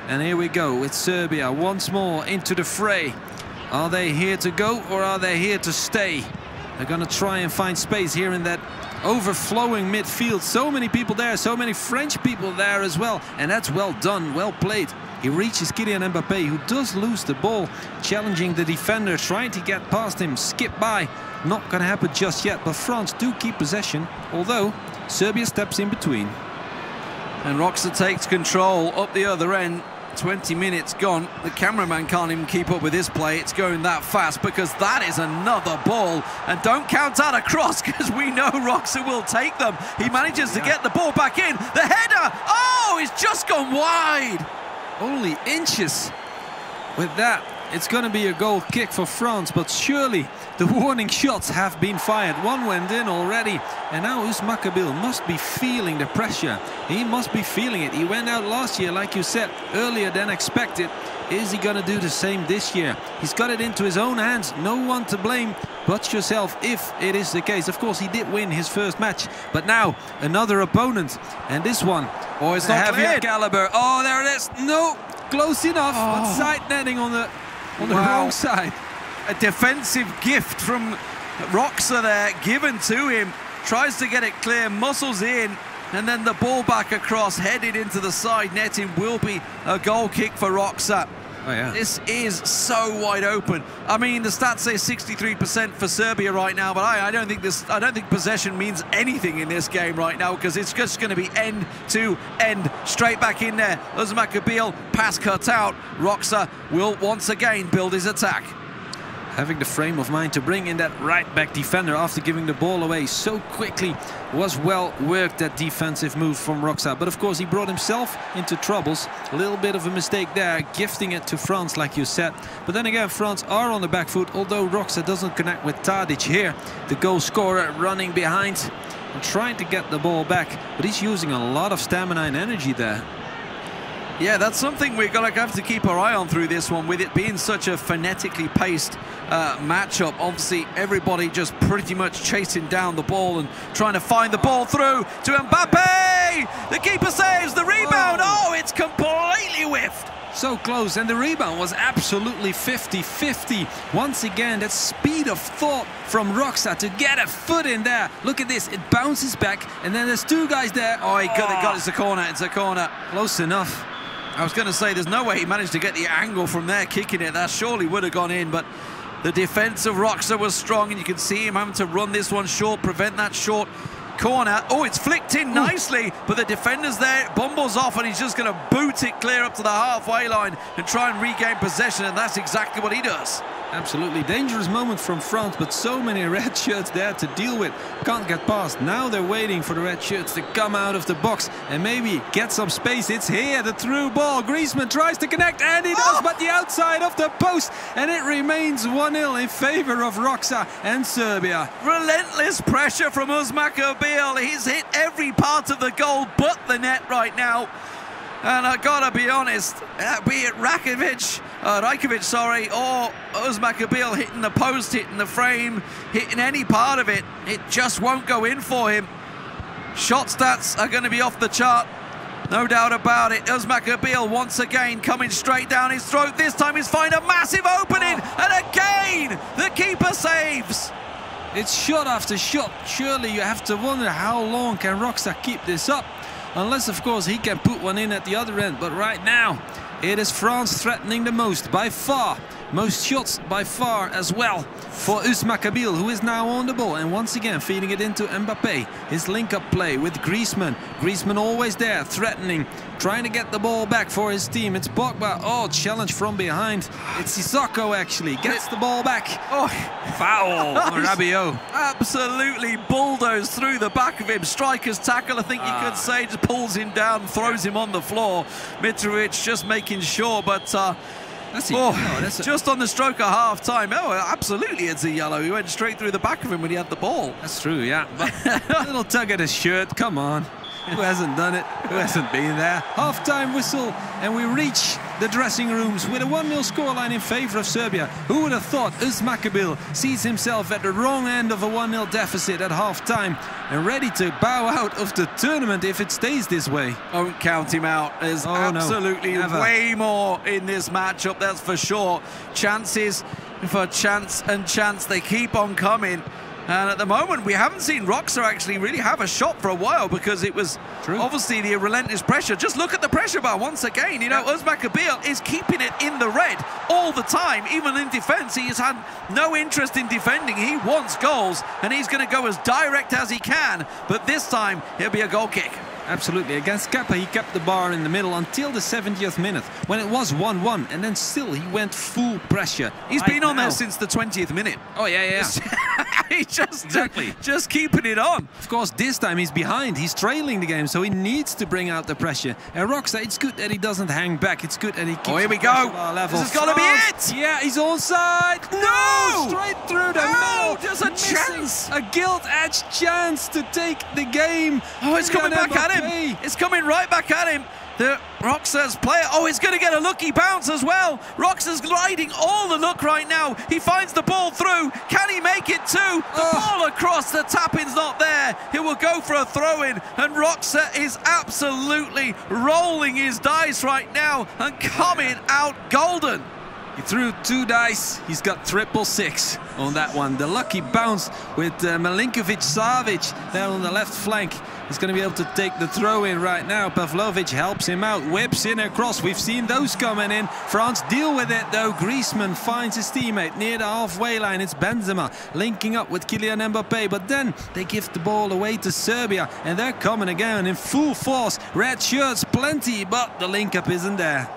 And here we go with Serbia once more into the fray. Are they here to go, or are they here to stay? They're going to try and find space here in that overflowing midfield. So many people there, so many French people there as well. And that's well done, well played. He reaches Kylian Mbappé, who does lose the ball, challenging the defender, trying to get past him, skip by. Not going to happen just yet, but France do keep possession, although Serbia steps in between. And Roxa takes control up the other end. 20 minutes gone. The cameraman can't even keep up with this play. It's going that fast because that is another ball. And don't count out a cross because we know Roxa will take them. He manages to get the ball back in. The header! Oh, it's just gone wide. Only inches. With that, it's going to be a goal kick for France, but surely the warning shots have been fired. One went in already, and now Usman Kabil must be feeling the pressure. He must be feeling it. He went out last year, like you said, earlier than expected. Is he going to do the same this year? He's got it into his own hands. No one to blame but yourself if it is the case. Of course, he did win his first match, but now another opponent, and this one, oh, it's not heavier caliber. Oh, there it is. No, close enough, but side netting on the wrong side. A defensive gift from Roxa there, given to him. Tries to get it clear, muscles in, and then the ball back across, headed into the side netting. Will be a goal kick for Roxa. Oh, yeah. This is so wide open. I mean, the stats say 63% for Serbia right now, but I don't think possession means anything in this game right now, because it's just going to be end to end. Straight back in there. Usman Kabil, pass cut out. Roxa will once again build his attack. Having the frame of mind to bring in that right-back defender after giving the ball away so quickly was well worked, that defensive move from Roxa. But of course, he brought himself into troubles. A little bit of a mistake there, gifting it to France, like you said. But then again, France are on the back foot, although Roxa doesn't connect with Tadic here. The goal scorer running behind and trying to get the ball back. But he's using a lot of stamina and energy there. Yeah, that's something we're going to have to keep our eye on through this one, with it being such a phonetically paced matchup. Obviously, everybody just pretty much chasing down the ball and trying to find the ball through to Mbappe. The keeper saves the rebound. Oh, it's completely whiffed. So close, and the rebound was absolutely 50-50. Once again, that speed of thought from Roxa to get a foot in there. Look at this, it bounces back, and then there's two guys there. Oh, he got it. It's a corner. It's a corner. Close enough. I was going to say, there's no way he managed to get the angle from there, kicking it. That surely would have gone in, but the defense of Roxa was strong, and you can see him having to run this one short, prevent that short corner. Oh, it's flicked in nicely, but the defender's there, bumbles off, and he's just going to boot it clear up to the halfway line and try and regain possession, and that's exactly what he does. Absolutely dangerous moment from France, but so many red shirts there to deal with. Can't get past. Now they're waiting for the red shirts to come out of the box and maybe get some space. It's here, the through ball. Griezmann tries to connect, and he does, but the outside of the post, and it remains 1-0 in favor of Roxa and Serbia. Relentless pressure from Uzmak Erbil. He's hit every part of the goal but the net right now. And I gotta be honest, be it Rajkovic, or Uzmak Erbil hitting the post, hitting the frame, hitting any part of it, it just won't go in for him. Shot stats are going to be off the chart, no doubt about it. Uzmak Erbil once again coming straight down his throat. This time he's found a massive opening, and again the keeper saves. It's shot after shot. Surely you have to wonder how long can Roxa keep this up. Unless, of course, he can put one in at the other end. But right now, it is France threatening the most, by far. Most shots by far as well for Uzmak Erbil, who is now on the ball. And once again, feeding it into Mbappe. His link-up play with Griezmann. Griezmann always there, threatening, trying to get the ball back for his team. It's Pogba. Oh, challenge from behind. It's Sissoko, actually. Gets the ball back. Oh, foul on Rabiot. Absolutely bulldozed through the back of him. Striker's tackle, I think you could say, just pulls him down, throws him on the floor. Mitrovic just making sure, but just on the stroke of half time. Oh, absolutely, it's a yellow. He went straight through the back of him when he had the ball. That's true, yeah. But a little tug at his shirt, come on. Who hasn't done it? Who hasn't been there? Half-time whistle, and we reach the dressing rooms with a 1-0 scoreline in favor of Serbia. Who would have thought Uzmak Erbil sees himself at the wrong end of a 1-0 deficit at half-time and ready to bow out of the tournament if it stays this way? Don't count him out. There's absolutely way more in this matchup, that's for sure. Chances for chance and chance, they keep on coming. And at the moment, we haven't seen Roxa actually really have a shot for a while, because it was obviously the relentless pressure. Just look at the pressure bar once again. You know, Uzmak Erbil is keeping it in the red all the time. Even in defense, he has had no interest in defending. He wants goals, and he's going to go as direct as he can. But this time, it'll be a goal kick. Absolutely. Against Kappa, he kept the bar in the middle until the 70th minute, when it was 1-1, and then still he went full pressure. He's been on there since the 20th minute. Oh, yeah. He's just keeping it on. Of course, this time he's behind. He's trailing the game, so he needs to bring out the pressure. And Roxa, it's good that he doesn't hang back. It's good that he keeps here we go. Level. This has got to be it. Yeah, he's onside. No! Straight through the middle. There's a chance. A gilt-edged chance to take the game. Oh, it's coming back at him. It's coming right back at him. The Roxa's player. Oh, he's going to get a lucky bounce as well. Roxa's gliding all the luck right now. He finds the ball through. Can he make it too? The ball across. The tap-in's not there. He will go for a throw-in. And Roxa is absolutely rolling his dice right now and coming out golden. He threw 2 dice. He's got 666 on that one. The lucky bounce with Milinkovic-Savic there on the left flank. He's going to be able to take the throw in right now. Pavlovic helps him out, whips in across. We've seen those coming in. France deal with it though. Griezmann finds his teammate near the halfway line. It's Benzema linking up with Kylian Mbappe, but then they give the ball away to Serbia, and they're coming again in full force. Red shirts plenty, but the link up isn't there.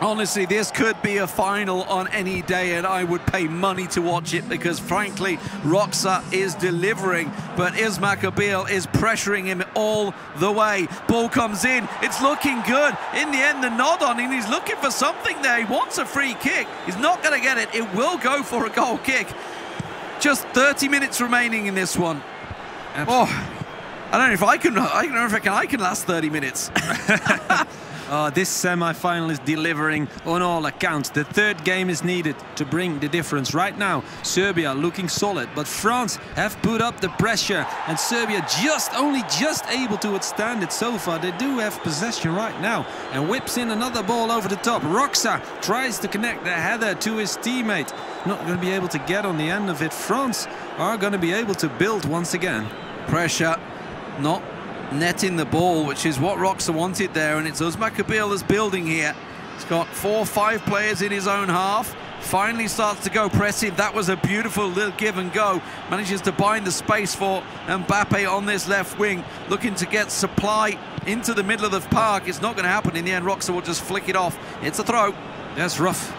Honestly, this could be a final on any day, and I would pay money to watch it, because frankly, Roxa is delivering, but Uzmak Erbil is pressuring him all the way. Ball comes in, it's looking good. In the end, the nod on him, he's looking for something there. He wants a free kick. He's not going to get it. It will go for a goal kick. Just 30 minutes remaining in this one. Absolutely. Oh, I don't know if I can last 30 minutes. This semi-final is delivering on all accounts. The third game is needed to bring the difference. Right now, Serbia looking solid, but France have put up the pressure, and Serbia only just able to withstand it so far. They do have possession right now, and whips in another ball over the top. Roxa tries to connect the header to his teammate. Not going to be able to get on the end of it. France are going to be able to build once again. Pressure, not netting the ball, which is what Roxa wanted there, and it's Uzmakabil that's building here. He's got 4 or 5 players in his own half. Finally starts to go pressing. That was a beautiful little give and go. Manages to bind the space for Mbappe on this left wing, looking to get supply into the middle of the park. It's not going to happen in the end. Roxa will just flick it off. It's a throw. That's rough.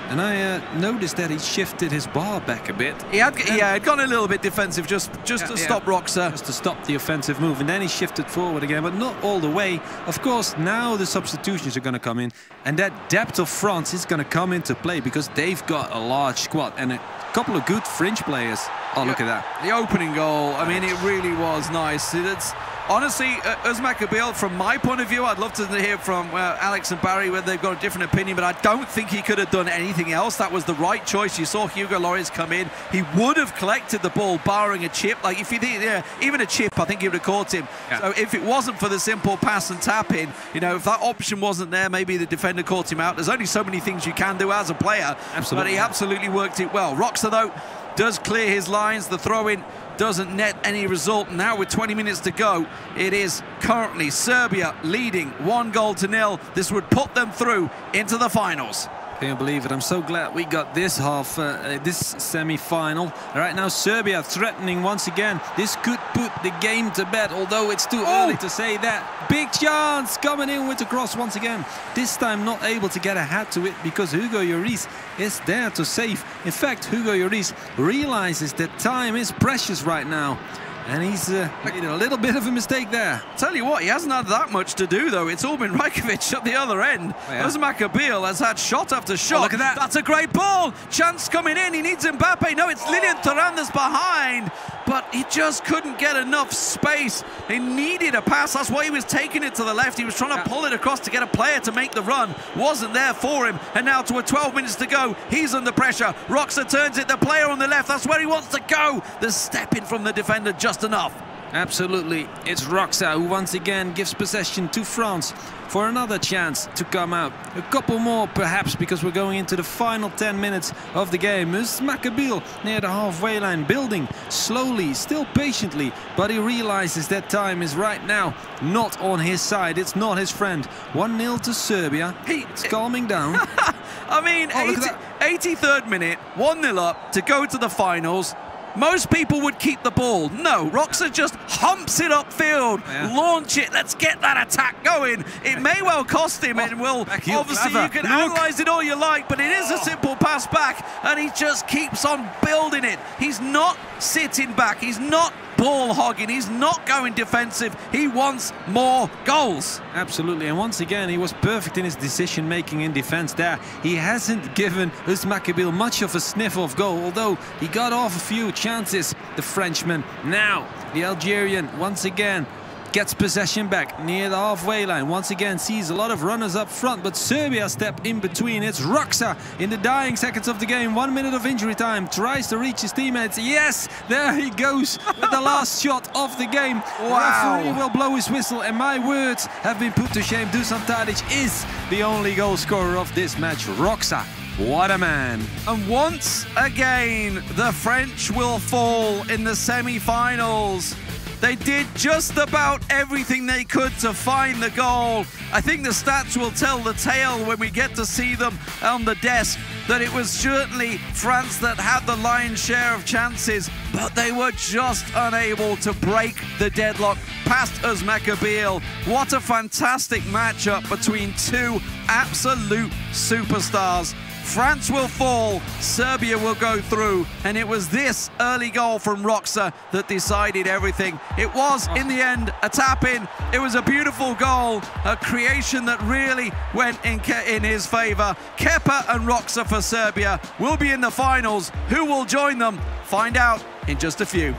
And I noticed that he shifted his bar back a bit. He had gone a little bit defensive just to stop Roxa. Just to stop the offensive move. And then he shifted forward again, but not all the way. Of course, now the substitutions are going to come in. And that depth of France is going to come into play because they've got a large squad and a couple of good fringe players. Oh, look at that. The opening goal, I mean, it really was nice. It's honestly, Uzmakabil, from my point of view, I'd love to hear from Alex and Barry whether they've got a different opinion, but I don't think he could have done anything else. That was the right choice. You saw Hugo Lloris come in. He would have collected the ball, barring a chip. Like, if you think, even a chip, I think he would have caught him. Yeah. So if it wasn't for the simple pass and tap in, if that option wasn't there, maybe the defender caught him out. There's only so many things you can do as a player. Absolutely. But he absolutely worked it well. Roxa, though, does clear his lines. The throw-in doesn't net any result. Now with 20 minutes to go, it is currently Serbia leading 1-0. This would put them through into the finals. Can't believe it. I'm so glad we got this this semi-final. Right now, Serbia threatening once again. This could put the game to bed, although it's too early to say that. Big chance coming in with the cross once again. This time not able to get a hat to it because Hugo Lloris is there to save. In fact, Hugo Lloris realizes that time is precious right now. And he's made a little bit of a mistake there. Tell you what, he hasn't had that much to do, though. It's Albin Rajkovic at the other end. Uzmakabil has had shot after shot. Look at that. That's a great ball. Chance coming in. He needs Mbappe. No, it's Lilian Thuram that's behind. But he just couldn't get enough space. He needed a pass. That's why he was taking it to the left. He was trying to pull it across to get a player to make the run. Wasn't there for him. And now to 12 minutes to go, he's under pressure. Roxa turns it. The player on the left, that's where he wants to go. The step in from the defender just enough. Absolutely. It's Roxa who once again gives possession to France for another chance to come out. A couple more perhaps, because we're going into the final 10 minutes of the game. Uzmakabil near the halfway line, building slowly, still patiently, but he realizes that time is right now not on his side. It's not his friend. 1-0 to Serbia. It's calming down. I mean, 83rd minute, 1-0 up to go to the finals. Most people would keep the ball. No, Roxa just humps it upfield, launch it, let's get that attack going. It may well cost him, and will obviously you can analyse it all you like, but it is a simple pass back, and he just keeps on building it. He's not sitting back, he's not ball hogging, he's not going defensive, he wants more goals. Absolutely, and once again he was perfect in his decision making in defense there. He hasn't given Uzmakabil much of a sniff of goal, although he got off a few chances, the Frenchman. Now the Algerian once again gets possession back near the halfway line. Once again sees a lot of runners up front, but Serbia step in between. It's Roxa in the dying seconds of the game. 1 minute of injury time. Tries to reach his teammates. Yes, there he goes with the last shot of the game. Wow. Referee will blow his whistle, and my words have been put to shame. Dusan Tadic is the only goal scorer of this match. Roxa, what a man. And once again, the French will fall in the semi-finals. They did just about everything they could to find the goal. I think the stats will tell the tale when we get to see them on the desk, that it was certainly France that had the lion's share of chances, but they were just unable to break the deadlock past Uzmakabil. What a fantastic matchup between two absolute superstars. France will fall, Serbia will go through, and it was this early goal from Roxa that decided everything. It was, in the end, a tap-in. It was a beautiful goal, a creation that really went in his favour. Kepa and Roxa for Serbia will be in the finals. Who will join them? Find out in just a few.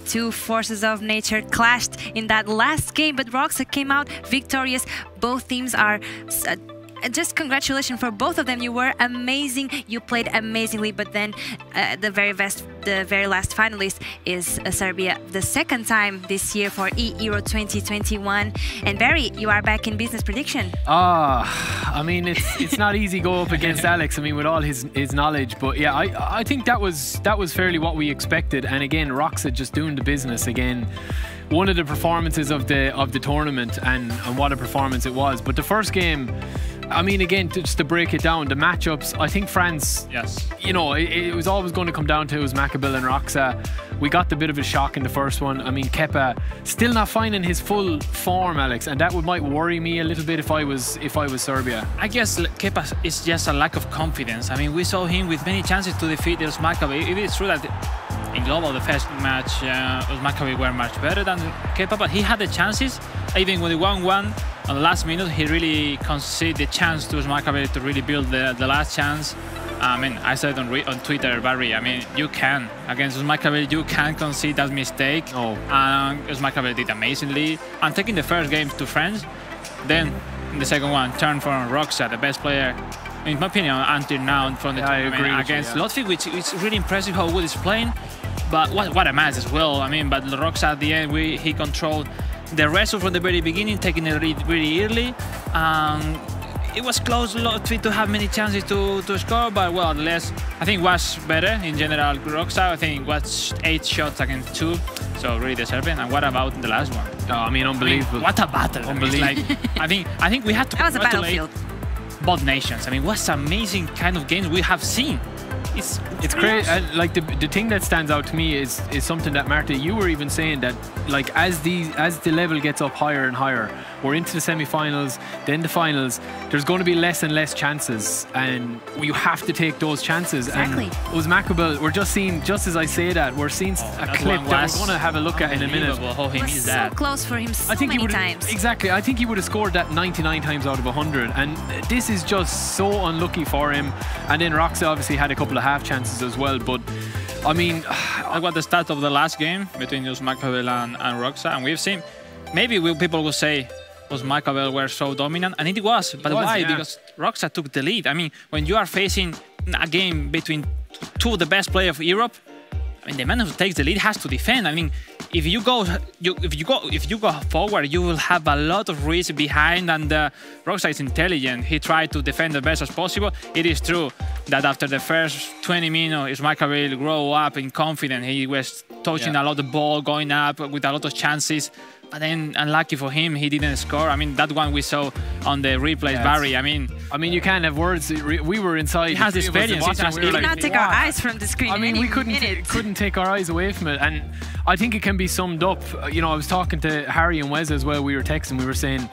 two forces of nature clashed in that last game, but Roxa came out victorious. Both teams are just congratulations for both of them. You were amazing. You played amazingly. But then the very last finalist is Serbia, the second time this year for Euro 2021. And Barry, you are back in business prediction. I mean, it's not easy go up against Alex. I mean, with all his knowledge. But yeah, I think that was fairly what we expected. And again, Roxa just doing the business again. One of the performances of the tournament, and what a performance it was. But the first game, I mean, again, just to break it down, the matchups, I think France, you know, it was always going to come down to Uzmacabel and Roxa. We got the bit of a shock in the first one. I mean, Kepa still not finding his full form, Alex, and that might worry me a little bit if I was Serbia. I guess Kepa is just a lack of confidence. I mean, we saw him with many chances to defeat Uzmacabel. It is true that in global, the first match, Uzmacabel were much better than Kepa, but he had the chances. Even with the 1-1 on the last minute, he really conceded the chance to Uzmacabel to really build the last chance. I mean, I said on Twitter, Barry, I mean, you can, against Uzmacabel, you can concede that mistake. Oh. Uzmacabel did amazingly. And taking the first game to France, then in the second one, turned for Roxa, the best player, in my opinion, until now from the tournament against Lotfi, which is really impressive how good he's playing. But what a match as well. I mean, but Roxa at the end, he controlled the wrestle from the very beginning, taking the lead very early. It was close to have many chances to score, but well, less. I think was better in general. Roxa, I think, was 8 shots against 2, so really deserving. And what about the last one? Oh, I mean, unbelievable. I mean, what a battle! Unbelievable. I mean, I think we had to congratulate both nations. I mean, what's amazing kind of games we have seen. It's crazy. Like the thing that stands out to me is something that, Marta, you were even saying, that like as the level gets up higher and higher, we're into the semi-finals, then the finals, there's going to be less and less chances, and you have to take those chances. Exactly. And Uzmacabel, we're just seeing, just as I say that, we're seeing a clip that we're going to have a look at in a minute. It was so close for him so many times. Exactly. I think he would have scored that 99 times out of 100, and this is just so unlucky for him. And then Roxa obviously had a couple of half chances as well, but I mean, I got the start of the last game between Uzmacabel and Roxa, and we've seen, maybe people will say Uzmacabel were so dominant, and it was, but why? Yeah. Because Roxa took the lead. I mean, when you are facing a game between two of the best players of Europe, I mean, the man who takes the lead has to defend. I mean, if you go forward, you will have a lot of risk behind, and Roxa is intelligent. He tried to defend the best as possible. It is true that after the first 20 minutes, Uzmacabel grew up in confidence. He was touching a lot of the ball, going up with a lot of chances. But then, unlucky for him, he didn't score. I mean, that one we saw on the replay, Barry. I mean, you can't have words. We were inside. He has experience. We did not take our eyes from the screen. I mean, we couldn't take our eyes away from it. And I think it can be summed up. You know, I was talking to Harry and Wes as well. We were texting. We were saying,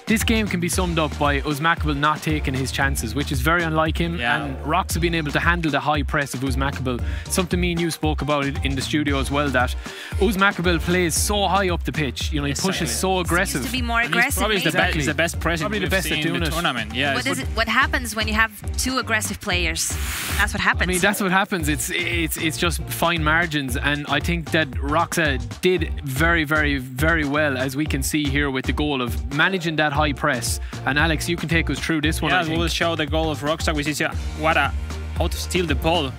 this game can be summed up by Uzmacabel not taking his chances, which is very unlike him. Yeah. And Roxa being able to handle the high press of Uzmacabel. Something me and you spoke about it in the studio as well, that Uzmacabel plays so high up the pitch. You know, he pushes so aggressive. He used to be more aggressive. Probably he's the best pressing we've seen in the tournament. Yeah. What happens when you have two aggressive players? That's what happens. I mean, that's what happens. It's just fine margins, and I think that Roxa did very, very, very well, as we can see here with the goal of managing that high press. And Alex, you can take us through this one. Yeah, we'll show the goal of Roxa, which is how to steal the ball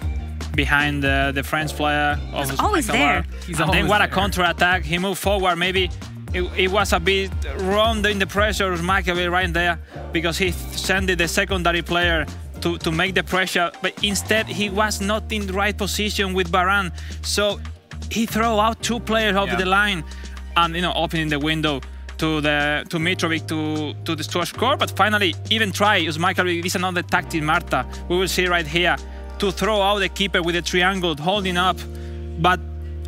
behind the French player. He's always there. And then what a counter-attack. He moved forward. Maybe it was a bit wrong in the pressure of Uzmacabel right there, because he sent the secondary player to make the pressure, but instead he was not in the right position with Varane. So he threw out 2 players over the line, and opening the window to Mitrovic to score. But finally, even try Uzmacabel. This is another tactic, Marta. We will see right here, to throw out the keeper with a triangle holding up. But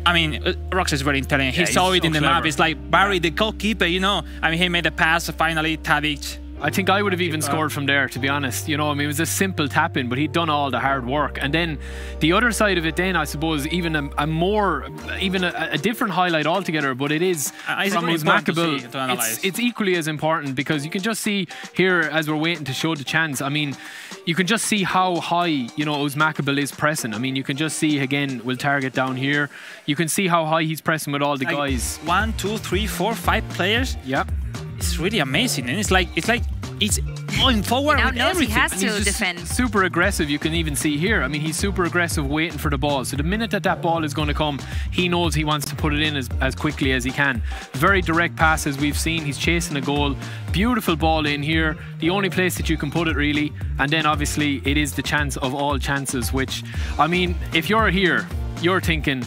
I mean, Roxa is very intelligent. He saw it in the map. It's like Barry, the goalkeeper. I mean, he made a pass. Finally, Tadic I think I would have even scored from there, to be honest. You know, I mean, it was a simple tap-in, but he'd done all the hard work. And then the other side of it then, I suppose, even a different highlight altogether, but it is from Uzmacable. It's equally as important, because you can just see here, as we're waiting to show the chance, I mean, you can just see how high, you know, Uzmacable is pressing. I mean, you can just see, again, we'll target down here. You can see how high he's pressing with all the guys. 1, 2, 3, 4, 5 players. Yep. It's really amazing, and it's going forward now with knows everything. he has to defend. Super aggressive, you can even see here. I mean, he's super aggressive waiting for the ball. So the minute that ball is going to come, he knows he wants to put it in as quickly as he can. Very direct passes we've seen. He's chasing a goal. Beautiful ball in here. The only place that you can put it, really. And then obviously it is the chance of all chances, which, I mean, if you're here, you're thinking,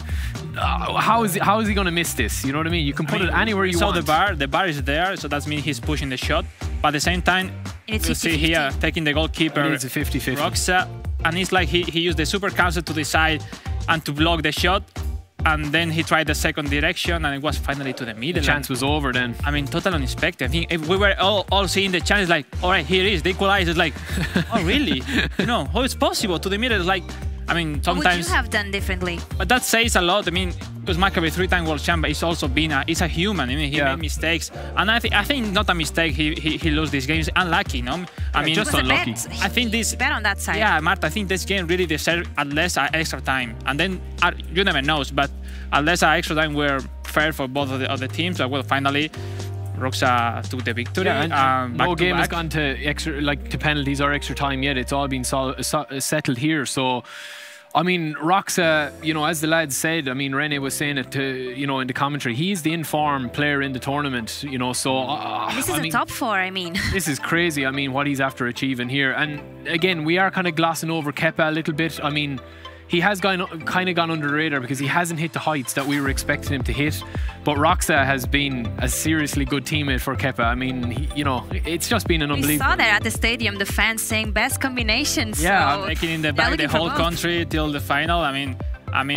how is he going to miss this? You know what I mean? You can put it anywhere you want. So the bar is there, so that means he's pushing the shot. But at the same time, you see here, taking the goalkeeper, it's a 50-50. Roxa, and it's like he used the super counter to decide and to block the shot. And then he tried the second direction, and it was finally to the middle. The chance was over then. I mean, totally unexpected. I think if we were all seeing the chance, like, all right, here it is, the equalizer. It's like, oh, really? You know, how it's possible? To the middle, it's like, I mean, sometimes. What would you have done differently? But that says a lot. I mean, because Maccabi 3-time world champion, he's also been he's a human. I mean, he made mistakes, and I think not a mistake. He lost this game. He's unlucky, no? I mean, just unlucky. I think this bet on that side. Yeah, Marta, I think this game really deserved at least extra time, and then you never know. But unless extra time were fair for both of the teams, well, finally. Roxa took the victory. Yeah, and no game has gone to to penalties or extra time yet. It's all been settled here. So, I mean, Roxa, you know, as the lads said, I mean, Rene was saying it to, you know, in the commentary, he's the informed player in the tournament, you know, so... this is a top 4, I mean. This is crazy, I mean, what he's after achieving here. And again, we are kind of glossing over Kepa a little bit. I mean, he has kind of gone under the radar because he hasn't hit the heights that we were expecting him to hit. But Roxa has been a seriously good teammate for Kepa. I mean, you know, it's just been an unbelievable... We saw that at the stadium, the fans saying best combinations. Yeah, so making in the back the whole country till the final. I mean,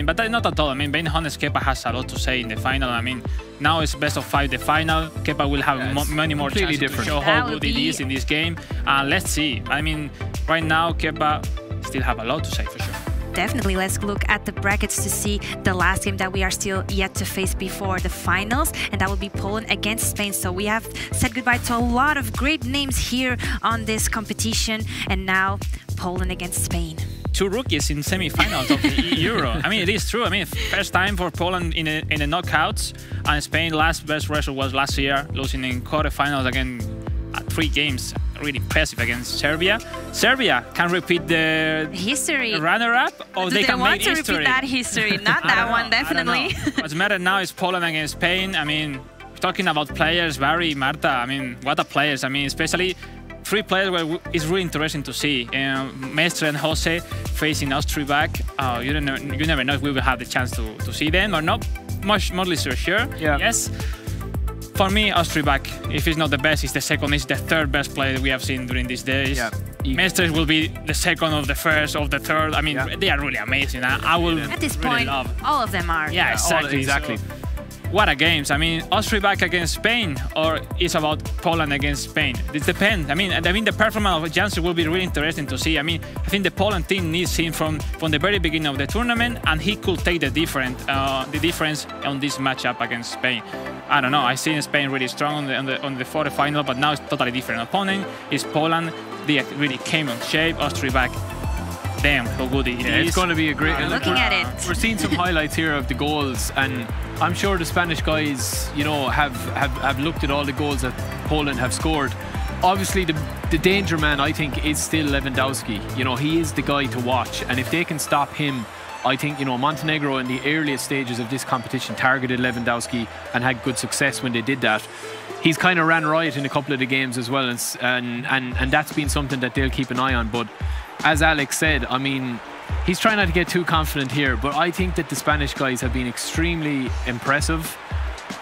but not at all. I mean, being honest, Kepa has a lot to say in the final. I mean, now it's best of 5 the final. Kepa will have many more chances to show how good it is in this game. Let's see. I mean, right now, Kepa still have a lot to say for sure. Definitely, let's look at the brackets to see the last game that we are still yet to face before the finals, and that will be Poland against Spain. So we have said goodbye to a lot of great names here on this competition, and now Poland against Spain. 2 rookies in semi-finals of the Euro. I mean, it is true. I mean, first time for Poland in the knockouts, and Spain last best result was last year, losing in quarterfinals again at 3 games. Really impressive against Serbia. Serbia can repeat the history runner-up, or they can make history. Want to repeat that history? Not that one, definitely. What's matter now is Poland against Spain. I mean, talking about players, Barry, Marta. I mean, what a players! I mean, especially 3 players where it's really interesting to see. Mestre and Jose facing Austria back. You never know if we will have the chance to see them or not. Mostly sure. Yeah. Yes. For me, Austriac, if he's not the best, he's the second. He's the 3rd best player we have seen during these days. Yeah. Mestres will be the 2nd of the 1st of the 3rd. I mean, they are really amazing. I will at this really point, love. all of them are. Yeah, exactly. So, what a games. I mean, Austriac against Spain, or it's about Poland against Spain? It depends. I mean, the performance of Janssen will be really interesting to see. I mean, I think the Poland team needs him from the very beginning of the tournament, and he could take the difference on this matchup against Spain. I don't know. I seen Spain really strong on the quarterfinal, but now it's totally different opponent. It's Poland. They really came on shape. Austriac. Damn, how good it is. It's going to be a great... looking at it. We're seeing some highlights here of the goals, and I'm sure the Spanish guys, you know, have looked at all the goals that Poland have scored. Obviously, the danger man, I think, is still Lewandowski. You know, he is the guy to watch, and if they can stop him, I think, you know, Montenegro in the earliest stages of this competition targeted Lewandowski and had good success when they did that. He's kind of ran riot in a couple of the games as well, and that's been something that they'll keep an eye on. But as Alex said, I mean, he's trying not to get too confident here, but I think that the Spanish guys have been extremely impressive.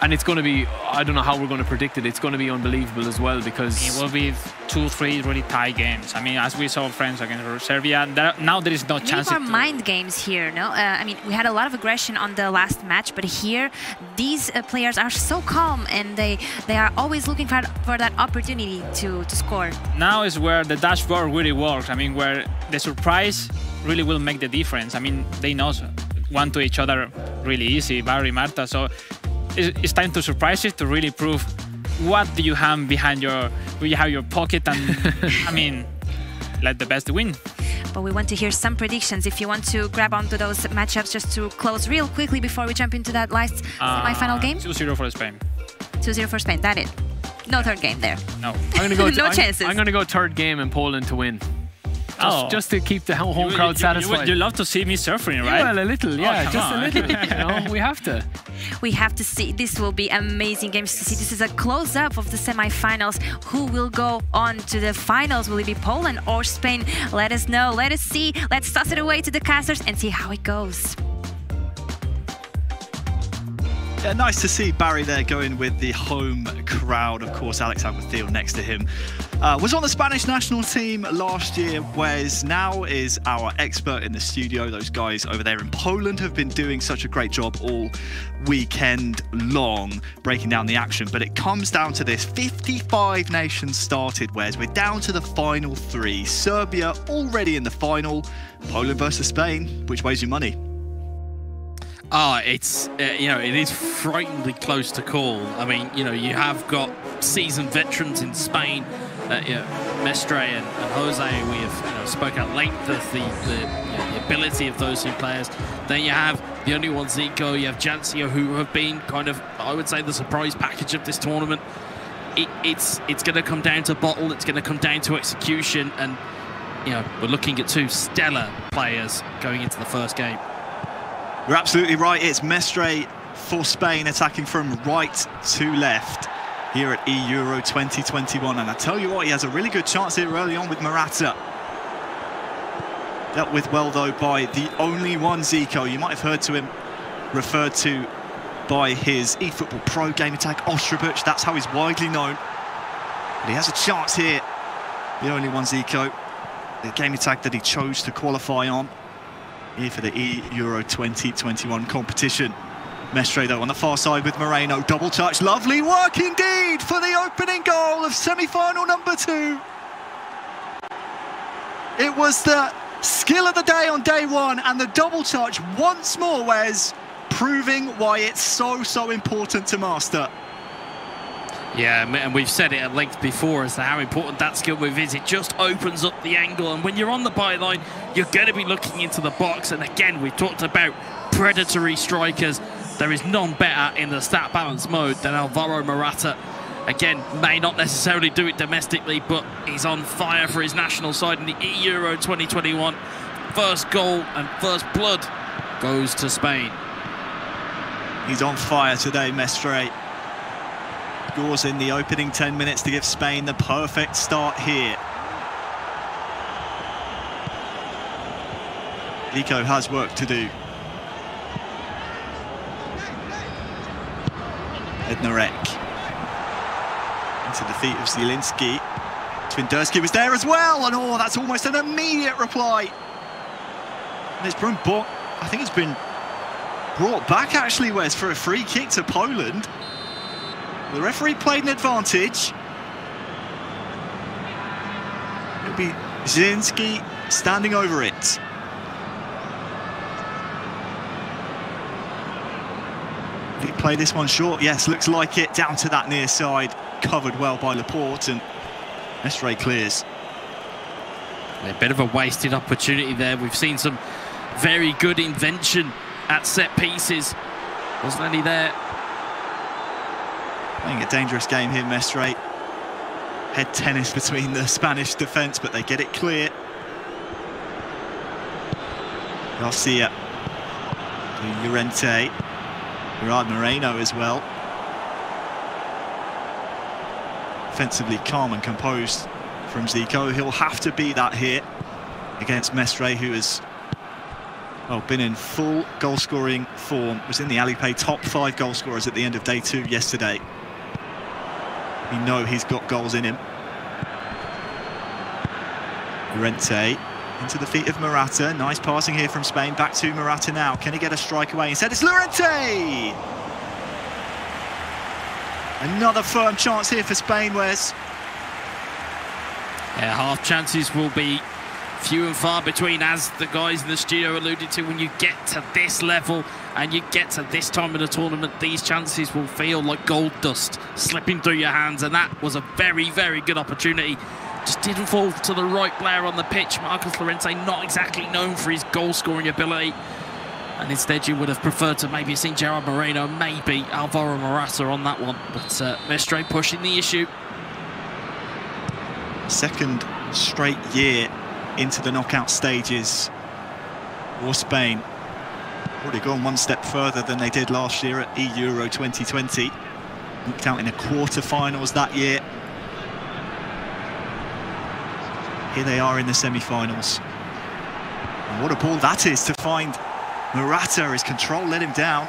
And it's going to be, I don't know how we're going to predict it, it's going to be unbelievable as well, because it will be 2-3 really tight games. I mean, as we saw friends against Serbia, now there is no chance. Maybe mind games here, no? I mean, we had a lot of aggression on the last match, but here these players are so calm, and they are always looking for that opportunity to score. Now is where the dashboard really works. I mean, where the surprise really will make the difference. I mean, they know one to each other really easy, Barry, Marta, so it's time to surprise it, to really prove what do you have behind your pocket, and I mean, let the best win. But we want to hear some predictions. If you want to grab onto those matchups, just to close real quickly before we jump into that last semi-final game. 2-0 for Spain. 2-0 for Spain. That it. No third game there. No. I'm gonna go no chances. I'm going to go third game in Poland to win. Just to keep the home crowd satisfied. You love to see me suffering, right? Well, a little, yeah, just a little. You know, we have to. We have to see. This will be amazing games to see. This is a close-up of the semi-finals. Who will go on to the finals? Will it be Poland or Spain? Let us know. Let us see. Let's toss it away to the casters and see how it goes. Yeah, nice to see Barry there going with the home crowd. Of course, Alex Aguathil next to him. Was on the Spanish national team last year. Wes now is our expert in the studio. Those guys over there in Poland have been doing such a great job all weekend long, breaking down the action. But it comes down to this. 55 nations started, Wes. We're down to the final 3. Serbia already in the final. Poland versus Spain. Which way's your money? It's it is frighteningly close to call. I mean, you have got seasoned veterans in Spain, Mestre and Jose. We have spoke at length of the ability of those two players. Then you have the only one Zico. You have Jancio, who have been kind of, I would say, the surprise package of this tournament. It's going to come down to bottle. It's going to come down to execution, and we're looking at 2 stellar players going into the first game. You're absolutely right. It's Mestre for Spain, attacking from right to left here at Euro 2021. And I tell you what, he has a really good chance here early on with Morata. Dealt with well, though, by the only one Zico. You might have heard to him referred to by his eFootball Pro game attack, Ostrabuch. That's how he's widely known. But he has a chance here, the only one Zico. The game attack that he chose to qualify on here for the Euro 2021 competition. Mestre, though, on the far side with Moreno. Double touch. Lovely work indeed for the opening goal of semi-final number 2. It was the skill of the day on day 1, and the double touch once more, Wes, proving why it's so important to master. Yeah, and we've said it at length before as to how important that skill move is. It just opens up the angle, and when you're on the byline, you're going to be looking into the box. And again, we've talked about predatory strikers. There is none better in the stat balance mode than Alvaro Morata. Again, may not necessarily do it domestically, but he's on fire for his national side in the Euro 2021. First goal and first blood goes to Spain. He's on fire today, Mestre. Scores in the opening 10 minutes to give Spain the perfect start here. Zico has work to do. Ednarek into the feet of Zielinski. Twinderski was there as well, and that's almost an immediate reply. And it's been brought, I think it's been brought back actually, Wes, for a free kick to Poland. The referee played an advantage. It'll be Zielinski standing over it. Did he play this one short? Yes, looks like it. Down to that near side. Covered well by Laporte, and Mestre clears. A bit of a wasted opportunity there. We've seen some very good invention at set pieces. Wasn't any there. Playing a dangerous game here, Mestre. Head tennis between the Spanish defence, but they get it clear. Garcia to Llorente. Gerard Moreno as well. Offensively calm and composed from Zico. He'll have to be that here against Mestre, who has Well, been in full goal-scoring form. Was in the Alipay top 5 goal scorers at the end of day 2 yesterday. We know he's got goals in him. Llorente into the feet of Morata. Nice passing here from Spain. Back to Morata now. Can he get a strike away? Instead, it's Llorente! Another firm chance here for Spain, Wes. Yeah, half chances will be few and far between, as the guys in the studio alluded to. When you get to this level and you get to this time of the tournament, these chances will feel like gold dust slipping through your hands, and that was a very, very good opportunity. Just didn't fall to the right player on the pitch. Marcos Llorente, not exactly known for his goal-scoring ability, and instead you would have preferred to maybe have seen Gerard Moreno, maybe Alvaro Morata on that one, but Mestre pushing the issue. Second straight year into the knockout stages for Spain. Already gone one step further than they did last year at Euro 2020. Knocked out in the quarter-finals that year. Here they are in the semi-finals. And what a ball that is to find Morata. His control let him down.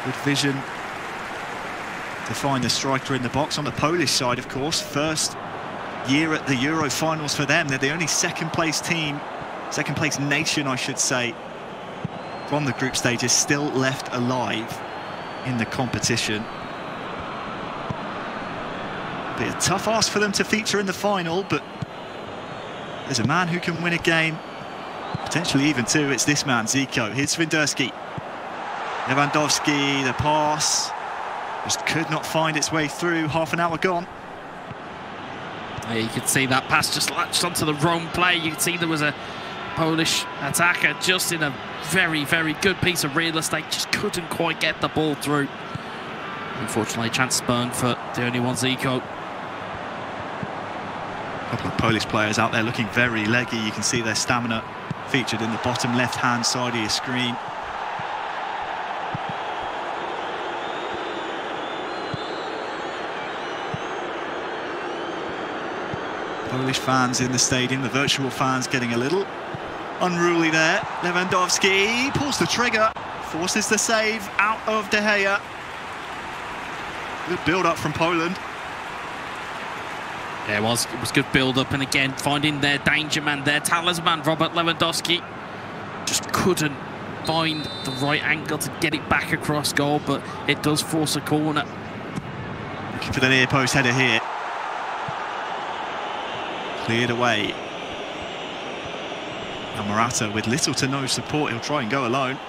Good vision to find the striker in the box. On the Polish side, of course, first year at the Euro finals for them. They're the only second-place team, second-place nation, I should say, from the group stages still left alive in the competition. Be a tough ask for them to feature in the final, but there's a man who can win a game, potentially even two. It's this man, Zico. Here's Swiderski. Lewandowski, the pass just could not find its way through. Half an hour gone. Yeah, you could see that pass just latched onto the wrong play. You could see there was a Polish attacker just in a very, very good piece of real estate. Just couldn't quite get the ball through. Unfortunately, a chance spurned for the only one, Zico. A couple of Polish players out there looking very leggy. You can see their stamina featured in the bottom left-hand side of your screen. Polish fans in the stadium, the virtual fans getting a little unruly there. Lewandowski pulls the trigger, forces the save out of De Gea. Good build-up from Poland. Yeah, it was good build-up, and again, finding their danger man, their talisman, Robert Lewandowski. Just couldn't find the right angle to get it back across goal, but it does force a corner. Looking for the near post header here. Cleared away. And Morata, with little to no support, he'll try and go alone.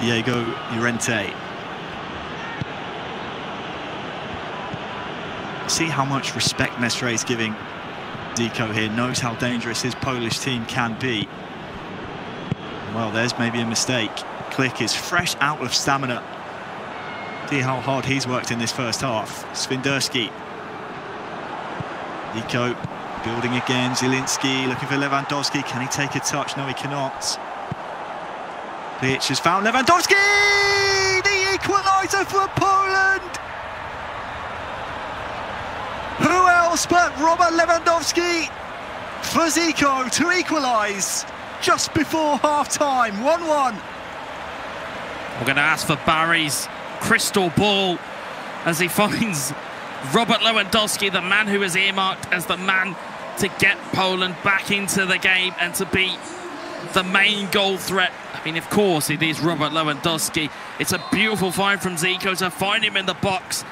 Diego Llorente. See how much respect Mestre is giving Zico here. Knows how dangerous his Polish team can be. Well, there's maybe a mistake. Klich is fresh out of stamina. See how hard he's worked in this first half. Swiderski. Zico building again. Zielinski looking for Lewandowski. Can he take a touch? No, he cannot. Klich has found Lewandowski! The equaliser for Poland! Who else but Robert Lewandowski for Zico to equalise just before half-time, 1-1. We're going to ask for Barry's crystal ball as he finds Robert Lewandowski, the man who is earmarked as the man to get Poland back into the game and to be the main goal threat. I mean, of course, it is Robert Lewandowski. It's a beautiful find from Zico to find him in the box.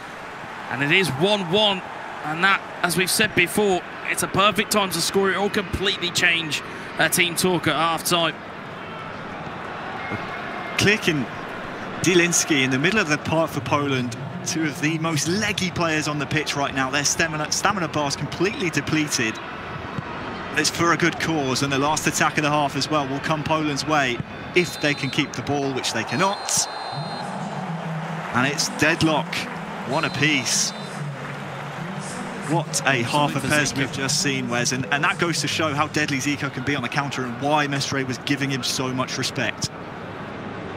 And it is 1-1. And that, as we've said before, it's a perfect time to score. It will completely change team talk at half-time. Klich and Zielinski in the middle of the park for Poland. Two of the most leggy players on the pitch right now. Their stamina bar's completely depleted. It's for a good cause, and the last attack of the half as well will come Poland's way if they can keep the ball, which they cannot. And it's deadlock, one apiece. What a half a pairs we've just seen, Wes, and that goes to show how deadly Zico can be on the counter and why Mestre was giving him so much respect.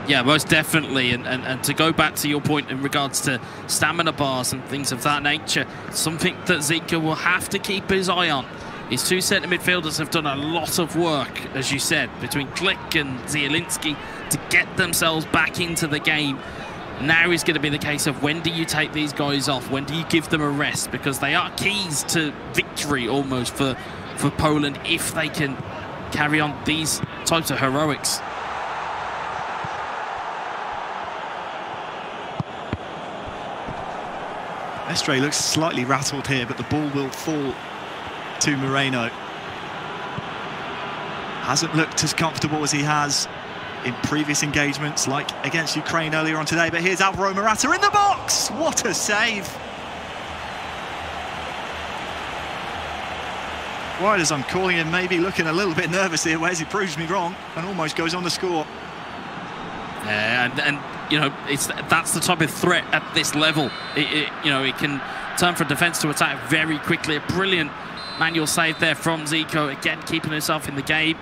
Yeah, most definitely, and to go back to your point in regards to stamina bars and things of that nature, something that Zico will have to keep his eye on. His two centre midfielders have done a lot of work, as you said, between Klich and Zielinski to get themselves back into the game. Now is going to be the case of when do you take these guys off? When do you give them a rest? Because they are keys to victory almost for Poland if they can carry on these types of heroics. Mestre looks slightly rattled here, but the ball will fall to Moreno. Hasn't looked as comfortable as he has in previous engagements, like against Ukraine earlier on today. But here's Alvaro Morata in the box. What a save! Right as I'm calling him, maybe looking a little bit nervous here, Wes. He proves me wrong and almost goes on to score. And you know, that's the type of threat at this level. You know, it can turn from defence to attack very quickly. A brilliant manual save there from Zico, again keeping himself in the game.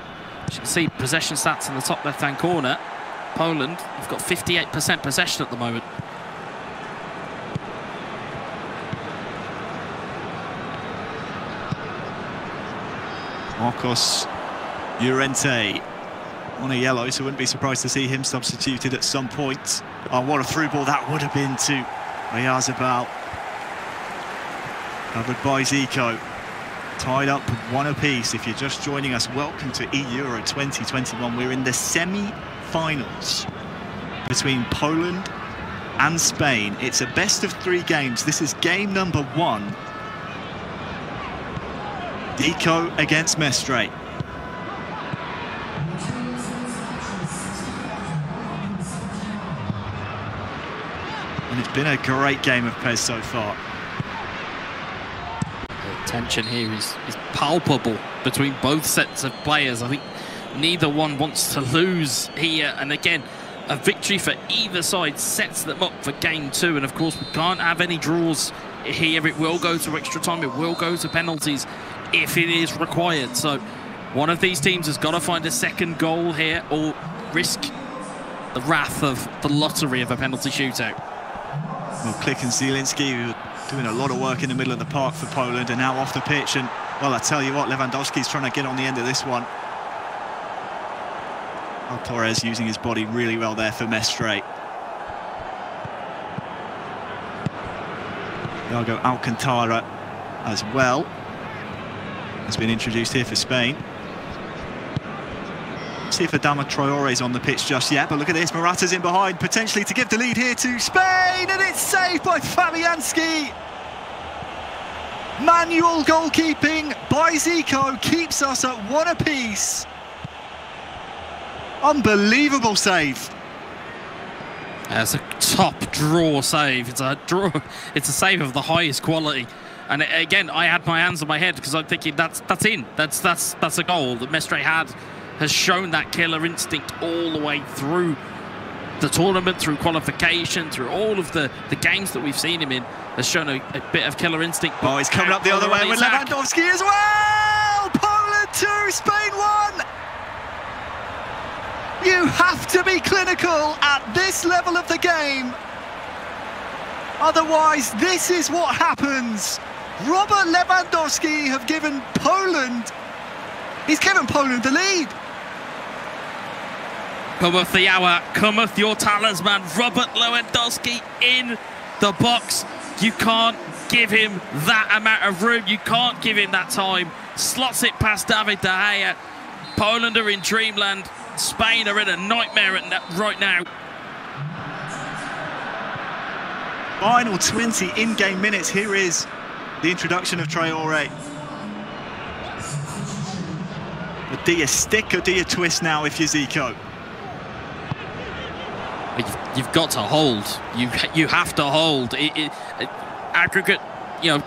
As you can see possession stats in the top left-hand corner. Poland have got 58% possession at the moment. Marcos Llorente on a yellow, so wouldn't be surprised to see him substituted at some point. Oh, what a through ball that would have been to Oyarzabal. Covered by Zico. Tied up one apiece. If you're just joining us, welcome to E-Euro 2021. We're in the semi-finals between Poland and Spain. It's a best of 3 games. This is game number 1. Zico against Mestre. And it's been a great game of PES so far. The tension here is palpable between both sets of players. I think neither one wants to lose here. And again, a victory for either side sets them up for game 2. And of course, we can't have any draws here. It will go to extra time. It will go to penalties if it is required. So one of these teams has got to find a second goal here or risk the wrath of the lottery of a penalty shootout. Well, Klich and Zielinski, who are doing a lot of work in the middle of the park for Poland, are now off the pitch. And, well, I tell you what, Lewandowski's trying to get on the end of this one. Oh, Torres using his body really well there for Mestre. Thiago Alcantara as well has been introduced here for Spain. See if Adama Traore's on the pitch just yet, but look at this, Morata's in behind, potentially to give the lead here to Spain, and it's saved by Fabianski. Manual goalkeeping by Zico keeps us at 1 apiece. Unbelievable save. That's a top draw save. It's a draw. It's a save of the highest quality. And again, I had my hands on my head because I'm thinking that's in. That's a goal that Mestre has shown that killer instinct all the way through the tournament, through qualification, through all of the games that we've seen him in, has shown a bit of killer instinct. Oh, he's coming up the other way with Lewandowski as well! Poland 2, Spain 1! You have to be clinical at this level of the game. Otherwise, this is what happens. Robert Lewandowski have given Poland... He's given Poland the lead. Cometh the hour, cometh your talisman. Robert Lewandowski in the box. You can't give him that amount of room. You can't give him that time. Slots it past David De Gea. Poland are in dreamland. Spain are in a nightmare right now. Final 20 in-game minutes. Here is the introduction of Traore. But do you stick or do you twist now if you're Zico? You've got to hold. You have to hold. Aggregate,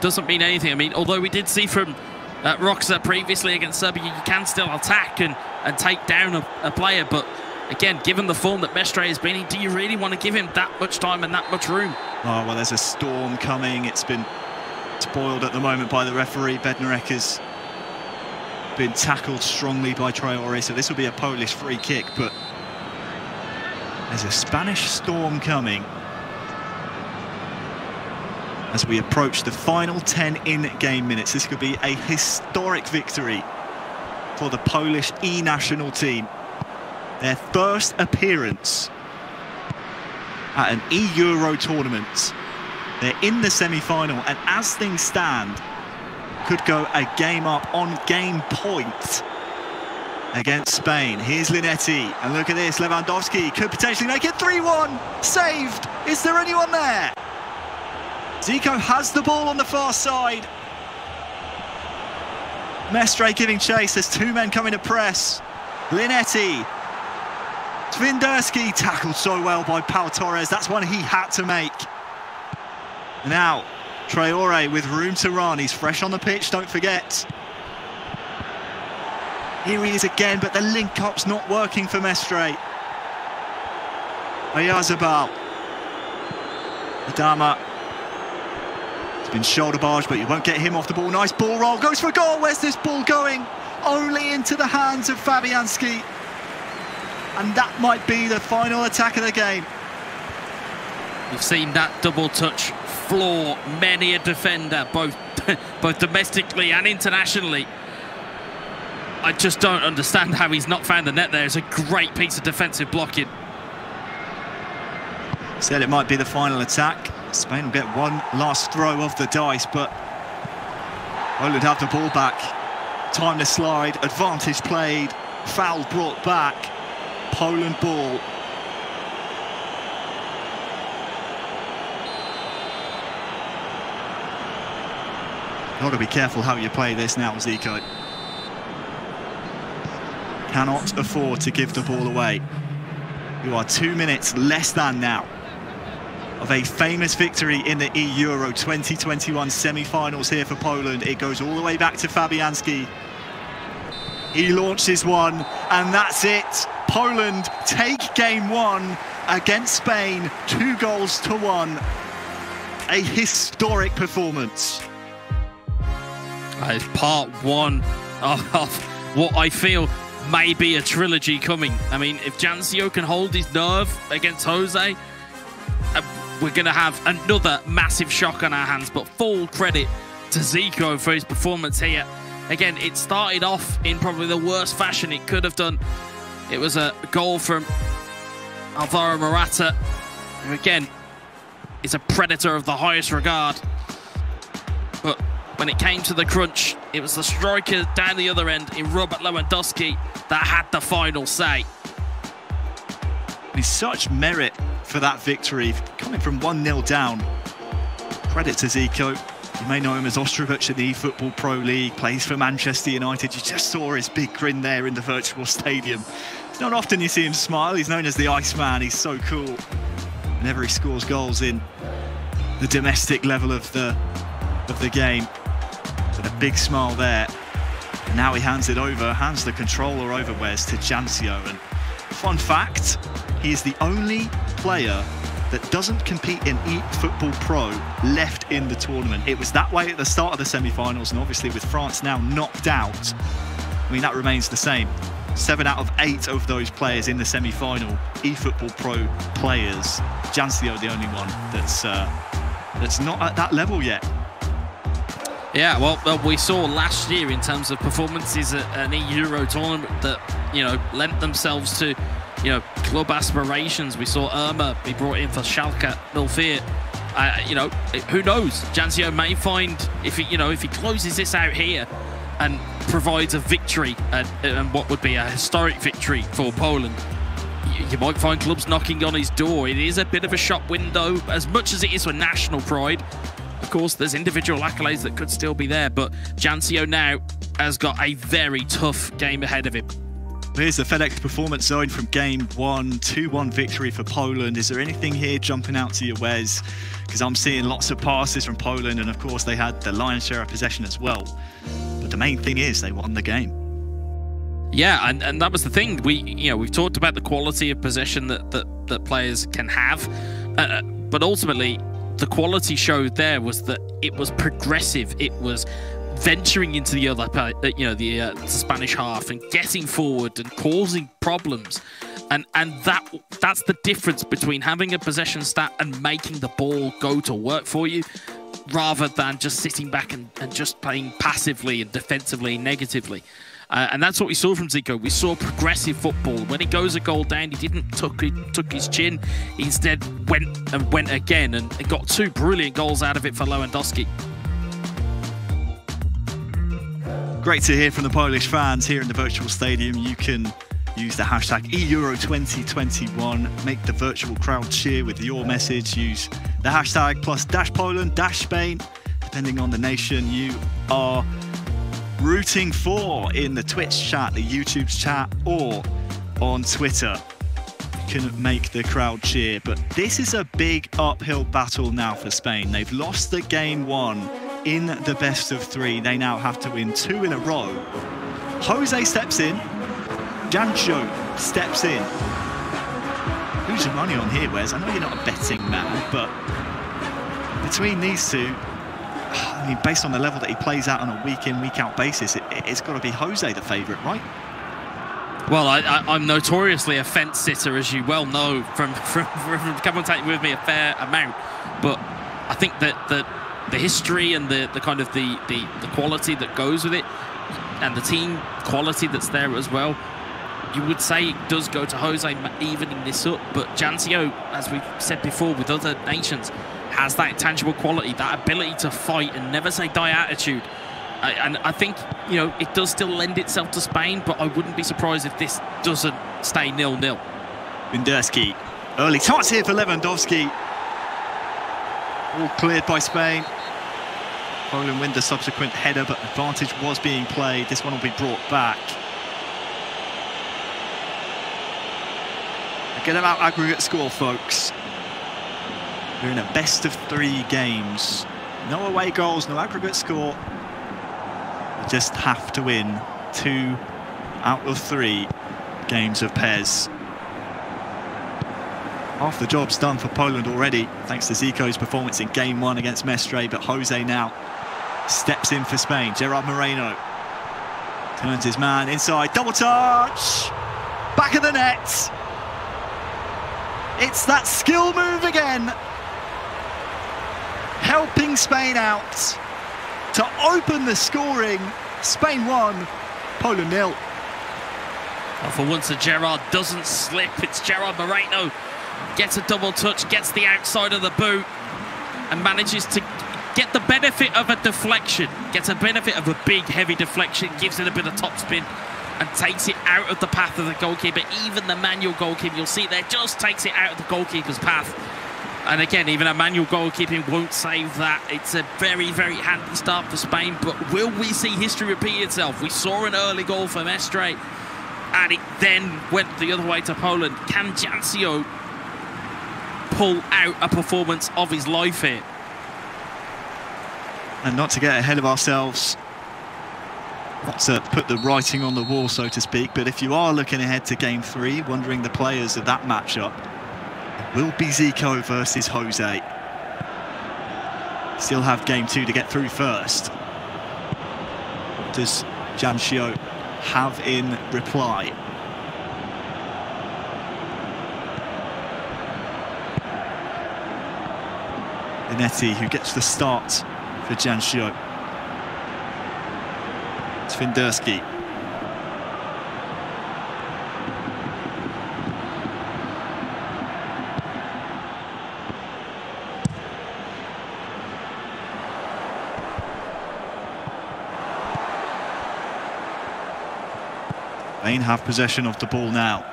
doesn't mean anything. I mean, although we did see from Roxa previously against Serbia, you can still attack and take down a player. But again, given the form that Mestre has been in, do you really want to give him that much time and that much room? Oh, well, there's a storm coming. It's been spoiled at the moment by the referee. Bednarek has been tackled strongly by Traore, so this will be a Polish free kick, but there's a Spanish storm coming as we approach the final 10 in-game minutes. This could be a historic victory for the Polish E-national team. Their first appearance at an E-Euro tournament. They're in the semi-final, and as things stand, could go a game up on game point against Spain. Here's Linetti, and look at this, Lewandowski could potentially make it 3-1, saved. Is there anyone there? Zico has the ball on the far side. Mestre giving chase, there's two men coming to press. Linetti, Svinderski tackled so well by Pau Torres, that's one he had to make. Now, Traore with room to run, he's fresh on the pitch, don't forget. Here he is again, but the link-up's not working for Mestre. Oyarzabal. Adama. It's been shoulder barged, but you won't get him off the ball. Nice ball roll, goes for a goal. Where's this ball going? Only into the hands of Fabianski. And that might be the final attack of the game. We've seen that double touch floor many a defender, both domestically and internationally. I just don't understand how he's not found the net there. It's a great piece of defensive blocking. Said it might be the final attack. Spain will get one last throw of the dice, but Poland have the ball back. Time to slide, advantage played, foul brought back. Poland ball. Got to be careful how you play this now, Zico. Cannot afford to give the ball away. You are 2 minutes less than now of a famous victory in the E-Euro 2021 semi-finals here for Poland. It goes all the way back to Fabianski. He launches one, and that's it. Poland take game one against Spain, 2-1. A historic performance. It's part one of what I feel may be a trilogy coming. I mean, if Jancio can hold his nerve against Jose, we're going to have another massive shock on our hands. But full credit to Zico for his performance here. Again, it started off in probably the worst fashion it could have done. It was a goal from Alvaro Morata, who again is a predator of the highest regard. But when it came to the crunch, it was the striker down the other end in Robert Lewandowski that had the final say. There's such merit for that victory, coming from 1-0 down. Credit to Zico. You may know him as Ostrowicz in the eFootball Pro League, plays for Manchester United. You just saw his big grin there in the virtual stadium. It's not often you see him smile. He's known as the Iceman. He's so cool whenever he scores goals in the domestic level of the game. With a big smile there. And now he hands it over, hands the controller over, Wes, to Jancio. And fun fact, he is the only player that doesn't compete in eFootball Pro left in the tournament. It was that way at the start of the semi-finals, and obviously with France now knocked out, I mean, that remains the same. 7 out of 8 of those players in the semi-final, eFootball Pro players. Jancio the only one that's not at that level yet. Yeah, well, we saw last year in terms of performances at an E-Euro tournament that, you know, lent themselves to, you know, club aspirations. We saw Irma be brought in for Schalke 04. You know, who knows? Jancio may find, if he closes this out here and provides a victory and what would be a historic victory for Poland, you might find clubs knocking on his door. It is a bit of a shop window, as much as it is for national pride. Of course, there's individual accolades that could still be there, but Jancio now has got a very tough game ahead of him. Here's the FedEx Performance Zone from game one, 2-1 victory for Poland. Is there anything here jumping out to you, Wes? Because I'm seeing lots of passes from Poland, and of course they had the lion's share of possession as well. But the main thing is they won the game. Yeah, and that was the thing. We've talked about the quality of possession that players can have, but ultimately the quality showed there was that it was progressive. It was venturing into the other, the Spanish half and getting forward and causing problems. And that's the difference between having a possession stat and making the ball go to work for you, rather than just sitting back and just playing passively and defensively negatively. And that's what we saw from Zico. We saw progressive football. When he goes a goal down, he didn't tuck his chin. He instead went again and got 2 brilliant goals out of it for Lewandowski. Great to hear from the Polish fans here in the virtual stadium. You can use the hashtag eEuro2021. Make the virtual crowd cheer with your message. Use the hashtag plus +Poland, -Spain, depending on the nation you are rooting for in the Twitch chat, the YouTube chat, or on Twitter. You can make the crowd cheer. But this is a big uphill battle now for Spain. They've lost the game 1 in the best of 3. They now have to win 2 in a row. Jose steps in. Jancio steps in. Who's your money on here, Wes? I know you're not a betting man, but between these two, I mean, based on the level that he plays out on a week-in, week-out basis, it's got to be Jose the favourite, right? Well, I'm notoriously a fence sitter, as you well know, from commentating with me a fair amount. But I think that the history and the kind of the quality that goes with it, and the team quality that's there as well, you would say it does go to Jose evening this up. But Jancio, as we've said before with other nations, has that tangible quality, that ability to fight and never say die attitude. And I think, it does still lend itself to Spain, but I wouldn't be surprised if this doesn't stay 0-0. Winderski, early chance here for Lewandowski. All cleared by Spain. Poland win the subsequent header, but advantage was being played. This one will be brought back. Forget about aggregate score, folks. We're in a best of 3 games. No away goals, no aggregate score. We just have to win 2 out of 3 games of PES. Half the job's done for Poland already, thanks to Zico's performance in game 1 against Mestre, but Jose now steps in for Spain. Gerard Moreno turns his man inside, double touch, back of the net. It's that skill move again, helping Spain out to open the scoring. Spain 1, Poland 0. Well, for once, Gerard doesn't slip. It's Gerard Moreno. Gets a double touch, gets the outside of the boot, and manages to get the benefit of a deflection. Gets a benefit of a big, heavy deflection, gives it a bit of topspin, and takes it out of the path of the goalkeeper. Even the manual goalkeeper, you'll see there, just takes it out of the goalkeeper's path. And again, even a manual goalkeeping won't save that. It's a very, very handy start for Spain, but will we see history repeat itself? We saw an early goal for Mestre, and it then went the other way to Poland. Can Jancio pull out a performance of his life here? And not to get ahead of ourselves, not to put the writing on the wall, so to speak, but if you are looking ahead to game 3, wondering the players of that matchup, it will be Zico versus Jose. Still have game 2 to get through first. What does Jancio have in reply? Linetti, who gets the start for Jancio. It's Winderski. Spain have possession of the ball now.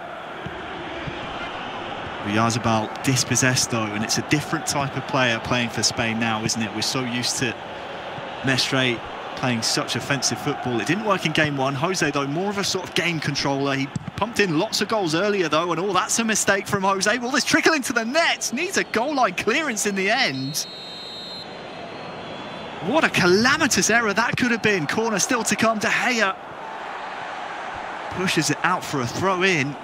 Oyarzabal dispossessed though, and it's a different type of player playing for Spain now, isn't it? We're so used to Mestre playing such offensive football. It didn't work in game 1. Jose, though, more of a sort of game controller. He pumped in lots of goals earlier, though, and that's a mistake from Jose. Will this trickle into the net? Needs a goal line clearance in the end. What a calamitous error that could have been. Corner still to come. De Gea pushes it out for a throw-in.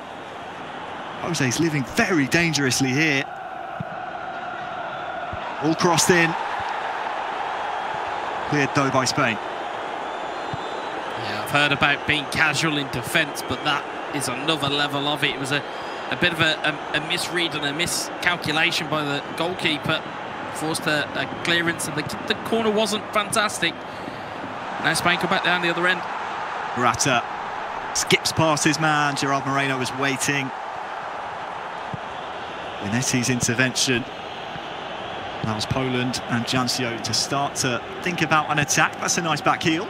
Jose's living very dangerously here. All crossed in. Cleared though by Spain. Yeah, I've heard about being casual in defence, but that is another level of it. It was a bit of a misread and a miscalculation by the goalkeeper. Forced a clearance, and the corner wasn't fantastic. Now Spain come back down the other end. Morata skips past his man. Gerard Moreno was waiting. Linetti's intervention allows Poland and Jancio to start to think about an attack. That's a nice back heel.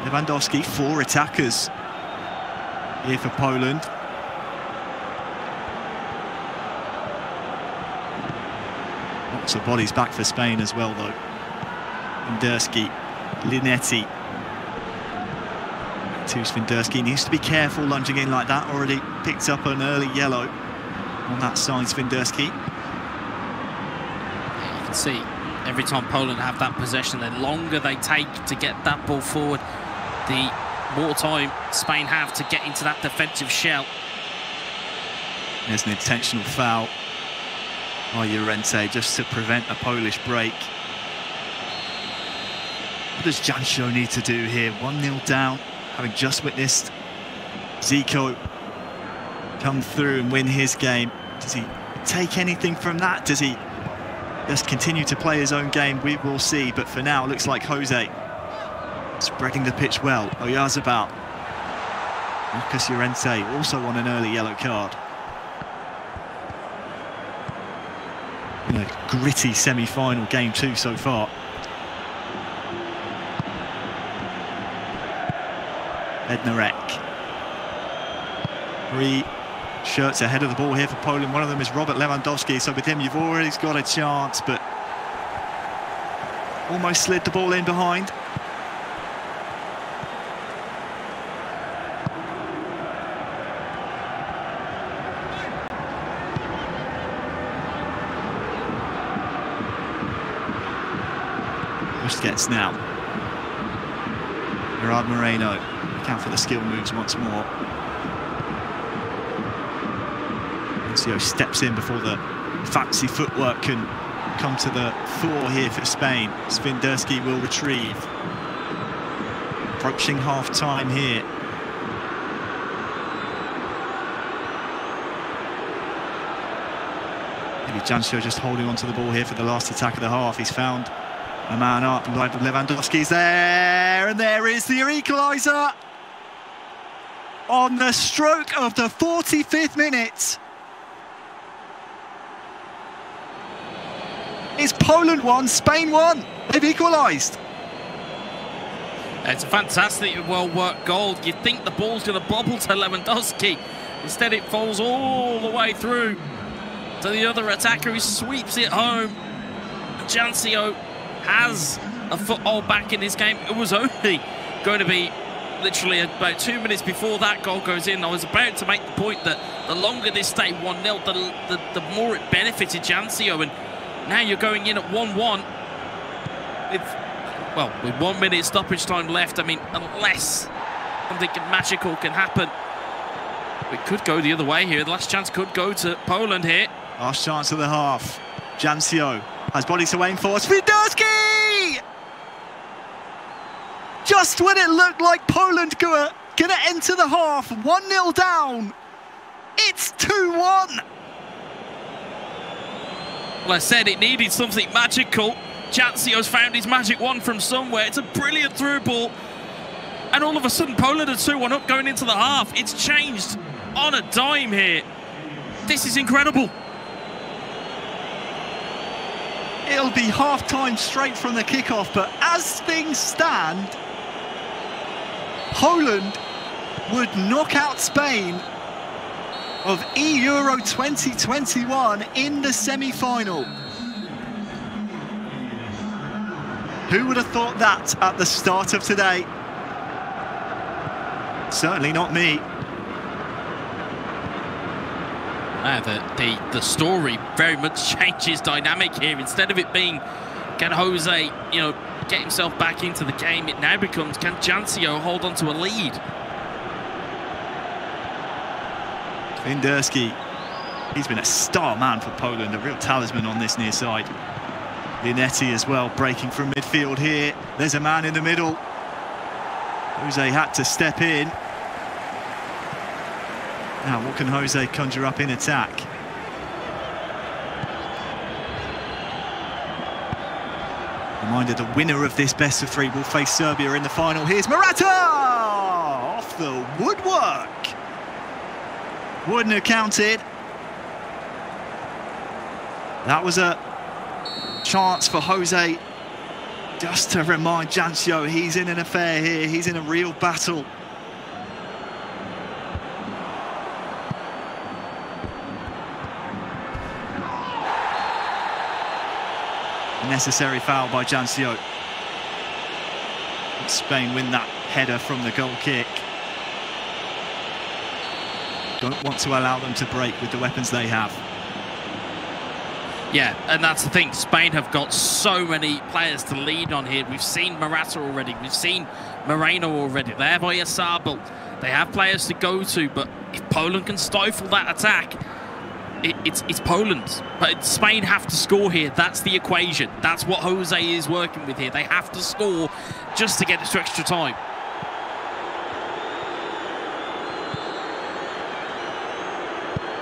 Lewandowski, 4 attackers here for Poland. Lots of bodies back for Spain as well, though. Swiderski, Linetti. To Swiderski, needs to be careful lunging in like that. Already picked up an early yellow on that side, Swiderski. You can see every time Poland have that possession, the longer they take to get that ball forward, the more time Spain have to get into that defensive shell. There's an intentional foul by Llorente just to prevent a Polish break. What does Jancio need to do here? 1-0 down, having just witnessed Zico come through and win his game. Does he take anything from that? Does he just continue to play his own game? We will see, but for now it looks like Jose spreading the pitch well. Oyarzabal. Marcos Llorente also on an early yellow card. In a gritty semi-final, game 2 so far. Bednarek. 3 shirts ahead of the ball here for Poland. One of them is Robert Lewandowski, so with him you've already got a chance, but almost slid the ball in behind. Busquets now. Gerard Moreno. Account for the skill moves once more. Jancio steps in before the fancy footwork can come to the fore here for Spain. Swiderski will retrieve. Approaching half-time here. Maybe Jancio just holding on to the ball here for the last attack of the half. He's found a man up. Lewandowski's there, and there is the equaliser. On the stroke of the 45th minute. It's Poland 1, Spain 1. They've equalised. It's a fantastic, well-worked goal. You'd think the ball's going to bobble to Lewandowski. Instead, it falls all the way through to the other attacker who sweeps it home. Jancio has a foothold back in this game. It was only going to be literally about 2 minutes before that goal goes in. I was about to make the point that the longer this stayed 1-0, the more it benefited Jancio. And now you're going in at 1-1 with 1 minute stoppage time left. I mean, unless something magical can happen, it could go the other way here. The last chance could go to Poland here. Last chance of the half. Jancio has bodies to aim for. Swiderski! Just when it looked like Poland gonna enter the half, 1-0 down. It's 2-1. Well, I said it needed something magical. Jancio's found his magic one from somewhere. It's a brilliant through ball. And all of a sudden, Poland are 2-1 up going into the half. It's changed on a dime here. This is incredible. It'll be half-time straight from the kickoff, but as things stand, Poland would knock out Spain of Euro 2021 in the semi-final. Who would have thought that at the start of today? Certainly not me. The story very much changes dynamic here. Instead of it being, can Jose, get himself back into the game, it now becomes, can Jancio hold on to a lead? Swiderski He's been a star man for Poland, a real talisman on this near side. Linetti as well, breaking from midfield here. There's a man in the middle. Jose had to step in. Now, what can Jose conjure up in attack? Reminder, the winner of this best of 3 will face Serbia in the final. Here's Morata! Off the woodwork. Wouldn't have counted. That was a chance for Jose just to remind Jancio he's in an affair here. He's in a real battle. Necessary foul by Jancio. Spain win that header from the goal kick. Don't want to allow them to break with the weapons they have. Yeah, and that's the thing. Spain have got so many players to lead on here. We've seen Morata already. We've seen Moreno already. They have Oyarzabal. They have players to go to, but if Poland can stifle that attack, it's Poland. But Spain have to score here. That's the equation. That's what Jose is working with here. They have to score just to get it to extra time.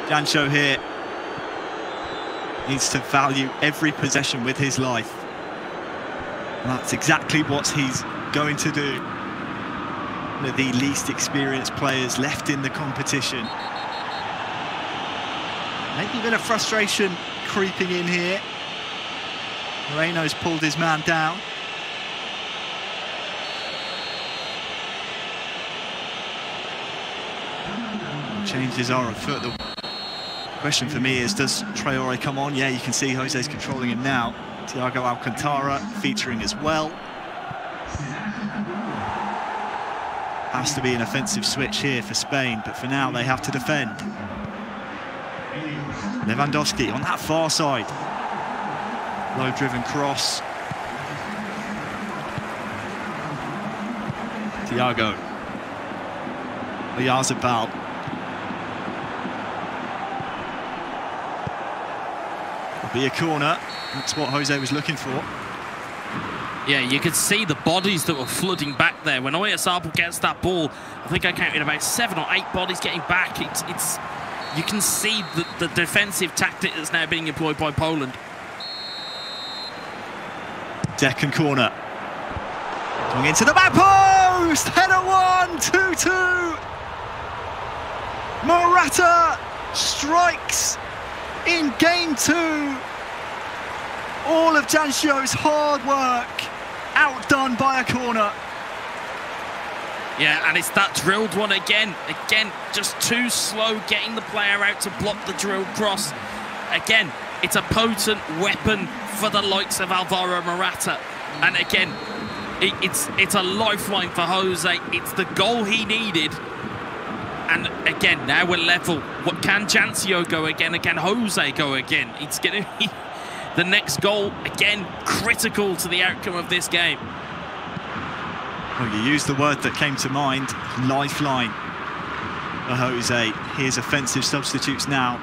Jancio here needs to value every possession with his life. And that's exactly what he's going to do. One of the least experienced players left in the competition. Maybe a bit of frustration creeping in here. Moreno's pulled his man down. Changes are afoot. The question for me is, does Traore come on? Yeah, you can see Jose's controlling him now. Thiago Alcantara featuring as well. Has to be an offensive switch here for Spain, but for now they have to defend. Lewandowski on that far side. Low-driven cross. Thiago. Oyarzabal. It'll be a corner. That's what Jose was looking for. Yeah, you could see the bodies that were flooding back there. When Oyarzabal gets that ball, I think I counted about 7 or 8 bodies getting back. It's you can see the defensive tactic that's now being employed by Poland. Deccan corner. Going into the back post! Header 1, 2-2. Morata strikes in game 2. All of Jancio's hard work outdone by a corner. Yeah, and it's that drilled one again. Again, just too slow getting the player out to block the drilled cross. Again, it's a potent weapon for the likes of Alvaro Morata. And again, it's a lifeline for Jose. It's the goal he needed. And again, now we're level. What can Jancio go again? Can Jose go again? It's going to be the next goal, again, critical to the outcome of this game. Well, you used the word that came to mind, lifeline for Jose. Here's offensive substitutes now.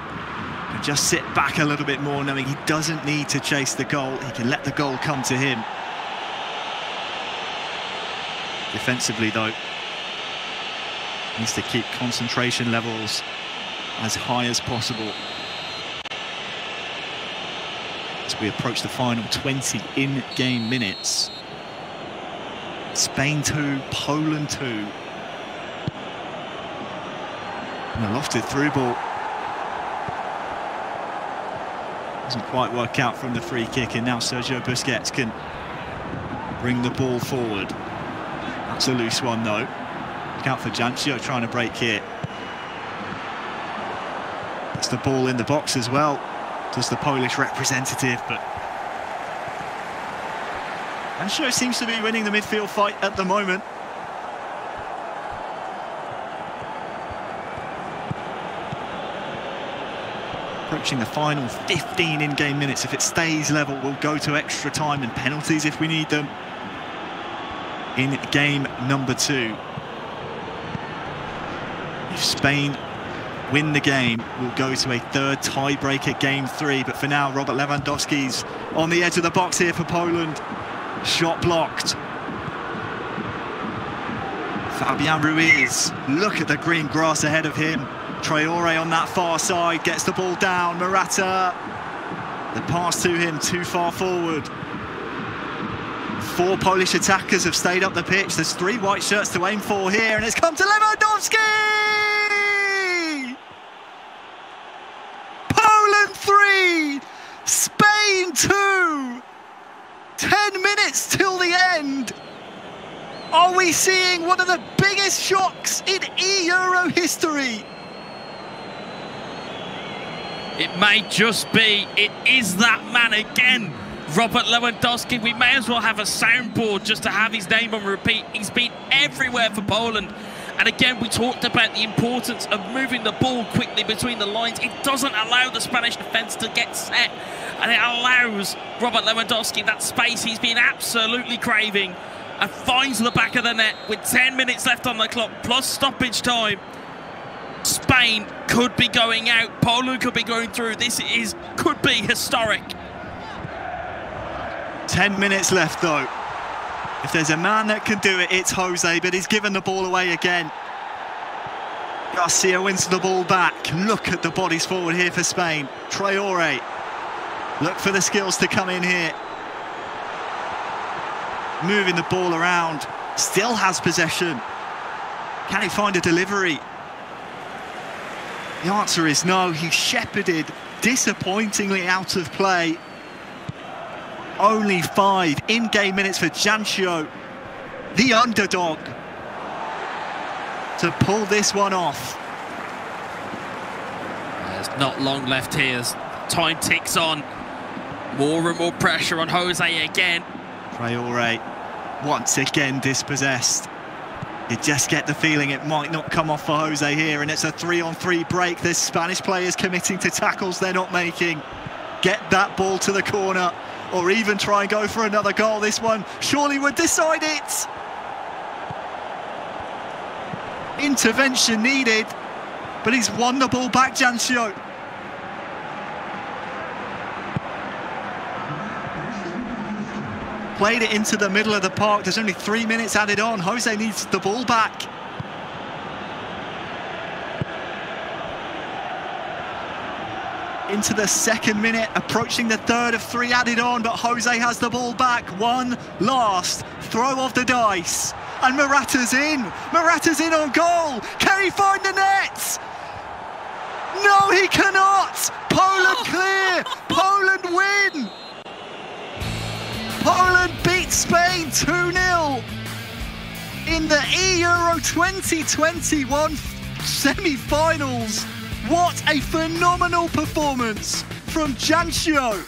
And just sit back a little bit more, knowing he doesn't need to chase the goal. He can let the goal come to him. Defensively, though, needs to keep concentration levels as high as possible. As we approach the final 20 in-game minutes. Spain 2, Poland 2. And a lofted through ball. Doesn't quite work out from the free kick, and now Sergio Busquets can bring the ball forward. That's a loose one, though. Look out for Jancio trying to break here. That's the ball in the box as well. Does the Polish representative, but Jancio seems to be winning the midfield fight at the moment. Approaching the final 15 in-game minutes. If it stays level, we'll go to extra time and penalties if we need them in game number 2. If Spain win the game, we'll go to a third tiebreaker game 3. But for now, Robert Lewandowski's on the edge of the box here for Poland. Shot blocked. Fabian Ruiz, look at the green grass ahead of him. Traore on that far side, gets the ball down. Morata, the pass to him too far forward. 4 Polish attackers have stayed up the pitch. There's 3 white shirts to aim for here, and it's come to Lewandowski! Poland 3, Spain 2. 10 minutes till the end. Are we seeing one of the biggest shocks in E-Euro history? It may just be. It is that man again, Robert Lewandowski. We may as well have a soundboard just to have his name on repeat. He's been everywhere for Poland. And again, we talked about the importance of moving the ball quickly between the lines. It doesn't allow the Spanish defence to get set. And it allows Robert Lewandowski that space he's been absolutely craving. And finds the back of the net with 10 minutes left on the clock, plus stoppage time. Spain could be going out. Poland could be going through. Could be historic. 10 minutes left, though. If there's a man that can do it, it's Jose, but he's given the ball away again. Garcia wins the ball back. Look at the bodies forward here for Spain. Traore. Look for the skills to come in here. Moving the ball around. Still has possession. Can he find a delivery? The answer is no. He's shepherded disappointingly out of play. Only 5 in-game minutes for Jancio, the underdog, to pull this one off. There's not long left here as time ticks on. More and more pressure on Jose again. Traore, once again dispossessed. You just get the feeling it might not come off for Jose here, and it's a 3-on-3 break. There's Spanish players committing to tackles they're not making. Get that ball to the corner, or even try and go for another goal. This one surely would decide it. Intervention needed, but he's won the ball back, Jancio. Played it into the middle of the park. There's only 3 minutes added on. Jose needs the ball back. Into the 2nd minute, approaching the 3rd of 3 added on, but Jose has the ball back. One last throw of the dice, and Morata's in. Morata's in on goal. Can he find the net? No, he cannot. Poland clear. Poland win. Poland beat Spain 2-0 in the E-Euro 2021 semi-finals. What a phenomenal performance from Jancio.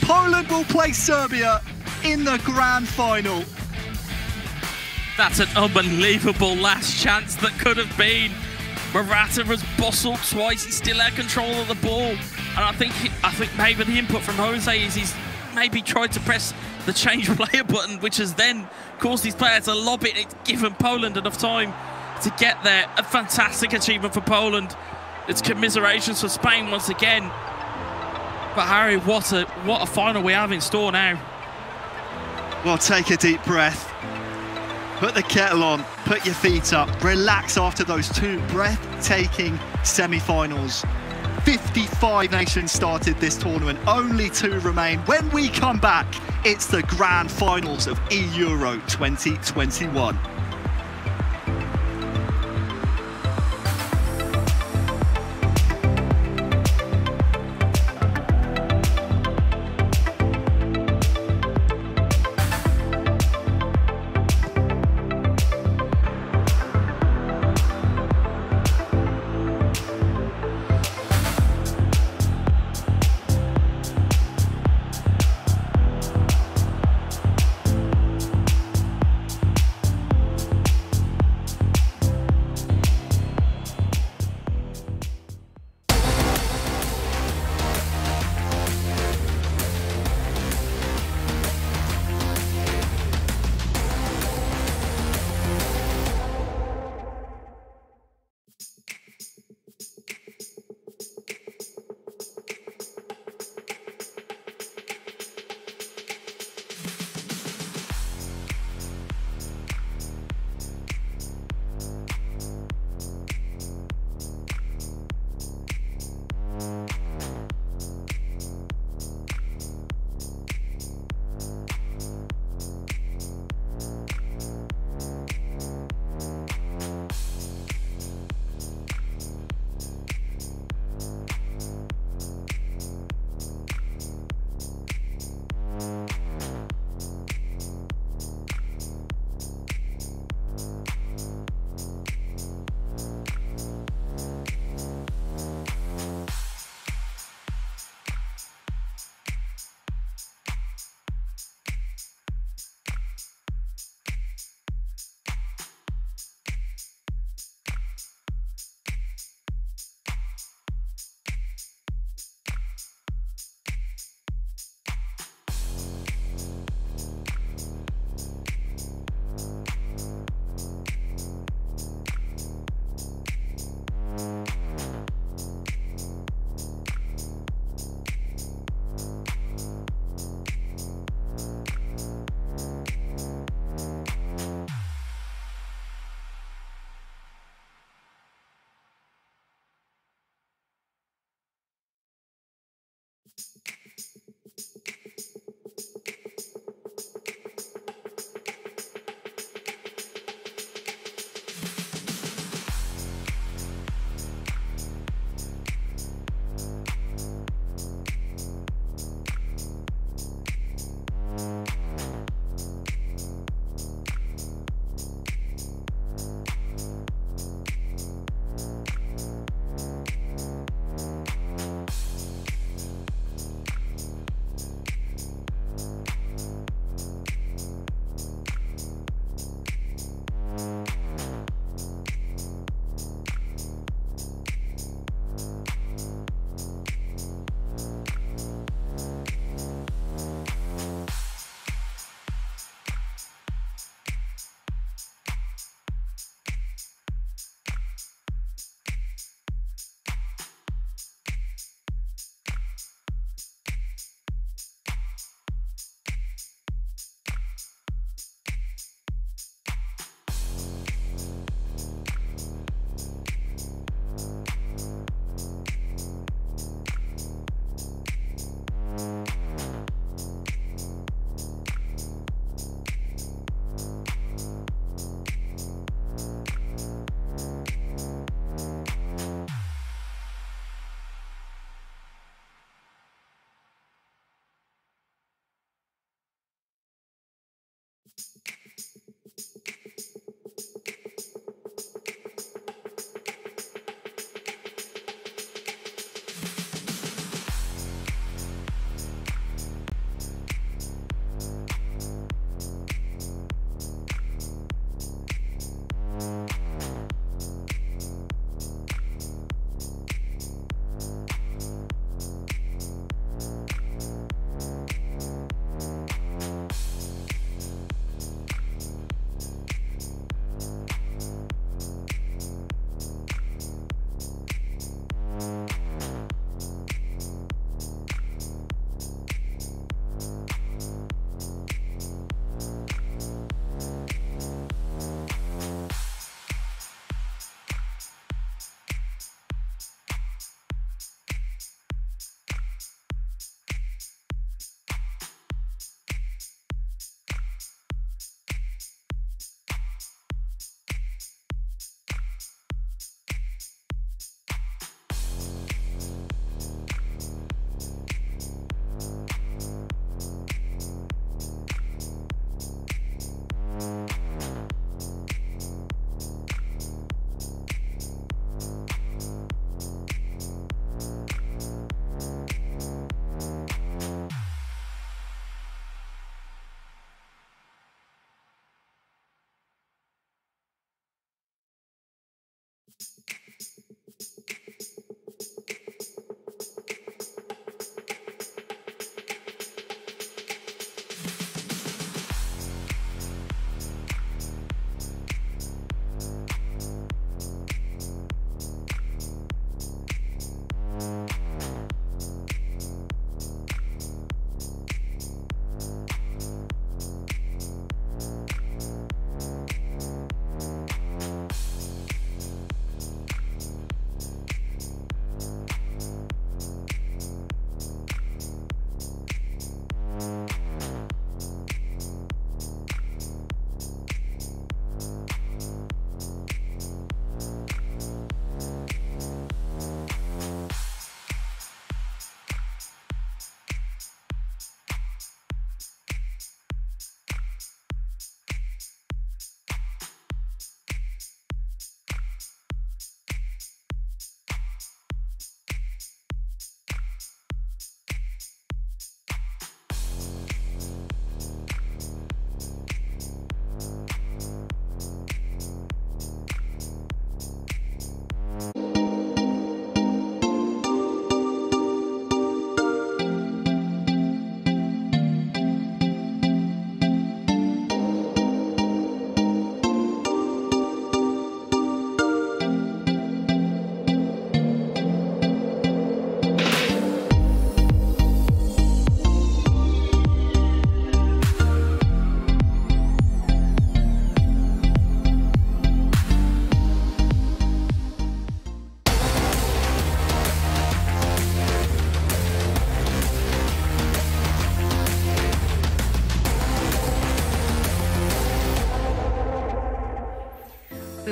Poland will play Serbia in the grand final. That's an unbelievable last chance that could have been. Morata was bustled twice. He still had control of the ball, and I think maybe the input from Jose is he's maybe tried to press the change player button, which has then caused his player to lob it. It's given Poland enough time to get there. A fantastic achievement for Poland. It's commiserations for Spain once again. But Harry, what a final we have in store now. Well, take a deep breath. Put the kettle on, put your feet up, relax after those 2 breathtaking semi-finals. 55 nations started this tournament, only 2 remain. When we come back, it's the grand finals of E-Euro 2021.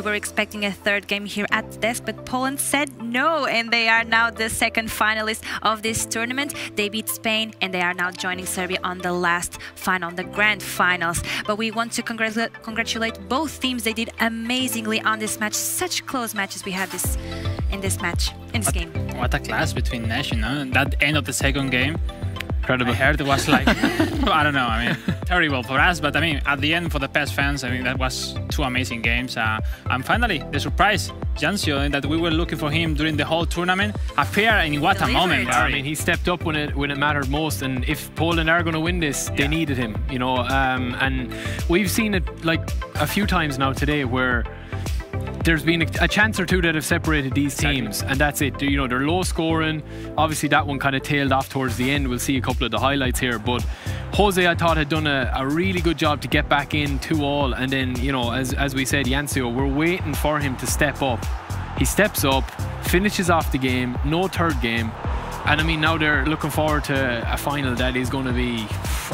were expecting a third game here at the desk, but Poland said no, and they are now the second finalist of this tournament. They beat Spain, and they are now joining Serbia on the last final, the grand finals. But we want to congratulate both teams. They did amazingly on this match. Such close matches we had in this game. What a clash between nations, that end of the second game. Incredible. I heard it was like, I don't know, I mean, terrible for us, but I mean, at the end for the PES fans, I mean, that was two amazing games. And finally, the surprise, Jancio, that we were looking for him during the whole tournament, appear in what a moment, Barry. I mean, he stepped up when it mattered most, and if Poland are going to win this, they needed him, you know, and we've seen it like a few times now today where there's been a chance or two that have separated these teams, and that's it. You know, they're low scoring. Obviously, that one kind of tailed off towards the end. We'll see a couple of the highlights here, but Jose, I thought, had done a really good job to get back in 2-all, and then, you know, as we said, Jancio, we're waiting for him to step up. He steps up, finishes off the game, no third game, and I mean, now they're looking forward to a final that is going to be,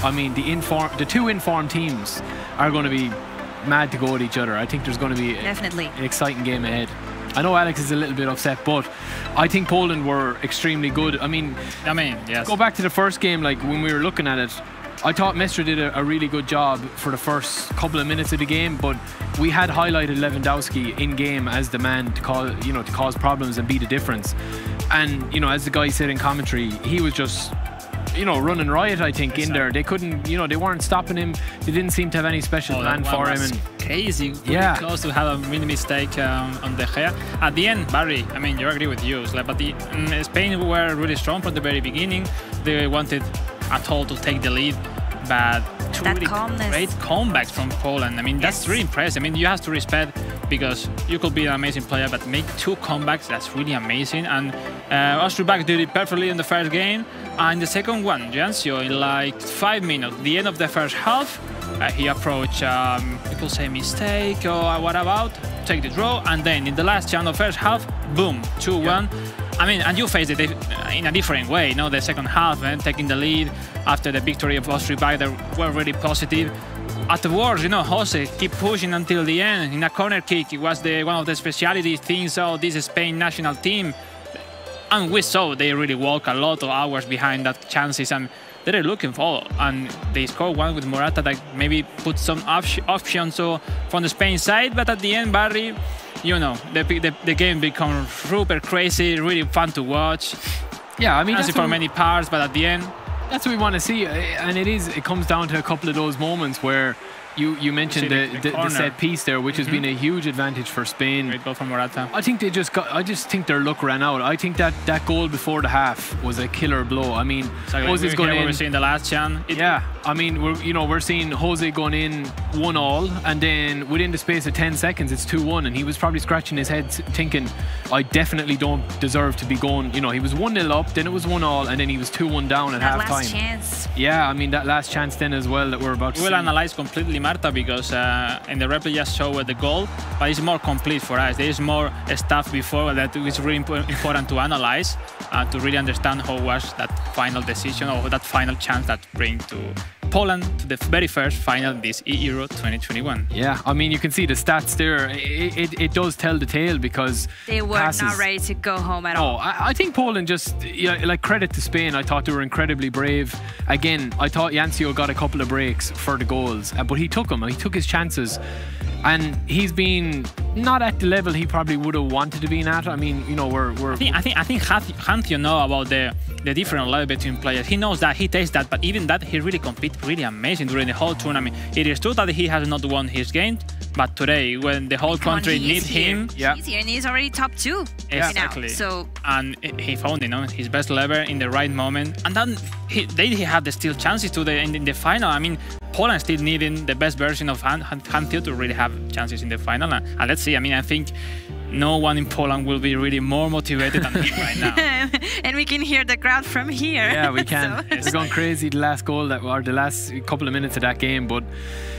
I mean, the two informed teams are going to be mad to go at each other. I think there's going to be an exciting game ahead. I know Alex is a little bit upset, but I think Poland were extremely good. I mean, yes. Go back to the first game, like when we were looking at it, I thought Mestre did a really good job for the first couple of minutes of the game, but we had highlighted Lewandowski in game as the man to cause problems and be the difference. And, you know, as the guy said in commentary, he was just, you know, running riot, I think, in there. They couldn't, you know, they weren't stopping him. They didn't seem to have any special plan for him. And crazy, really close to have a mini mistake on De Gea. At the end, Barry, I mean, you agree with you, but Spain were really strong from the very beginning. They wanted at all to take the lead, but two really great comebacks from Poland. I mean, that's really impressive. I mean, you have to respect, because you could be an amazing player, but make two comebacks, that's really amazing. And Ostrubac did it perfectly in the first game. And the second one, Jancio, in like 5 minutes, the end of the first half, he approached, people say mistake or what about, take the draw, and then in the last chance of first half, boom, 2-1. I mean, and you faced it in a different way, you know, the second half, taking the lead after the victory of Ostrubac, that were really positive. Afterwards, you know, Jose keep pushing until the end. In a corner kick, it was one of the specialty things of this Spain national team. And we saw they really walk a lot of hours behind that chances, and they're looking for. And they scored one with Morata that maybe put some options from the Spain side, but at the end, Barry, you know, the game becomes super crazy, really fun to watch. Yeah, I mean, that's for many parts, but at the end, that's what we want to see. And it comes down to a couple of those moments where you mentioned the set piece there, which has been a huge advantage for Spain. Great goal from Morata. I think I just think their luck ran out. I think that goal before the half was a killer blow. I mean, Jose's going in. We're seeing the last chance. Yeah, I mean, we're seeing Jose going in 1-all, and then within the space of 10 seconds, it's 2-1, and he was probably scratching his head thinking, I definitely don't deserve to be going. You know, he was 1-0 up, then it was 1-all, and then he was 2-1 down at half time. Last chance. Yeah, I mean, that last chance then as well that we're about to see. We'll analyze completely Marta, because in the replay just showed the goal, but it's more complete for us. There is more stuff before that is really important to analyze, to really understand how was that final decision or that final chance that brings to Poland to the very first final in this Euro 2021. Yeah, I mean, you can see the stats there. It does tell the tale, because they were not ready to go home at all. I think Poland just, like, credit to Spain. I thought they were incredibly brave. Again, I thought Jancio got a couple of breaks for the goals, but he took them. He took his chances. And he's been not at the level he probably would have wanted to be at. I mean, you know, I think Jancio know about the different level between players. He knows that, he tastes that, but even that, he really competed really amazing during the whole tournament. It is true that he has not won his game, but today, when the whole country needs him, he's here, and he's already top 2. Exactly. So, and he found, you know, his best level in the right moment, and then he had the still chances in the final. I mean, Poland still needing the best version of Jancio to really have chances in the final. And let's see. I mean, I think no one in Poland will be really more motivated than him right now. And we can hear the crowd from here. Yeah, we can. They're going crazy the last goal or the last couple of minutes of that game, but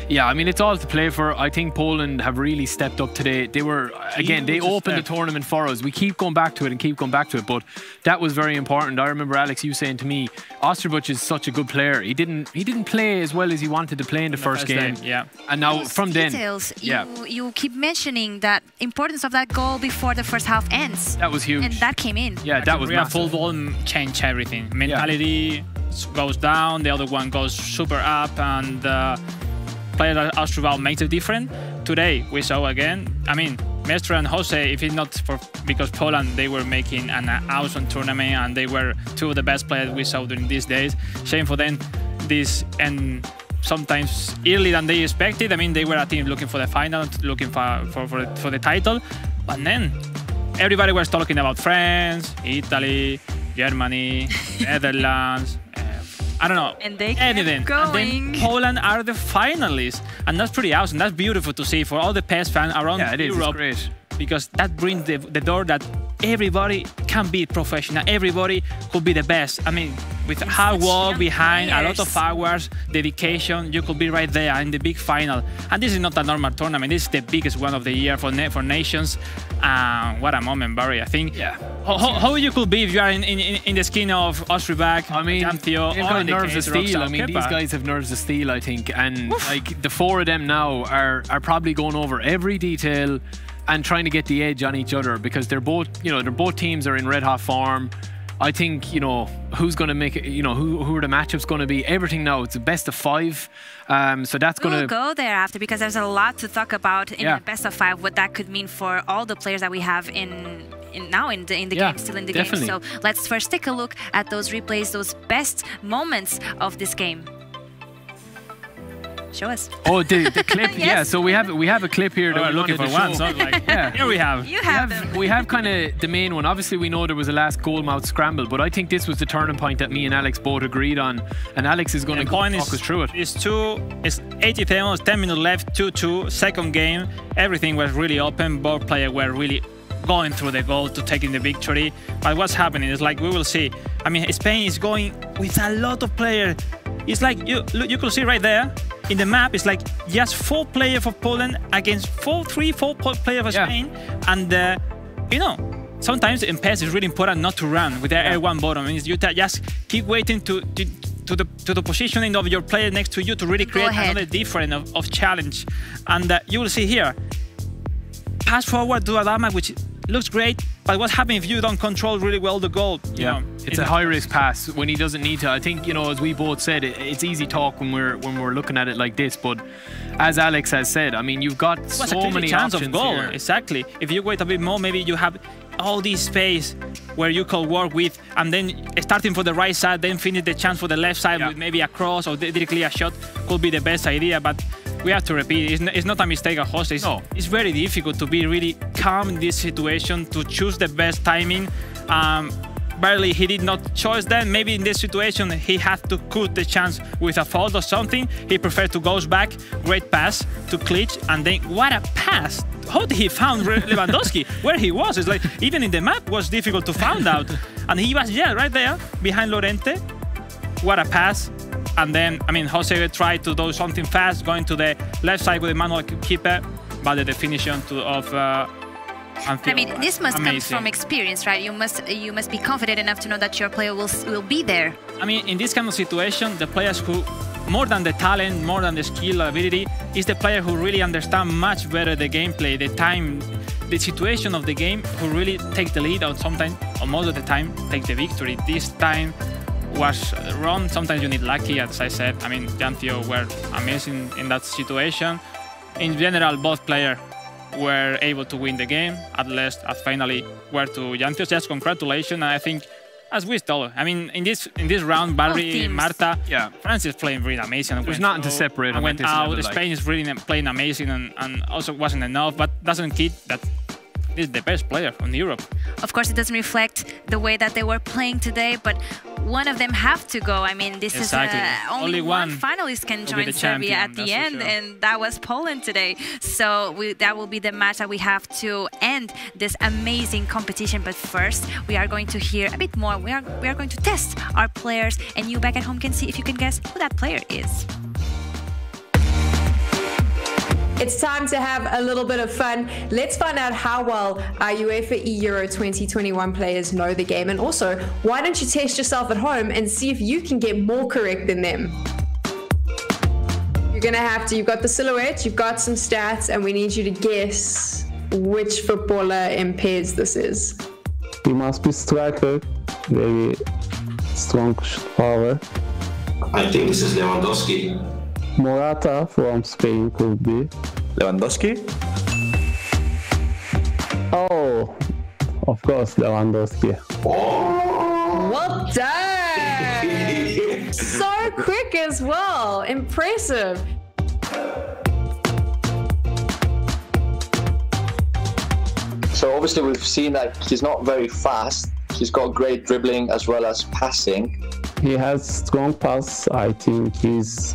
yeah, I mean, it's all to play for. I think Poland have really stepped up today. They were, again, they opened the tournament for us. We keep going back to it and keep going back to it, but that was very important. I remember, Alex, you saying to me, Osterbuch is such a good player. He didn't play as well as he wanted to play in the first game. Yeah. And now Those from then, details, you keep mentioning that importance of that goal before the first half ends. That was huge. And that came in. Yeah, that was massive. Full ball changed everything. Mentality goes down, the other one goes super up, and player like Osterwald makes it different. Today we saw again, I mean, Mestre and Jose, if it's not because Poland, they were making an awesome tournament and they were two of the best players we saw during these days. Shame for them, this and sometimes earlier than they expected. I mean, they were a team looking for the final, looking for the title, but then everybody was talking about France, Italy, Germany, Netherlands, I don't know, and they anything. Going. And then Poland are the finalists, and that's pretty awesome. That's beautiful to see for all the PES fans around Europe. It's great. Because that brings the door that everybody can be professional, everybody could be the best. I mean, with hard work behind, a lot of hours, dedication, you could be right there in the big final. And this is not a normal tournament, this is the biggest one of the year for nations. What a moment, Barry, I think. Yeah. How you could be if you are in the skin of Ostribak, I mean, Janthio, they've got nerves of steel. I mean, these guys have nerves of steel, I think. And like the four of them now are probably going over every detail and trying to get the edge on each other, because they're both teams are in red hot form. I think, who's going to make it, who are the matchups going to be, everything now. It's a best of 5. So that's going to... We'll go there after, because there's a lot to talk about in the best of 5, what that could mean for all the players that we have in the game, still in the game. So let's first take a look at those replays, those best moments of this game. Show us. Oh, the clip. Yes. Yeah, so we have a clip here that we're looking for one. So here we have. You have them. We have kind of the main one. Obviously, we know there was a last goal-mouth scramble, but I think this was the turning point that me and Alex both agreed on. And Alex is going to walk us through it. It's 80 seconds, 10 minutes left, 2-2, second game. Everything was really open. Both players were really going through the goal to taking the victory. But what's happening is, like, we will see. I mean, Spain is going with a lot of players. It's like you could see right there in the map. It's like just 4 players for Poland against 4 players for Spain, and sometimes in PES it's really important not to run with the L1 bottom. It means you just keep waiting to the positioning of your player next to you to really create another different of challenge. And you will see here, pass forward to Adama, which looks great, but what's happening if you don't control really well the goal? It's a high-risk pass when he doesn't need to. I think, as we both said, it's easy talk when we're looking at it like this, but as Alex has said, I mean, you've got so many chance options of goal. here. Exactly. If you wait a bit more, maybe you have all this space where you can work with, and then starting for the right side, then finish the chance for the left side with maybe a cross or directly a shot could be the best idea, but we have to repeat, it's not a mistake at Jose. It's very difficult to be really calm in this situation, to choose the best timing. Barely he did not choose then. Maybe in this situation he had to cut the chance with a fault or something. He preferred to go back, great pass to Klitsch, and then what a pass! How did he found Lewandowski? Where he was? It's like even in the map was difficult to find out. And he was right there behind Llorente. What a pass! And then, I mean, Jose tried to do something fast, going to the left side with the manual keeper, but the definition of I mean, this must come from experience, right? You must be confident enough to know that your player will be there. I mean, in this kind of situation, the players who, more than the talent, more than the skill, ability, is the player who really understand much better the gameplay, the time, the situation of the game, who really take the lead, or sometimes, or most of the time, take the victory. This time was wrong. Sometimes you need lucky, as I said. I mean, Janthio were amazing in that situation. In general, both players were able to win the game, at least as finally were to Janthio. Just congratulations. I think, as we told, I mean, in this round, Barry, Marta, France is playing really amazing. There's nothing to separate them. Went out. Spain is really playing amazing, and also wasn't enough, but doesn't keep that. Is the best player from Europe. Of course, it doesn't reflect the way that they were playing today, but one of them have to go. I mean, this is only one finalist can join Serbia at the end, and that was Poland today. So that will be the match that we have to end this amazing competition. But first, we are going to hear a bit more. We are going to test our players, and you back at home can see if you can guess who that player is. It's time to have a little bit of fun. Let's find out how well our UEFA Euro 2021 players know the game. And also, why don't you test yourself at home and see if you can get more correct than them? You're gonna have to, you've got the silhouette, you've got some stats, and we need you to guess which footballer in pairs this is. He must be striker, very strong power. I think this is Lewandowski. Morata from Spain could be. Lewandowski? Oh, of course, Lewandowski. Oh. Well done! So quick as well. Impressive. So obviously we've seen that he's not very fast. He's got great dribbling as well as passing. He has strong pass. I think he's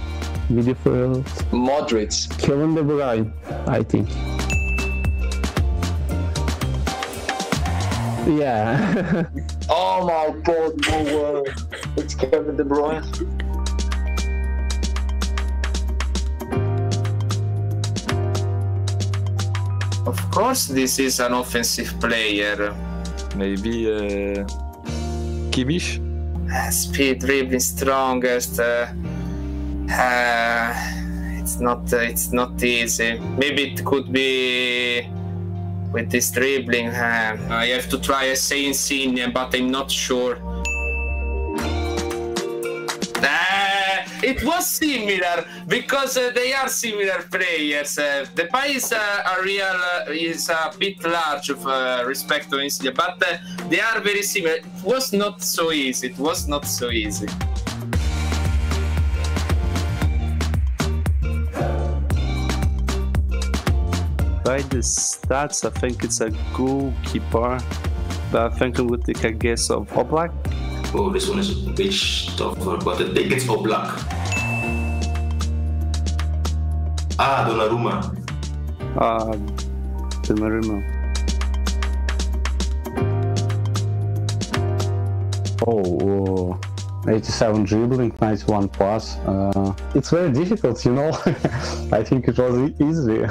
midfield. Modric. Kevin De Bruyne, I think. Yeah. Oh my God, no way. It's Kevin De Bruyne. Of course, this is an offensive player. Maybe Kimmich? Speed, dribbling, strongest. It's not easy. Maybe it could be with this dribbling. I have to try a say Insigne, but I'm not sure. It was similar because they are similar players. Depay is a bit large of respect to Insigne, but they are very similar. It was not so easy. It was not so easy. By the stats, I think it's a goalkeeper, but I think I would take a guess of Oblak. Oh, this one is a bit tougher, but I think it's Oblak. Donnarumma. Donnarumma. Oh, 87 dribbling, 91 pass. It's very difficult, you know. I think it was easy.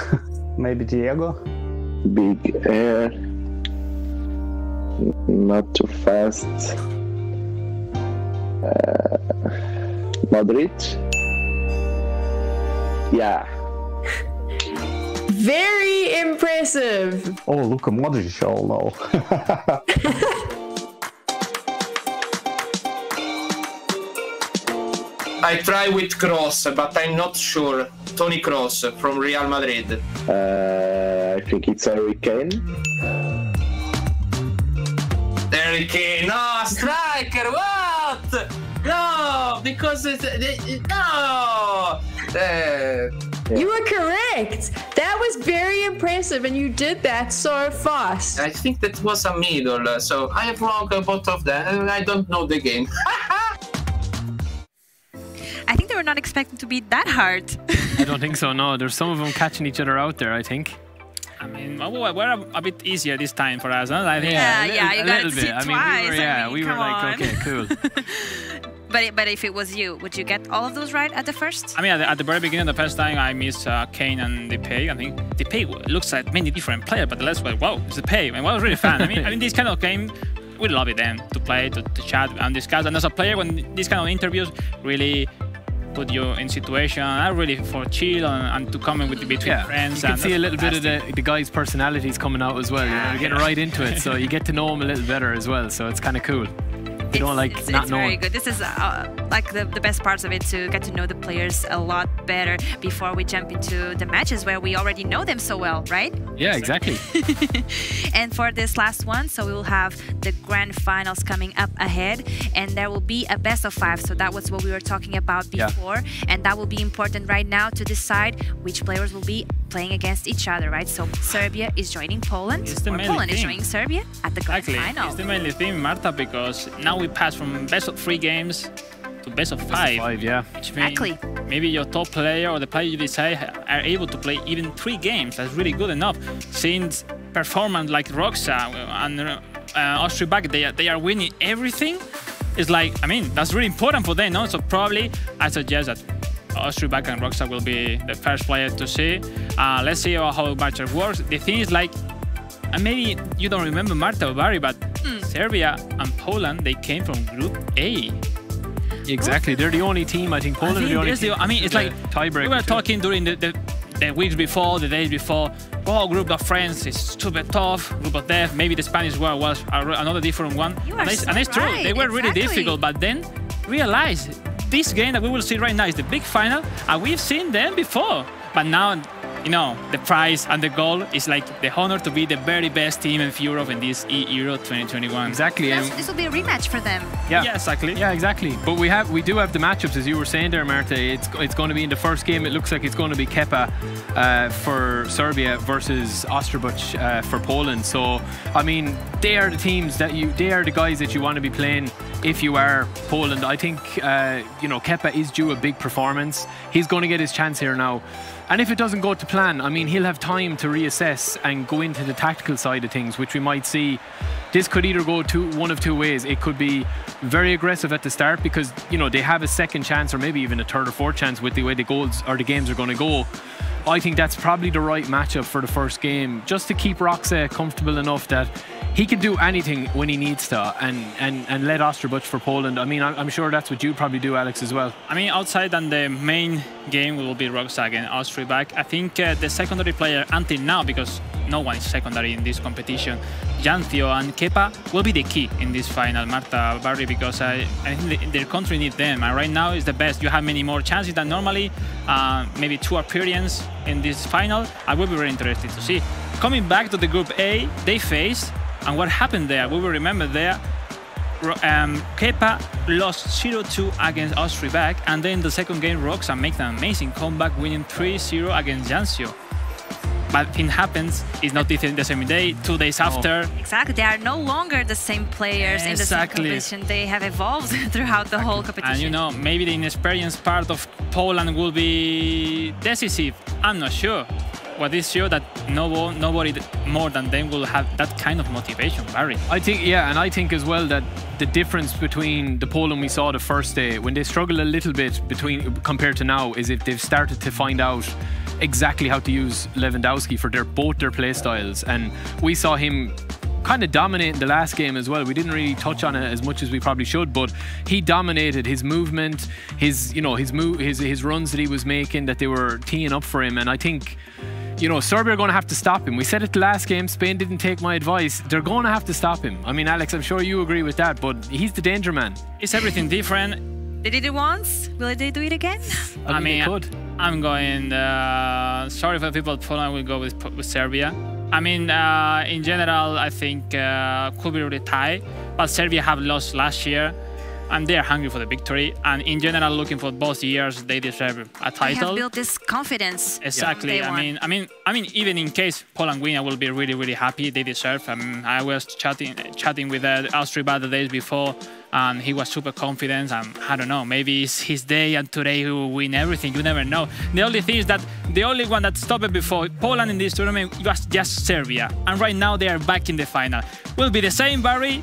Maybe Diego? Big air. Not too fast. Modric? Yeah. Very impressive. Oh, Luka Modric, oh no. I try with Kroos, but I'm not sure. Toni Kroos from Real Madrid. I think it's Harry Kane. Harry Kane, no, striker, what? No, because no. You were correct. That was very impressive, and you did that so fast. I think that was a middle, so I have wrong both of them. I don't know the game. I think they were not expecting to be that hard. I don't think so, no. There's some of them catching each other out there, I think. I mean, we're a bit easier this time for us, huh? I think. Yeah, you got to see it twice. I mean, we were like, okay, cool. But if it was you, would you get all of those right at the first? I mean, at the very beginning, the first time I missed Kane and Depay. I think Depay looks like many different players, but the last one, wow, it's Depay. And it was really fun. I mean, this kind of game, we love it then to play, to chat and discuss. And as a player, when these kind of interviews really put you in situation, really for chill and to come in with between friends. You can see a little bit of the guys' personalities coming out as well. You know, you're getting right into it, so you get to know them a little better as well. So it's kind of cool. You don't like it's not knowing. Very good. This is like the best parts of it, to get to know the players a lot better before we jump into the matches where we already know them so well, right? Yeah, exactly. And for this last one, so we will have the grand finals coming up ahead, and there will be a best of 5. So that was what we were talking about before, and that will be important right now to decide which players will be playing against each other, right? So Serbia is joining Poland, or Poland is joining Serbia at the grand final. It's the mainly thing, Marta, because now we passed from best of 3 games to best of 5. Yeah. Exactly. Maybe your top player or the player you decide are able to play even 3 games. That's really good enough. Since performance like Roxa and Austriaback, they are winning everything. It's like, I mean, that's really important for them, no? So probably I suggest that Austriaback and Roxa will be the first player to see. Let's see how matchup works. The thing is, like, and maybe you don't remember Marta or Barry, but Serbia and Poland, they came from Group A. Exactly. They're the only team, I think. Poland are the only team. I mean, it's like tiebreaker. We were talking during the weeks before, the days before. Oh, group of friends is super tough. Group of death. Maybe the Spanish war was another different one. And it's true. They were really difficult. But then realize this game that we will see right now is the big final, and we've seen them before. But now, you know, the prize and the goal is like the honor to be the very best team in Europe in this Euro 2021. Exactly. This will be a rematch for them. Yeah, exactly. Yeah, exactly. But we do have the matchups, as you were saying there, Marta. It's going to be in the first game. It looks like it's going to be Kepa for Serbia versus Ostrobach for Poland. So, I mean, they are the teams they are the guys that you want to be playing if you are Poland. I think you know, Kepa is due a big performance. He's going to get his chance here now. And if it doesn't go to plan, I mean, he'll have time to reassess and go into the tactical side of things, which we might see. This could either go one of 2 ways. It could be very aggressive at the start because, you know, they have a second chance or maybe even a third or fourth chance with the way the goals or the games are going to go. I think that's probably the right matchup for the first game, just to keep Roxa comfortable enough that he can do anything when he needs to and let Ostrobach for Poland. I mean, I'm sure that's what you'd probably do, Alex, as well. I mean, outside and the main game will be Roxa against Austriaback. I think the secondary player until now, because no one is secondary in this competition, Jancio and Kepa will be the key in this final, Marta, Barry, because I think their country needs them. And right now is the best. You have many more chances than normally. Maybe 2 appearances in this final. I will be very interested to see. Coming back to the Group A, they faced. And what happened there? We will remember there, Kepa lost 0-2 against Austriaback, and then the second game, Roxa makes an amazing comeback, winning 3-0 against Jancio. But thing happens, it's not the same day, 2 days after. Exactly, they are no longer the same players in the same competition. They have evolved throughout the whole competition. And you know, maybe the inexperienced part of Poland will be decisive. I'm not sure. What is sure that nobody more than them will have that kind of motivation, Barry. I think, yeah, and I think as well that the difference between the Poland we saw the first day, when they struggle a little bit compared to now, is if they've started to find out exactly how to use Lewandowski for both their play styles. And we saw him kind of dominate the last game as well. We didn't really touch on it as much as we probably should, but he dominated his movement, his runs that he was making, that they were teeing up for him. And I think, you know, Serbia are going to have to stop him. We said it the last game, Spain didn't take my advice. They're going to have to stop him. I mean, Alex, I'm sure you agree with that, but he's the danger man. It's everything different. They did it once, will they do it again? I mean, they could. I'm going, sorry for people, Poland will go with Serbia. I mean, in general, I think could be really tight, but Serbia have lost last year, and they're hungry for the victory. And in general, looking for both years, they deserve a title. They have built this confidence. Exactly. I mean, even in case Poland win, I will be really, really happy. They deserve. I was chatting with Austriaback the days before, and he was super confident. And I don't know, maybe it's his day, and today he will win everything. You never know. The only thing is that the only one that stopped it before Poland in this tournament was just Serbia, and right now they are back in the final. Will be the same, Barry.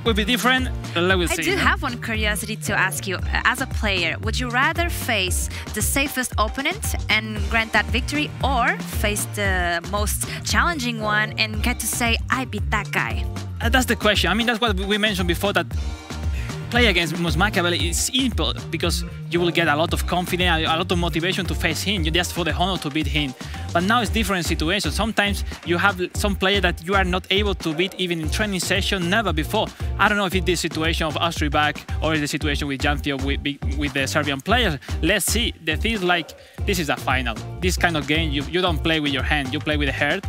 Will be different. Let's see. I do have one curiosity to ask you. As a player, would you rather face the safest opponent and grant that victory, or face the most challenging one and get to say, I beat that guy? That's the question. I mean, that's what we mentioned before, that play against Musmakabeli is simple because you will get a lot of confidence, a lot of motivation to face him. You just for the honor to beat him. But now it's different situations. Sometimes you have some player that you are not able to beat even in training session, never before. I don't know if it's the situation of Austriaback or the situation with Jancio with the Serbian players. Let's see. The thing is, like, this is a final. This kind of game, you don't play with your hand, you play with the heart,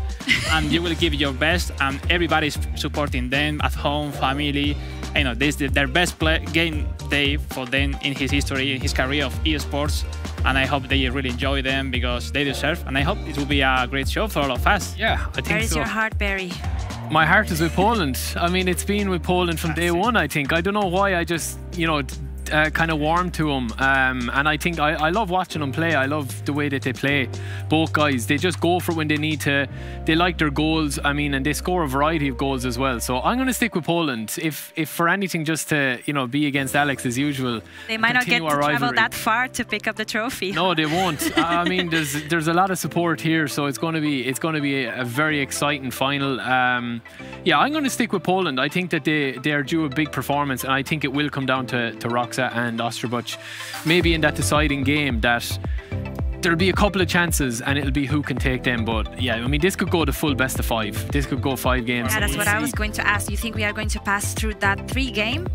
and you will give your best, and everybody's supporting them at home, family. You know, this is their best game day for them in his history, in his career of eSports. And I hope they really enjoy them because they deserve. And I hope it will be a great show for all of us. Yeah, I think so. Where is your heart, Barry? My heart is with Poland. I mean, it's been with Poland from day one, I think. I don't know why I just, you know, kind of warmed to them. And I think I love watching them play. I love the way that they play. Both guys, they just go for it when they need to. They like their goals. I mean, and they score a variety of goals as well. So I'm going to stick with Poland. If for anything, just to, you know, be against Alex as usual. They might not get to travel that far to pick up the trophy. No, they won't. I mean, there's a lot of support here, so it's going to be a very exciting final. Yeah, I'm going to stick with Poland. I think that they are due a big performance, and I think it will come down to Roxa and Osterbuch, maybe in that deciding game, that there'll be a couple of chances and it'll be who can take them. But yeah, I mean, this could go the full best of 5. This could go 5 games. Yeah, that's what I was going to ask. You think we are going to pass through that 3-game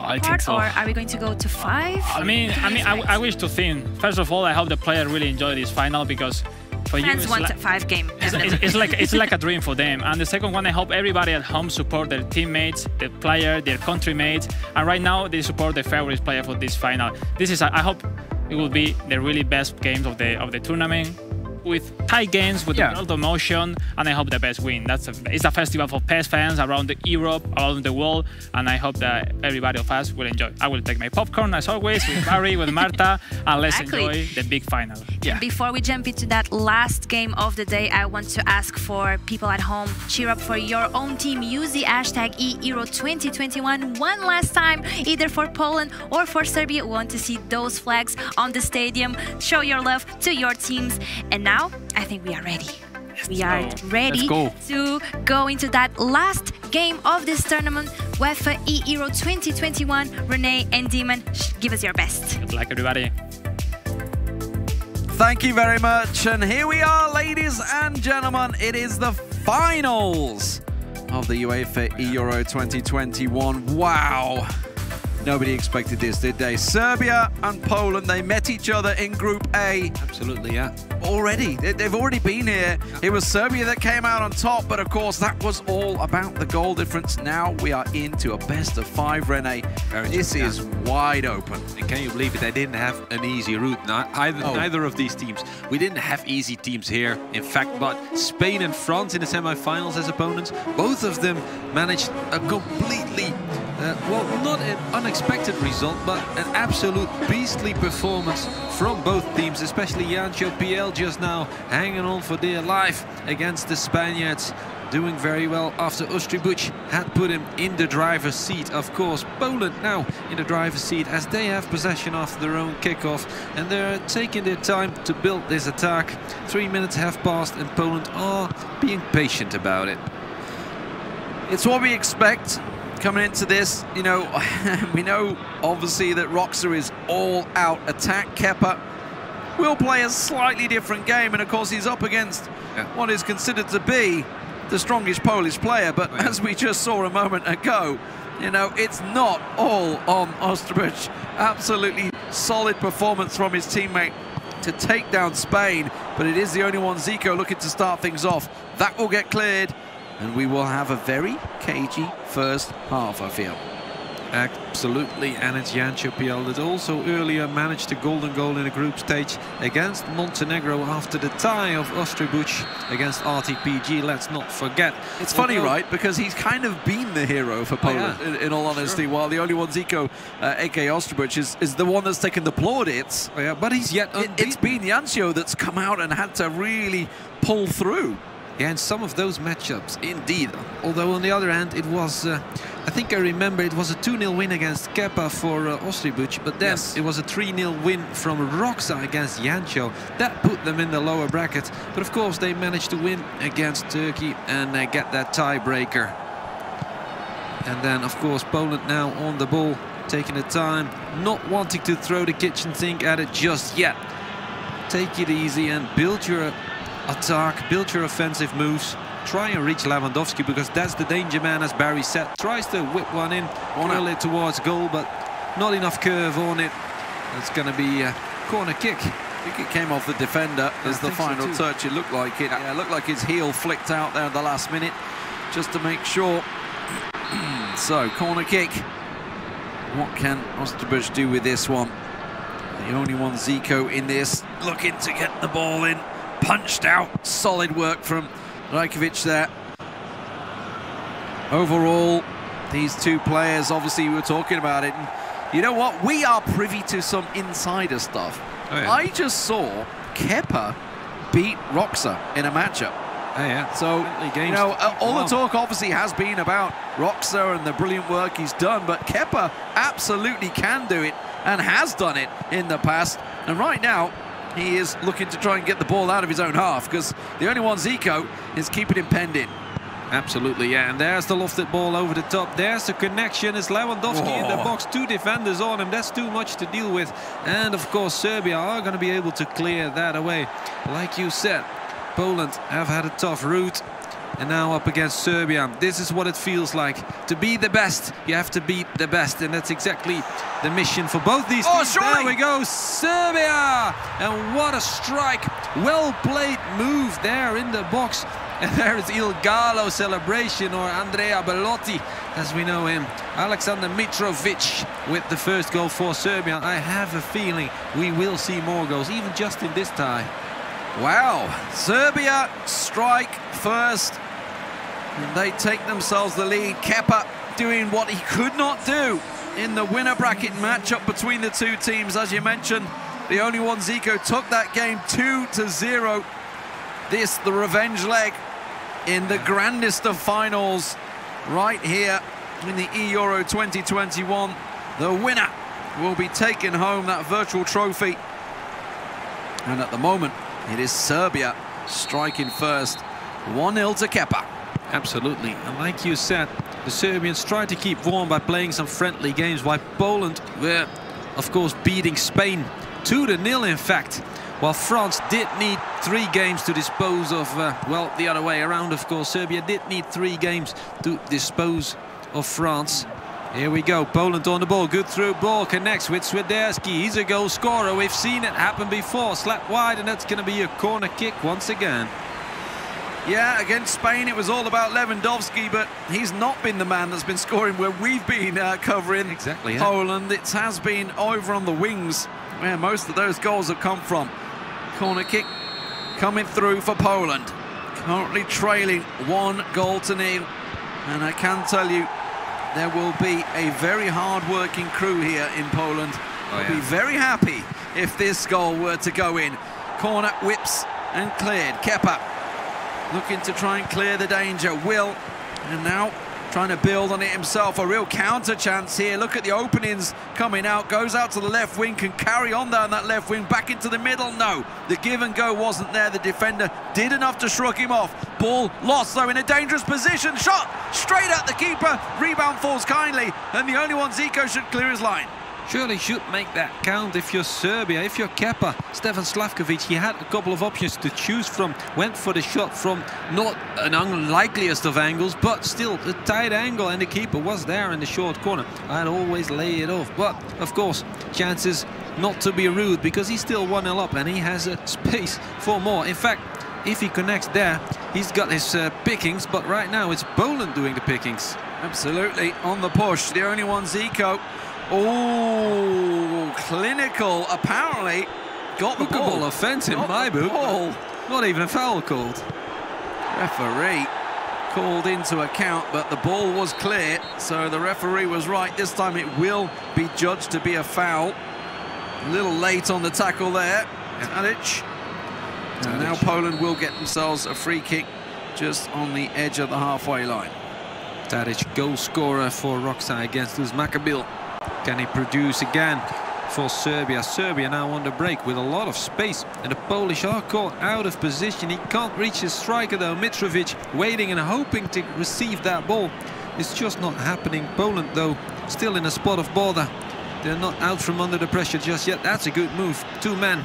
I think so. Or are we going to go to 5? I wish to think. First of all, I hope the player really enjoy this final, because for Fans want a 5-game. It's like a dream for them. And the second one, I hope everybody at home support their teammates, the player, their country mates. And right now, they support their favorite player for this final. I hope it will be the really best games of the tournament, with tight games, with a lot of emotion, and I hope the best win. It's a festival for PES fans around Europe, around the world, and I hope that everybody of us will enjoy. I will take my popcorn, as always, with Barry, with Marta, and let's enjoy the big final. Yeah. Before we jump into that last game of the day, I want to ask for people at home, cheer up for your own team. Use the hashtag #EURO2021 one last time, either for Poland or for Serbia. We want to see those flags on the stadium. Show your love to your teams. And now, I think we are ready. We are ready to go into that last game of this tournament, UEFA eEuro 2021. Renee and Demon, give us your best. Good luck, everybody. Thank you very much. And here we are, ladies and gentlemen. It is the finals of the UEFA eEuro 2021. Wow. Nobody expected this, did they? Serbia and Poland, they met each other in Group A. Absolutely, yeah. Already. They've already been here. It was Serbia that came out on top, but of course that was all about the goal difference. Now we are into a best of 5, Rene. This is wide open. And can you believe it? They didn't have an easy route. Neither of these teams. We didn't have easy teams here. In fact, but Spain and France in the semi-finals as opponents, both of them managed a completely well, not an unexpected result, but an absolute beastly performance from both teams, especially Jancio PL just now hanging on for dear life against the Spaniards, doing very well after Ostribuch had put him in the driver's seat. Of course, Poland now in the driver's seat as they have possession after their own kickoff, and they're taking their time to build this attack. 3 minutes have passed and Poland are being patient about it. It's what we expect coming into this. You know, we know obviously that Roxa is all out attack. Kepa will play a slightly different game, and of course he's up against what is considered to be the strongest Polish player, but as we just saw a moment ago, you know, it's not all on Osterbuch. Absolutely solid performance from his teammate to take down Spain, but it is the only one. Zico looking to start things off. That will get cleared, and we will have a very cagey first half, I feel. Absolutely, and it's Jancio PL that also earlier managed a golden goal in the group stage against Montenegro after the tie of Ostribuch against RTPG. Let's not forget. It's funny, right? Because he's kind of been the hero for Poland, in all honesty, while the only one, Zico, aka Ostribuch, is the one that's taken the plaudits. Yeah, but he's yet it's been Jancio that's come out and had to really pull through. Yeah, and some of those matchups, indeed. Although on the other hand, it was, I think I remember, it was a 2-0 win against Kepa for Ostribuch, but then it was a 3-0 win from Roxa against Jancio. That put them in the lower bracket, but of course they managed to win against Turkey and get that tiebreaker. And then, of course, Poland now on the ball, taking the time, not wanting to throw the kitchen sink at it just yet. Take it easy and build your attack, build your offensive moves, try and reach Lewandowski, because that's the danger man, as Barry said. Tries to whip one in, curl it towards goal, but not enough curve on it. It's going to be a corner kick. I think it came off the defender as the final touch. It looked like it. Yeah, it looked like his heel flicked out there at the last minute, just to make sure. So, corner kick. What can Osterbuch do with this one? The only one, Zico, in this, looking to get the ball in. Punched out. Solid work from Rajkovic there. overall, these two players, obviously we were talking about it, and you know what? We are privy to some insider stuff. Oh, yeah. I just saw Kepa beat Roxa in a matchup. Oh, yeah. So, you know, all the talk obviously has been about Roxa and the brilliant work he's done, but Kepa absolutely can do it and has done it in the past. And right now, he is looking to try and get the ball out of his own half, because the only one Zico is keeping him penned in. Absolutely, yeah. And there's the lofted ball over the top. There's the connection. It's Lewandowski in the box. 2 defenders on him. That's too much to deal with. And, of course, Serbia are going to be able to clear that away. Like you said, Poland have had a tough route. And now up against Serbia. This is what it feels like. To be the best, you have to beat the best. And that's exactly the mission for both these teams. There we go, Serbia! And what a strike. Well-played move there in the box. And there is Il Gallo celebration, or Andrea Belotti, as we know him. Alexander Mitrovic with the first goal for Serbia. I have a feeling we will see more goals, even just in this tie. Wow, Serbia strike first. And they take themselves the lead. Kepa doing what he could not do in the winner bracket matchup between the two teams. As you mentioned, the only one Zico took that game 2-0. This, the revenge leg in the grandest of finals right here in the Euro 2021. The winner will be taking home that virtual trophy. And at the moment, it is Serbia striking first. 1-0 to Kepa. Absolutely. And like you said, the Serbians try to keep warm by playing some friendly games, while Poland were, of course, beating Spain 2-0, in fact. While France did need 3 games to dispose of, well, the other way around, of course. Serbia did need 3 games to dispose of France. Here we go, Poland on the ball, good through ball, connects with Swiderski. He's a goal scorer, we've seen it happen before. Slapped wide, and that's going to be a corner kick once again. Yeah, against Spain, it was all about Lewandowski, but he's not been the man that's been scoring where we've been covering exactly, Poland. It has been over on the wings where most of those goals have come from. Corner kick coming through for Poland. Currently trailing 1-0. And I can tell you, there will be a very hard-working crew here in Poland. They'll be very happy if this goal were to go in. Corner whips and cleared. Kepa looking to try and clear the danger. Will, and now trying to build on it himself. A real counter chance here. Look at the openings coming out. Goes out to the left wing, can carry on down that left wing. Back into the middle. No, the give and go wasn't there. The defender did enough to shrug him off. Ball lost, though, in a dangerous position. Shot straight at the keeper. Rebound falls kindly. And the only one Zico should clear his line. Surely should make that count if you're Serbia, if you're Kepa. Stefan Slavkovic, he had a couple of options to choose from. Went for the shot from not an unlikeliest of angles, but still a tight angle, and the keeper was there in the short corner. I'd always lay it off, but of course, chances not to be rude, because he's still 1-0 up and he has a space for more. In fact, if he connects there, he's got his pickings, but right now it's Poland doing the pickings. Absolutely, on the push, the only one Zico. Oh, clinical, apparently got the ball. Bookable offence in my book. Not even a foul called. Referee called into account, but the ball was clear, so the referee was right. This time it will be judged to be a foul. A little late on the tackle there. Tadic. And now Poland will get themselves a free kick just on the edge of the halfway line. Tadic, goal scorer for Roxa against Uzmakabil. Can he produce again for Serbia? Serbia now on the break with a lot of space, and the Polish are caught out of position. He can't reach his striker though. Mitrovic waiting and hoping to receive that ball. It's just not happening. Poland though still in a spot of bother. They're not out from under the pressure just yet. That's a good move. 2 men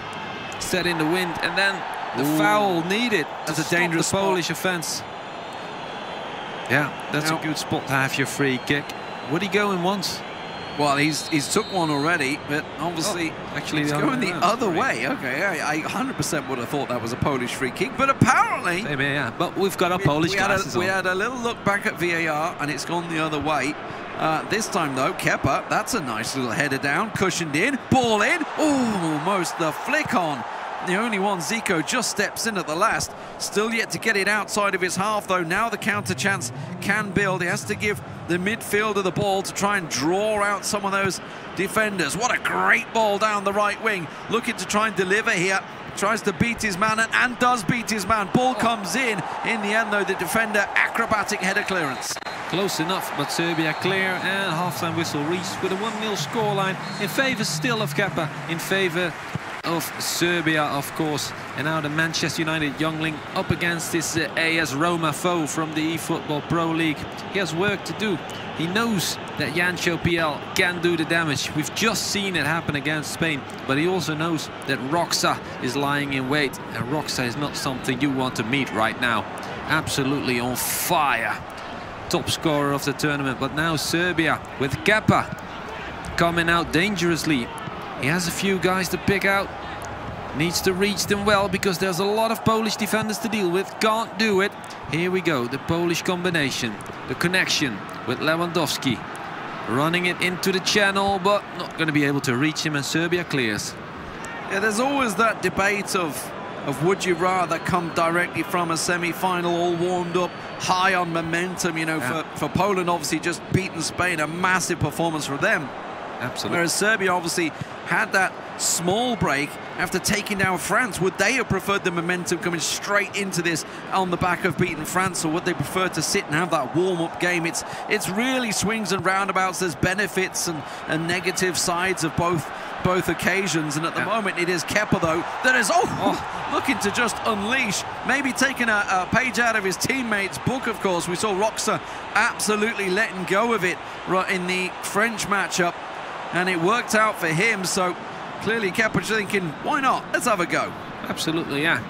set in the wind, and then the foul needed. That's a dangerous Polish offense. Yeah, that's a good spot to have your free kick. Would he go in once? Well, he's took one already, but obviously actually he's going the other way. Okay, I 100% would have thought that was a Polish free kick, but apparently... Same here, yeah. But we've got our Polish glasses on. We had a little look back at VAR, and it's gone the other way. This time, though, Kepa, that's a nice little header down, cushioned in, ball in. Oh, almost the flick on The only one, Zico, just steps in at the last. Still yet to get it outside of his half, though. Now the counter chance can build. He has to give the midfielder the ball to try and draw out some of those defenders. What a great ball down the right wing. Looking to try and deliver here. Tries to beat his man and does beat his man. Ball comes in. In the end, though, the defender, acrobatic header clearance. Close enough, but Serbia clear, and half-time whistle reached with a 1-0 scoreline in favour still of Kepa, in favour of Serbia, of course. And now the Manchester United youngling up against this AS Roma foe from the eFootball Pro League. He has work to do. He knows that Jancho PL can do the damage. We've just seen it happen against Spain, but he also knows that Roxa is lying in wait, and Roxa is not something you want to meet right now. Absolutely on fire. Top scorer of the tournament, but now Serbia with Kepa coming out dangerously. He has a few guys to pick out. Needs to reach them well because there's a lot of Polish defenders to deal with. Can't do it. Here we go, the Polish combination. The connection with Lewandowski. Running it into the channel, but not going to be able to reach him, and Serbia clears. Yeah, there's always that debate of would you rather come directly from a semi-final all warmed up, high on momentum, you know, for Poland obviously just beating Spain, a massive performance for them. Absolutely. Whereas Serbia obviously had that small break after taking down France. Would they have preferred the momentum coming straight into this on the back of beating France, or would they prefer to sit and have that warm-up game? It's really swings and roundabouts. There's benefits and negative sides of both occasions, and at the moment it is Kepa, though, that is looking to just unleash, maybe taking a page out of his teammates' book. Of course, we saw Roxa absolutely letting go of it in the French matchup, and it worked out for him. So clearly Kepa's thinking, why not? Let's have a go. Absolutely, yeah.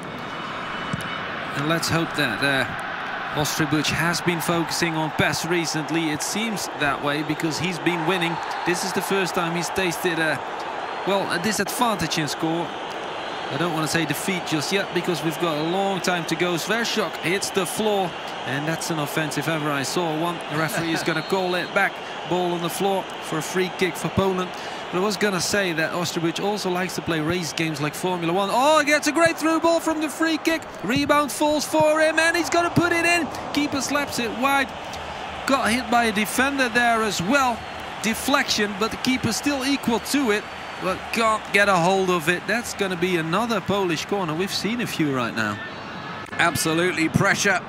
And let's hope that Ostribuch has been focusing on PES recently. It seems that way because he's been winning. This is the first time he's tasted a disadvantage in score. I don't want to say defeat just yet because we've got a long time to go. Svershok hits the floor, and that's an offense if ever I saw one. The referee is going to call it back. Ball on the floor for a free kick for Poland. But I was going to say that Ostribuch also likes to play race games like Formula 1. Oh, he gets a great through ball from the free kick. Rebound falls for him, and he's going to put it in. Keeper slaps it wide. Got hit by a defender there as well. Deflection, but the keeper still equal to it, but can't get a hold of it. That's going to be another Polish corner. We've seen a few right now. Absolutely, pressure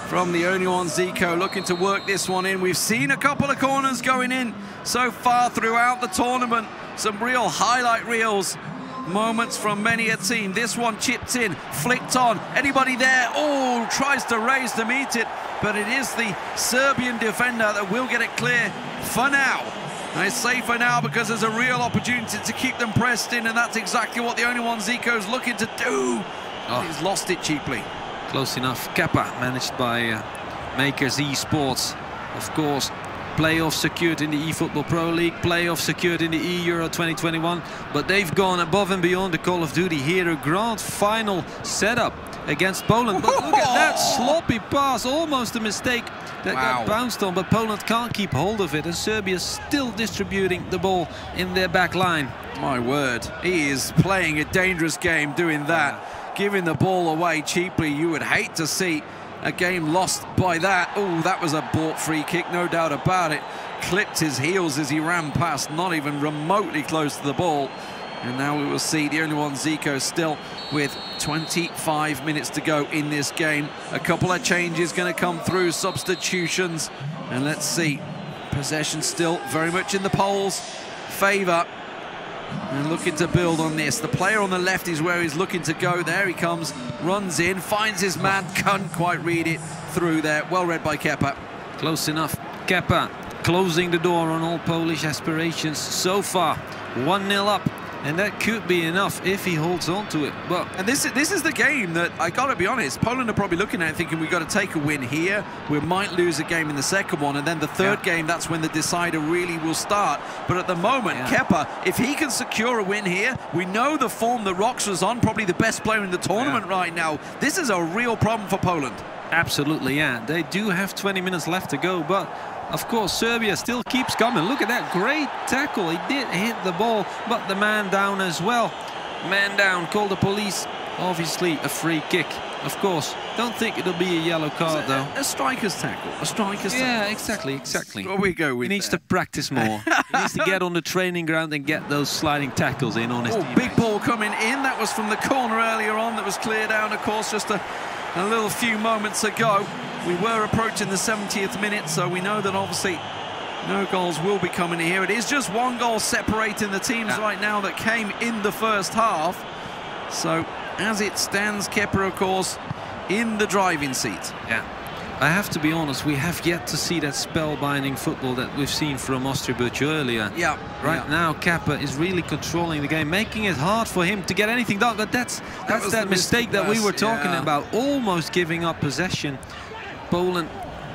from the only one, Zico, looking to work this one in. We've seen a couple of corners going in so far throughout the tournament. Some real highlight reels, moments from many a team. This one chipped in, flicked on. Anybody there? Oh, tries to raise to meet it, but it is the Serbian defender that will get it clear for now. I say for now because there's a real opportunity to keep them pressed in, and that's exactly what the only one Zico's looking to do. He's lost it cheaply. Close enough. Kepa managed by Makers Esports. Of course, playoffs secured in the eFootball Pro League, playoffs secured in the eEuro 2021, but they've gone above and beyond the Call of Duty here. A grand final setup against Poland. But look at that sloppy pass, almost a mistake that got bounced on, but Poland can't keep hold of it, and Serbia still distributing the ball in their back line. My word, he is playing a dangerous game doing that. Giving the ball away cheaply. You would hate to see a game lost by that. Oh, that was a bought free kick, no doubt about it. Clipped his heels as he ran past, not even remotely close to the ball. And now we will see the only one, Zico, still with 25 minutes to go in this game. A couple of changes going to come through, substitutions. And let's see, possession still very much in the Poles' favour. And looking to build on this. The player on the left is where he's looking to go. There he comes, runs in, finds his man, can't quite read it through there. Well read by Kepa. Close enough. Kepa closing the door on all Polish aspirations so far. 1-0 up. And that could be enough if he holds on to it. And this is the game that, I gotta be honest, Poland are probably looking at it thinking we've got to take a win here. We might lose a game in the second one, and then the third game, that's when the decider really will start. But at the moment, Kepa, if he can secure a win here, we know the form that Roxa's on, probably the best player in the tournament right now. This is a real problem for Poland. Absolutely, yeah. They do have 20 minutes left to go, but of course, Serbia still keeps coming. Look at that great tackle. He did hit the ball, but the man down as well. Man down, call the police. Obviously a free kick, of course. Don't think it'll be a yellow card though. A striker's tackle. A striker's tackle. Yeah, exactly. What we go with He needs to practice more. He needs to get on the training ground and get those sliding tackles in on his teammates. Big ball coming in. That was from the corner earlier on. That was cleared out, of course, just a little few moments ago. We were approaching the 70th minute, so we know that obviously no goals will be coming in here. It is just one goal separating the teams right now that came in the first half. So as it stands, Kepa, of course, in the driving seat. Yeah. I have to be honest, we have yet to see that spellbinding football that we've seen from Osterbuch earlier. Yeah. Right now, Kepa is really controlling the game, making it hard for him to get anything done. But that's that mistake that we were talking about, almost giving up possession. Poland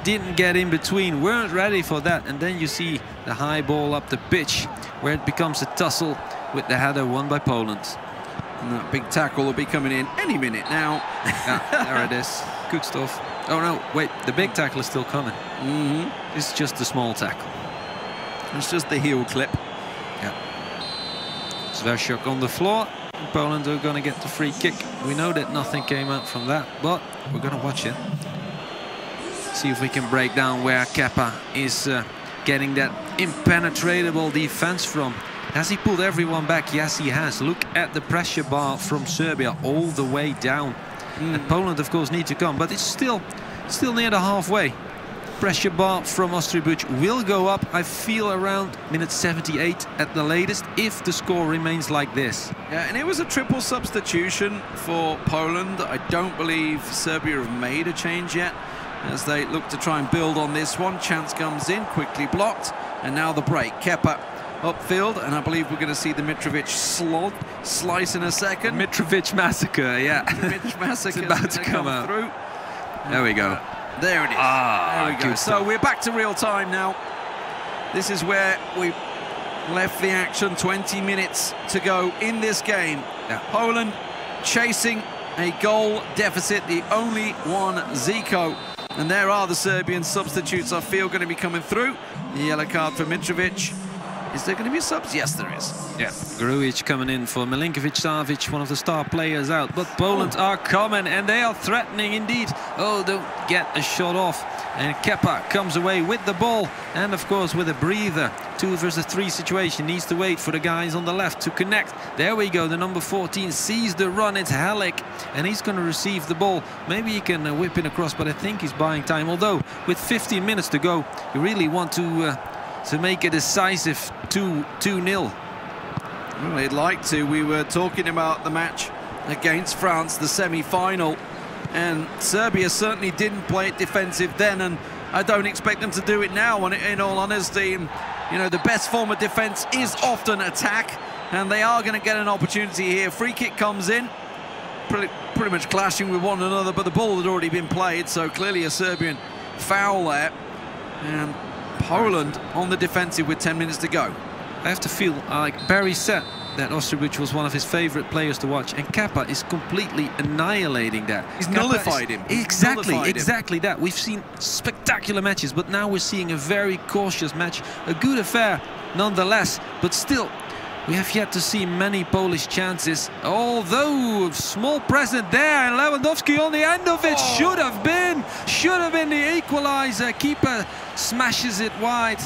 didn't get in between, weren't ready for that. And then you see the high ball up the pitch, where it becomes a tussle with the header won by Poland. And that big tackle will be coming in any minute now. Yeah, there it is. Good stuff. Oh no, wait, the big tackle is still coming. It's just the small tackle. It's just the heel clip. Yeah. Zwerchuk on the floor. Poland are going to get the free kick. We know that nothing came out from that, but we're going to watch it. See if we can break down where Kepa is getting that impenetrable defense from. Has he pulled everyone back? Yes, he has. Look at the pressure bar from Serbia all the way down. And Poland, of course, need to come, but it's still near the halfway. Pressure bar from Osterbuch will go up, I feel, around minute 78 at the latest, if the score remains like this. Yeah, and it was a triple substitution for Poland. I don't believe Serbia have made a change yet, as they look to try and build on this one. Chance comes in, quickly blocked, and now the break. Kepa upfield, and I believe we're going to see the Mitrovic slice in a second. Mitrovic massacre, yeah. Mitrovic massacre it's about to come out. Through. There we go. There it is. There we go. So we're back to real time now. This is where we left the action. 20 minutes to go in this game. Yeah. Poland chasing a goal deficit, the only one, Zico. And there are the Serbian substitutes, I feel, going to be coming through. The yellow card for Mitrovic. Is there going to be subs? Yes, there is. Yeah, Grujic coming in for Milinkovic-Savic, one of the star players out. But Poland are coming, and they are threatening indeed. Oh, don't get a shot off. And Kepa comes away with the ball. And, of course, with a breather. 2 versus 3 situation. Needs to wait for the guys on the left to connect. There we go. The number 14 sees the run. It's Halleck. And he's going to receive the ball. Maybe he can whip it across, but I think he's buying time. Although, with 15 minutes to go, you really want to make a decisive 2-0. Well, they'd like to. We were talking about the match against France, the semi-final, and Serbia certainly didn't play it defensive then, and I don't expect them to do it now, in all honesty. And, you know, the best form of defense is often attack, and they are going to get an opportunity here. Free kick comes in, pretty much clashing with one another, but the ball had already been played, so clearly a Serbian foul there. And Poland on the defensive with 10 minutes to go. I have to feel like Barry said that Osterbuch was one of his favorite players to watch, and Kepa is completely annihilating that. He's nullified him. Exactly that. We've seen spectacular matches, but now we're seeing a very cautious match, a good affair nonetheless, but still we have yet to see many Polish chances, although small present there, and Lewandowski on the end of it should have been the equalizer. Keeper smashes it wide,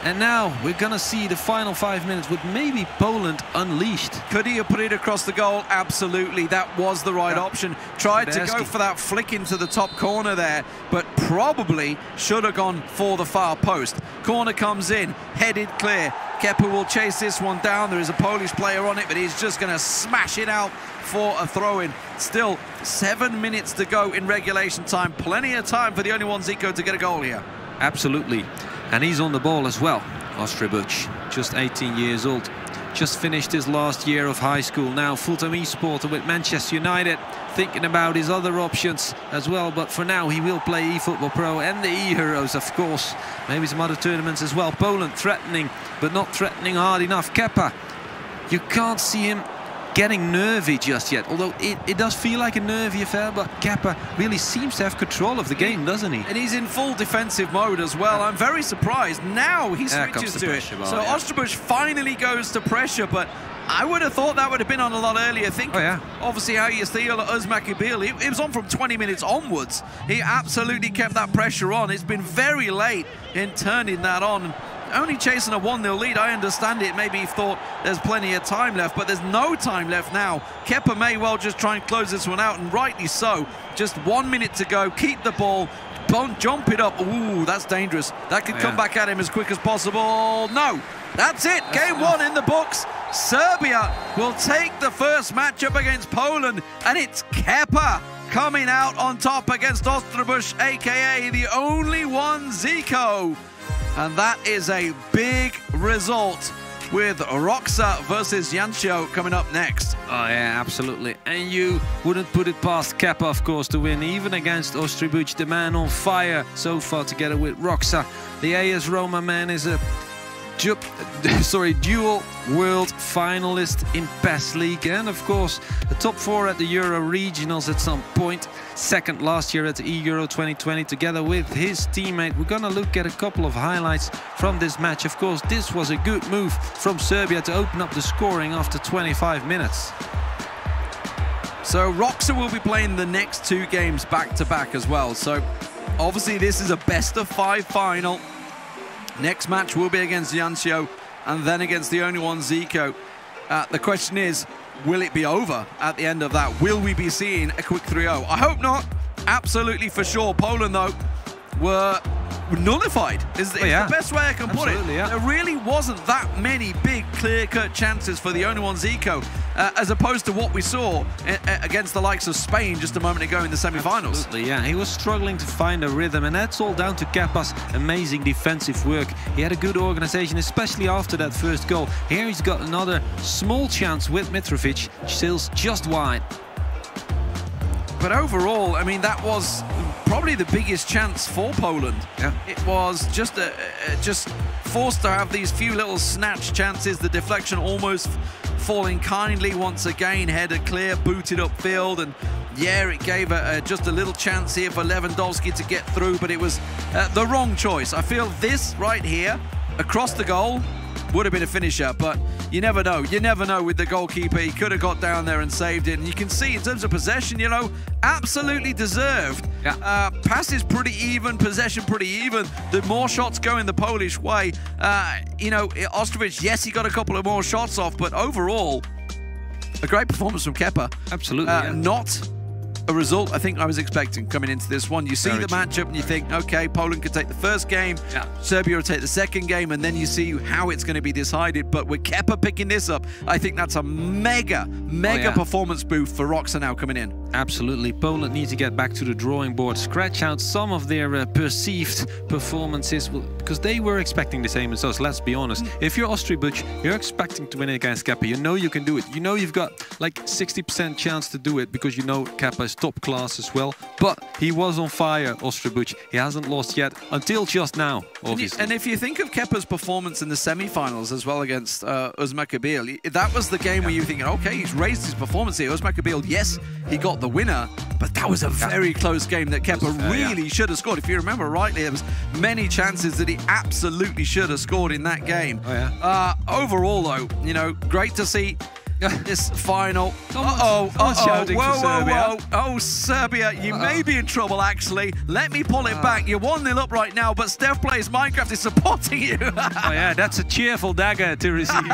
and now we're gonna see the final 5 minutes with maybe Poland unleashed. Could he have put it across the goal? Absolutely, that was the right option. Tried to go for that flick into the top corner there, but probably should have gone for the far post. Corner comes in, headed clear. Kepa will chase this one down. There is a Polish player on it, but he's just going to smash it out for a throw-in. Still 7 minutes to go in regulation time. Plenty of time for the only one, Zico, to get a goal here. Absolutely. And he's on the ball as well. Osterbuch, just 18 years old. Just finished his last year of high school. Now full-time e-sporter with Manchester United. Thinking about his other options as well. But for now, he will play eFootball Pro and the eHeroes, of course. Maybe some other tournaments as well. Poland threatening, but not threatening hard enough. Kepa, you can't see him getting nervy just yet. Although it does feel like a nervy affair, but Kepa really seems to have control of the game, doesn't he? And he's in full defensive mode as well. I'm very surprised. Now he switches to it. So Osterbuch finally goes to pressure, but I would have thought that would have been on a lot earlier. Obviously how you steal Özmakbil. It was on from 20 minutes onwards. He absolutely kept that pressure on. It's been very late in turning that on. Only chasing a 1-0 lead, I understand it. Maybe he thought there's plenty of time left, but there's no time left now. Kepa may well just try and close this one out, and rightly so. Just 1 minute to go. Keep the ball. Don't jump it up. Ooh, that's dangerous. That could come back at him as quick as possible. No, that's it. Game 1 in the books. Serbia will take the first matchup against Poland, and it's Kepa coming out on top against Ostrobush, aka the only one Zico. And that is a big result, with Roxa versus Jancio coming up next. Oh yeah, absolutely. And you wouldn't put it past Kepa, of course, to win, even against Ostrobuch, the man on fire so far, together with Roxa. The AS Roma man is a dual world finalist in PES League, and of course the top 4 at the Euro Regionals at some point. Second last year at the Euro 2020 together with his teammate. We're gonna look at a couple of highlights from this match. Of course, this was a good move from Serbia to open up the scoring after 25 minutes. So Roxa will be playing the next 2 games back-to-back as well. So obviously this is a best-of-5 final. Next match will be against Jancio and then against the only one Zico. The question is, will it be over at the end of that? Will we be seeing a quick 3-0? I hope not. Absolutely for sure. Poland, though, were nullified. It's the best way I can put it. Yeah. There really wasn't that many big, clear-cut chances for the only one Zico, as opposed to what we saw against the likes of Spain just a moment ago in the semi-finals. Absolutely, yeah. He was struggling to find a rhythm, and that's all down to Kepa's amazing defensive work. He had a good organization, especially after that first goal. Here he's got another small chance with Mitrovic, sails just wide. But overall, I mean, that was probably the biggest chance for Poland. Yeah. It was just just forced to have these few little snatch chances, the deflection almost falling kindly once again, header clear, booted upfield, and yeah, it gave just a little chance here for Lewandowski to get through, but it was the wrong choice. I feel this right here, across the goal, would have been a finisher, but you never know. You never know with the goalkeeper. He could have got down there and saved it. And you can see in terms of possession, you know, absolutely deserved. Yeah. Passes pretty even, possession pretty even. The more shots going the Polish way. You know, Ostrovic, yes, he got a couple of more shots off, but overall, a great performance from Kepa. Absolutely. Yeah. Not a result I think I was expecting coming into this one. You see the matchup and you think, okay, Poland could take the first game, Serbia will take the second game, and then you see how it's going to be decided. But with Kepa picking this up, I think that's a mega performance boost for Roxa now coming in. Absolutely. Poland needs to get back to the drawing board, scratch out some of their perceived performances, because they were expecting the same as us, let's be honest. If you're Ostrobuch, you're expecting to win against Kepa. You know you can do it. You know you've got like 60% chance to do it, because you know Kepa is top class as well. But he was on fire, Ostrobuch. He hasn't lost yet until just now, obviously. And if you think of Kepa's performance in the semi-finals as well against Özmakbil, that was the game where you're thinking, okay, he's raised his performance here. Özmakbil, yes, he got the winner, but that was a very close game that Kepa really should have scored. If you remember rightly, there was many chances that he absolutely should have scored in that game. Overall, though, you know, great to see this final. Whoa, Serbia, you may be in trouble, actually. Let me pull it back. You're 1-0 up right now, but Steph Plays Minecraft is supporting you. Oh yeah, that's a cheerful dagger to receive.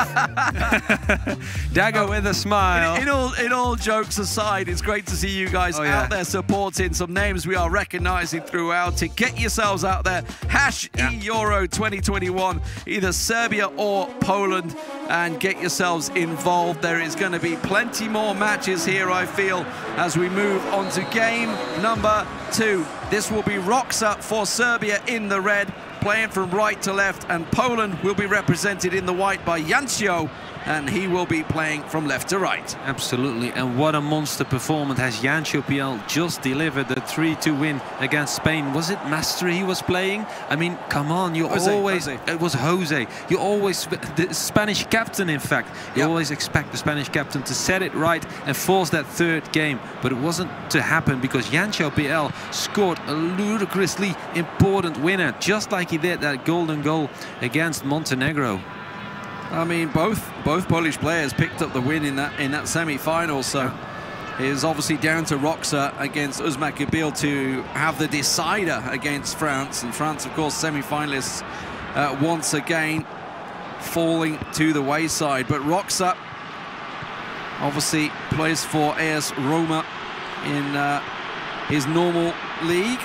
Dagger with a smile. In all jokes aside, it's great to see you guys out there supporting some names we are recognizing throughout it. Get yourselves out there. #EURO 2021, either Serbia or Poland, and get yourselves involved. There is going to be plenty more matches here, I feel, as we move on to game number 2. This will be Roxa for Serbia in the red, playing from right to left, and Poland will be represented in the white by Jancio, and he will be playing from left to right. Absolutely, and what a monster performance has Jancio PL just delivered. The 3-2 win against Spain. Was it Mastery he was playing? I mean, come on, you always... It was Jose. You always... The Spanish captain, in fact. You always expect the Spanish captain to set it right and force that third game. But it wasn't to happen, because Jancio PL scored a ludicrously important winner, just like he did that golden goal against Montenegro. I mean, both Polish players picked up the win in that semi-final, so it is obviously down to Roxa against Uzmakhabil to have the decider against France, and France, of course, semi-finalists once again falling to the wayside. But Roxa obviously plays for AS Roma in his normal league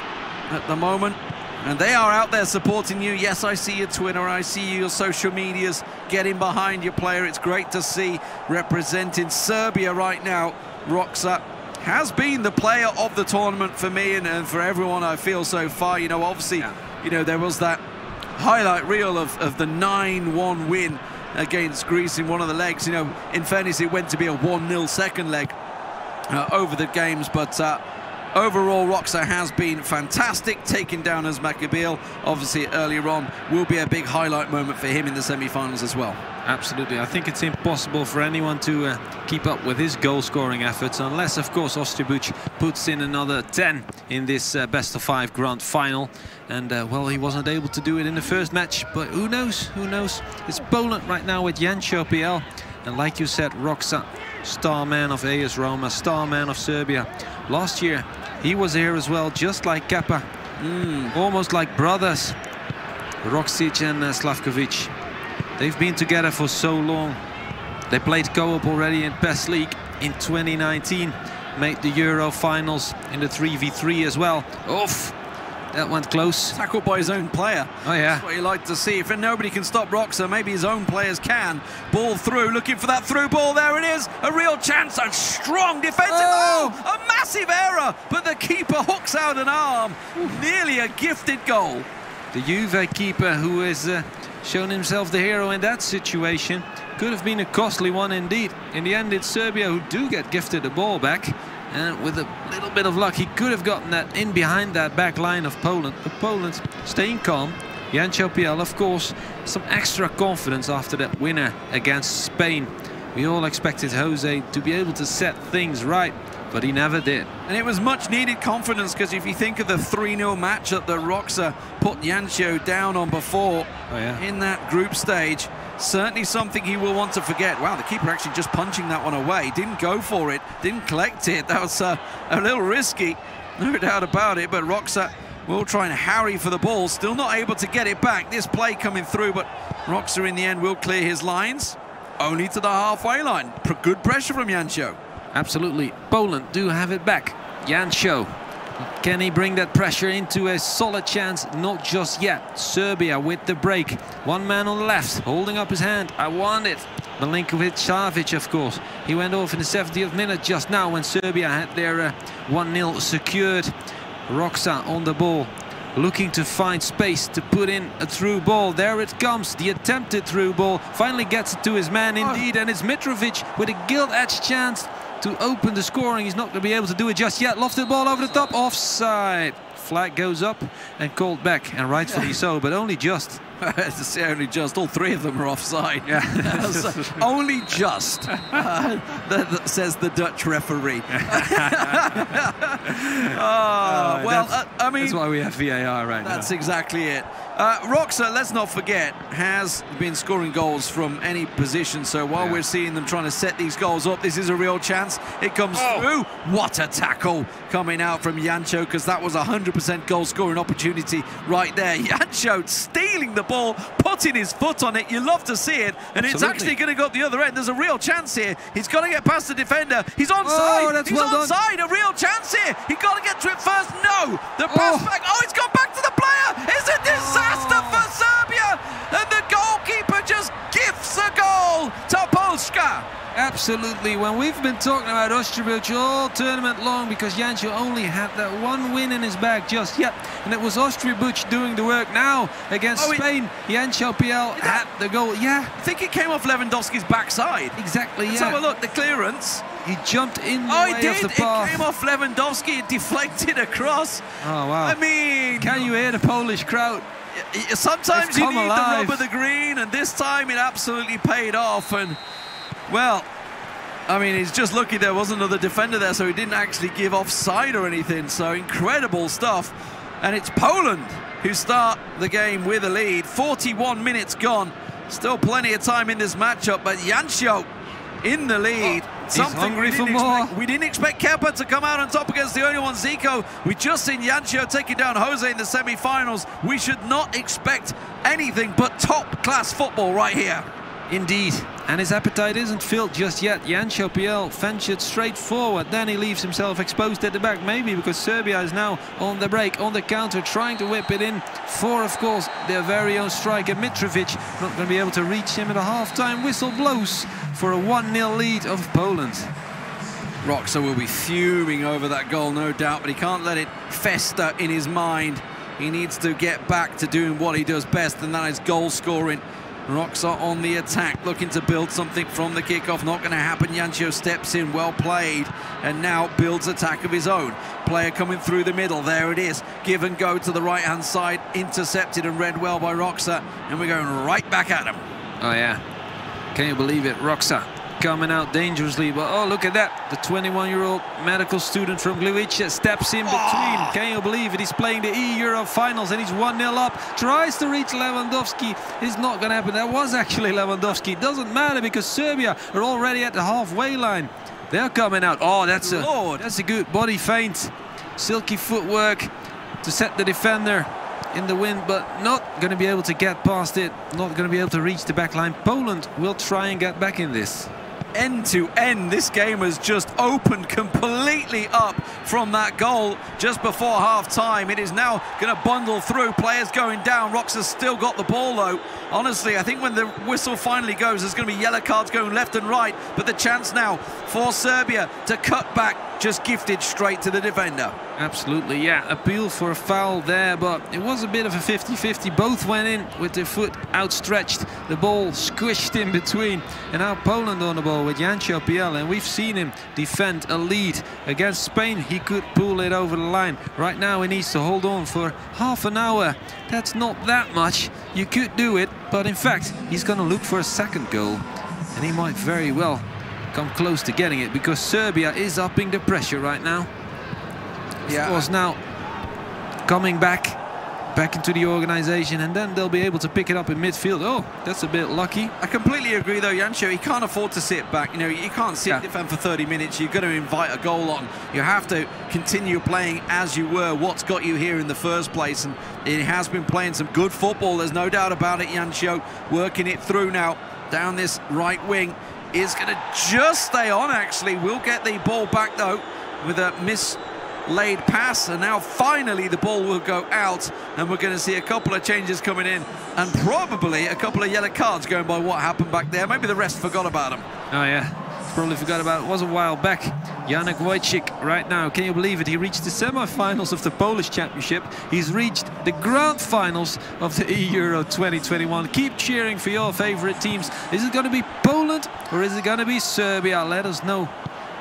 at the moment, and they are out there supporting you. Yes, I see your Twitter, I see your social medias getting behind your player. It's great to see representing Serbia right now. Roxa has been the player of the tournament for me and for everyone, I feel, so far. You know, obviously, you know, there was that highlight reel of the 9-1 win against Greece in one of the legs. You know, in fairness, it went to be a 1-0 second leg over the games, but overall, Roxa has been fantastic, taking down Uzmakhabil. Obviously, earlier on will be a big highlight moment for him in the semi-finals as well. Absolutely. I think it's impossible for anyone to keep up with his goal-scoring efforts, unless, of course, Ostribuc puts in another 10 in this best-of-5 grand final. And, well, he wasn't able to do it in the first match, but who knows? Who knows? It's Poland right now with Jancho PL. And like you said, Roxa, star man of AS Roma, star man of Serbia. Last year, he was here as well, just like Kepa. Almost like brothers, Roksic and Slavkovic. They've been together for so long. They played co-op already in PES League in 2019. Made the Euro finals in the 3v3 as well. Oof, that went close. Tackled by his own player. Oh yeah. That's what you like to see. If nobody can stop Roxa, maybe his own players can. Ball through, looking for that through ball. There it is. A real chance. A strong defensive. Oh, a massive error. But the keeper hooks out an arm. Nearly a gifted goal. The Juve keeper, who has shown himself the hero in that situation, could have been a costly one indeed. In the end, it's Serbia who do get gifted the ball back. And with a little bit of luck, he could have gotten that in behind that back line of Poland. But Poland staying calm. Jancho PL, of course, some extra confidence after that winner against Spain. We all expected Jose to be able to set things right, but he never did. And it was much needed confidence, because if you think of the 3-0 matchup that Roxa put Jancho down on before in that group stage, certainly something he will want to forget. Wow, the keeper actually just punching that one away. Didn't go for it, didn't collect it. That was a little risky, no doubt about it, but Roxa will try and harry for the ball. Still not able to get it back. This play coming through, but Roxa in the end will clear his lines. Only to the halfway line. Good pressure from Jancho. Absolutely. Poland do have it back. Jancho. Can he bring that pressure into a solid chance? Not just yet. Serbia with the break. One man on the left, holding up his hand. I want it. Milinkovic-Savic, of course. He went off in the 70th minute just now when Serbia had their 1-0 secured. Roxa on the ball, looking to find space to put in a through ball. There it comes, the attempted through ball. Finally gets it to his man indeed, and it's Mitrovic with a gilt-edged chance to open the scoring. He's not going to be able to do it just yet. Lofted ball over the top, offside. Flag goes up and called back, and rightfully so, but only just. Only just. All three of them are offside. Yeah. Only just, that says the Dutch referee. I mean, that's why we have VAR right now. That's exactly it. Roxa, let's not forget, has been scoring goals from any position. So while we're seeing them trying to set these goals up, this is a real chance. It comes through. What a tackle coming out from Jancho, because that was a 100% goal-scoring opportunity right there. Jancho stealing the ball, putting his foot on it. You love to see it, and it's actually going to go up the other end. There's a real chance here. He's got to get past the defender. He's onside. He's onside. A real chance here. He's got to get to it first. No, the pass back. Oh, it's gone back to the player. It's a disaster for Serbia, and the goalkeeper just gifts a goal to Polska. Absolutely. When we've been talking about Ostribuc all tournament long, because Jancho only had that one win in his bag just yet, and it was Ostribuc doing the work now against Spain. Jancho PL had the goal. Yeah, I think it came off Lewandowski's backside. Exactly. Let's have a look. The clearance. He jumped in the way of the path. It came off Lewandowski. It deflected across. Oh wow! I mean, can you hear the Polish crowd? Sometimes you need the rub of the green, and this time it absolutely paid off. And well, I mean, he's just lucky there wasn't another defender there, so he didn't actually give offside or anything. So incredible stuff. And it's Poland who start the game with a lead. 41 minutes gone. Still plenty of time in this matchup, but Yancho in the lead. Something hungry for more. We didn't expect Kepa to come out on top against the only one Zico. We just seen Yancho taking down Jose in the semi-finals. We should not expect anything but top-class football right here. Indeed, and his appetite isn't filled just yet. Yancho PL ventured straight forward, then he leaves himself exposed at the back, maybe because Serbia is now on the break, on the counter, trying to whip it in for, of course, their very own striker Mitrovic. Not going to be able to reach him, and a half-time whistle blows for a 1-0 lead of Poland. Roxa will be fuming over that goal, no doubt, but he can't let it fester in his mind. He needs to get back to doing what he does best, and that is goal scoring. Roxa on the attack, looking to build something from the kickoff. Not going to happen. Yancho steps in, well played, and now builds attack of his own. Player coming through the middle. There it is. Give and go to the right-hand side. Intercepted and read well by Roxa, and we're going right back at him. Oh, yeah. Can you believe it? Roxa coming out dangerously, but oh, look at that. The 21-year-old medical student from Gliwice steps in between. Can you believe it? He's playing the E-Euro finals and he's 1-0 up. Tries to reach Lewandowski. It's not going to happen. That was actually Lewandowski. Doesn't matter because Serbia are already at the halfway line. They're coming out. Oh, that's a good body feint. Silky footwork to set the defender in the wind, but not going to be able to get past it. Not going to be able to reach the back line. Poland will try and get back in this. End to end, this game has just opened completely up from that goal just before half-time. It is now going to bundle through, players going down. Roxa's still got the ball though. Honestly, I think when the whistle finally goes, there's going to be yellow cards going left and right, but the chance now for Serbia to cut back, just gifted straight to the defender. Absolutely, yeah. Appeal for a foul there, but it was a bit of a 50-50. Both went in with their foot outstretched. The ball squished in between. And now Poland on the ball with Yancho PL. And we've seen him defend a lead. Against Spain, he could pull it over the line. Right now, he needs to hold on for half an hour. That's not that much. You could do it, but in fact, he's going to look for a second goal. And he might very well come close to getting it because Serbia is upping the pressure right now. Of course, now coming back into the organization, and then they'll be able to pick it up in midfield. Oh, that's a bit lucky. I completely agree though, Yancho, he can't afford to sit back. You know, you can't sit defend for 30 minutes. You've got to invite a goal on. You have to continue playing as you were, what's got you here in the first place, and it has been playing some good football, there's no doubt about it. Yancho working it through now down this right wing. Is going to just stay on, actually. Will get the ball back though with a mislaid pass, and now finally the ball will go out, and we're going to see a couple of changes coming in and probably a couple of yellow cards going by what happened back there. Maybe the rest forgot about him. Oh yeah, probably forgot about it. It was a while back. Janek Wojcik right now, can you believe it? He reached the semi-finals of the Polish Championship. He's reached the grand finals of the Euro 2021. Keep cheering for your favorite teams. Is it going to be Poland or is it going to be Serbia? Let us know.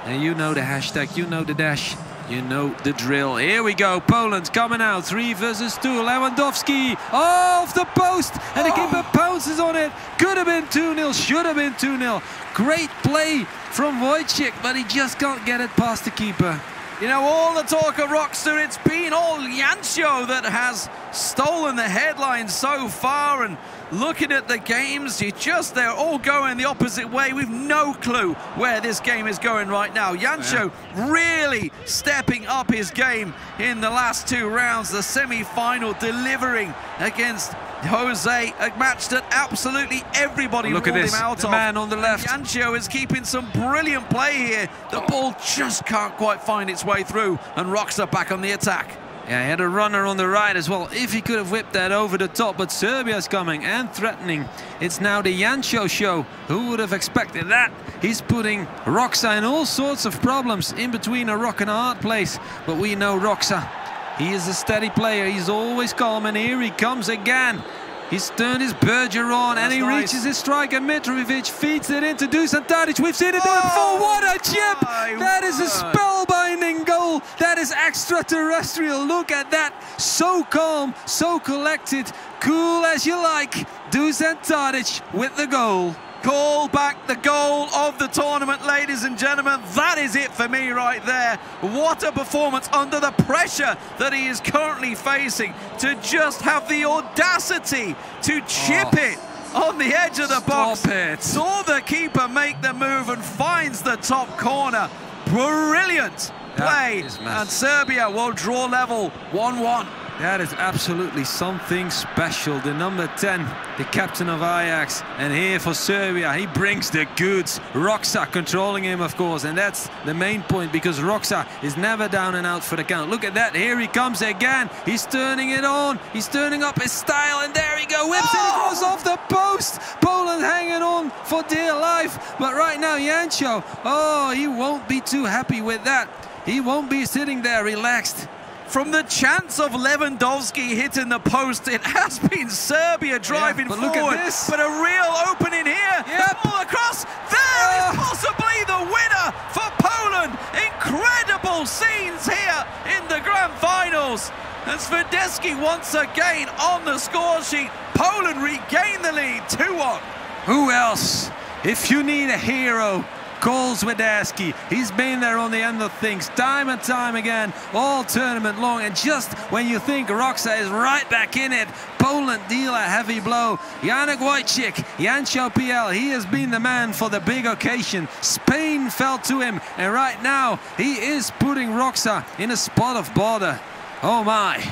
And you know the hashtag, you know the dash, you know the drill. Here we go, Poland coming out, 3 versus 2. Lewandowski off the post, and the keeper pounces on it. Could have been 2-0, should have been 2-0. Great play from Wojcik, but he just can't get it past the keeper. You know, all the talk of Roxa, it's been all Yancho that has stolen the headlines so far, and looking at the games, they're all going the opposite way. We've no clue where this game is going right now. Yancho really stepping up his game in the last 2 rounds. The semi-final delivering against Jose, a match that absolutely everybody ruled him out of. Man on the left. Yancho is keeping some brilliant play here. The ball just can't quite find its way through, and Roxa back on the attack. Yeah, he had a runner on the right as well, if he could have whipped that over the top, but Serbia's coming and threatening. It's now the Yancho show. Who would have expected that? He's putting Roxa in all sorts of problems, in between a rock and a hard place. But we know Roxa, he is a steady player, he's always calm, and here he comes again. He's turned his Berger on, and he reaches his striker. Mitrovic feeds it into Dusan Tadic. We've seen it there before. What a chip! That is a spellbinding goal. That is extraterrestrial. Look at that. So calm, so collected, cool as you like. Dusan Tadic with the goal. Call back the goal of the tournament, ladies and gentlemen. That is it for me right there. What a performance under the pressure that he is currently facing, to just have the audacity to chip it on the edge of the box. Stop it. Saw the keeper make the move and finds the top corner. Brilliant play. And Serbia will draw level 1-1. That is absolutely something special. The number 10, the captain of Ajax, and here for Serbia, he brings the goods. Roxa controlling him, of course, and that's the main point, because Roxa is never down and out for the count. Look at that, here he comes again. He's turning it on, he's turning up his style, and there he goes, whips it across off the post. Poland hanging on for dear life, but right now Jancho, oh, he won't be too happy with that. He won't be sitting there relaxed. From the chance of Lewandowski hitting the post, it has been Serbia driving but forward. look at this. But a real opening here. Yep. The ball across. There is possibly the winner for Poland. Incredible scenes here in the grand finals. And Swiderski once again on the score sheet. Poland regain the lead, 2-1. Who else? If you need a hero, call Swiderski. He's been there on the end of things time and time again, all tournament long, and just when you think Roxa is right back in it, Poland deal a heavy blow. Janek Wojcik, Jancho PL, he has been the man for the big occasion. Spain fell to him, and right now he is putting Roxa in a spot of border. Oh my.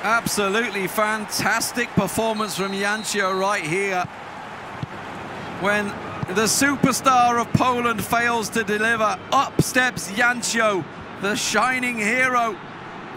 Absolutely fantastic performance from Jancho right here. When the superstar of Poland fails to deliver, up steps Jancho, the shining hero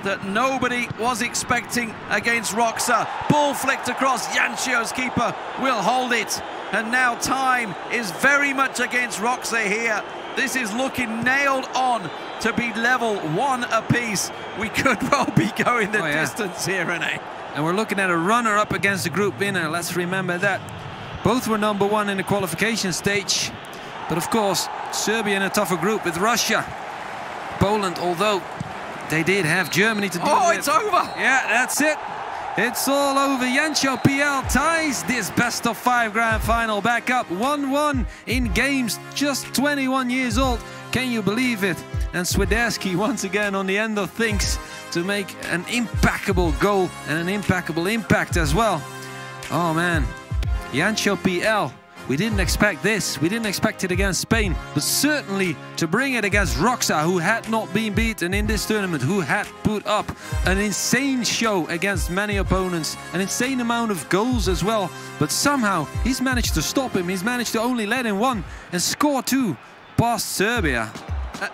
that nobody was expecting against Roxa. Ball flicked across, Jancho's keeper will hold it. And now time is very much against Roxa here. This is looking nailed on to be level 1 apiece. We could well be going the distance here, Rene. And we're looking at a runner-up against the group winner. Let's remember that. Both were number 1 in the qualification stage. But of course, Serbia in a tougher group with Russia. Poland, although they did have Germany to deal with. Oh, it's over! Yeah, that's it. It's all over. Jancho PL ties this best-of-5 grand final back up 1-1 in games, just 21 years old. Can you believe it? And Swiderski once again on the end of things to make an impeccable goal and an impeccable impact as well. Oh man. Jancho PL, we didn't expect this. We didn't expect it against Spain, but certainly to bring it against Roxa, who had not been beaten in this tournament, who had put up an insane show against many opponents, an insane amount of goals as well, but somehow he's managed to stop him. He's managed to only let in 1 and score 2 past Serbia.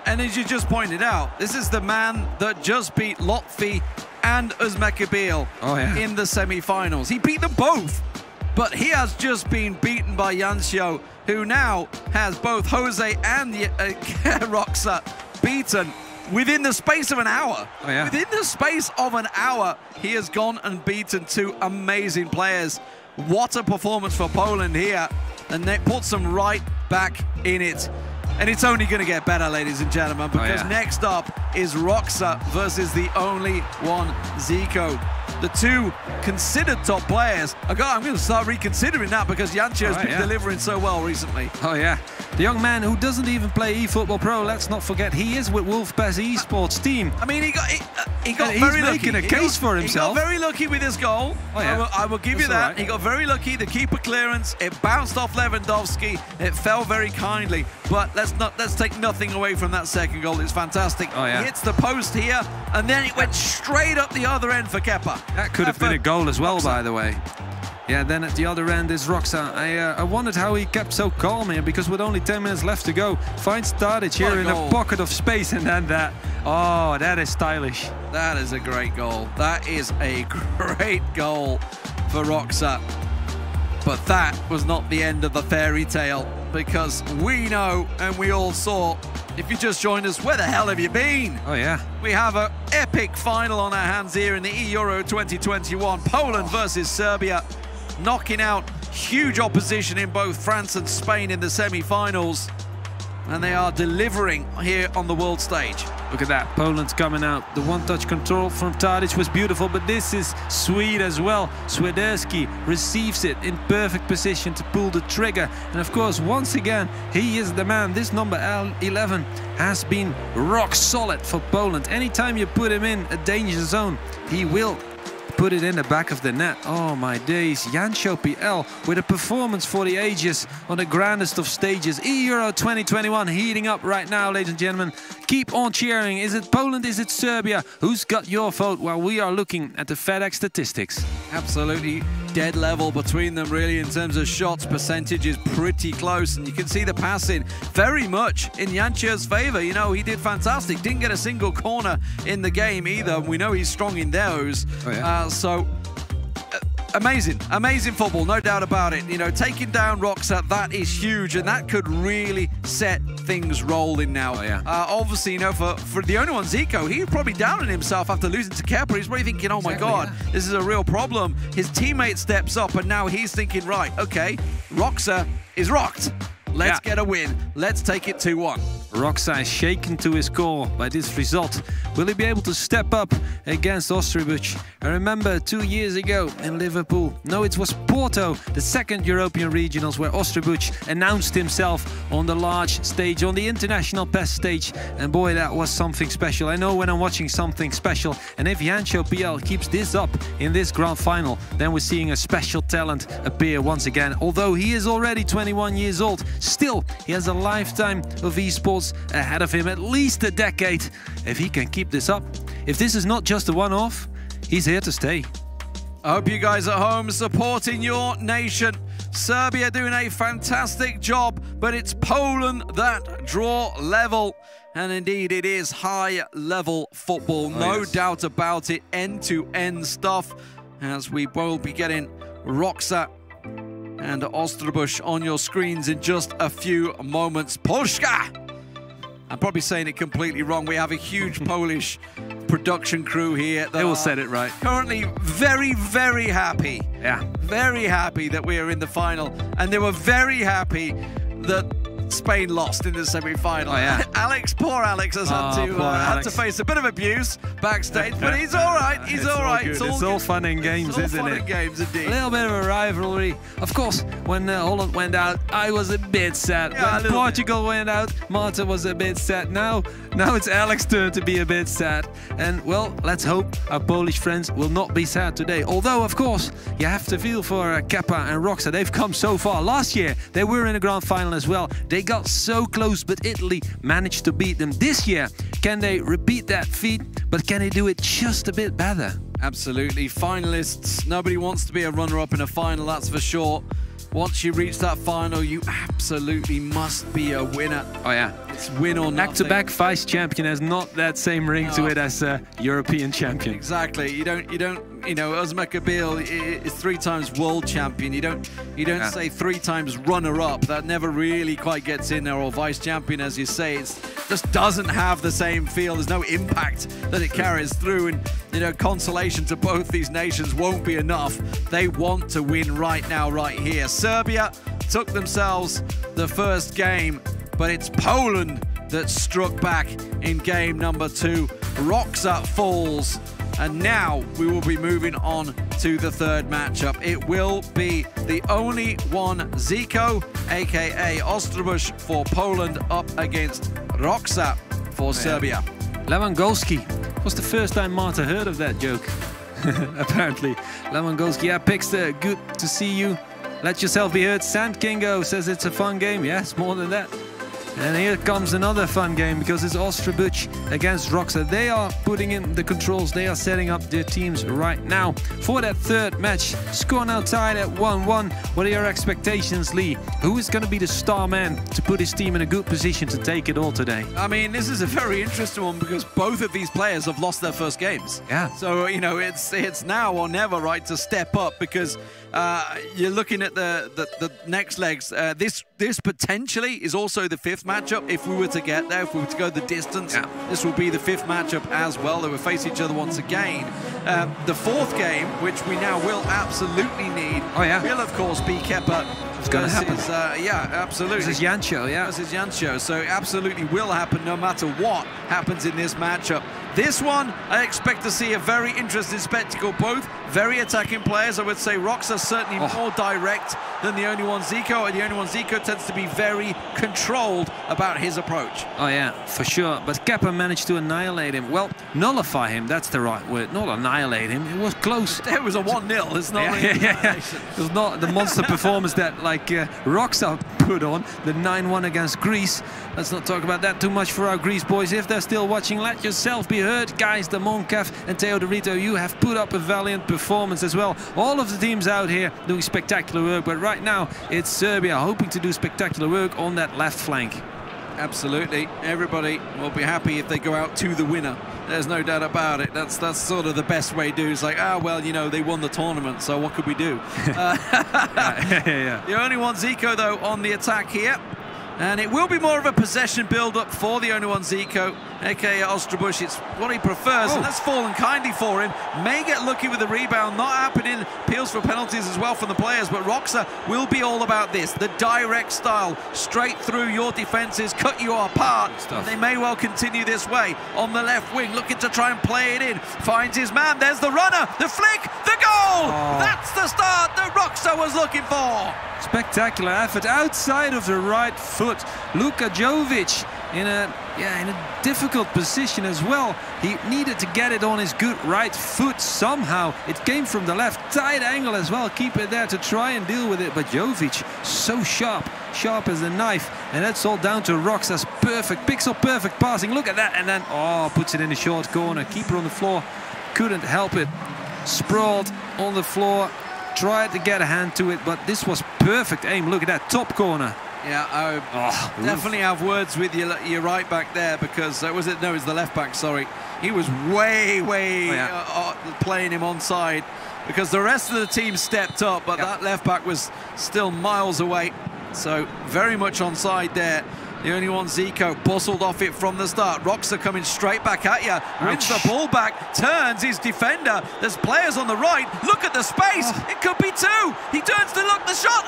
And as you just pointed out, this is the man that just beat Lotfi and Uzmekabeel in the semi-finals. He beat them both. But he has just been beaten by Jancho, who now has both Jose and Roxa beaten within the space of an hour. Within the space of an hour, he has gone and beaten 2 amazing players. What a performance for Poland here. And that puts them right back in it. And it's only going to get better, ladies and gentlemen, because next up is Roxa versus the only one, Zico. The 2 considered top players. I'm going to start reconsidering that because Jancho's been delivering so well recently. Oh yeah, the young man who doesn't even play eFootball Pro, let's not forget, he is with Wolfpass Esports team. I mean, he got very lucky. He's making a case for himself. He got very lucky with his goal. I will give you that. He got very lucky. The keeper clearance, it bounced off Lewandowski. It fell very kindly. But let's take nothing away from that second goal. It's fantastic. He hits the post here, and then it went straight up the other end for Kepa. That could have been a goal as well, by the way. Yeah, then at the other end is Roxa. I wondered how he kept so calm here, because with only 10 minutes left to go, finds Tadic here in a pocket of space, and then that. Oh, that is stylish. That is a great goal. That is a great goal for Roxa. But that was not the end of the fairy tale, because we know and we all saw, if you just joined us, where the hell have you been? Oh yeah. We have an epic final on our hands here in the Euro 2021. Poland versus Serbia, knocking out huge opposition in both France and Spain in the semi-finals. And they are delivering here on the world stage. Look at that, Poland's coming out. The one-touch control from Tadic was beautiful, but this is sweet as well. Swiderski receives it in perfect position to pull the trigger. And of course, once again, he is the man. This number 11 has been rock solid for Poland. Anytime you put him in a danger zone, he will put it in the back of the net. Oh my days. Jancho PL with a performance for the ages on the grandest of stages. Euro 2021 heating up right now, ladies and gentlemen. Keep on cheering. Is it Poland? Is it Serbia? Who's got your vote while we are looking at the FedEx statistics? Absolutely dead level between them, really, in terms of shots. Percentage is pretty close, and you can see the passing very much in Jancho's favour. You know, he did fantastic. Didn't get a single corner in the game either, and we know he's strong in those. Oh, yeah. Amazing football, no doubt about it. You know, taking down Roxa, that is huge, and that could really set things rolling now. Oh, yeah. Obviously, you know, for the only one, Zico, he's probably down on himself after losing to Kepa. He's probably thinking, oh my God, this is a real problem. His teammate steps up, and now he's thinking, right, okay, Roxa is rocked. Let's get a win. Let's take it 2-1. Roxa is shaken to his core by this result. Will he be able to step up against Ostrobuch? I remember 2 years ago in Liverpool. No, it was Porto, the second European regionals, where Ostrobuch announced himself on the large stage, on the international PES stage. And boy, that was something special. I know when I'm watching something special. And if Jancho PL keeps this up in this grand final, then we're seeing a special talent appear once again. Although he is already 21 years old, still he has a lifetime of esports ahead of him, at least a decade. If he can keep this up, if this is not just a one-off, he's here to stay. I hope you guys at home supporting your nation. Serbia doing a fantastic job, but it's Poland that draw level. And indeed, it is high-level football, no doubt about it. End-to-end stuff, as we will be getting Roxa and Ostrobuch on your screens in just a few moments. Polska! I'm probably saying it completely wrong. We have a huge Polish production crew here. They all said it right. Currently very, very happy. Yeah. Very happy that we are in the final. And they were very happy that Spain lost in the semi-final. Oh, yeah. Alex, poor Alex, has had to face a bit of abuse backstage, but he's all right. He's all right. It's all fun and games, isn't it? Fun and games, indeed. A little bit of a rivalry. Of course, when Holland went out, I was a bit sad. When Portugal went out, Marta was a bit sad. Now it's Alex's turn to be a bit sad. And, well, let's hope our Polish friends will not be sad today. Although, of course, you have to feel for Kepa and Roxa. They've come so far. Last year, they were in the grand final as well. They got so close, but Italy managed to beat them. This year, can they repeat that feat, but can they do it just a bit better? Absolutely. Finalists. Nobody wants to be a runner-up in a final, that's for sure. Once you reach that final, you absolutely must be a winner. Oh, yeah. It's win or nothing. Back-to-back vice champion has not that same ring to it as a European champion. Exactly. You don't, you know, Özmekabil is 3 times world champion. You don't say 3 times runner-up. That never really quite gets in there. Or vice champion, as you say. It just doesn't have the same feel. There's no impact that it carries through. And, you know, consolation to both these nations won't be enough. They want to win right now, right here. Serbia took themselves the first game, but it's Poland that struck back in game number 2. Roxa falls, and now we will be moving on to the third matchup. It will be the only one Zico, aka Ostrobuch, for Poland up against Roxa for Serbia. Lewandowski was the first time Marta heard of that joke. Apparently. Lewandowski, yeah, Pixter, good to see you. Let yourself be heard. Sand Kingo says it's a fun game. Yes, more than that. And here comes another fun game, because it's Ostrobuch against Roxa. They are putting in the controls. They are setting up their teams right now for that third match. Score now tied at 1-1. What are your expectations, Lee? Who is going to be the star man to put his team in a good position to take it all today? I mean, this is a very interesting one, because both of these players have lost their first games. Yeah. So, you know, it's now or never, right, to step up, because you're looking at the next legs. This potentially is also the 5th matchup. If we were to get there, if we were to go the distance, this will be the 5th matchup as well. They will face each other once again. The 4th game, which we now will absolutely need, will of course be Kepa. It's going to happen. Yeah, absolutely. This is Jancho, yeah. This is Jancho, so absolutely will happen no matter what happens in this matchup. This one, I expect to see a very interesting spectacle. Both very attacking players. I would say Roxa are certainly more direct than the Only One Zico, and the Only One Zico tends to be very controlled about his approach. Oh yeah, for sure. But Kepa managed to annihilate him. Well, nullify him, that's the right word. Not annihilate him, it was close. It was a 1-0, it's not It was not the monster performance that like Roxa put on, the 9-1 against Greece. Let's not talk about that too much for our Greece boys. If they're still watching, let yourself be heard. Guys, the Moncav and Teodorito, you have put up a valiant performance as well. All of the teams out here doing spectacular work, but right now it's Serbia hoping to do spectacular work on that left flank. Absolutely. Everybody will be happy if they go out to the winner. There's no doubt about it. That's sort of the best way to do it. It's like, well, you know, they won the tournament, so what could we do? The Only One Zico, though, on the attack here. And it will be more of a possession build-up for the Only One Zico, aka Osterbusch. It's what he prefers, and that's fallen kindly for him. May get lucky with the rebound, not happening. Appeals for penalties as well from the players, but Roxa will be all about this. The direct style, straight through your defences, cut you apart. They may well continue this way. On the left wing, looking to try and play it in. Finds his man, there's the runner, the flick, the goal! That's the start that Roxa was looking for. Spectacular effort outside of the right foot. Luka Jovic in a difficult position as well. He needed to get it on his good right foot somehow. It came from the left, tight angle as well. Keep it there to try and deal with it. But Jovic, so sharp as a knife. And that's all down to Roxa's perfect, pixel perfect passing. Look at that. And then, puts it in the short corner. Keeper on the floor, couldn't help it. Sprawled on the floor. Tried to get a hand to it, but this was perfect aim. Look at that top corner. Yeah, I definitely have words with your right back there, because it's the left back, sorry. He was way playing him onside, because the rest of the team stepped up, but that left back was still miles away. So very much onside there. The Only One Zico bustled off it from the start. Roxa coming straight back at you. Wins the ball back, turns his defender. There's players on the right. Look at the space. It could be two. He turns to look the shot.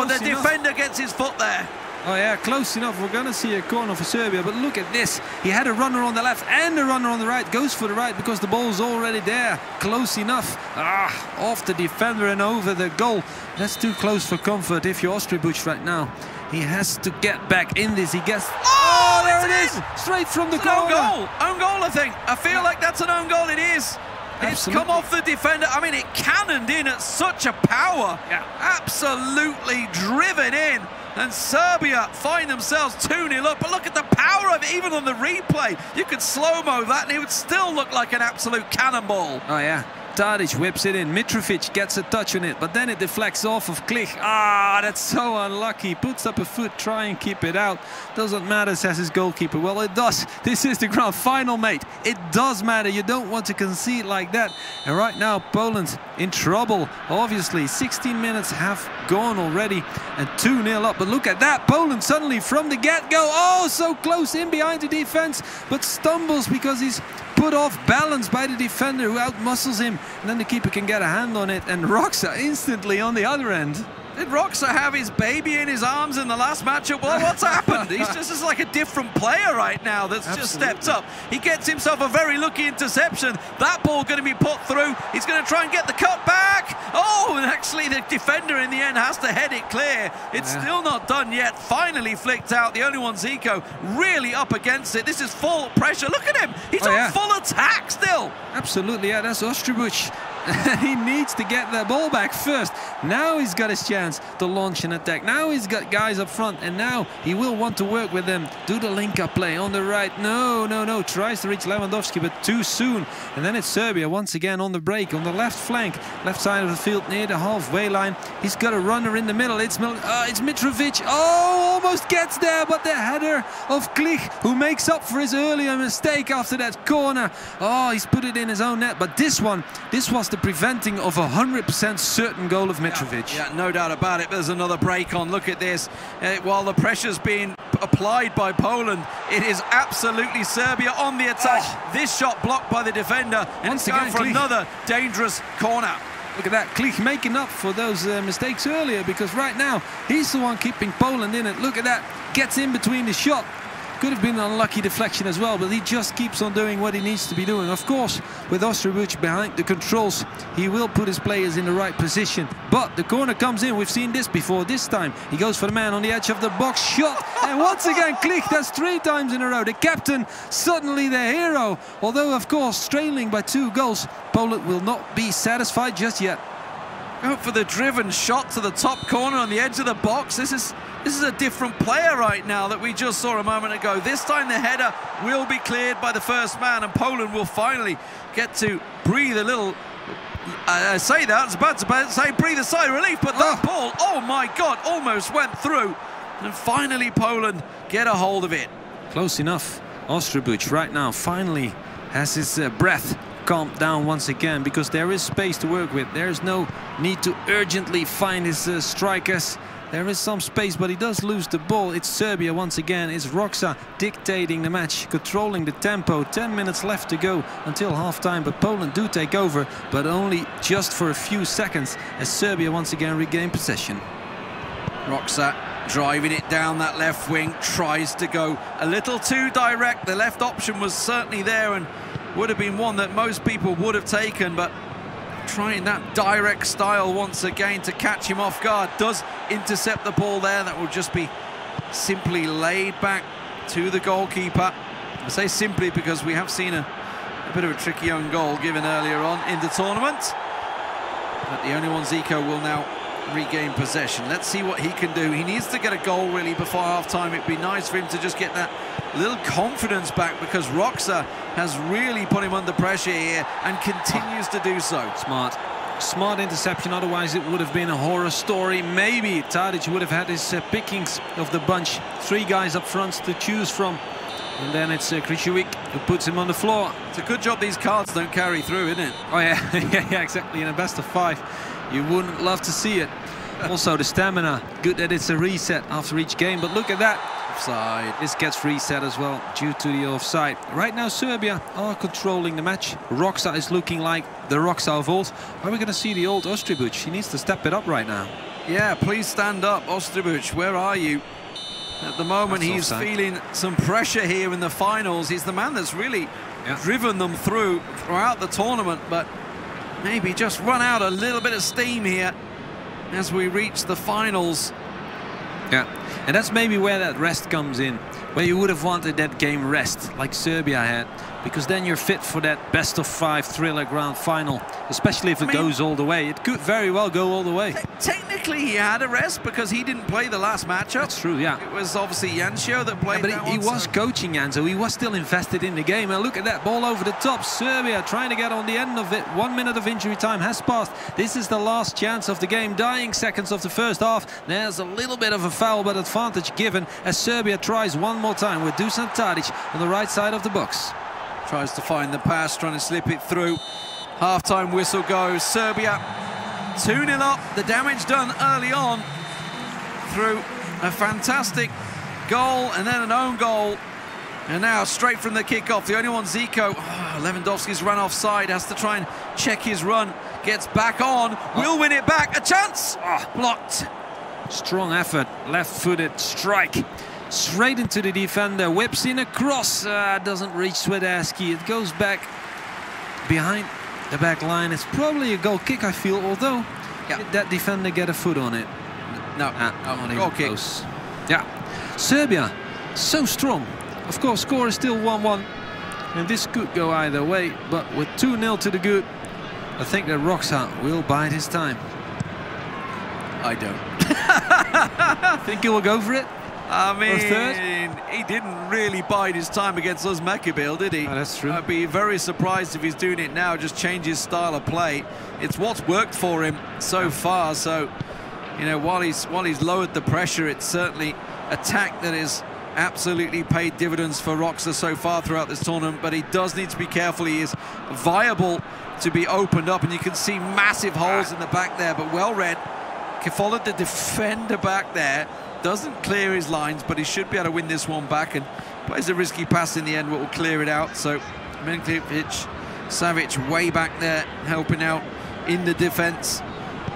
The defender gets his foot there. Oh yeah, close enough. We're going to see a corner for Serbia, but look at this. He had a runner on the left and a runner on the right. Goes for the right because the ball's already there. Close enough. Off the defender and over the goal. That's too close for comfort if you're Osterbusch right now. He has to get back in this. He gets... there it is! Straight from the corner. Own goal. Own goal, I think. I feel like that's an own goal. It is. It's come off the defender. I mean, it cannoned in at such a power. Absolutely driven in. And Serbia find themselves 2-0 up. But look at the power of it, even on the replay. You could slow-mo that and it would still look like an absolute cannonball. Oh, yeah. Tadic whips it in. Mitrovic gets a touch on it, but then it deflects off of Klich. That's so unlucky. Puts up a foot, try and keep it out. Doesn't matter, says his goalkeeper. Well, it does. This is the grand final, mate. It does matter. You don't want to concede like that. And right now, Poland in trouble. Obviously, 16 minutes have gone already and 2-0 up. But look at that. Poland suddenly from the get-go. So close in behind the defense, but stumbles because he's put off balance by the defender who outmuscles him, and then the keeper can get a hand on it, and Roxa instantly on the other end. Did Roxa have his baby in his arms in the last matchup? Well, what's happened? He's just like a different player right now that's just stepped up. He gets himself a very lucky interception. That ball going to be put through. He's going to try and get the cut back. And actually the defender in the end has to head it clear. It's still not done yet. Finally flicked out. The Only One Zico really up against it. This is full pressure. Look at him. He's on full attack still. Absolutely, that's Osterbusch. He needs to get the ball back first. Now he's got his chance to launch an attack. Now he's got guys up front, and now he will want to work with them. Do the link-up play on the right. No. Tries to reach Lewandowski, but too soon. And then it's Serbia once again on the break, on the left flank, left side of the field near the halfway line. He's got a runner in the middle. It's Mitrovic. Almost gets there, but the header of Klich, who makes up for his earlier mistake after that corner. He's put it in his own net. But this was the preventing of 100% certain goal of Mitrovic. Yeah, no doubt about it. There's another break on. Look at this. While the pressure's being applied by Poland, it is absolutely Serbia on the attack. This shot blocked by the defender, and it's going for another dangerous corner. Look at that, Klich making up for those mistakes earlier, because right now he's the one keeping Poland in it. Look at that, gets in between the shot Could have been an unlucky deflection as well, but he just keeps on doing what he needs to be doing. Of course, with Ostribuch behind the controls, he will put his players in the right position. But the corner comes in. We've seen this before. This time, he goes for the man on the edge of the box. Shot! And once again, Klich. That's 3 times in a row. The captain, suddenly the hero. Although, of course, trailing by 2 goals, Poland will not be satisfied just yet. Go for the driven shot to the top corner on the edge of the box. This is a different player right now that we just saw a moment ago. This time the header will be cleared by the first man, and Poland will finally get to breathe a little. I was about to say breathe a sigh of relief, but that ball, oh my God, almost went through. And finally Poland get a hold of it. Close enough. Ostribuch right now finally has his breath calmed down once again, because there is space to work with. There's no need to urgently find his strikers. There is some space, but he does lose the ball. It's Serbia once again. It's Roksa dictating the match, controlling the tempo. 10 minutes left to go until half-time, but Poland do take over, but only just for a few seconds, as Serbia once again regain possession. Roksa driving it down that left wing, tries to go a little too direct. The left option was certainly there and would have been one that most people would have taken, but trying that direct style once again to catch him off guard. Does intercept the ball there. That will just be simply laid back to the goalkeeper. I say simply because we have seen a bit of a tricky own goal given earlier on in the tournament. But the only one, Zico, will now regain possession. Let's see what he can do. He needs to get a goal really before half-time. It'd be nice for him to just get that little confidence back, because Roksa has really put him under pressure here and continues to do so. Smart interception, otherwise it would have been a horror story. Maybe Tadic would have had his pickings of the bunch. 3 guys up front to choose from. And then it's Krejcik who puts him on the floor. It's a good job these cards don't carry through, isn't it? Oh yeah, yeah, exactly. In a best of 5. You wouldn't love to see it. Also the stamina, good that it's a reset after each game, but look at that. Offside. This gets reset as well due to the offside. Right now Serbia are controlling the match. Roksa is looking like the Roksa of old. Are we going to see the old Ostribuch? He needs to step it up right now. Yeah, please stand up, Ostribuch. Where are you? At the moment, he's feeling some pressure here in the finals. He's the man that's really driven them throughout the tournament, but maybe just run out a little bit of steam here as we reach the finals. Yeah, and that's maybe where that rest comes in, where you would have wanted that game rest, like Serbia had, because then you're fit for that best of 5 thriller grand final, especially if it goes all the way. It could very well go all the way. Technically, he had a rest because he didn't play the last matchup. That's true, yeah. It was obviously Jancio that played but he was coaching Janzo. He was still invested in the game. And look at that ball over the top. Serbia trying to get on the end of it. 1 minute of injury time has passed. This is the last chance of the game. Dying seconds of the first half. There's a little bit of a foul, but advantage given as Serbia tries one more time with Dusan Tadic on the right side of the box. Tries to find the pass, trying to slip it through. Half-time whistle goes. Serbia 2-0 up. The damage done early on through a fantastic goal and then an own goal. And now straight from the kickoff, the only one, Zico. Lewandowski's run offside, has to try and check his run. Gets back on, will win it back. A chance! Blocked. Strong effort, left-footed strike. Straight into the defender, whips in a cross, doesn't reach Swiderski. It goes back behind the back line. It's probably a goal kick, I feel, although did that defender get a foot on it? No, goal kick. Yeah, Serbia, so strong. Of course, score is still 1-1, and this could go either way, but with 2-0 to the good, I think that Roksa will bide his time. I don't. Think he will go for it? I mean, he didn't really bide his time against Uzbekistan, did he? Oh, that's true. I'd be very surprised if he's doing it now, just change his style of play. It's what's worked for him so far. So, you know, while he's lowered the pressure, it's certainly attack that is absolutely paid dividends for Roksa so far throughout this tournament. But he does need to be careful. He is viable to be opened up, and you can see massive holes in the back there. But well read. Followed the defender back there. Doesn't clear his lines, but he should be able to win this one back, and plays a risky pass in the end, but will clear it out. So Milinkovic, Savic way back there, helping out in the defence.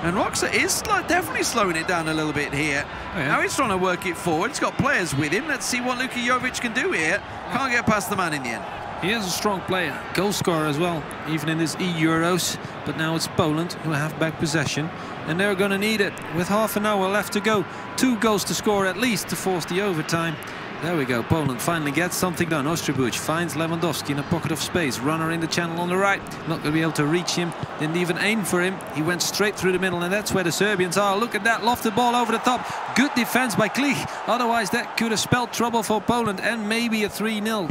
And Roxa is definitely slowing it down a little bit here. Oh, yeah. Now he's trying to work it forward. He's got players with him. Let's see what Luka Jovic can do here. Can't get past the man in the end. He is a strong player, goal scorer as well, even in this E-Euros. But now it's Poland who have back possession, and they're going to need it. With half an hour left to go, 2 goals to score at least to force the overtime. There we go, Poland finally gets something done. Ostribuch finds Lewandowski in a pocket of space. Runner in the channel on the right, not going to be able to reach him. Didn't even aim for him. He went straight through the middle, and that's where the Serbians are. Look at that, lofted ball over the top. Good defense by Klich. Otherwise, that could have spelled trouble for Poland and maybe a 3-0.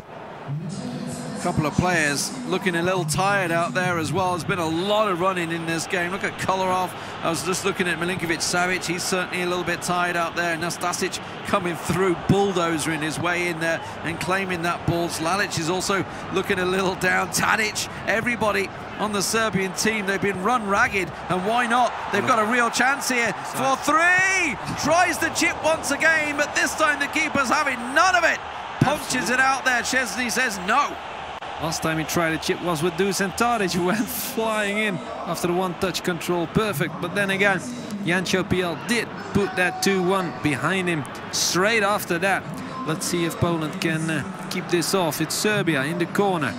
Couple of players looking a little tired out there as well. There's been a lot of running in this game. Look at Kolarov. I was just looking at Milinkovic-Savic. He's certainly a little bit tired out there. Nastasic coming through, bulldozering his way in there and claiming that ball. Slalic is also looking a little down. Tadic, everybody on the Serbian team, they've been run ragged, and why not? They've got a real chance here for 3. Tries the chip once again, but this time the keeper's having none of it. Punches it out there. Chesney says no. Last time he tried a chip was with Dusan Tadic, who went flying in after the one-touch control. Perfect, but then again, Jančo Piel did put that 2-1 behind him straight after that. Let's see if Poland can keep this off. It's Serbia in the corner.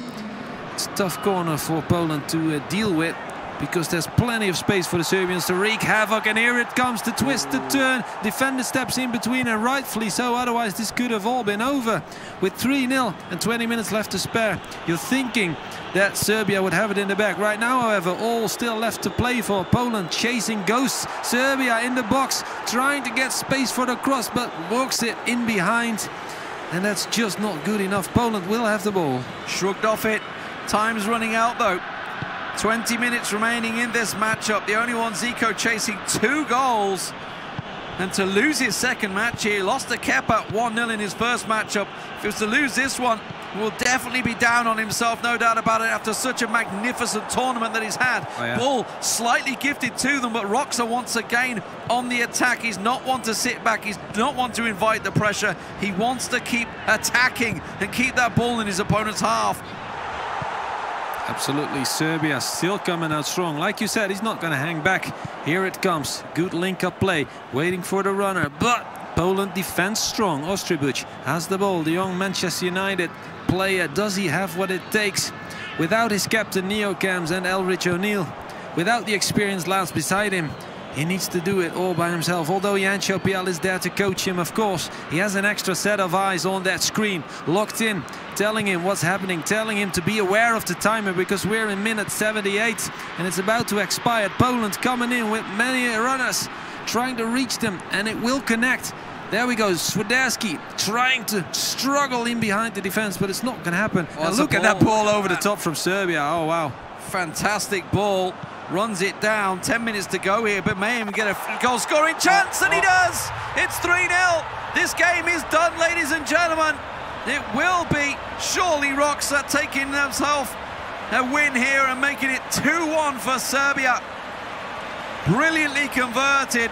It's a tough corner for Poland to deal with, because there's plenty of space for the Serbians to wreak havoc, and here it comes, the twist, the turn. Defender steps in between, and rightfully so, otherwise this could have all been over. With 3-0 and 20 minutes left to spare, you're thinking that Serbia would have it in the bag. Right now, however, all still left to play for. Poland chasing ghosts. Serbia in the box, trying to get space for the cross, but walks it in behind, and that's just not good enough. Poland will have the ball. Shrugged off it. Time's running out though. 20 minutes remaining in this matchup. The only one, Zico, chasing 2 goals. And to lose his second match here, lost to Kepa 1-0 in his first matchup. If he was to lose this one, will definitely be down on himself, no doubt about it, after such a magnificent tournament that he's had. Oh, yeah. Ball slightly gifted to them, but Roxa once again on the attack. He's not one to sit back. He's not one to invite the pressure. He wants to keep attacking and keep that ball in his opponent's half. Absolutely, Serbia still coming out strong. Like you said, he's not going to hang back. Here it comes. Good link-up play, waiting for the runner. But Poland defends strong. Ostribuch has the ball. The young Manchester United player. Does he have what it takes? Without his captain, Neo Cams, and Elrich O'Neill, without the experienced lads beside him, he needs to do it all by himself. Although Jančo Piel is there to coach him, of course, he has an extra set of eyes on that screen, locked in, telling him what's happening, telling him to be aware of the timer, because we're in minute 78 and it's about to expire. Poland coming in with many runners, trying to reach them, and it will connect. There we go, Swiderski trying to struggle in behind the defense, but it's not going to happen. And look at that ball over the top from Serbia. Oh, wow. Fantastic ball. Runs it down. 10 minutes to go here, but may even get a goal-scoring chance, and he does! It's 3-0. This game is done, ladies and gentlemen. It will be surely Roxa taking himself a win here and making it 2-1 for Serbia. Brilliantly converted,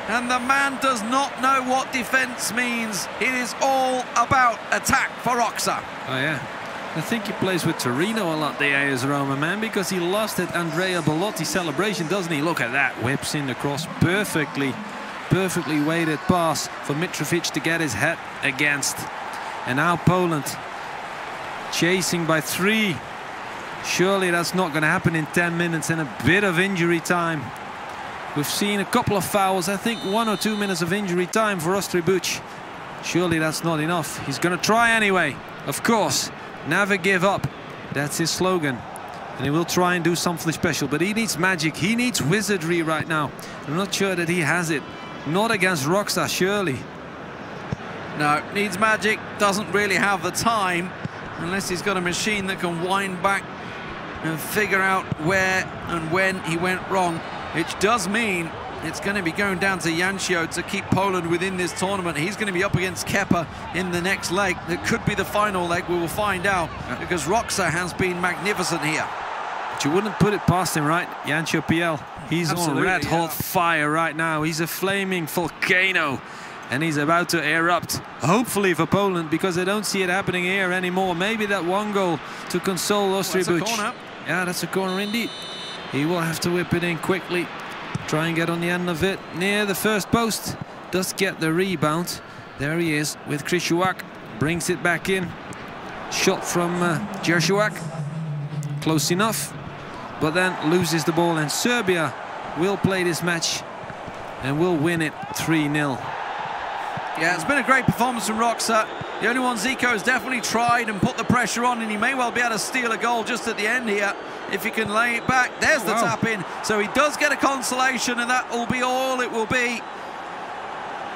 and the man does not know what defense means. It is all about attack for Roxa. Oh, yeah. I think he plays with Torino a lot, the AS Roma man, because he lost at Andrea Bellotti celebration, doesn't he? Look at that, whips in the cross, perfectly weighted pass for Mitrovic to get his head against. And now Poland chasing by 3. Surely that's not going to happen in 10 minutes and a bit of injury time. We've seen a couple of fouls, I think 1 or 2 minutes of injury time for Ostribuch. Surely that's not enough. He's going to try anyway, of course. Never give up. That's his slogan. And he will try and do something special. But he needs magic. He needs wizardry right now. I'm not sure that he has it. Not against Roxa, surely. No, needs magic. Doesn't really have the time. Unless he's got a machine that can wind back and figure out where and when he went wrong. Which does mean it's going to be going down to Jančo to keep Poland within this tournament. He's going to be up against Kepa in the next leg. It could be the final leg, we will find out, because Roxa has been magnificent here. But you wouldn't put it past him, right? Jančo Piel, he's on red hot fire right now. He's a flaming volcano, and he's about to erupt, hopefully for Poland, because I don't see it happening here anymore. Maybe that one goal to console Ostribuch. That's a corner. Yeah, that's a corner indeed. He will have to whip it in quickly. Try and get on the end of it. Near the first post. Does get the rebound. There he is with Krzysztof. Brings it back in. Shot from Jersiak. Close enough. But then loses the ball, and Serbia will play this match and will win it 3-0. Yeah, it's been a great performance from Roxa. The only one Zico has definitely tried and put the pressure on, and he may well be able to steal a goal just at the end here if he can lay it back. There's the tap in, so he does get a consolation, and that will be all it will be.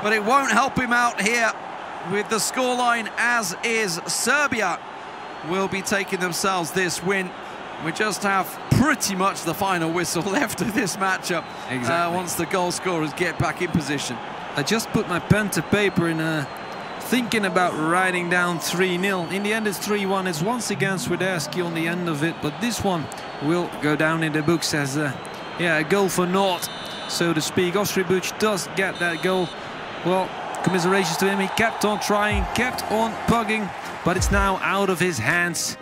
But it won't help him out here with the scoreline as is. Serbia will be taking themselves this win. We just have pretty much the final whistle left of this matchup. Exactly. Once the goal scorers get back in position. I just put my pen to paper in thinking about writing down 3-0. In the end, it's 3-1. It's once again Swiderski on the end of it, but this one will go down in the books as a goal for naught, so to speak. Ostribuc does get that goal. Well, commiserations to him. He kept on trying, kept on pugging, but it's now out of his hands.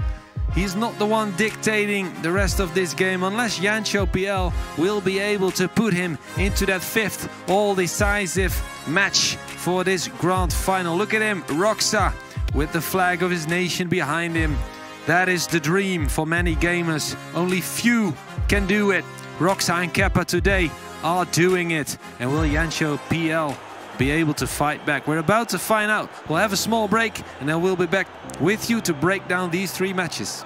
He's not the one dictating the rest of this game unless Jancho PL will be able to put him into that fifth all-decisive match for this grand final. Look at him, Roxa, with the flag of his nation behind him. That is the dream for many gamers. Only few can do it. Roxa and Kepa today are doing it. And will Jancho PL be able to fight back? We're about to find out. We'll have a small break and then we'll be back with you to break down these three matches.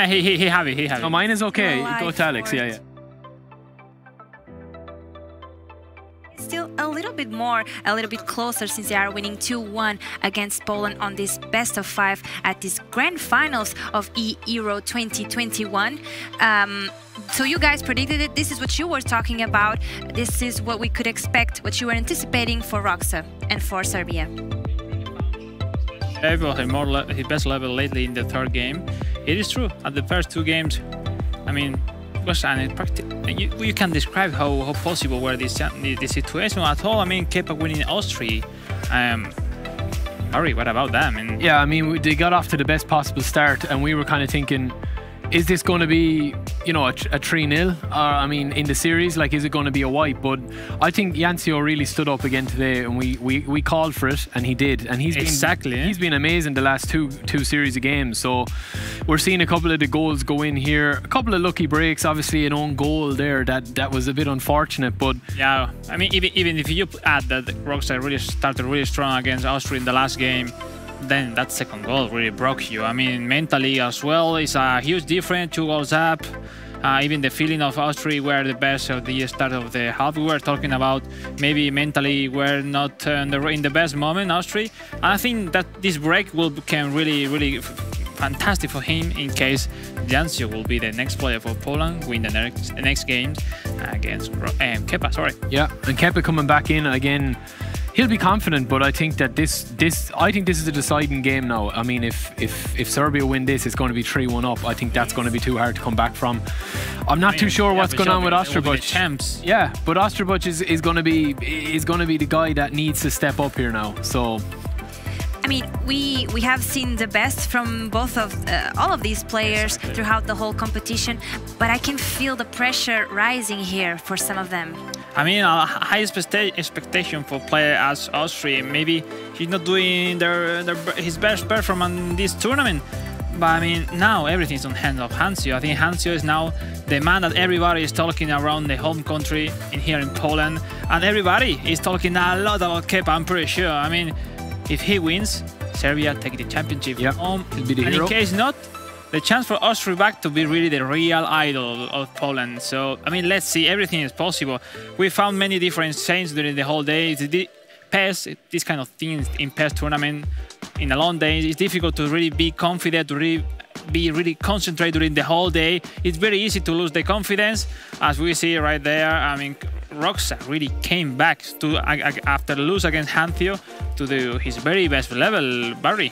He have it. He have it. No, mine is okay. Go to Alex. Yeah. Still a little bit closer since they are winning 2-1 against Poland on this best of 5 at this grand finals of Euro 2021. So you guys predicted it. This is what you were talking about. This is what we could expect, what you were anticipating for Roxa and for Serbia. His best level lately in the third game. It is true. At the first 2 games, I mean, you can describe how possible were this situation at all. I mean, Kepa winning Austria. Harry, what about that? I mean, yeah, I mean, they got off to the best possible start, and we were kind of thinking, is this going to be, you know, a 3-0? I mean, in the series, like, is it going to be a wipe? But I think Yancio really stood up again today, and we called for it, and he did. And he's been amazing the last two series of games. So we're seeing a couple of the goals go in here, a couple of lucky breaks, obviously an own goal there that was a bit unfortunate. But yeah, I mean, even if you add that Roxa really started really strong against Austria in the last game, then that second goal really broke you. I mean, mentally as well, it's a huge difference, 2 goals up. Even the feeling of Austria were the best of the start of the half. We were talking about maybe mentally we're not in the best moment, Austria. And I think that this break will become really fantastic for him in case Jancio will be the next player for Poland, win the next game against Kepa. Sorry. Yeah, and Kepa coming back in again. He'll be confident, but I think that I think this is a deciding game now. I mean, if Serbia win this, it's going to be 3-1 up. I think that's going to be too hard to come back from. I'm not too sure what's going on with Osterbuch. Yeah, but Osterbuch is going to be the guy that needs to step up here now. So. I mean, we have seen the best from both of all of these players throughout the whole competition, but I can feel the pressure rising here for some of them. I mean, a high expectation for player as Austria. Maybe he's not doing his best performance in this tournament. But I mean, now everything's on hands of Jancio. I think Jancio is now the man that everybody is talking around the home country here in Poland. And everybody is talking a lot about Kepa, I'm pretty sure. I mean, if he wins, Serbia take the championship home. And in case not, the chance for Austria back to be really the real idol of Poland. So, I mean, let's see, everything is possible. We found many different signs during the whole day. PES, this kind of things in PES tournament, in a long day, it's difficult to really be confident, to really be really concentrated during the whole day. It's very easy to lose the confidence, as we see right there. I mean, Roxa really came back to after lose against Jancio to his very best level, Barry.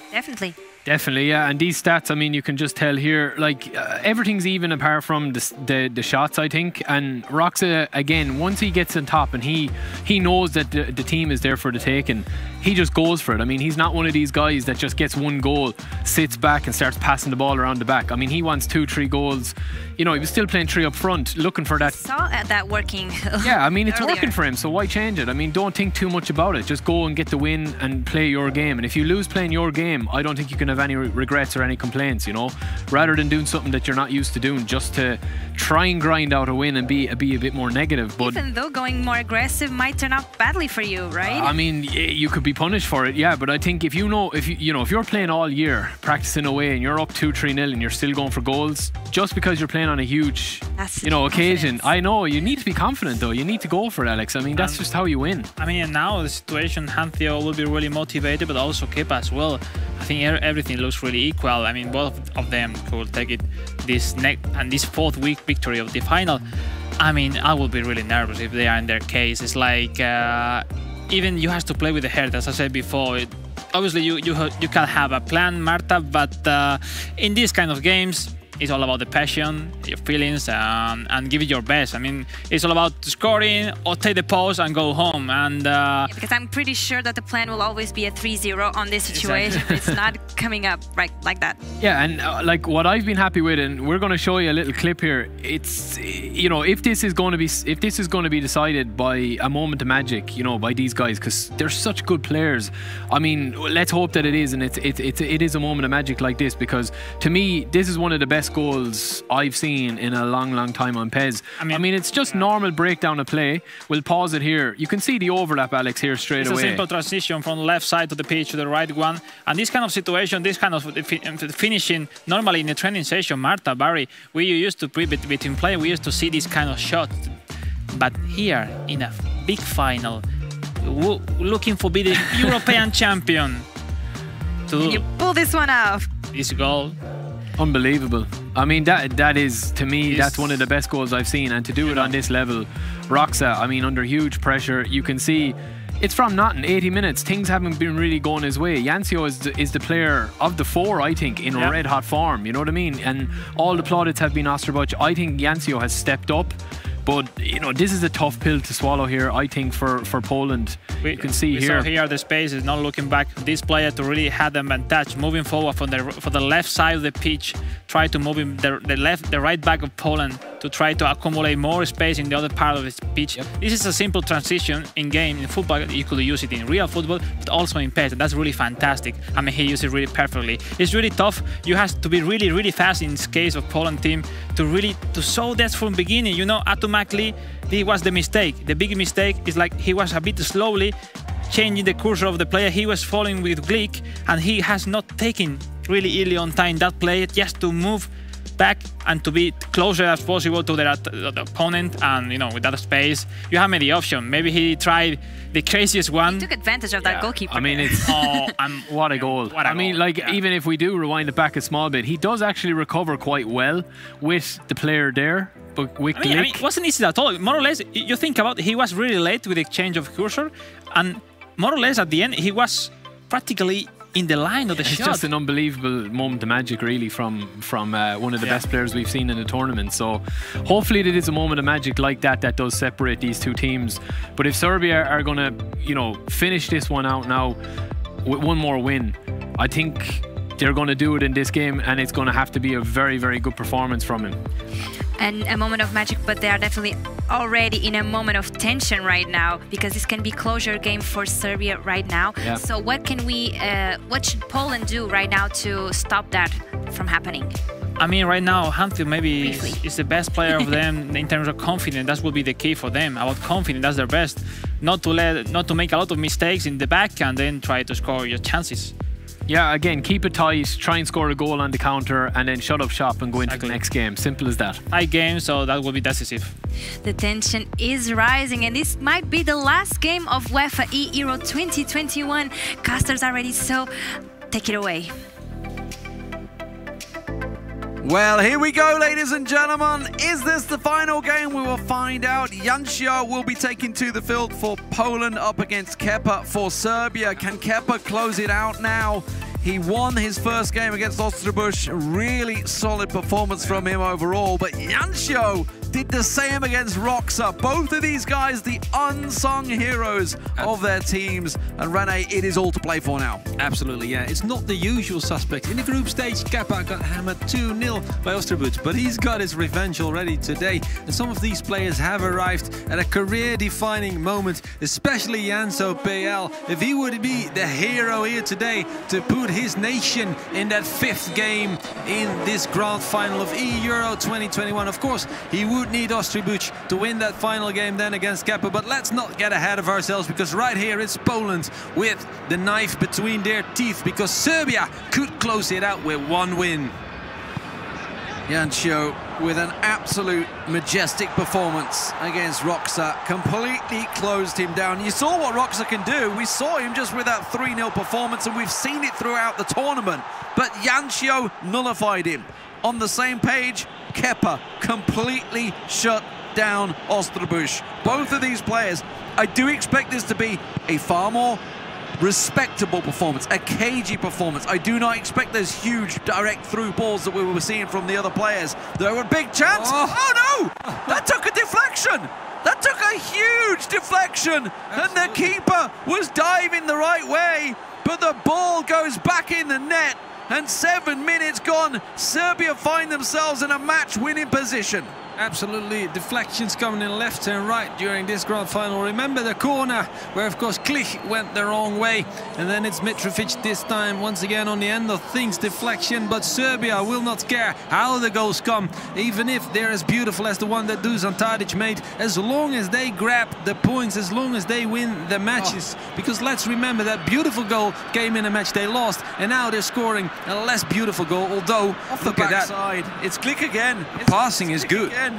Definitely, yeah. And these stats, I mean, you can just tell here, like, everything's even apart from the shots, I think. And Roxa, again, once he gets on top and he knows that the team is there for the taking, he just goes for it. I mean, he's not one of these guys that just gets one goal, sits back and starts passing the ball around the back. I mean, he wants 2-3 goals. You know, he was still playing 3 up front, looking for that. Saw that working. Yeah, I mean, it's working for him, so why change it? I mean, don't think too much about it. Just go and get the win and play your game. And if you lose playing your game, I don't think you can have any regrets or any complaints, you know, rather than doing something that you're not used to doing just to try and grind out a win and be a bit more negative. But even though going more aggressive might turn out badly for you, right? I mean, you could be punished for it, yeah, but I think if you're playing all year, practicing away, and you're up 2-3-0 and you're still going for goals, just because you're playing on a huge occasion, I know you need to be confident though. You need to go for it, Alex. I mean, that's just how you win. I mean, and now the situation, Jancio will be really motivated, but also Kepa as well. I think everything looks really equal. I mean, both of them could take it this 4th week victory of the final. I mean, I will be really nervous if they are in their case. It's like even you have to play with the heart, as I said before. Obviously, you can have a plan, Marta, but in these kind of games, it's all about the passion, your feelings, and give it your best. I mean, it's all about scoring or take the pause and go home. And because I'm pretty sure that the plan will always be a 3-0 on this situation. Exactly. It's not coming up right like that. Yeah, and like what I've been happy with, and we're going to show you a little clip here. It's, you know, if this is going to be decided by a moment of magic, you know, by these guys, because they're such good players. I mean, let's hope that it is, and it is a moment of magic like this, because to me, this is one of the best best goals I've seen in a long time on PES. I mean it's just normal breakdown of play. We'll pause it here. You can see the overlap, Alex, here straight away. It's a simple transition from the left side to the pitch to the right one. And this kind of situation, this kind of finishing, normally in a training session, Marta, Barry, we used to between play, we used to see this kind of shot. But here, in a big final, looking for being the European champion. You pull this one off. This goal. Unbelievable. I mean, that is, to me, that's one of the best goals I've seen. And to do it on this level, Roxa, I mean, under huge pressure, you can see it's from nothing, 80 minutes. Things haven't been really going his way. Yancio is the player of the four, I think, in red hot form. You know what I mean? And all the plaudits have been Osterbuch. I think Yancio has stepped up. But, you know, this is a tough pill to swallow here, I think, for Poland. You can see here. So here the space is not looking back. This player to really have them and touch, moving forward for the left side of the pitch, try to move him the right back of Poland to try to accumulate more space in the other part of the pitch. This is a simple transition in game. In football, you could use it in real football, but also in PES. That's really fantastic. I mean, he used it really perfectly. It's really tough. You have to be really fast in this case of Poland team to show that from beginning. You know, automatically, this was the mistake. The big mistake is like he was a bit slowly changing the cursor of the player. He was falling with Glick, and he has not taken really early on time that play just to move back and to be closer as possible to the opponent. And, you know, with that space, you have many options. Maybe he tried the craziest one. He took advantage of that goalkeeper. I mean, it's what a goal. I mean, like, even if we do rewind it back a small bit, he does actually recover quite well with the player there. But with I mean, it wasn't easy at all. More or less, you think about it, he was really late with the exchange of cursor, and more or less at the end, he was practically in the line of the shot. It's just an unbelievable moment of magic, really, from one of the best players we've seen in the tournament. So hopefully it is a moment of magic like that does separate these two teams. But if Serbia are going to, you know, finish this one out now with one more win, I think they're going to do it in this game, and it's going to have to be a very good performance from him. And a moment of magic, but they are definitely already in a moment of tension right now, because this can be closure game for Serbia right now. Yeah. So what should Poland do right now to stop that from happening? I mean, right now, Hanfield maybe is the best player of them in terms of confidence. That will be the key for them. About confidence, that's their best. Not to make a lot of mistakes in the back and then try to score your chances. Yeah, again, keep it tight, try and score a goal on the counter, and then shut up shop and go into the next game. Simple as that. High game, so that will be decisive. The tension is rising, and this might be the last game of UEFA Euro 2021. Casters are ready, so take it away. Well, here we go, ladies and gentlemen. Is this the final game? We will find out. Jancio will be taken to the field for Poland up against Kepa for Serbia. Can Kepa close it out now? He won his first game against Osterbuch. Really solid performance from him overall. But Jancio did the same against Roxa. Both of these guys, the unsung heroes of their teams. And Rene, it is all to play for now. Absolutely, yeah. It's not the usual suspect. In the group stage, Kepa got hammered 2-0 by Osterbuch, but he's got his revenge already today. And some of these players have arrived at a career-defining moment, especially Jancio PL. If he would be the hero here today to put his nation in that 5th game in this grand final of Euro 2021, of course, he would need Osterbuch to win that final game then against Kepa. But let's not get ahead of ourselves, because right here it's Poland with the knife between their teeth, because Serbia could close it out with one win. Jancio with an absolute majestic performance against Roxa, completely closed him down. You saw what Roxa can do. We saw him just with that 3-0 performance, and we've seen it throughout the tournament. But Jancio nullified him. On the same page, Kepa completely shut down Osterbuch. Both of these players, I do expect this to be a far more respectable performance, a cagey performance. I do not expect those huge direct through balls that we were seeing from the other players. There were a big chance. Oh no! That took a deflection. That took a huge deflection. And the keeper was diving the right way, but the ball goes back in the net. And 7 minutes gone, Serbia find themselves in a match-winning position. Absolutely, deflections coming in left and right during this grand final. Remember the corner where, of course, Klich went the wrong way, and then it's Mitrovic this time once again on the end of things, deflection. But Serbia will not care how the goals come, even if they're as beautiful as the one that Dusan Tadic made, as long as they grab the points, as long as they win the matches. Because let's remember that beautiful goal came in a match they lost, and now they're scoring a less beautiful goal. Although off the backside, it's Klich again. The passing is good. Again.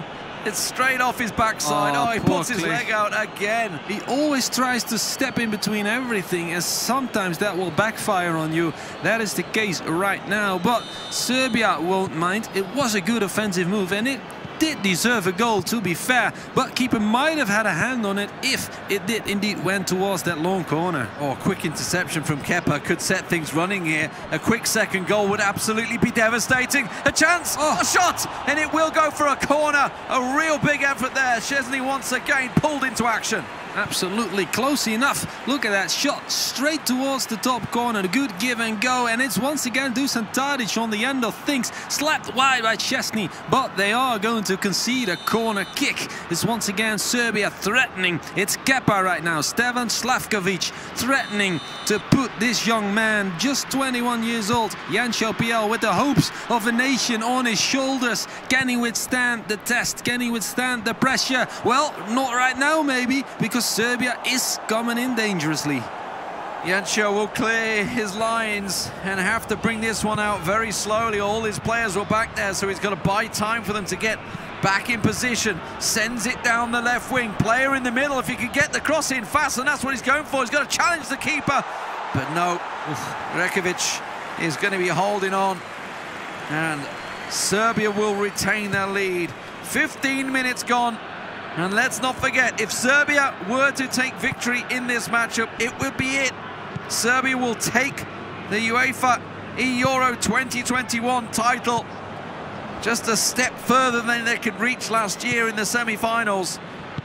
It's straight off his backside. Oh, he puts his leg out again. He always tries to step in between everything, as sometimes that will backfire on you. That is the case right now, but Serbia won't mind. It was a good offensive move, and it did deserve a goal, to be fair, but keeper might have had a hand on it if it did indeed went towards that long corner. Oh, quick interception from Kepa could set things running here. A quick second goal would absolutely be devastating. A chance, a shot, and it will go for a corner. A real big effort there. Szczesny once again pulled into action. Absolutely close enough. Look at that shot straight towards the top corner. A good give and go, and it's once again Dusan Tadic on the end of things, slapped wide by Szczesny, but they are going to concede a corner kick. It's once again Serbia threatening. It's Kepa right now, Stevan Slavkovic, threatening to put this young man, just 21 years old, Janšo Piel, with the hopes of a nation on his shoulders. Can he withstand the test? Can he withstand the pressure? Well, not right now maybe, because Serbia is coming in dangerously. Janšo will clear his lines and have to bring this one out very slowly. All his players were back there, so he's got to buy time for them to get back in position. Sends it down the left wing. Player in the middle, if he could get the cross in fast, and that's what he's going for. He's got to challenge the keeper. But no, Rekovic is going to be holding on. And Serbia will retain their lead. 15 minutes gone. And let's not forget, if Serbia were to take victory in this matchup, it would be it. Serbia will take the UEFA Euro 2021 title just a step further than they could reach last year in the semi-finals.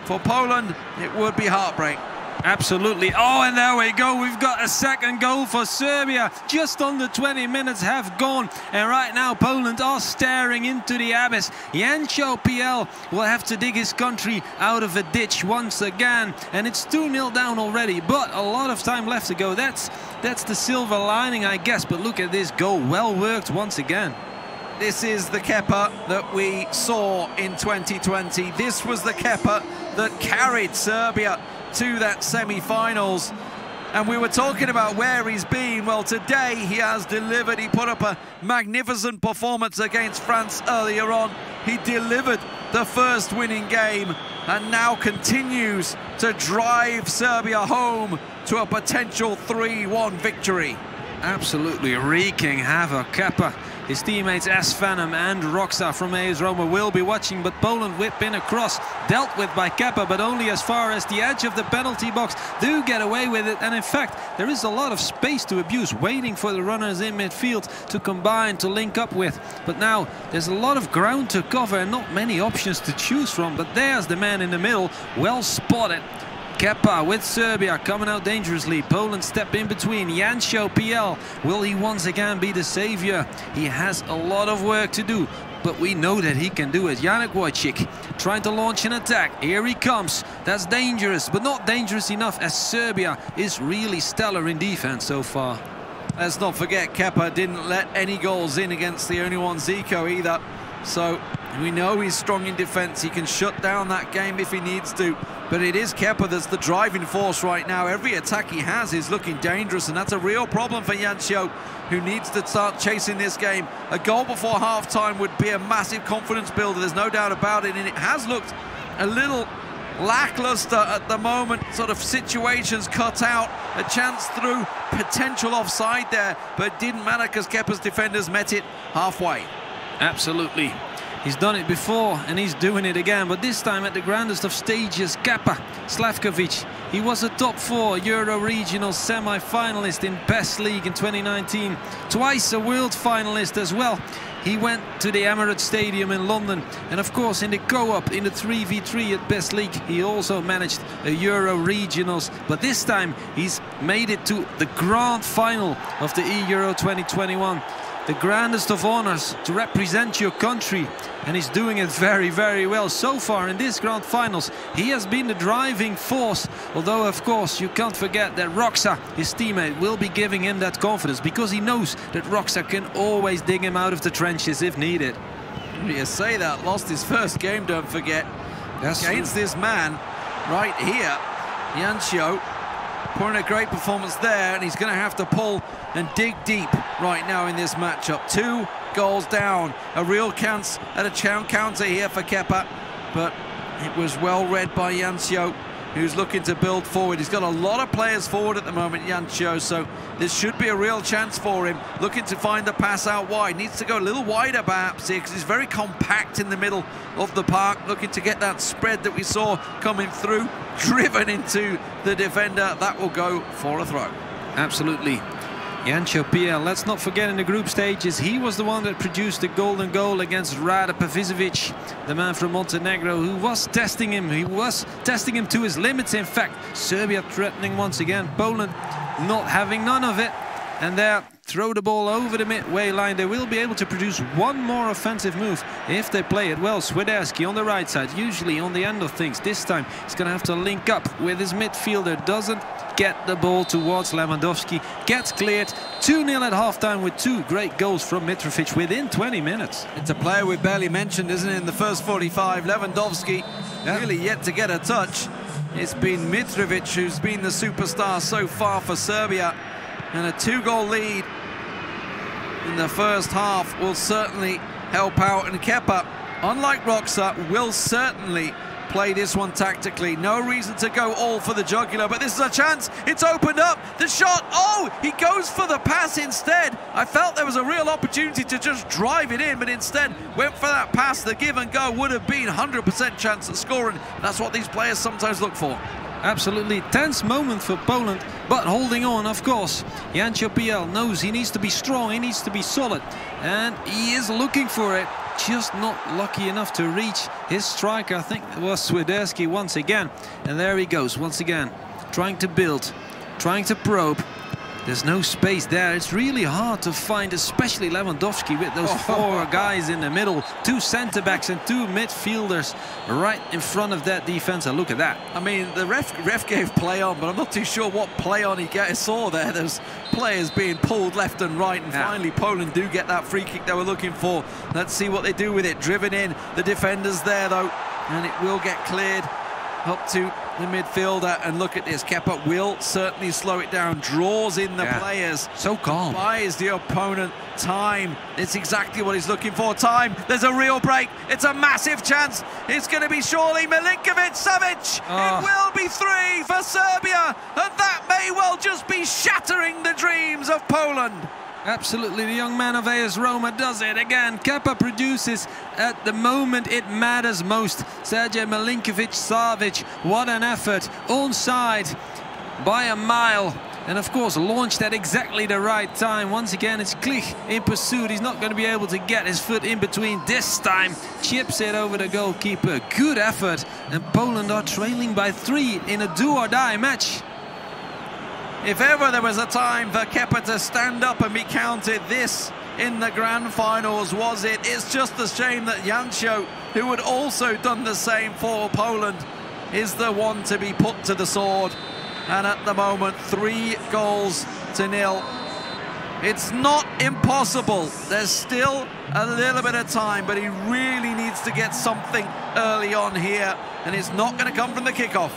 For Poland, it would be heartbreak. Absolutely. Oh, and there we go. We've got a second goal for Serbia. Just under 20 minutes have gone. And right now, Poland are staring into the abyss. Janšo Piel will have to dig his country out of a ditch once again. And it's 2-0 down already, but a lot of time left to go. That's the silver lining, I guess. But look at this goal. Well worked once again. This is the Kepa that we saw in 2020. This was the Kepa that carried Serbia to that semi-finals. And we were talking about where he's been. Well, today he has delivered. He put up a magnificent performance against France earlier on. He delivered the first winning game and now continues to drive Serbia home to a potential 3-1 victory. Absolutely wreaking havoc. Kepa, his teammates Asfanim and Roxa from AS Roma will be watching, but Poland whip in a cross, dealt with by Kepa, but only as far as the edge of the penalty box. Do get away with it, and in fact there is a lot of space to abuse, waiting for the runners in midfield to combine, to link up with. But now there's a lot of ground to cover and not many options to choose from, but there's the man in the middle, well spotted. Kepa with Serbia coming out dangerously. Poland step in between. Janšo Piel, will he once again be the savior? He has a lot of work to do, but we know that he can do it. Janez Wojcik trying to launch an attack. Here he comes. That's dangerous, but not dangerous enough, as Serbia is really stellar in defense so far. Let's not forget, Kepa didn't let any goals in against the Union Zico either. So we know he's strong in defence. He can shut down that game if he needs to. But it is Kepa that's the driving force right now. Every attack he has is looking dangerous, and that's a real problem for Janšo, who needs to start chasing this game. A goal before half-time would be a massive confidence builder, there's no doubt about it, and it has looked a little lackluster at the moment. Sort of situations cut out, a chance through, potential offside there, but it didn't matter because Kepa's defenders met it halfway. Absolutely. He's done it before and he's doing it again, but this time at the grandest of stages. Kepa Slavkovic, he was a top 4 Euro regional semi-finalist in Best League in 2019, twice a world finalist as well. He went to the Emirates Stadium in London, and of course in the co-op, in the 3v3 at Best League, he also managed a Euro regionals, but this time he's made it to the grand final of the Euro 2021. the grandest of honors to represent your country, and he's doing it very, very well so far in this grand finals. He has been the driving force, although of course you can't forget that Roxa, his teammate, will be giving him that confidence because he knows that Roxa can always dig him out of the trenches if needed. You say that, lost his first game, don't forget, against this man right here, Yancho, pouring a great performance there, and he's going to have to pull and dig deep right now in this matchup. 2 goals down, a real chance at a counter here for Kepa, but it was well read by Yancho, who's looking to build forward. He's got a lot of players forward at the moment, Yancho, so this should be a real chance for him. Looking to find the pass out wide. Needs to go a little wider perhaps here because he's very compact in the middle of the park. Looking to get that spread that we saw coming through, driven into the defender. That will go for a throw. Absolutely. Yancho PL, let's not forget in the group stages, he was the one that produced the golden goal against Rade Pavicevic, the man from Montenegro, who was testing him. He was testing him to his limits, in fact. Serbia threatening once again. Poland not having none of it. And there, throw the ball over the midway line. They will be able to produce one more offensive move if they play it well. Swiderski on the right side, usually on the end of things. This time, he's going to have to link up with his midfielder. Doesn't get the ball towards Lewandowski. Gets cleared. 2-0 at halftime with 2 great goals from Mitrovic within 20 minutes. It's a player we barely mentioned, isn't it, in the first 45. Lewandowski really yet to get a touch. It's been Mitrovic who's been the superstar so far for Serbia. And a 2-goal lead in the first half will certainly help out. And Kepa, unlike Roxa, will certainly play this one tactically. No reason to go all for the jugular, but this is a chance. It's opened up. The shot. Oh, he goes for the pass instead. I felt there was a real opportunity to just drive it in, but instead went for that pass. The give and go would have been 100% chance of scoring. That's what these players sometimes look for. Absolutely tense moment for Poland, but holding on, of course. Yancho PL knows he needs to be strong, he needs to be solid, and he is looking for it. Just not lucky enough to reach his striker. I think it was Swiderski once again. And there he goes once again, trying to build, trying to probe. There's no space there. It's really hard to find, especially Lewandowski with those 4 guys in the middle. 2 centre-backs and 2 midfielders right in front of that defence. And look at that. I mean, the ref gave play on, but I'm not too sure what play on he saw there. There's players being pulled left and right, and finally Poland do get that free kick they were looking for. Let's see what they do with it. Driven in, the defender's there though, and it will get cleared up to the midfielder. And look at this, Kepa will certainly slow it down, draws in the players, so calm, buys the opponent time. It's exactly what he's looking for. Time. There's a real break. It's a massive chance. It's going to be surely Milinkovic-Savic. It will be 3 for Serbia, and that may well just be shattering the dreams of Poland. Absolutely, the young man of AS Roma does it again. Kepa produces at the moment it matters most. Sergej Milinkovic-Savic, what an effort. Onside by a mile. And of course, launched at exactly the right time. Once again, it's Klich in pursuit. He's not going to be able to get his foot in between this time. Chips it over the goalkeeper. Good effort. And Poland are trailing by 3 in a do-or-die match. If ever there was a time for Kepa to stand up and be counted, this in the grand finals was it. It's just a shame that Yancho, who had also done the same for Poland, is the one to be put to the sword. And at the moment, 3 goals to 0. It's not impossible. There's still a little bit of time, but he really needs to get something early on here, and it's not going to come from the kickoff.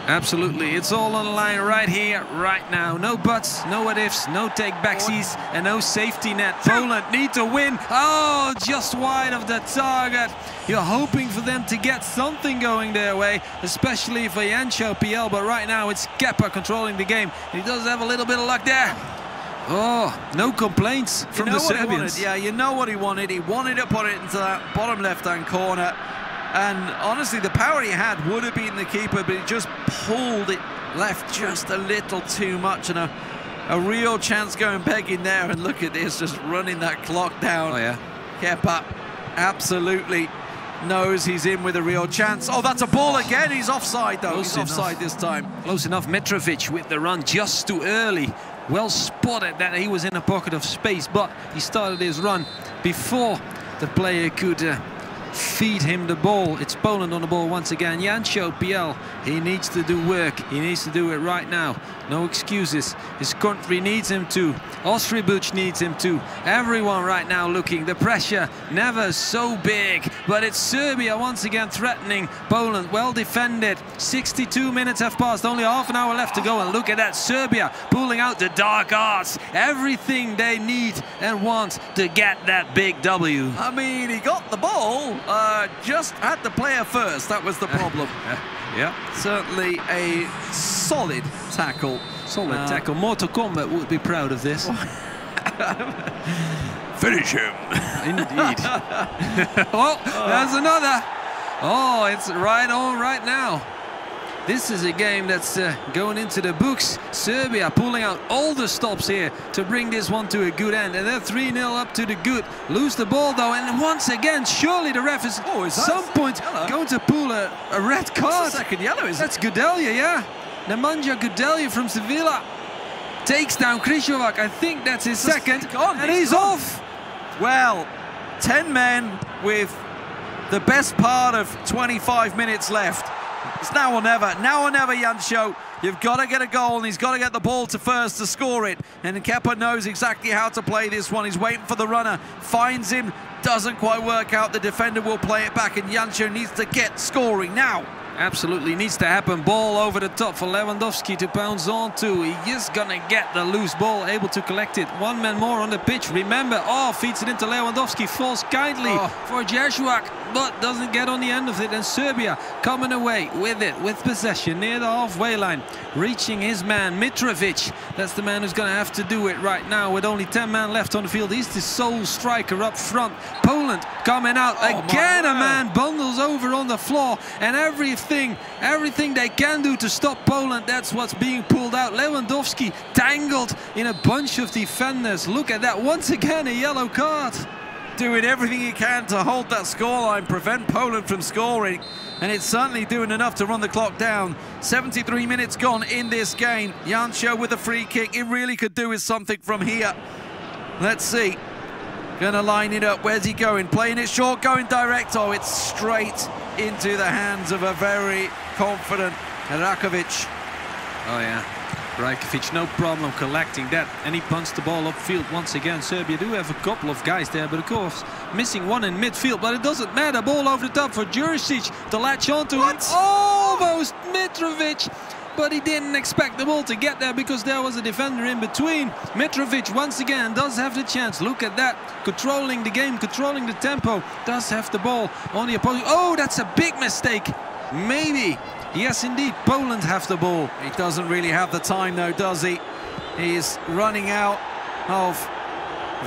Absolutely, it's all on the line right here, right now. No buts, no what ifs, no take backsies, and no safety net. Poland need to win. Oh, just wide of the target. You're hoping for them to get something going their way, especially for Yancho PL, but right now it's Kepa controlling the game. He does have a little bit of luck there. Oh, no complaints from the Serbians. Yeah, you know what he wanted. He wanted to put it into that bottom left-hand corner. And honestly, the power he had would have beaten the keeper, but he just pulled it left just a little too much. And a real chance going begging there. And look at this, just running that clock down. Oh, yeah. Kepa absolutely knows he's in with a real chance. Oh, that's a ball again. He's offside, though. He's offside this time. Close enough. Mitrovic with the run just too early. Well spotted that he was in a pocket of space, but he started his run before the player could feed him the ball. It's Poland on the ball once again. Jancho Biel, he needs to do work. He needs to do it right now. No excuses. His country needs him to. Ostribuch needs him to. Everyone right now looking. The pressure never so big. But it's Serbia once again threatening Poland. Well defended. 62 minutes have passed. Only half an hour left to go. And look at that. Serbia pulling out the dark arts. Everything they need and want to get that big W. I mean, he got the ball. Just had the player first. That was the problem. Yeah, certainly a solid tackle. Solid tackle. Mortal Kombat would be proud of this. Finish him. Indeed. Oh, there's another. Oh, it's right on right now. This is a game that's going into the books. Serbia pulling out all the stops here to bring this one to a good end. And they're 3-0 up to the good. Lose the ball though, and once again, surely the ref is at some point going to pull a red card. That's the second yellow, is it? That's Gudelja, yeah. Nemanja Gudelja from Sevilla takes down Križovac. I think that's his second. And he's off. Well, 10 men with the best part of 25 minutes left. It's now or never. Now or never, Jancho. You've got to get a goal, and he's got to get the ball to first to score it. And Kepa knows exactly how to play this one. He's waiting for the runner. Finds him. Doesn't quite work out. The defender will play it back, and Jancho needs to get scoring now. Absolutely needs to happen. Ball over the top for Lewandowski to bounce onto. He is gonna get the loose ball, able to collect it. One man more on the pitch. Remember, feeds it into Lewandowski. Falls kindly for Jesuak, but doesn't get on the end of it. And Serbia coming away with it, with possession near the halfway line, reaching his man Mitrovic. That's the man who's gonna have to do it right now with only 10 men left on the field. He's the sole striker up front. Poland coming out again. A man bundles over on the floor, and everything they can do to stop Poland, that's what's being pulled out. Lewandowski tangled in a bunch of defenders. Look at that, once again a yellow card. Doing everything he can to hold that scoreline, prevent Poland from scoring, and it's certainly doing enough to run the clock down. 73 minutes gone in this game. Jancho with a free kick. It really could do with something from here. Let's see. Gonna line it up. Where's he going? Playing it short, going direct. Oh, it's straight into the hands of a very confident Rakovic. Oh yeah, Rakovic, no problem collecting that, and he punched the ball upfield once again. Serbia do have a couple of guys there, but of course missing one in midfield, but it doesn't matter. Ball over the top for Juricic to latch onto it. Almost Mitrovic, but he didn't expect the ball to get there because there was a defender in between. Mitrovic once again does have the chance. Look at that, controlling the game, controlling the tempo, does have the ball on the opposing. Oh, that's a big mistake. Maybe. Yes, indeed, Poland have the ball. He doesn't really have the time though, does he? He's running out of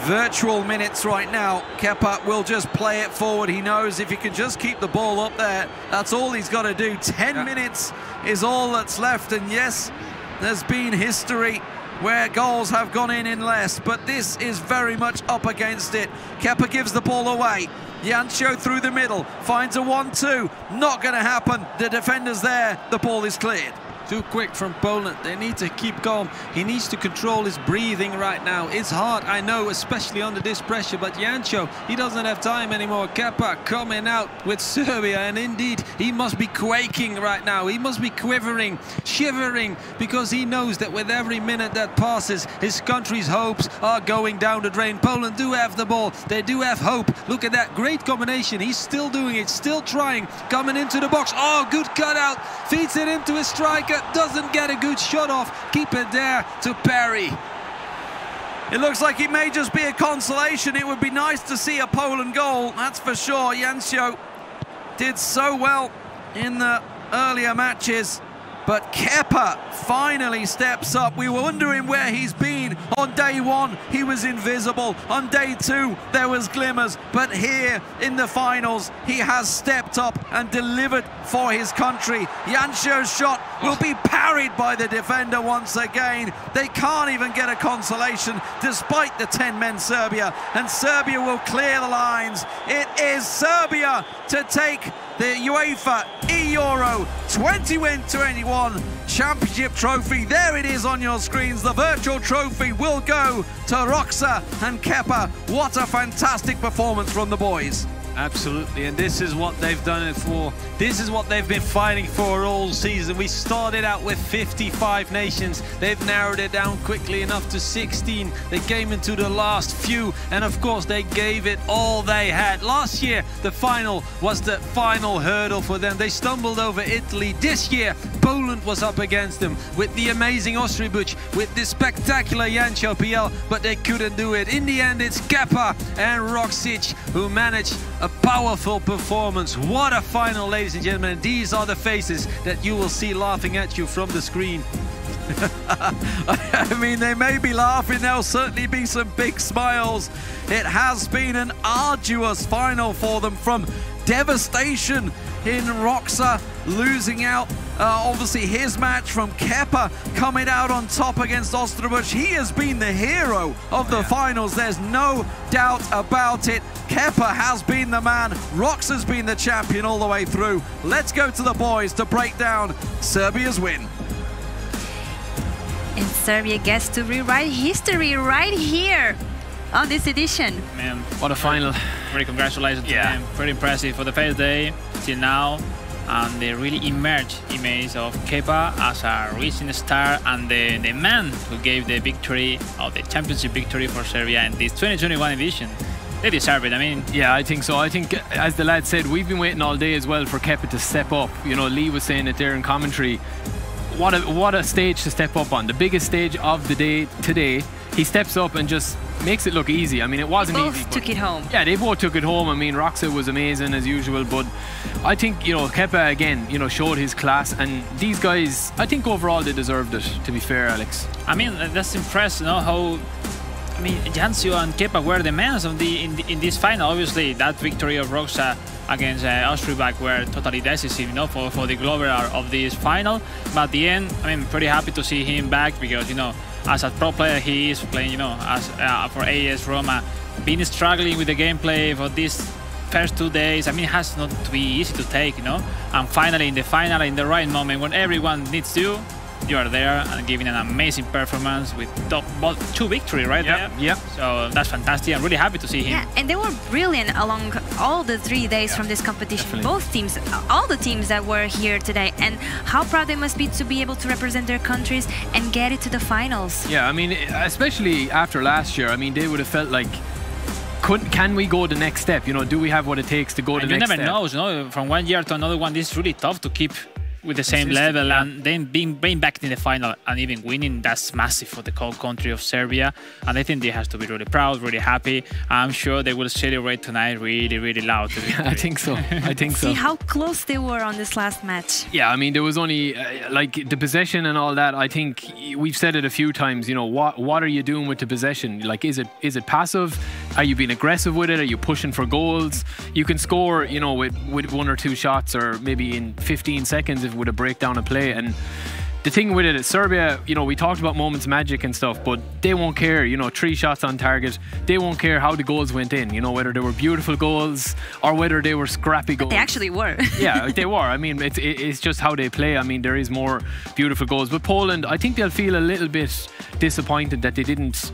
virtual minutes right now. Kepa will just play it forward. He knows if he can just keep the ball up there, that's all he's got to do. 10 minutes is all that's left, and yes, there's been history where goals have gone in less, but this is very much up against it. Kepa gives the ball away. Jancho through the middle, finds a 1-2. Not going to happen. The defender's there. The ball is cleared. Too quick from Poland. They need to keep calm. He needs to control his breathing right now. It's hard, I know, especially under this pressure, but Jancho, he doesn't have time anymore. Kepa coming out with Serbia, and indeed, he must be quaking right now. He must be quivering, shivering, because he knows that with every minute that passes, his country's hopes are going down the drain. Poland do have the ball. They do have hope. Look at that great combination. He's still doing it, still trying. Coming into the box. Oh, good cutout. Feeds it into his striker. Doesn't get a good shot off. Keep it there to Perry. It looks like it may just be a consolation. It would be nice to see a Poland goal, that's for sure. Jancho did so well in the earlier matches, but Kepa finally steps up. We were wondering where he's been. On day one, he was invisible. On day two, there was glimmers. But here in the finals, he has stepped up and delivered for his country. Jancho's shot will be parried by the defender once again. They can't even get a consolation despite the 10 men Serbia. And Serbia will clear the lines. It is Serbia to take the UEFA Euro 2021 Championship Trophy. There it is on your screens. The virtual trophy will go to Roxa and Kepa. What a fantastic performance from the boys. Absolutely, and this is what they've done it for. This is what they've been fighting for all season. We started out with 55 nations. They've narrowed it down quickly enough to 16. They came into the last few, and of course they gave it all they had. Last year, the final was the final hurdle for them. They stumbled over Italy. This year, Poland was up against them with the amazing Ostribuch, with the spectacular Jancio PL, but they couldn't do it. In the end, it's Kepa and Roksic who managed a powerful performance. What a final, ladies and gentlemen. And these are the faces that you will see laughing at you from the screen. I mean, they may be laughing, there'll certainly be some big smiles. It has been an arduous final for them, from devastation in Roxa losing out, obviously his match, from Kepa coming out on top against Ostribuch. He has been the hero of the finals, there's no doubt about it. Kepa has been the man, Roxa's been the champion all the way through. Let's go to the boys to break down Serbia's win. And Serbia gets to rewrite history right here on this edition. Man, what a final. Really congratulations to them. Pretty impressive for the first day till now. And they really emerged image of Kepa as a rising star and the man who gave the victory, of the championship victory for Serbia in this 2021 edition. They deserve it, I mean. Yeah, I think so. I think, as the lad said, we've been waiting all day as well for Kepa to step up. You know, Lee was saying it there in commentary. What a stage to step up on. The biggest stage of the day today. He steps up and just makes it look easy. I mean, it wasn't easy. They both took it home. Yeah, they both took it home. I mean, Roxa was amazing as usual, but I think, you know, Kepa again, you know, showed his class, and these guys, I think overall they deserved it, to be fair, Alex. I mean, that's impressive, you know, how, I mean, Jancio and Kepa were the men of in this final. Obviously, that victory of Roxa against Ostribuch were totally decisive, you know, for the global of this final. But at the end, I mean, pretty happy to see him back, because, you know, as a pro player he is playing, you know, as for AS Roma, been struggling with the gameplay for these first 2 days. I mean, it has not to be easy to take, you know. And finally, in the final, in the right moment, when everyone needs you are there and giving an amazing performance with two victories right there. Yep. So that's fantastic. I'm really happy to see him. Yeah, and they were brilliant along all the 3 days from this competition. Definitely. Both teams, all the teams that were here today, and how proud they must be to be able to represent their countries and get it to the finals. Yeah, I mean, especially after last year, I mean, they would have felt like, can we go the next step? You know, do we have what it takes to go the next step? You never know, you know, from one year to another one, this is really tough to keep with the same level, and then being back in the final and even winning, that's massive for the whole country of Serbia. And I think they have to be really proud, really happy. I'm sure they will celebrate tonight really loud. I think so. I think so. See how close they were on this last match. Yeah, I mean, there was only like the possession and all that. I think we've said it a few times, you know, what are you doing with the possession? Like, is it passive? Are you being aggressive with it? Are you pushing for goals? You can score, you know, with 1 or 2 shots, or maybe in 15 seconds with a breakdown of play. And the thing with it is, Serbia, you know, we talked about moments magic and stuff, but they won't care, you know, 3 shots on target. They won't care how the goals went in, you know, whether they were beautiful goals or whether they were scrappy goals. But they actually were. Yeah, they were. I mean, it's just how they play. I mean, there is more beautiful goals. But Poland, I think they'll feel a little bit disappointed that they didn't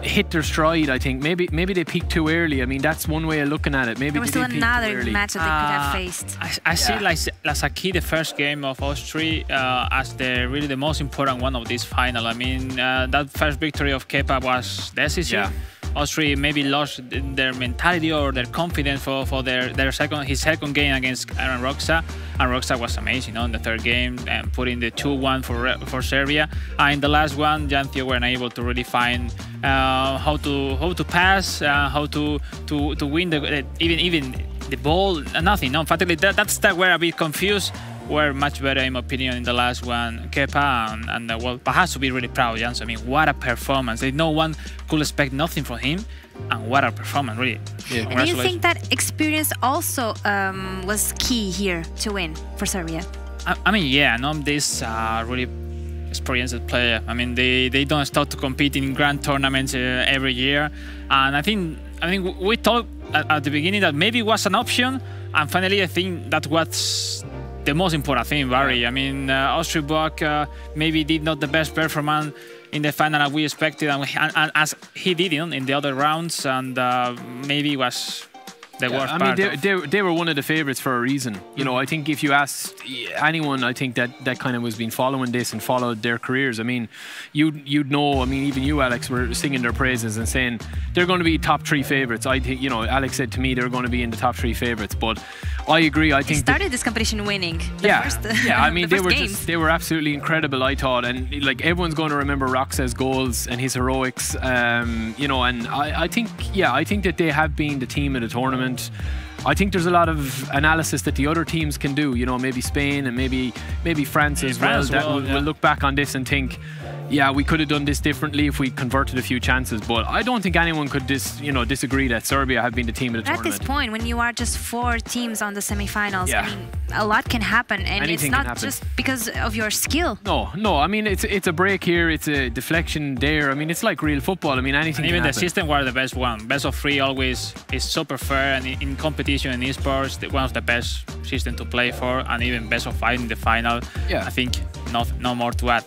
hit their stride. I think maybe they peaked too early. I mean, that's one way of looking at it. Maybe there was still another match that they could have faced. I see like Lasaki, the first game of Austria, as really the most important one of this final. I mean, that first victory of Kepa was decisive. Yeah. Austria maybe lost their mentality or their confidence for his second game against Aaron Roxa. And Roxa was amazing, you know, in the third game, and putting the 2-1 for Serbia. And in the last one, Jancio were unable to really find how to pass, how to win even the ball. Nothing. No, practically that's where a bit confused. Were much better, in my opinion, in the last one. Kepa and well, but has to be really proud, Jancio. I mean, what a performance! No one could expect nothing from him, and what a performance, really. Yeah. And do you think that experience also was key here to win for Serbia? I mean, yeah, this really experienced player. I mean, they don't start to compete in grand tournaments every year, and I think we thought at the beginning that maybe it was an option, and finally I think that was the most important thing, Barry. I mean, Ostribok maybe did not the best performance in the final as we expected, and as he did in the other rounds, and maybe was the worst part. I mean, they were one of the favourites for a reason. You know, I think if you asked anyone, I think that kind of was been following this and followed their careers. I mean, you'd know. I mean, even you, Alex, were singing their praises and saying they're going to be top 3 favourites. I think, you know, Alex said to me they're going to be in the top 3 favourites, but I agree. I think they started this competition winning. I mean, they were absolutely incredible, I thought, and like everyone's going to remember Roxa's goals and his heroics. You know, and I think that they have been the team of the tournament. I think there's a lot of analysis that the other teams can do. You know, maybe Spain and maybe France as well. That will look back on this and think, yeah, we could have done this differently if we converted a few chances. But I don't think anyone could disagree that Serbia have been the team of the tournament. At this point, when you are just 4 teams on the semi-finals, I mean, a lot can happen, and anything it's not just because of your skill. No. I mean, it's a break here, it's a deflection there. I mean, it's like real football. I mean, anything. And even can the system was the best one. Best of 3 always is super fair, and in competition in esports, one of the best system to play for, and even best of 5 in the final. Yeah, I think no more to add.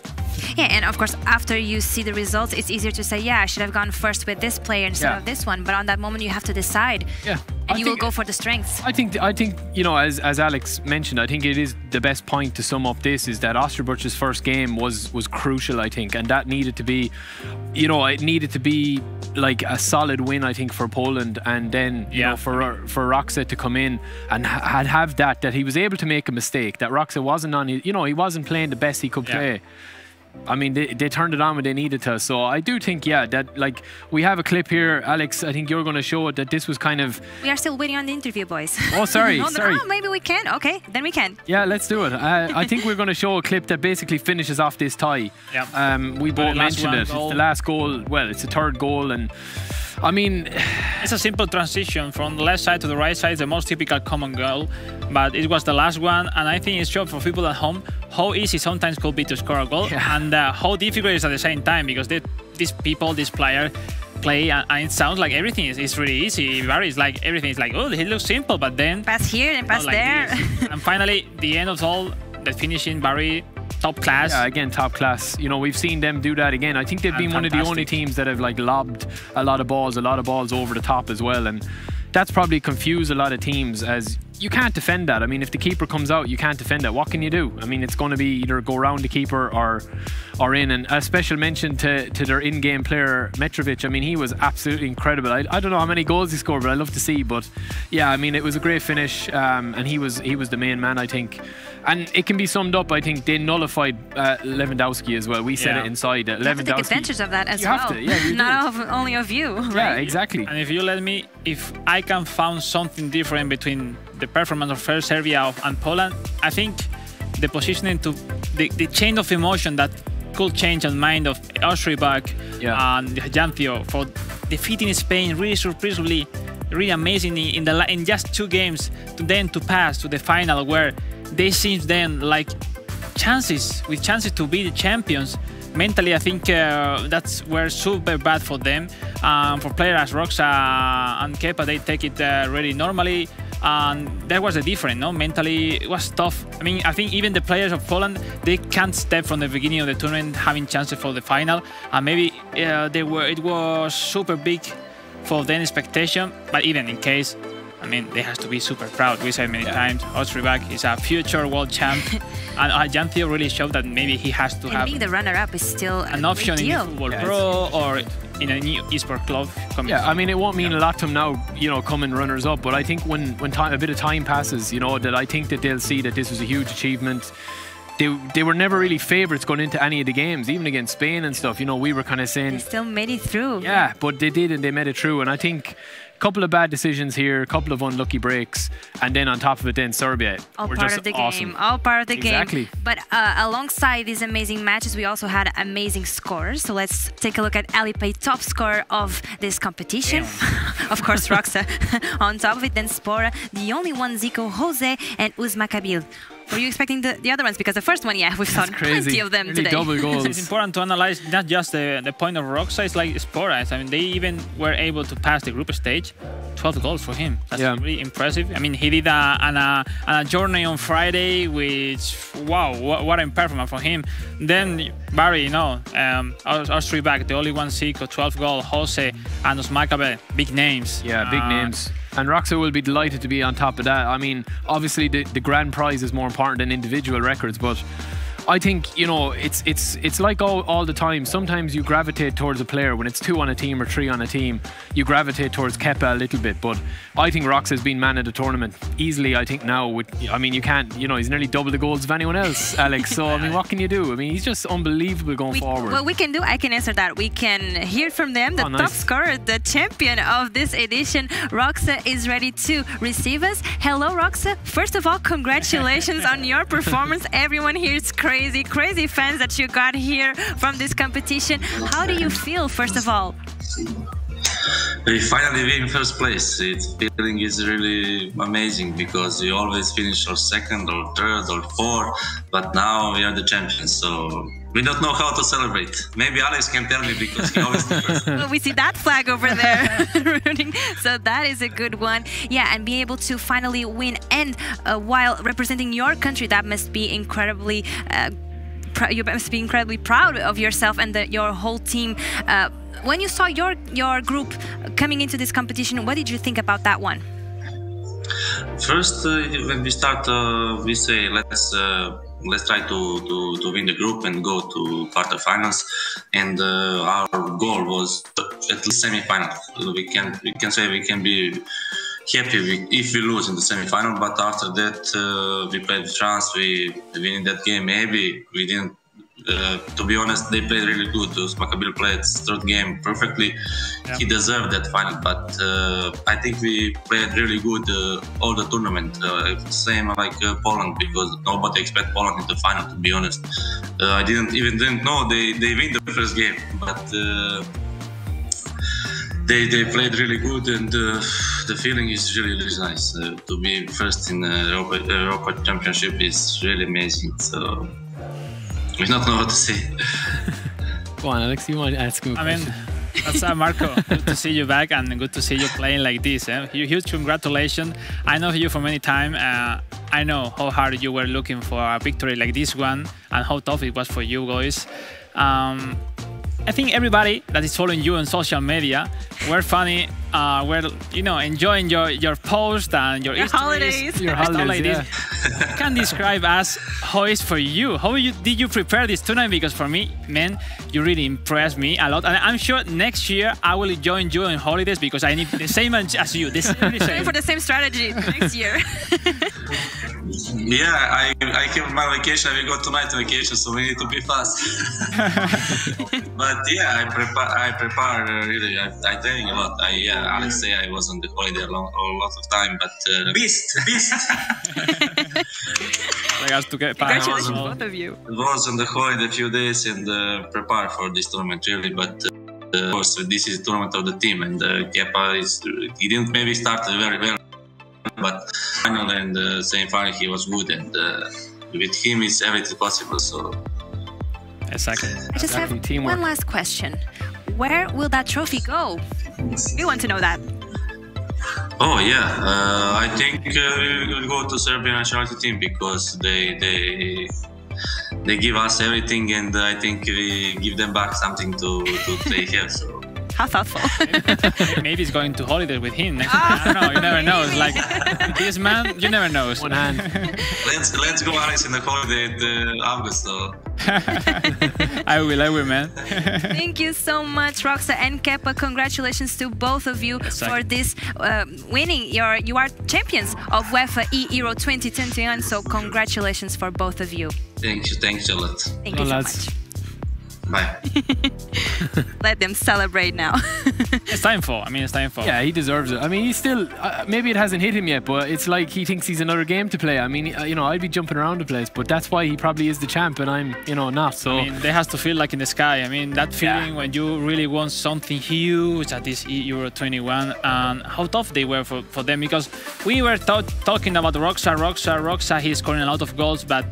Yeah, and of course, after you see the results, it's easier to say, yeah, I should have gone first with this player instead of this one. But on that moment, you have to decide. Yeah. And you will go for the strengths. I think you know, as Alex mentioned, I think it is the best point to sum up this is that Osterbuch's first game was crucial, I think, and that needed to be, you know, it needed to be like a solid win, I think, for Poland, and then you know, for Roxa to come in and have that he was able to make a mistake, that Roxa wasn't on, you know, he wasn't playing the best he could play. I mean, they turned it on when they needed to. So I do think, that like we have a clip here, Alex. I think you're going to show it that this was kind of. We are still waiting on the interview, boys. Oh, sorry, sorry. Oh, maybe we can. Okay, then we can. Yeah, let's do it. I think we're going to show a clip that basically finishes off this tie. Yeah. We both mentioned it. It's the last goal. Well, it's the 3rd goal, and I mean, it's a simple transition from the left side to the right side. It's the most typical common goal, but it was the last one, and I think it's shown for people at home how easy sometimes could be to score a goal, and how difficult it is at the same time, because these player play, and it sounds like everything is really easy. It varies, like everything is like, oh, it looks simple, but then pass here and pass there. And finally, the end of all, the finishing, Barry. Top class. Yeah, again, top class. You know, we've seen them do that again. I think they've been one of the only teams that have like lobbed a lot of balls over the top as well, and that's probably confused a lot of teams, as you can't defend that. I mean, if the keeper comes out, you can't defend that. What can you do? I mean, it's going to be either go around the keeper or in. And a special mention to their in-game player, Mitrovic. I mean, he was absolutely incredible. I don't know how many goals he scored, but I love to see. But yeah, I mean, it was a great finish, and he was the main man, I think. And it can be summed up, I think, they nullified Lewandowski as well. We said it inside. You have to take advantage of that as well. Have to, you not only of you, right? Yeah, exactly. And if you let me, if I can find something different between the performance of first Serbia and Poland, I think the positioning to the chain of emotion that could change the mind of Ostribok and Janthio for defeating Spain really surprisingly, really amazing in just 2 games, to pass to the final where they seem then like chances to be the champions. Mentally, I think that's were super bad for them. For players as Roxa and Kepa, they take it really normally. And that was the difference, no? Mentally, it was tough. I mean, I think even the players of Poland, they can't step from the beginning of the tournament having chances for the final. And maybe it was super big for their expectation. But even in case, I mean, they have to be super proud. We said many times, Ostribok is a future world champ. And Janthio really showed that maybe he has to have... being the runner-up is still an option in Football Pro or in a new esport club. Yeah, I mean, it won't mean a lot to them now, you know, coming runners-up. But I think when a bit of time passes, you know, that I think that they'll see that this was a huge achievement. They were never really favourites going into any of the games, even against Spain and stuff. You know, we were kind of saying... They still made it through. Yeah, but they did, and they made it through. And I think... couple of bad decisions here, a couple of unlucky breaks, and then on top of it, then Serbia. All part of the game. All part of the game. But alongside these amazing matches, we also had amazing scores. So let's take a look at Alipay, top scorer of this competition. Of course, Roxa on top of it. Then Spora, the only one, Zico, Jose, and Uzma Kabil. were you expecting the other ones? Because the first one, yeah, we've seen plenty of them today. Double goals. It's important to analyze not just the point of Roxa, it's like Sporas. I mean, they even were able to pass the group stage. 12 goals for him. That's really impressive. I mean, he did a journey on Friday, which, wow, what a performance for him. Then Barry, our three back, the only one Zico, 12 goal, Jose, and Osmakabe, big names. Yeah, big names. And Roxa will be delighted to be on top of that. I mean, obviously the grand prize is more important than individual records, but I think, it's like all the time. Sometimes you gravitate towards a player. When it's 2 on a team or 3 on a team, you gravitate towards Kepa a little bit. But I think Roxa has been man of the tournament easily, I think, now. You can't, he's nearly double the goals of anyone else, Alex. So, I mean, what can you do? I mean, he's just unbelievable going forward. What we can do, I can answer that. We can hear from them, the top scorer, the champion of this edition. Roxa is ready to receive us. Hello, Roxa. First of all, congratulations on your performance. Everyone here is crazy fans that you got here from this competition. How do you feel, first of all? We finally win first place. The feeling is really amazing because we always finish or second or third or fourth, but now we are the champions, so we don't know how to celebrate. Maybe Alex can tell me because he always does first. Well, we see that flag over there rooting, so that is a good one. Yeah, and be able to finally win, and while representing your country, that must be incredibly you must be incredibly proud of yourself and your whole team. When you saw your group coming into this competition, what did you think about that one? First, when we start, we say let's try to win the group and go to quarterfinals. And our goal was at least semi-final. We can say we can be happy if we lose in the semi-final, but after that we played with France, we win that game. Maybe we didn't, to be honest, they played really good. Osmakabe played third game perfectly. Yeah. He deserved that final, but I think we played really good all the tournament. Same like Poland, because nobody expect Poland in the final, to be honest. I didn't know they win the first game, but they played really good, and the feeling is really nice. To be first in Europa Championship is really amazing. So we don't know what to say. Go on, Alex, you want to ask me a question? I mean, that's Marco. Good to see you back, and good to see you playing like this. Huge congratulations. I know you for many time. I know how hard you were looking for a victory like this one, and how tough it was for you guys. I think everybody that is following you on social media were funny, were enjoying your post and your holidays. Your holidays, like yeah. You can describe us how it's for you. How did you prepare this tournament? Because for me, man, you really impressed me a lot, and I'm sure next year I will join you on holidays because I need the same as you. This same. For the same strategy next year. Yeah, I have my vacation. I will go tonight on vacation, so we need to be fast. But yeah, I prepare really. I training a lot. Alex say I was on the holiday a lot of time, but beast. Congratulations, both of you. I was on the holiday a few days and prepare for this tournament really, but. Of course, this is the tournament of the team, and Kepa he didn't maybe start very well, but final and semi-final he was good, and with him is everything possible. So exactly. I just have one last question: where will that trophy go? We want to know that. Oh yeah, I think we will go to Serbian nationality team because they give us everything, and I think we give them back something to they have. So. How thoughtful. Maybe he's going to holiday with him next time. I don't know, you never know. It's like this man, you never know. One hand. Let's go, Alex, in the holiday in August. So. I will, man. Thank you so much, Roxa and Kepa. Congratulations to both of you for this winning. You are champions of UEFA Euro 2021. So congratulations for both of you. Thanks a lot. Thank you so much. Bye. Let them celebrate now. It's time for. I mean, it's time for. Yeah, he deserves it. I mean, he's still. Maybe it hasn't hit him yet, but it's like he thinks he's another game to play. I mean, you know, I'd be jumping around the place, but that's why he probably is the champ, and I'm, you know, not. So. I mean, they has to feel like in the sky. I mean, that feeling when you really want something huge at this Euro 21, and how tough they were for them, because we were talking about Roxa. He's scoring a lot of goals, but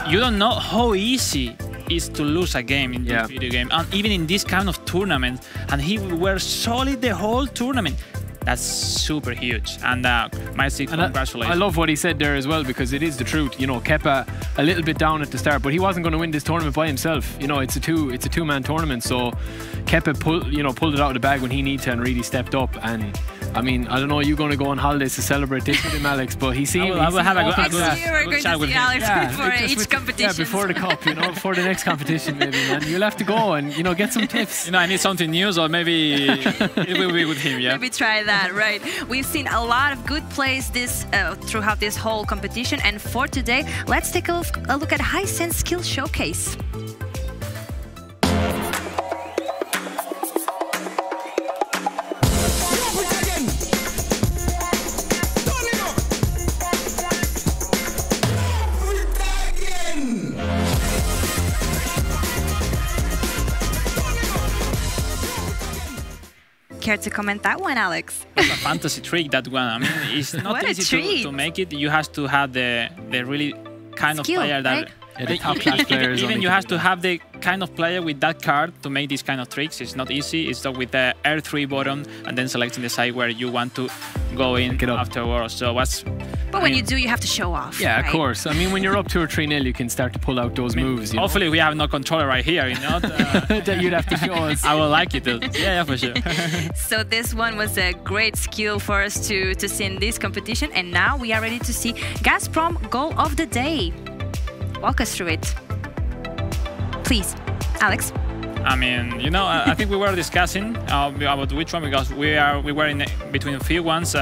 you don't know how easy is to lose a game in this video game, and even in this kind of tournament, and he were solid the whole tournament. That's super huge, and Maestri, congratulations. I love what he said there as well, because it is the truth. You know, Kepa a little bit down at the start, but he wasn't going to win this tournament by himself. You know, it's a two-man tournament, so Kepa pulled it out of the bag when he needed to and really stepped up. And I mean, I don't know, you're going to go on holidays to celebrate this with him, Alex, but he seemed. I will have a good chat with him. Alex before each competition. Yeah, before the cup, you know, before the next competition, maybe, man. You'll have to go and, you know, get some tips. You know, I need something new, so maybe it will be with him, yeah. Maybe try that, right? We've seen a lot of good plays throughout this whole competition, and for today, let's take a look at Hisense Skill Showcase. Care to comment that one, Alex? It's a fantasy trick, that one. I mean, it's not easy to make it. You have to have the really kind of player that... the top class players. Even you have to have the kind of player with that card to make these kind of tricks. It's not easy. It's with the R3 button and then selecting the side where you want to go in afterwards. So But when you do, you have to show off. Yeah, right? of course. I mean, when you're up 2 or 3-0, you can start to pull out those moves. Hopefully, we have no controller right here, you know? That you'd have to show us. I would like it to. Yeah, for sure. So this one was a great skill for us to see in this competition. And now we are ready to see Gazprom Goal of the Day. Walk us through it, please, Alex. I mean, you know, I think we were discussing about which one, because we were in between a few ones.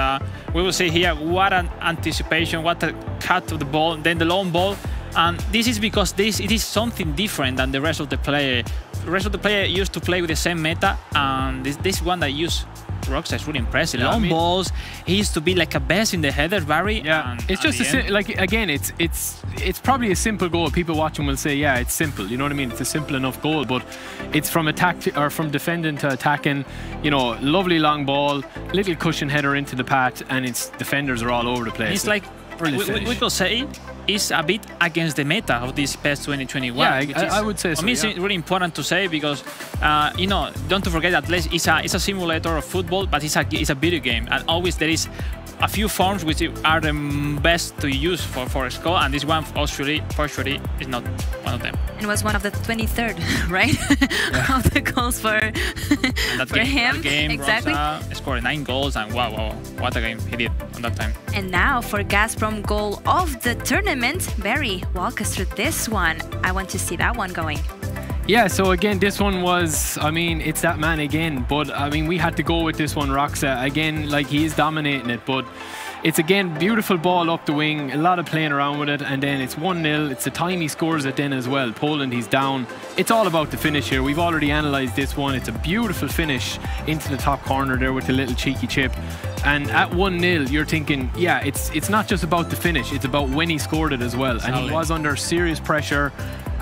We will see here what an anticipation, what a cut of the ball, then the long ball, and this is because it is something different than the rest of the player. The rest of the player used to play with the same meta, and this one that used Roxa is really impressive. Yeah, long balls. He used to be like a best in the header, Barry. Yeah, it's just like, again, it's probably a simple goal. People watching will say, yeah, it's simple. You know what I mean? It's a simple enough goal, but it's from from defending to attacking. You know, lovely long ball, little cushion header into the path, and its defenders are all over the place. It's like we could say is a bit against the meta of this PES 2021. Yeah, I would say so. For me, it's really important to say, because you know, don't forget that it's a simulator of football, but it's a video game, and always there is a few forms which are the best to use for a score, and this one for sure is not one of them. It was one of the 23rd, right? Yeah. Of the goals for him. That game, exactly. Roxa scored 9 goals, and wow, what a game he did on that time. And now for Gazprom Goal of the Tournament, Barry, walk us through this one. I want to see that one going. Yeah, so again, this one was, I mean, it's that man again, but I mean, we had to go with this one, Roxa. Again, like, he is dominating it, but it's, again, beautiful ball up the wing, a lot of playing around with it, and then it's 1-0. It's the time he scores it then as well. Poland, he's down. It's all about the finish here. We've already analysed this one. It's a beautiful finish into the top corner there with a little cheeky chip. And at 1-0, you're thinking, yeah, it's not just about the finish, it's about when he scored it as well. And he was under serious pressure.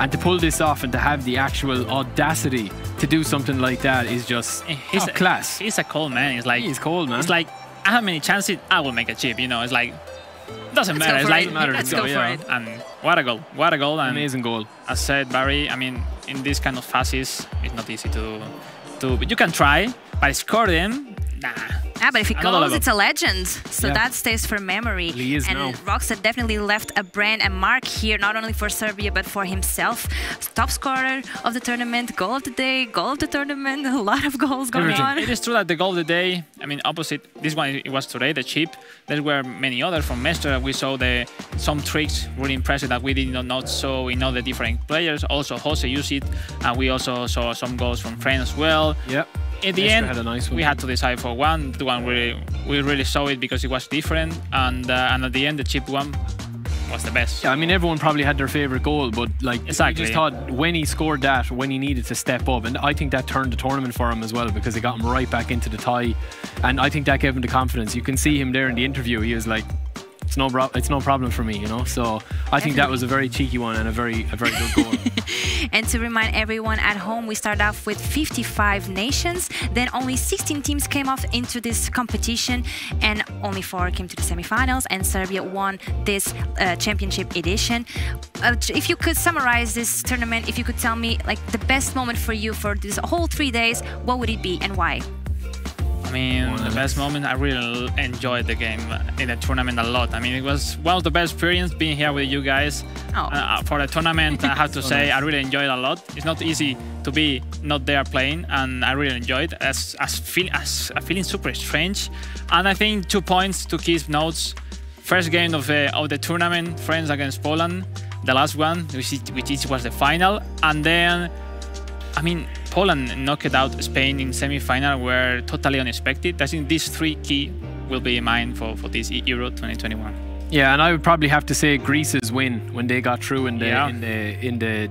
And to pull this off and to have the actual audacity to do something like that is just top class. He's a cold man. It's like, he's cold, man. It's like, I have many chances, I will make a chip. You know, it's like, doesn't matter. It's like, let's go for it. And what a goal! What a goal! And amazing goal. As said, Barry, I mean, in this kind of phases, it's not easy to. You can try, but score them, nah. Yeah, but if he goes, it's a legend. So that stays for memory. He is and Roxa definitely left a brand, a mark here, not only for Serbia, but for himself. Top scorer of the tournament, goal of the day, goal of the tournament, a lot of goals going on. It is true that the goal of the day, I mean, opposite, this one it was today, the chip. There were many others from Mestre. We saw some tricks really impressive that we did not saw in other different players. Also, Jose used it. We also saw some goals from friends as well. Yep. In the end, we had to decide for one. The one we really saw it because it was different, and at the end, the chip one was the best. Yeah, I mean, everyone probably had their favorite goal, but like, exactly. I just thought when he scored that, when he needed to step up, and I think that turned the tournament for him as well, because it got him right back into the tie, and I think that gave him the confidence. You can see him there in the interview. He was like, it's no problem for me, you know. So I think that was a very cheeky one and a very good goal. And to remind everyone at home, we started off with 55 nations. Then only 16 teams came off into this competition, and only 4 came to the semifinals. And Serbia won this championship edition. If you could summarize this tournament, if you could tell me like the best moment for you for this whole 3 days, what would it be and why? I mean, the best moment, I really enjoyed the game in the tournament a lot. I mean, it was one of the best experiences being here with you guys. For the tournament, I have to say, I really enjoyed it a lot. It's not easy to be not there playing, and I really enjoyed it. Feeling super strange. And I think 2 points to keep notes. First game of the tournament, France against Poland. The last one, which was the final. And then, I mean, Poland knocked out Spain in semi-final were totally unexpected. I think these 3 key will be mine for this Euro 2021. Yeah, and I would probably have to say Greece's win when they got through in the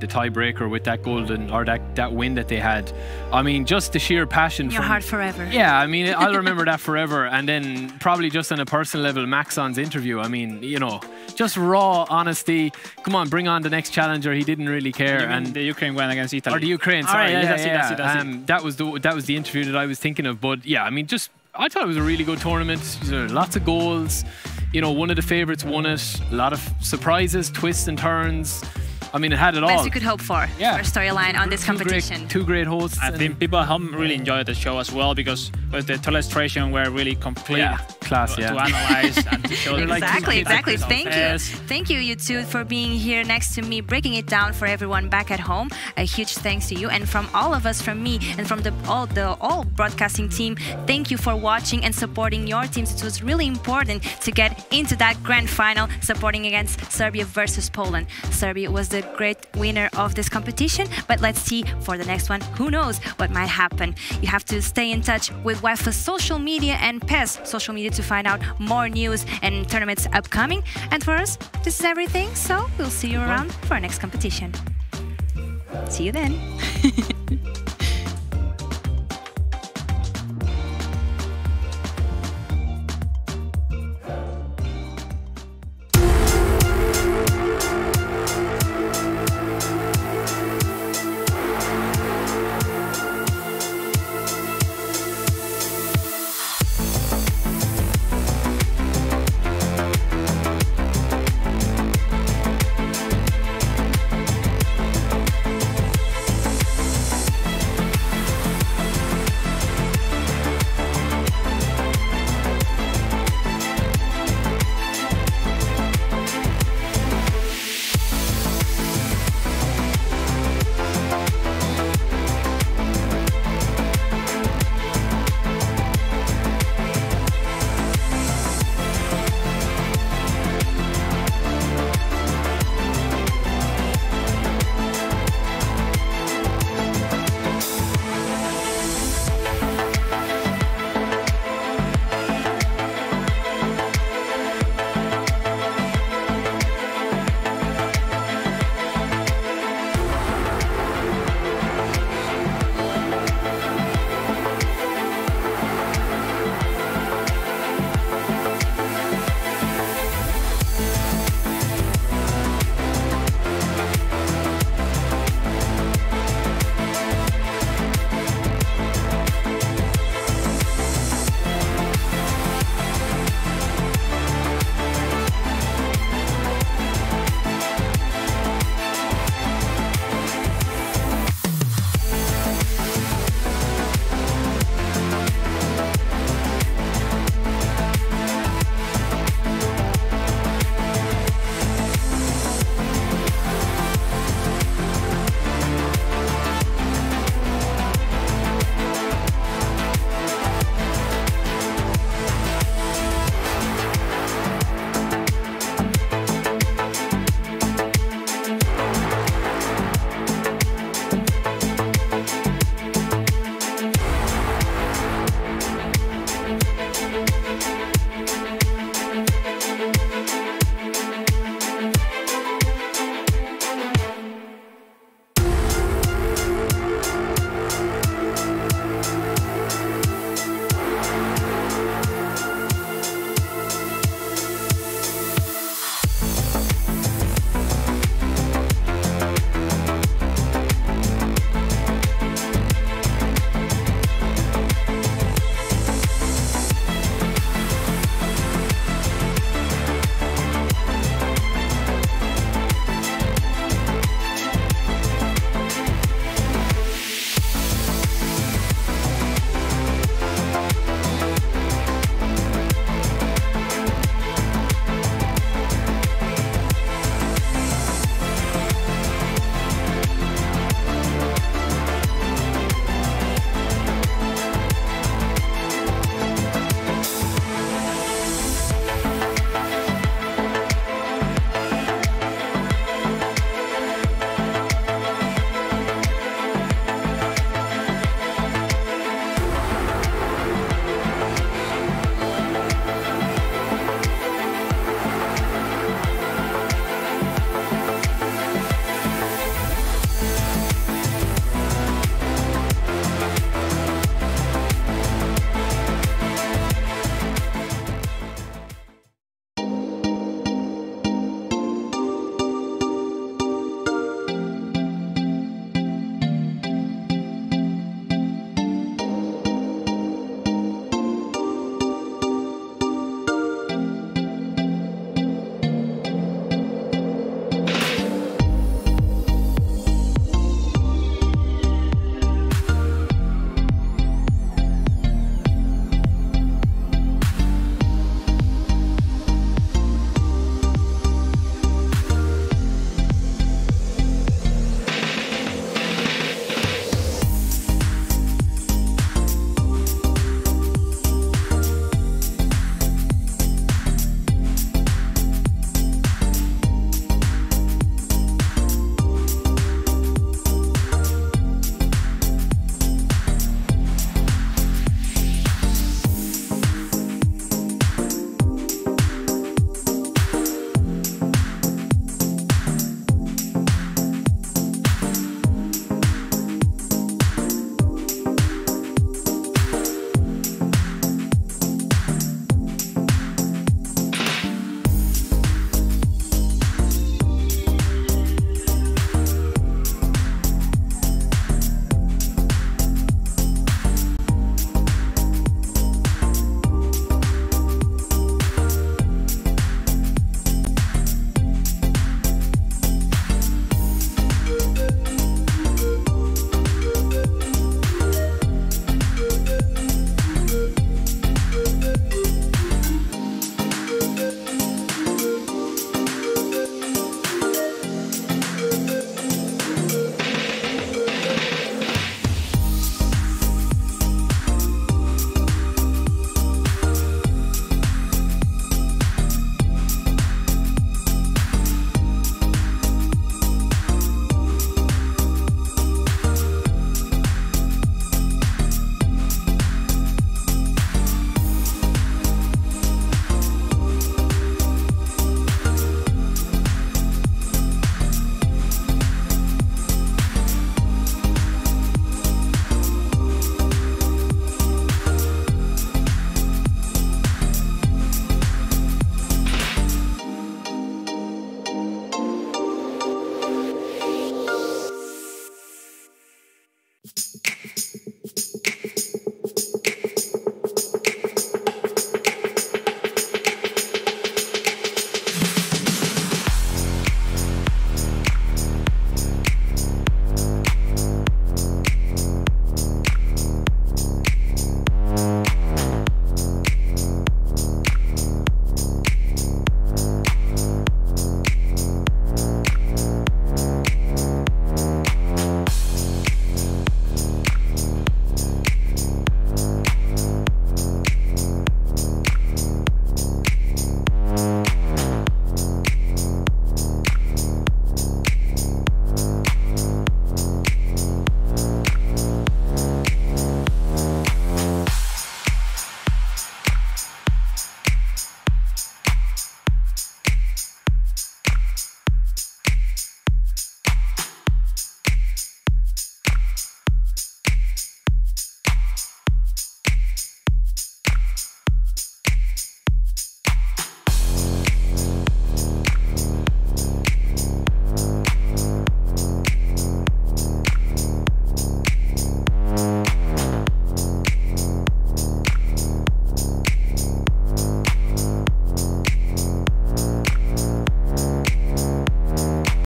tiebreaker with that golden, or that win that they had. I mean, just the sheer passion. In your heart forever. Yeah, I mean, I'll remember that forever. And then probably just on a personal level, Maxon's interview. I mean, you know, just raw honesty. Come on, bring on the next challenger. He didn't really care. And the Ukraine won against Italy. Or the Ukraine. Sorry, that's it. That was the interview that I was thinking of. But yeah, I mean, I thought it was a really good tournament. Lots of goals. You know, one of the favourites won it. A lot of surprises, twists and turns. I mean, it had it all. Best you could hope for storyline on this competition. Two great hosts. I think people at home really enjoyed the show as well, because with the illustration were really complete. Class, to analyze and to show exactly. Thank you, you two, for being here next to me, breaking it down for everyone back at home. A huge thanks to you, and from all of us, from me and from the all broadcasting team. Thank you for watching and supporting your teams. It was really important to get into that grand final, supporting against Serbia versus Poland. Serbia was the great winner of this competition, but let's see for the next one. Who knows what might happen? You have to stay in touch with WIFA's social media and PES social media to find out more news and tournaments upcoming. And for us, this is everything, so we'll see you around for our next competition. See you then.